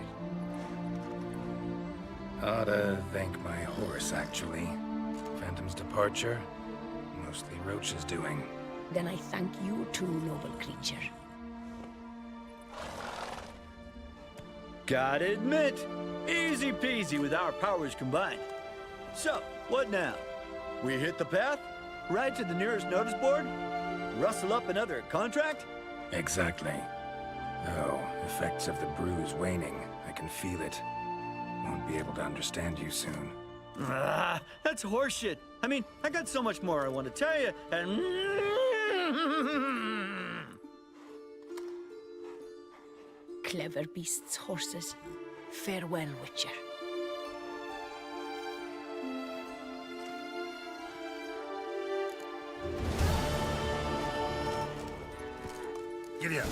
Ought to thank my horse, actually. Phantom's departure, mostly Roach's doing. Then I thank you too, noble creature. Gotta admit, easy peasy with our powers combined. So, what now? We hit the path? Ride to the nearest notice board? Rustle up another contract? Exactly. Oh, effects of the bruise waning. I can feel it. Won't be able to understand you soon. Ah, that's horseshit. I mean, I got so much more I want to tell you, and... Clever beasts, horses. Farewell, Witcher. Giddy up.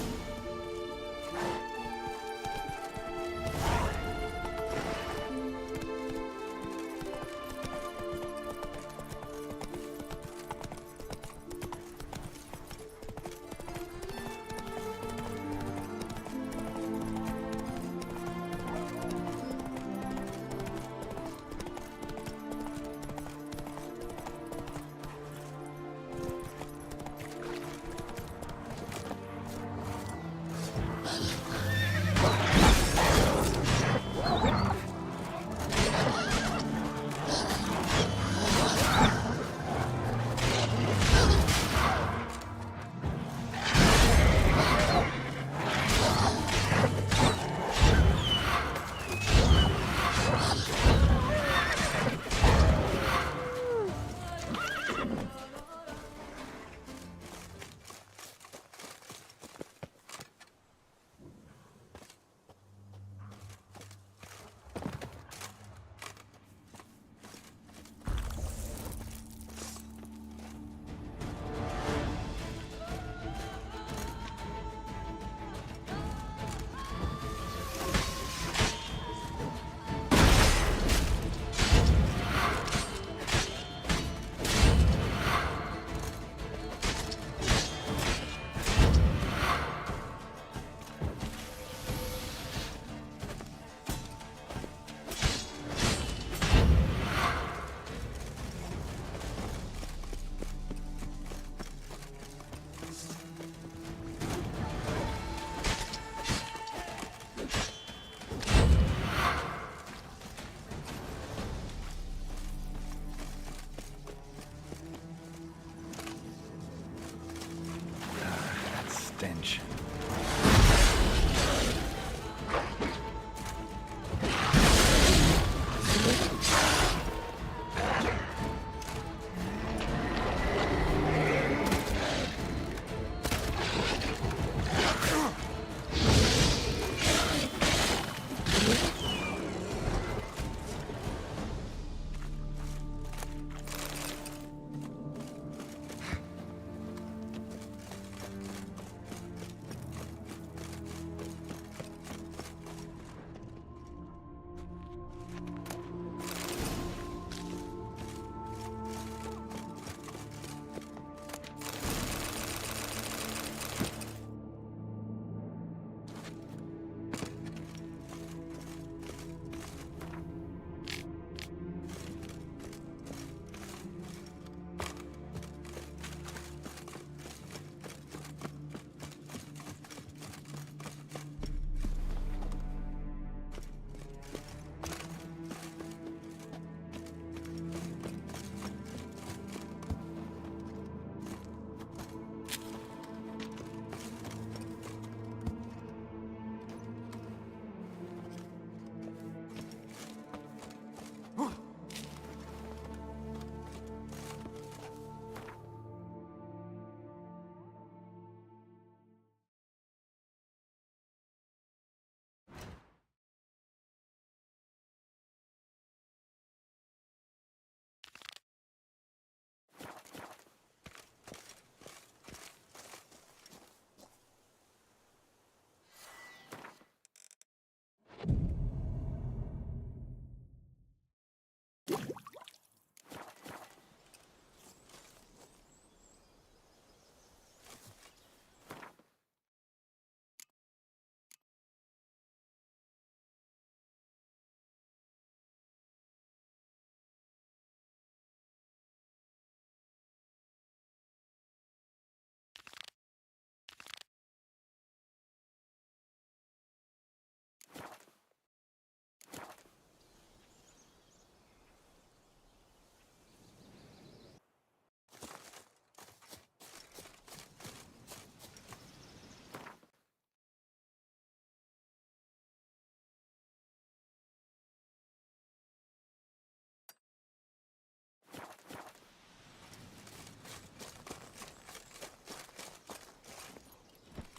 Stench.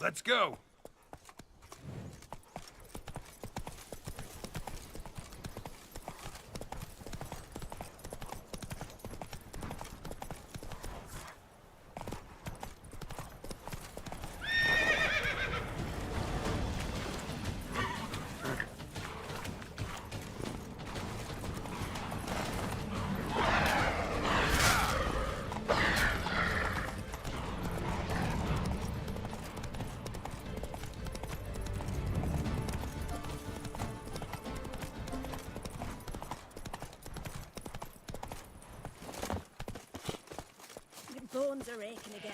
Let's go! Bones are aching again.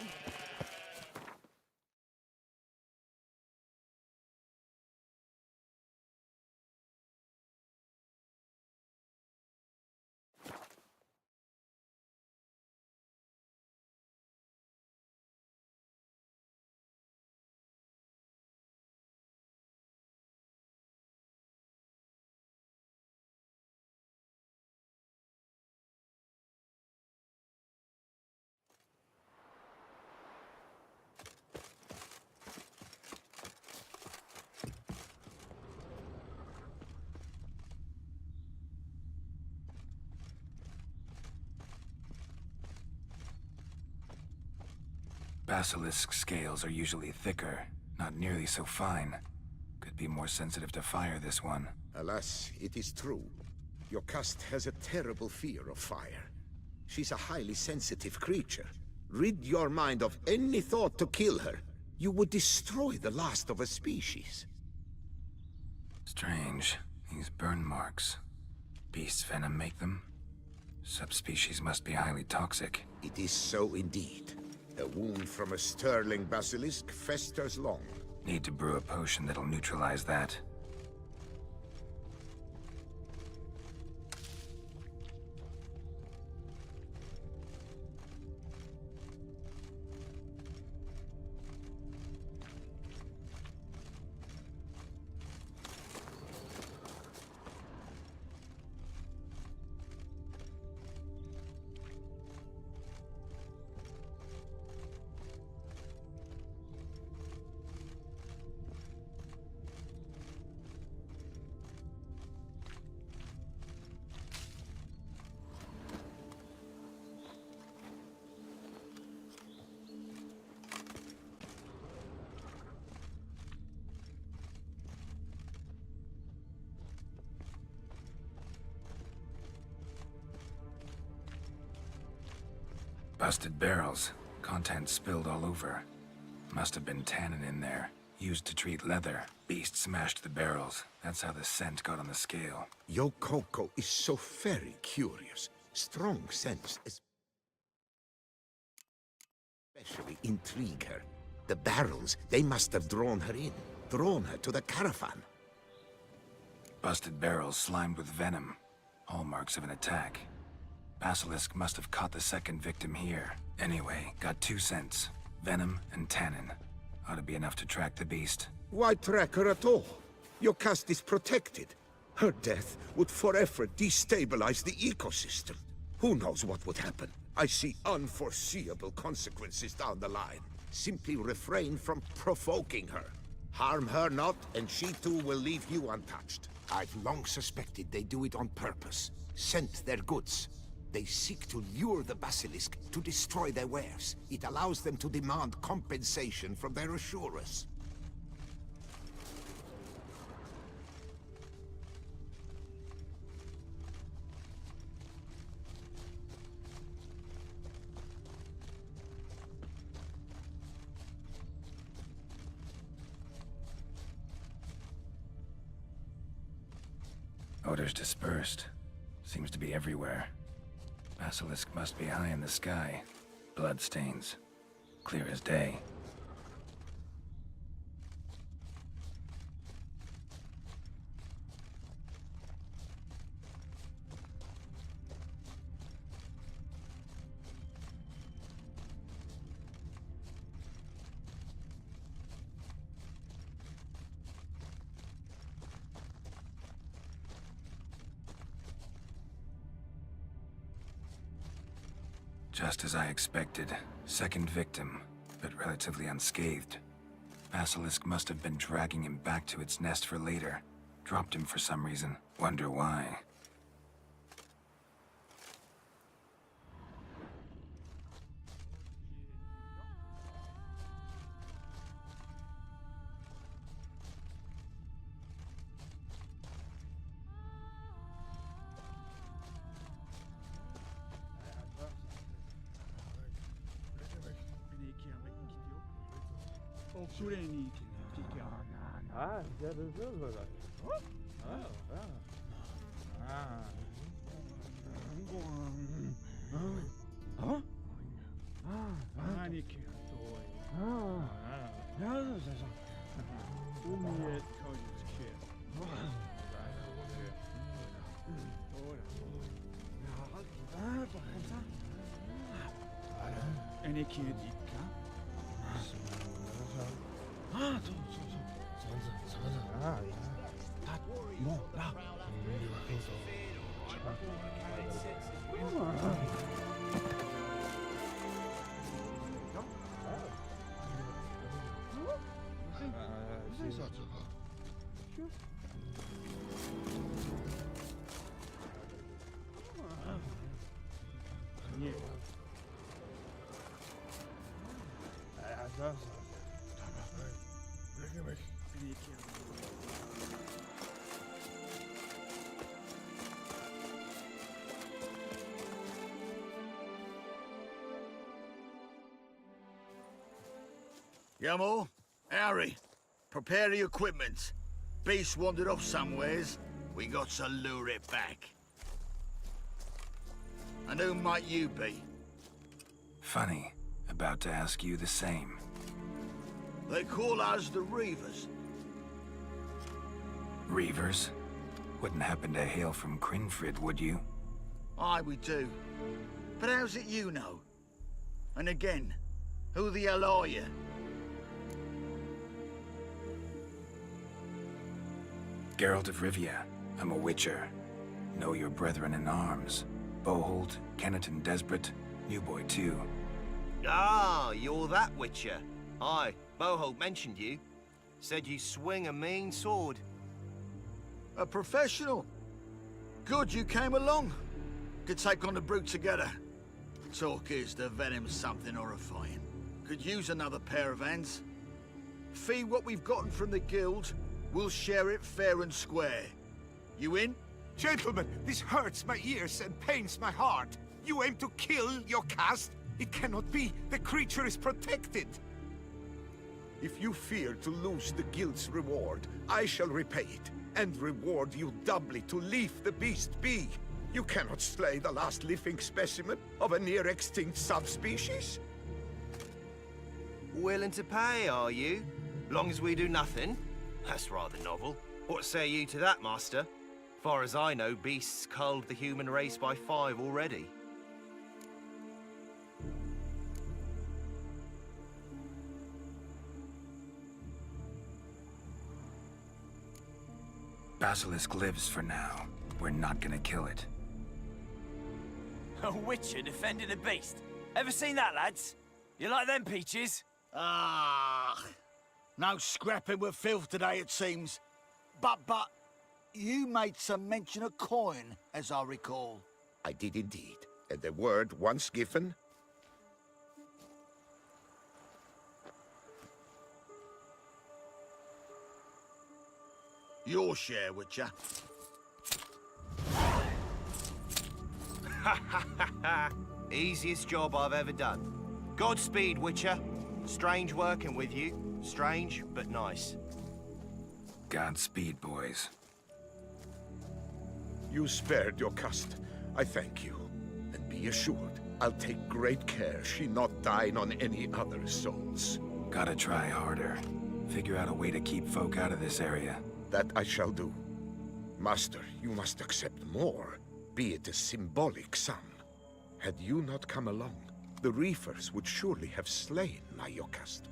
Basilisk scales are usually thicker, not nearly so fine. Could be more sensitive to fire, this one. Alas, it is true. Your cast has a terrible fear of fire. She's a highly sensitive creature. Rid your mind of any thought to kill her. You would destroy the last of a species. Strange. These burn marks. Beast's venom make them? Subspecies must be highly toxic. It is so indeed. A wound from a sterling basilisk festers long. Need to brew a potion that'll neutralize that. Busted barrels. Contents spilled all over. Must have been tannin in there. Used to treat leather. Beast smashed the barrels. That's how the scent got on the scale. Yokoko is so very curious. Strong scents especially intrigue her. The barrels, they must have drawn her in. Drawn her to the caravan. Busted barrels slimed with venom. Hallmarks of an attack. Basilisk must have caught the second victim here. Anyway, got 2 scents. Venom and tannin. Ought to be enough to track the beast. Why track her at all? Your caste is protected. Her death would forever destabilize the ecosystem. Who knows what would happen? I see unforeseeable consequences down the line. Simply refrain from provoking her. Harm her not, and she too will leave you untouched. I've long suspected they do it on purpose. Scent their goods. They seek to lure the basilisk to destroy their wares. It allows them to demand compensation from their assurers. Odors dispersed. Seems to be everywhere. Basilisk must be high in the sky. Bloodstains. Clear as day. Just as I expected. Second victim, but relatively unscathed. Basilisk must have been dragging him back to its nest for later. Dropped him for some reason. Wonder why. Yamo, Harry, prepare the equipment. Beast wandered off somewheres. We got to lure it back. And who might you be? Funny. About to ask you the same. They call us the Reavers. Reavers? Wouldn't happen to hail from Crinfrid, would you? Aye, we do. But how's it you know? And again, who the hell are you? Geralt of Rivia. I'm a witcher. Know your brethren in arms. Boholt, Kenneton Desperate, New Boy too. Ah, you're that witcher. Aye, Boholt mentioned you. Said you swing a mean sword. A professional. Good you came along. Could take on the brute together. Talk is the venom's something horrifying. Could use another pair of hands. Fee what we've gotten from the guild. We'll share it fair and square. You in? Gentlemen, this hurts my ears and pains my heart. You aim to kill your caste? It cannot be. The creature is protected. If you fear to lose the guild's reward, I shall repay it, and reward you doubly to leave the beast be. You cannot slay the last living specimen of a near-extinct subspecies. Willing to pay, are you? Long as we do nothing? That's rather novel. What say you to that, Master? Far as I know, beasts culled the human race by 5 already. Basilisk lives for now. We're not gonna kill it. A witcher defending a beast. Ever seen that, lads? You like them peaches? Ah, no scrapping with filth today, it seems. But, you made some mention of coin, as I recall. I did indeed. And the word once given... Your share, Witcher. Easiest job I've ever done. Godspeed, Witcher. Strange working with you. Strange, but nice. Godspeed, boys. You spared your caste. I thank you. And be assured, I'll take great care she not dine on any other souls. Gotta try harder. Figure out a way to keep folk out of this area. That I shall do. Master, you must accept more, be it a symbolic sum. Had you not come along, the Reefers would surely have slain my Yokast.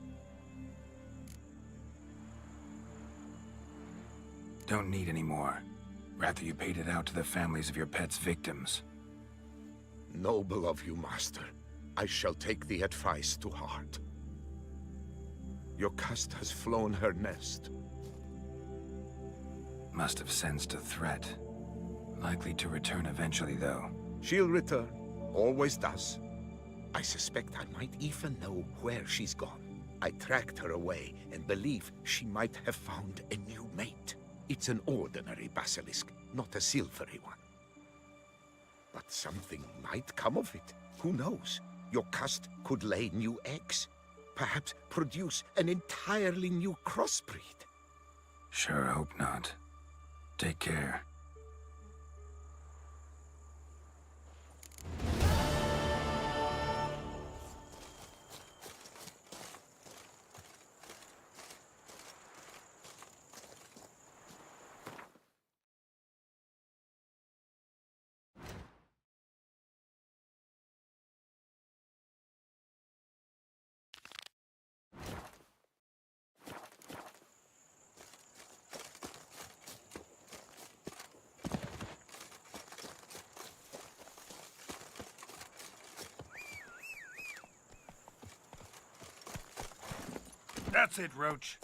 Don't need any more. Rather you paid it out to the families of your pets' victims. Noble of you, Master. I shall take the advice to heart. Your cust has flown her nest. Must have sensed a threat. Likely to return eventually, though. She'll return. Always does. I suspect I might even know where she's gone. I tracked her away and believe she might have found a new mate. It's an ordinary basilisk, not a silvery one. But something might come of it. Who knows? Your cust could lay new eggs. Perhaps produce an entirely new crossbreed. Sure hope not. Take care. That's it, Roach.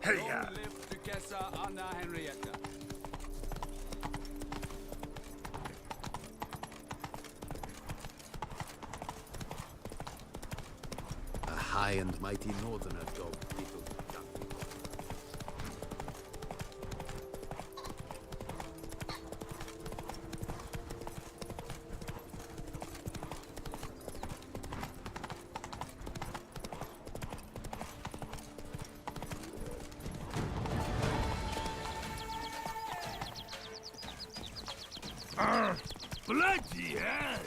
Hey, Long live Duchessa Anna Henrietta. A high and mighty northerner dog people. Bloody hell!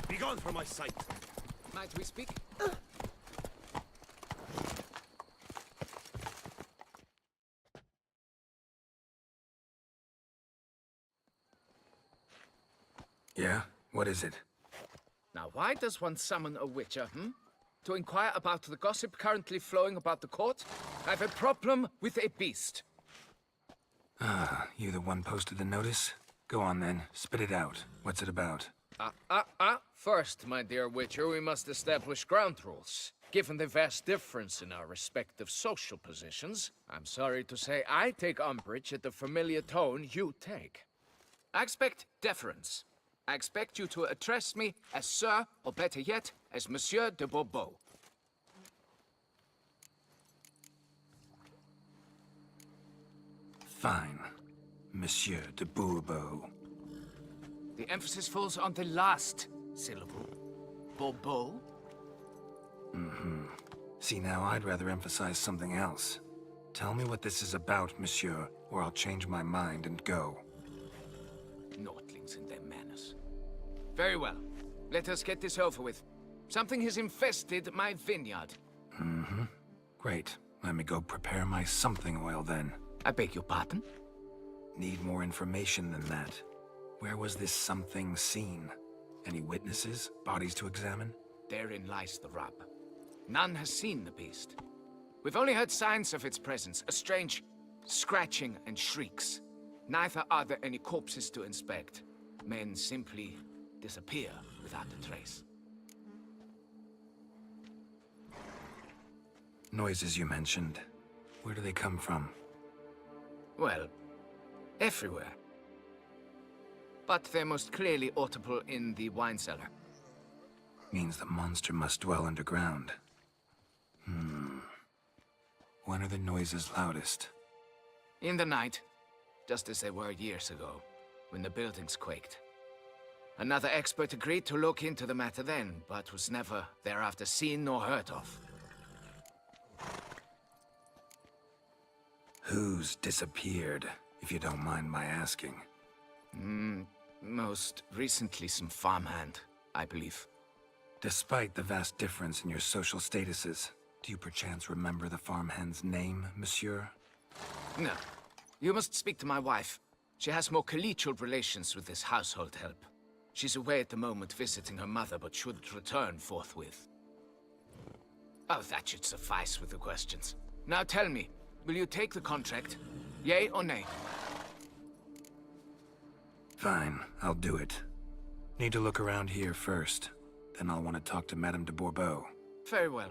Begone from my sight. Might we speak? Yeah? What is it? Now, why does one summon a witcher, To inquire about the gossip currently flowing about the court? I have a problem with a beast. Ah, you the one posted the notice? Go on then, spit it out. What's it about? First, my dear witcher, we must establish ground rules. Given the vast difference in our respective social positions, I'm sorry to say I take umbrage at the familiar tone you take. I expect deference. I expect you to address me as Sir, or better yet, as Monsieur de Bourbeau. Fine. Monsieur de Bourbeau. The emphasis falls on the last syllable. Bourbeau? Mm-hmm. See, now I'd rather emphasize something else. Tell me what this is about, monsieur, or I'll change my mind and go. things in their manners. Very well. Let us get this over with. Something has infested my vineyard. Mm-hmm. Great. Let me go prepare my something oil then. I beg your pardon? Need more information than that. Where was this something seen? Any witnesses? Bodies to examine? Therein lies the rub. None has seen the beast. We've only heard signs of its presence, a strange scratching and shrieks. Neither are there any corpses to inspect. Men simply disappear without a trace. Noises you mentioned. Where do they come from? Well, everywhere. But they're most clearly audible in the wine cellar. Means the monster must dwell underground. When are the noises loudest? In the night, just as they were years ago, when the buildings quaked. Another expert agreed to look into the matter then, but was never thereafter seen nor heard of. Who's disappeared, if you don't mind my asking? Most recently some farmhand, I believe. Despite the vast difference in your social statuses, do you perchance remember the farmhand's name, monsieur? No. You must speak to my wife. She has more collegial relations with this household help. She's away at the moment visiting her mother, but should return forthwith. Oh, that should suffice with the questions. Now tell me, will you take the contract? Yea or nay? Fine, I'll do it. Need to look around here first. Then I'll want to talk to Madame de Bourbeau. Very well.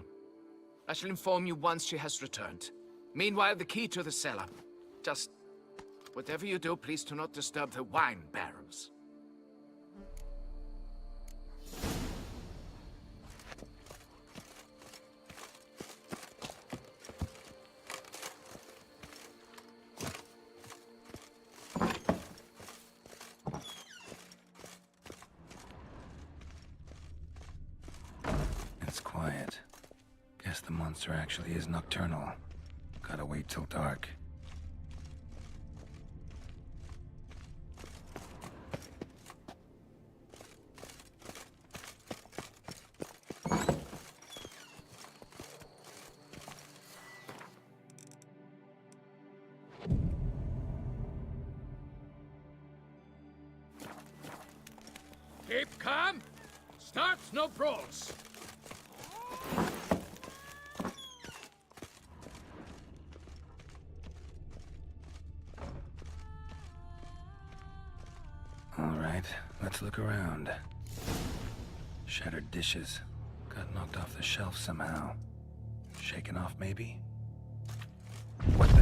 I shall inform you once she has returned. Meanwhile, the key to the cellar. Just whatever you do, please do not disturb the wine barrels. It's quiet. Guess the monster actually is nocturnal. Gotta wait till dark. Keep calm. Start no brawls. All right, let's look around. Shattered dishes. Got knocked off the shelf somehow. Shaken off, maybe? What the?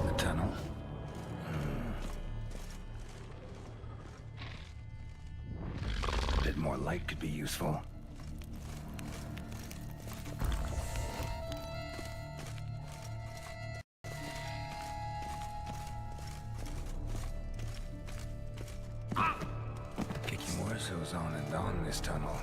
The tunnel? A bit more light could be useful. Goes on and on this tunnel.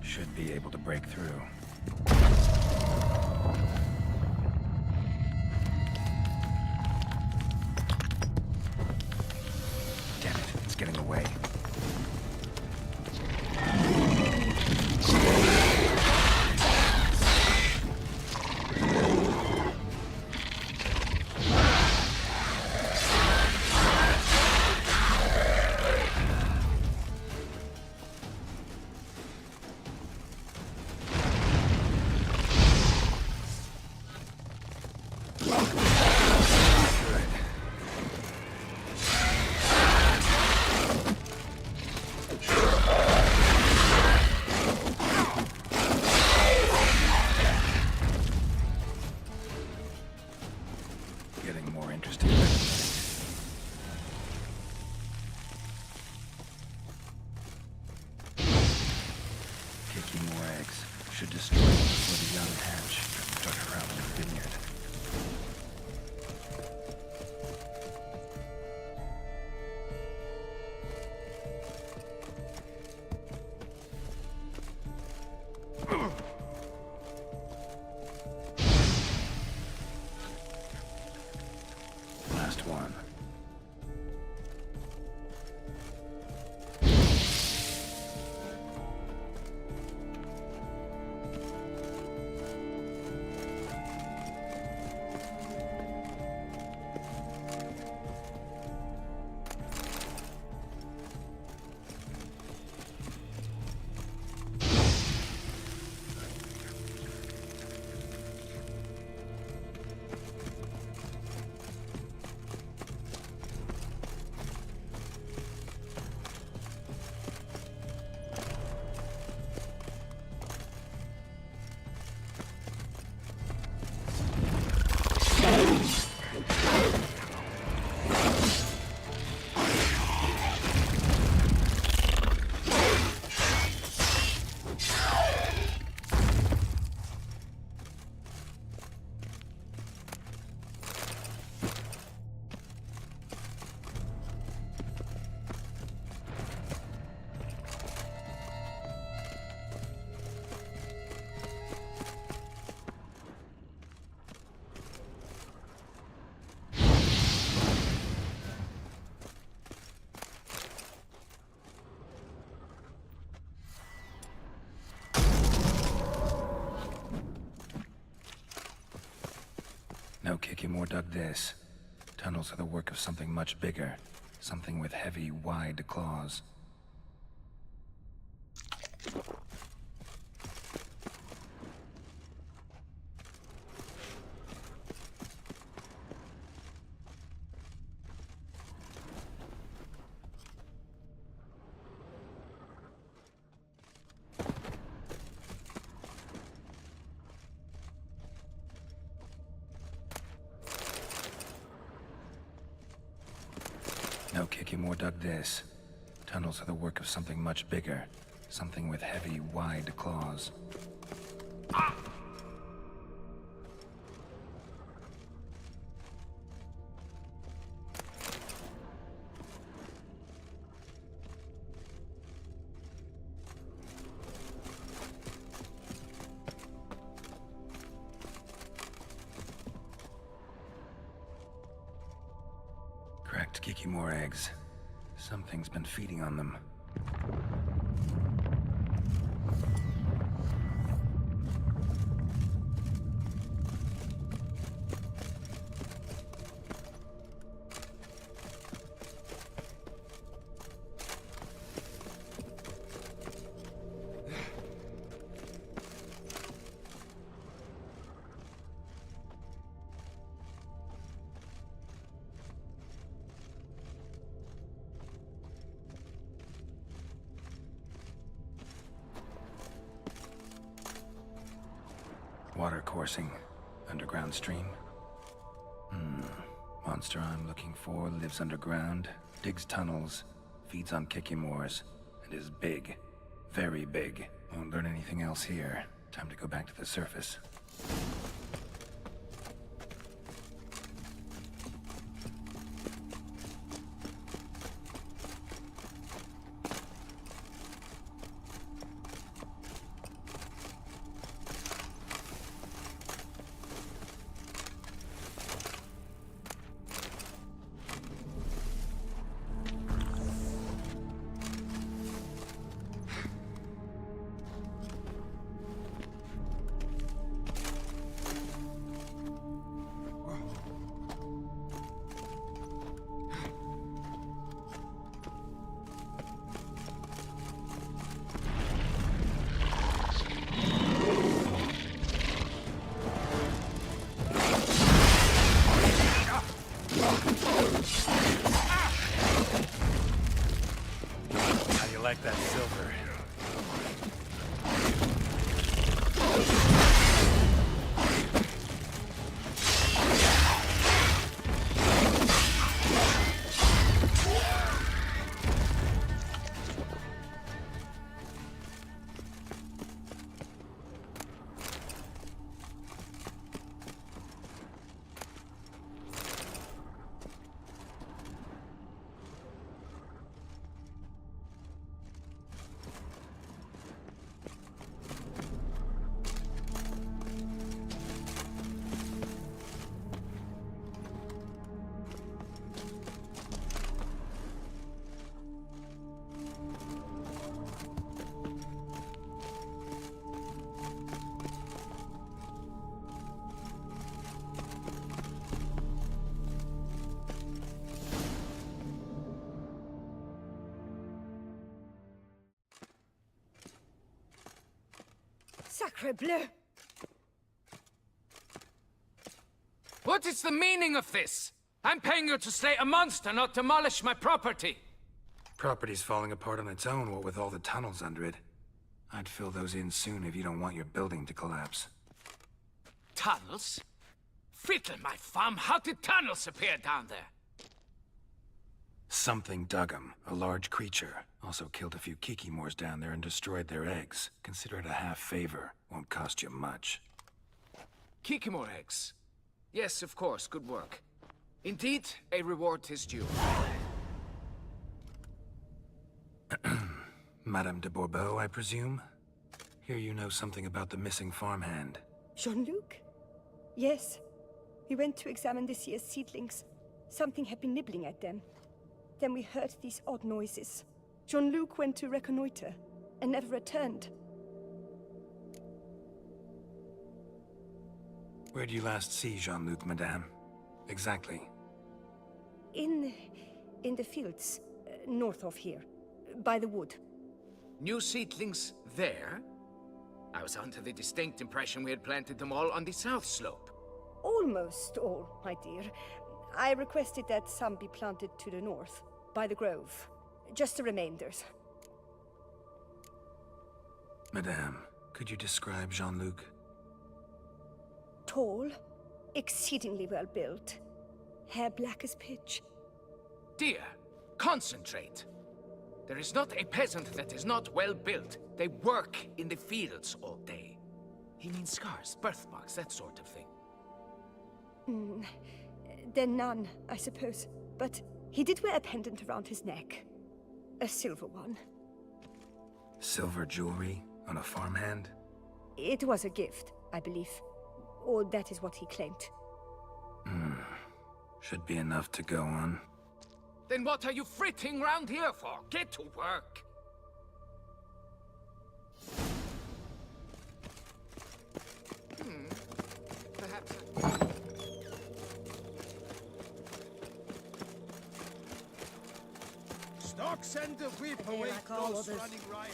Should be able to break through. Damn it, it's getting away. kicking more eggs. Should destroy them before the young hatch and start around the vineyard. Last one. No Kikimor dug this. Tunnels are the work of something much bigger. Something with heavy, wide claws. No Kikimor dug this. Tunnels are the work of something much bigger. Something with heavy, wide claws. Cracked Kikimor eggs. Something's been feeding on them. Water coursing. Underground stream. Monster I'm looking for lives underground, digs tunnels, feeds on Kikimors, and is big. Very big. Won't learn anything else here. Time to go back to the surface. How you like that silver? Sacre bleu! What is the meaning of this? I'm paying you to slay a monster, not demolish my property. Property's falling apart on its own, what with all the tunnels under it. I'd fill those in soon if you don't want your building to collapse. Tunnels? Fiddle my thumb, how did tunnels appear down there? Something dug 'em. A large creature. Also killed a few kikimores down there and destroyed their eggs. Consider it a half-favor. Won't cost you much. Kikimore eggs. Yes, of course, good work. Indeed, a reward is due. Madame de Bourbeau, I presume? Hear you know something about the missing farmhand. Jean-Luc? Yes. We went to examine this year's seedlings. Something had been nibbling at them. Then we heard these odd noises. Jean-Luc went to reconnoiter and never returned. Where did you last see Jean-Luc, madame? Exactly. In the fields, north of here, by the wood. New seedlings there? I was under the distinct impression we had planted them all on the south slope. Almost all, my dear. I requested that some be planted to the north, by the grove. Just the remainders. Madame, could you describe Jean-Luc? Tall, exceedingly well built, hair black as pitch. Dear, concentrate. There is not a peasant that is not well built. They work in the fields all day. He means scars, birthmarks, that sort of thing. Then none, I suppose. But he did wear a pendant around his neck. A silver one. Silver jewelry on a farmhand? It was a gift, I believe. Or that is what he claimed. Should be enough to go on. Then what are you fritting round here for? Get to work! Perhaps Stocks and the whip They await like all those others. running riot.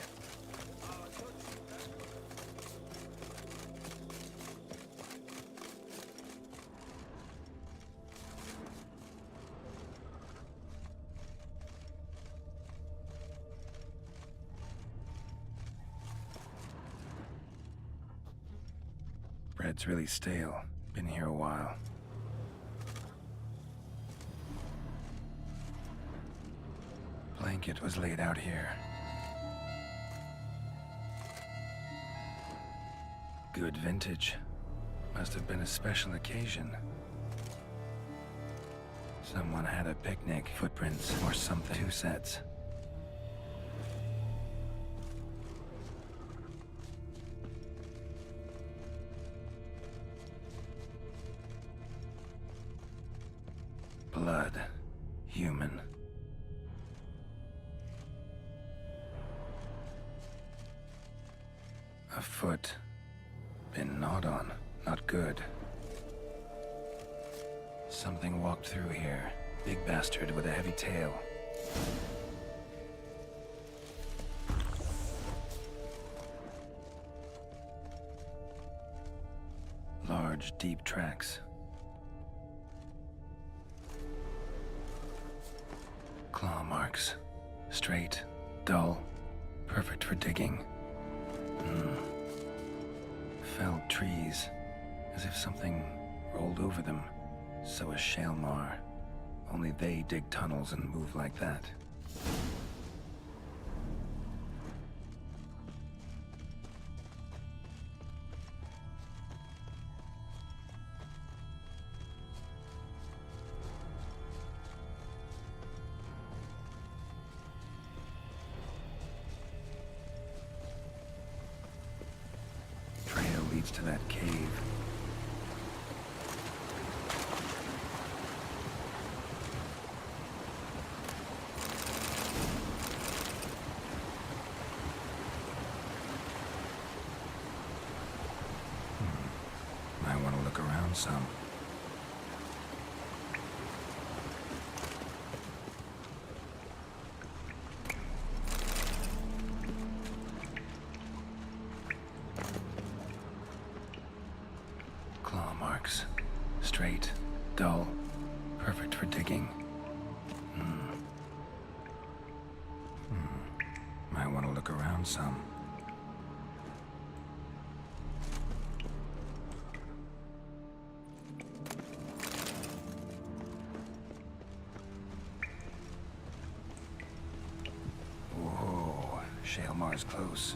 Bread's really stale. Been here a while. Blanket was laid out here. Good vintage. Must have been a special occasion. Someone had a picnic, footprints, or something. 2 sets. Blood. Human. A foot. Been gnawed on. Not good. Something walked through here. Big bastard with a heavy tail. Large, deep tracks. Claw marks. Straight, dull, perfect for digging. Felled trees, as if something rolled over them. So is Shalmar. Only they dig tunnels and move like that. Trail leads to that cave. Might want to look around some. look around some. Whoa, Shaelmar's close.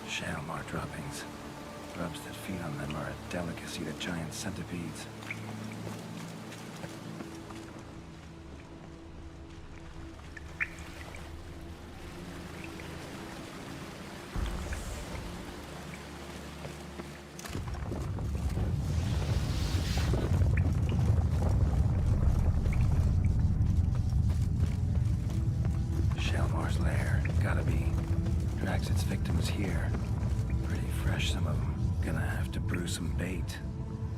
Shaelmar droppings. Grubs that feed on them are a delicacy to giant centipedes. Shaelmar's lair, gotta be. Drags its victims here. Pretty fresh, some of them. Gonna have to brew some bait.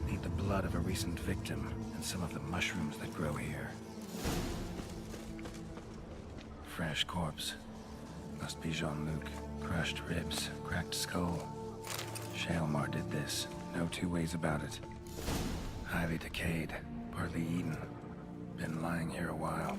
Need the blood of a recent victim and some of the mushrooms that grow here. Fresh corpse. Must be Jean-Luc. Crushed ribs, cracked skull. Shaelmar did this. No two ways about it. Highly decayed, partly eaten. Been lying here a while.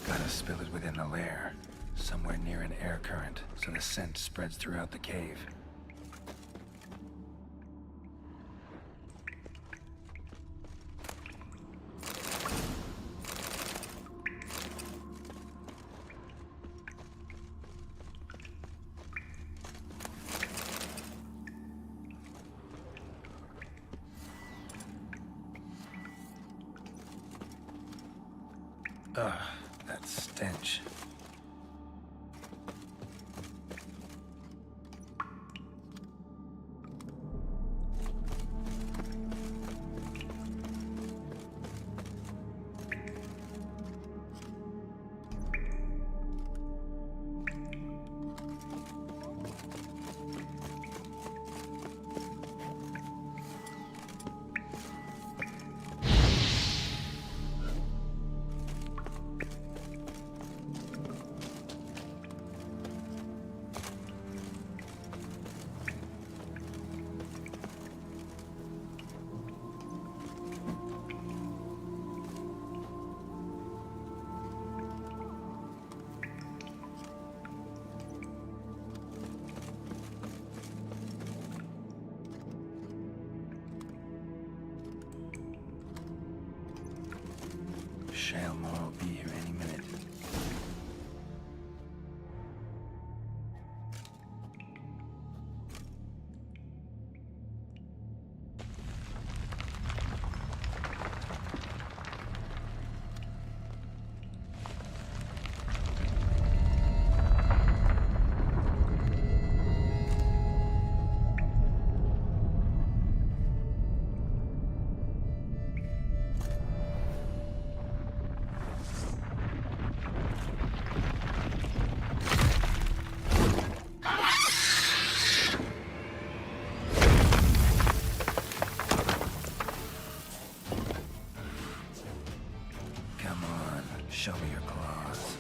Gotta spill it within the lair, somewhere near an air current, so the scent spreads throughout the cave. Ugh, that stench. Shaelmar will be here any minute. Show me your claws.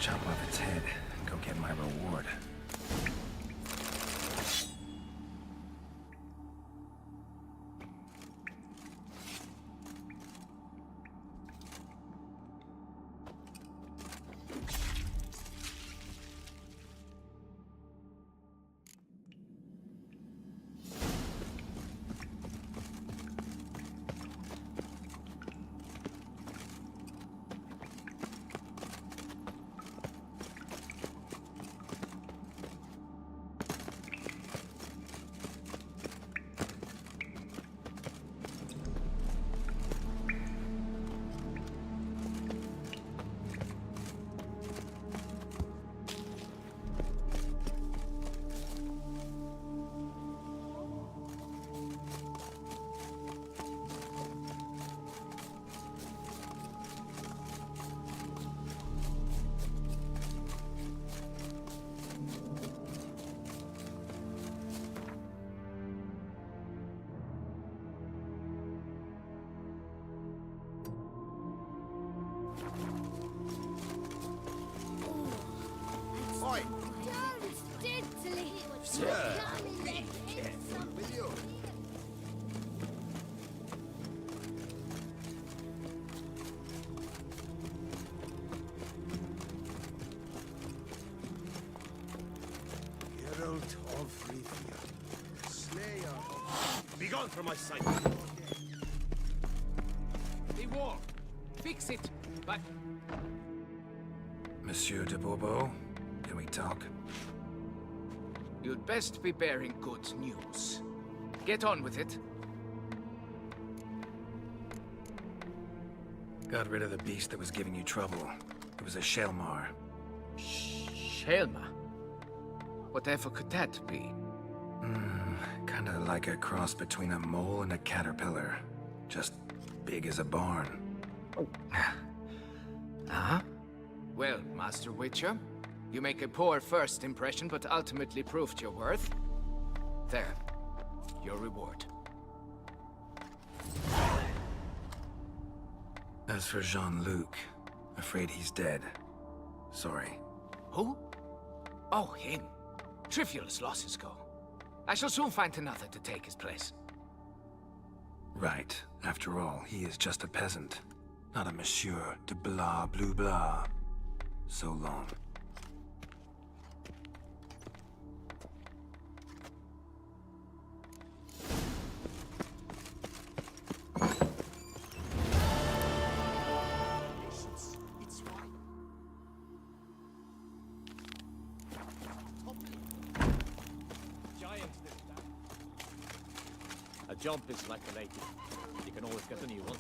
chop off its head and go get my reward. Oi! Sir, be careful, will you? Herald of Rivia, Slayer of... Be gone from my sight! The war. Fix it, but... Monsieur de Bourbeau, can we talk? You'd best be bearing good news. Get on with it. Got rid of the beast that was giving you trouble. It was a Shelmar. Shelma? Whatever could that be? Kinda like a cross between a mole and a caterpillar. Just big as a barn. Huh? Well, Master Witcher, you make a poor first impression, but ultimately proved your worth. There. Your reward. As for Jean-Luc, afraid he's dead. Sorry. Who? Oh, him. Trivial as losses go. I shall soon find another to take his place. Right. After all, he is just a peasant. Not a monsieur de blah blue blah. So long. A jump is like a lady. You can always get a new one.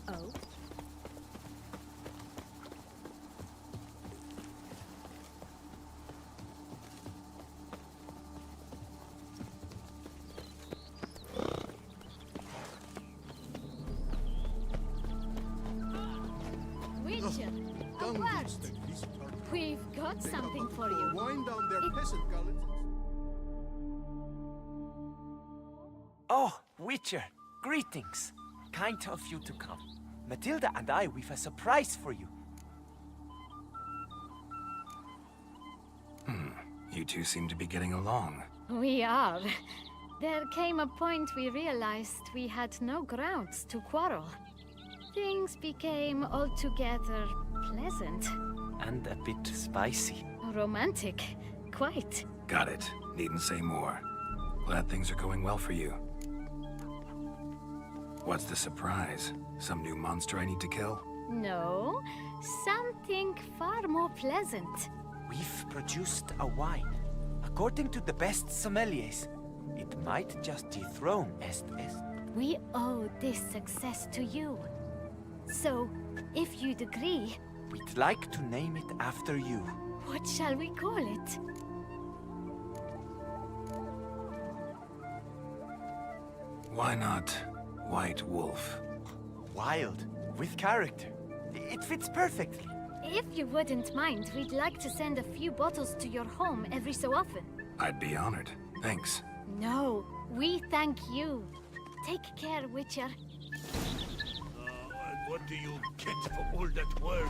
Oh? Witcher, a word. We've got something for you. Wind down their peasant gullets. Oh, Witcher, greetings. Kind of you to come. Matilda and I, we've a surprise for you. You two seem to be getting along. We are. There came a point we realized we had no grounds to quarrel. Things became altogether pleasant. And a bit spicy. Romantic, quite. Got it. Needn't say more. Glad things are going well for you. What's the surprise? Some new monster I need to kill? No, something far more pleasant. We've produced a wine. According to the best sommeliers, it might just dethrone SZSZ. We owe this success to you. So, if you'd agree... We'd like to name it after you. What shall we call it? Why not White Wolf? Wild, with character. It fits perfectly. If you wouldn't mind, we'd like to send a few bottles to your home every so often. I'd be honored. Thanks. No, we thank you. Take care, Witcher. And what do you get for all that work?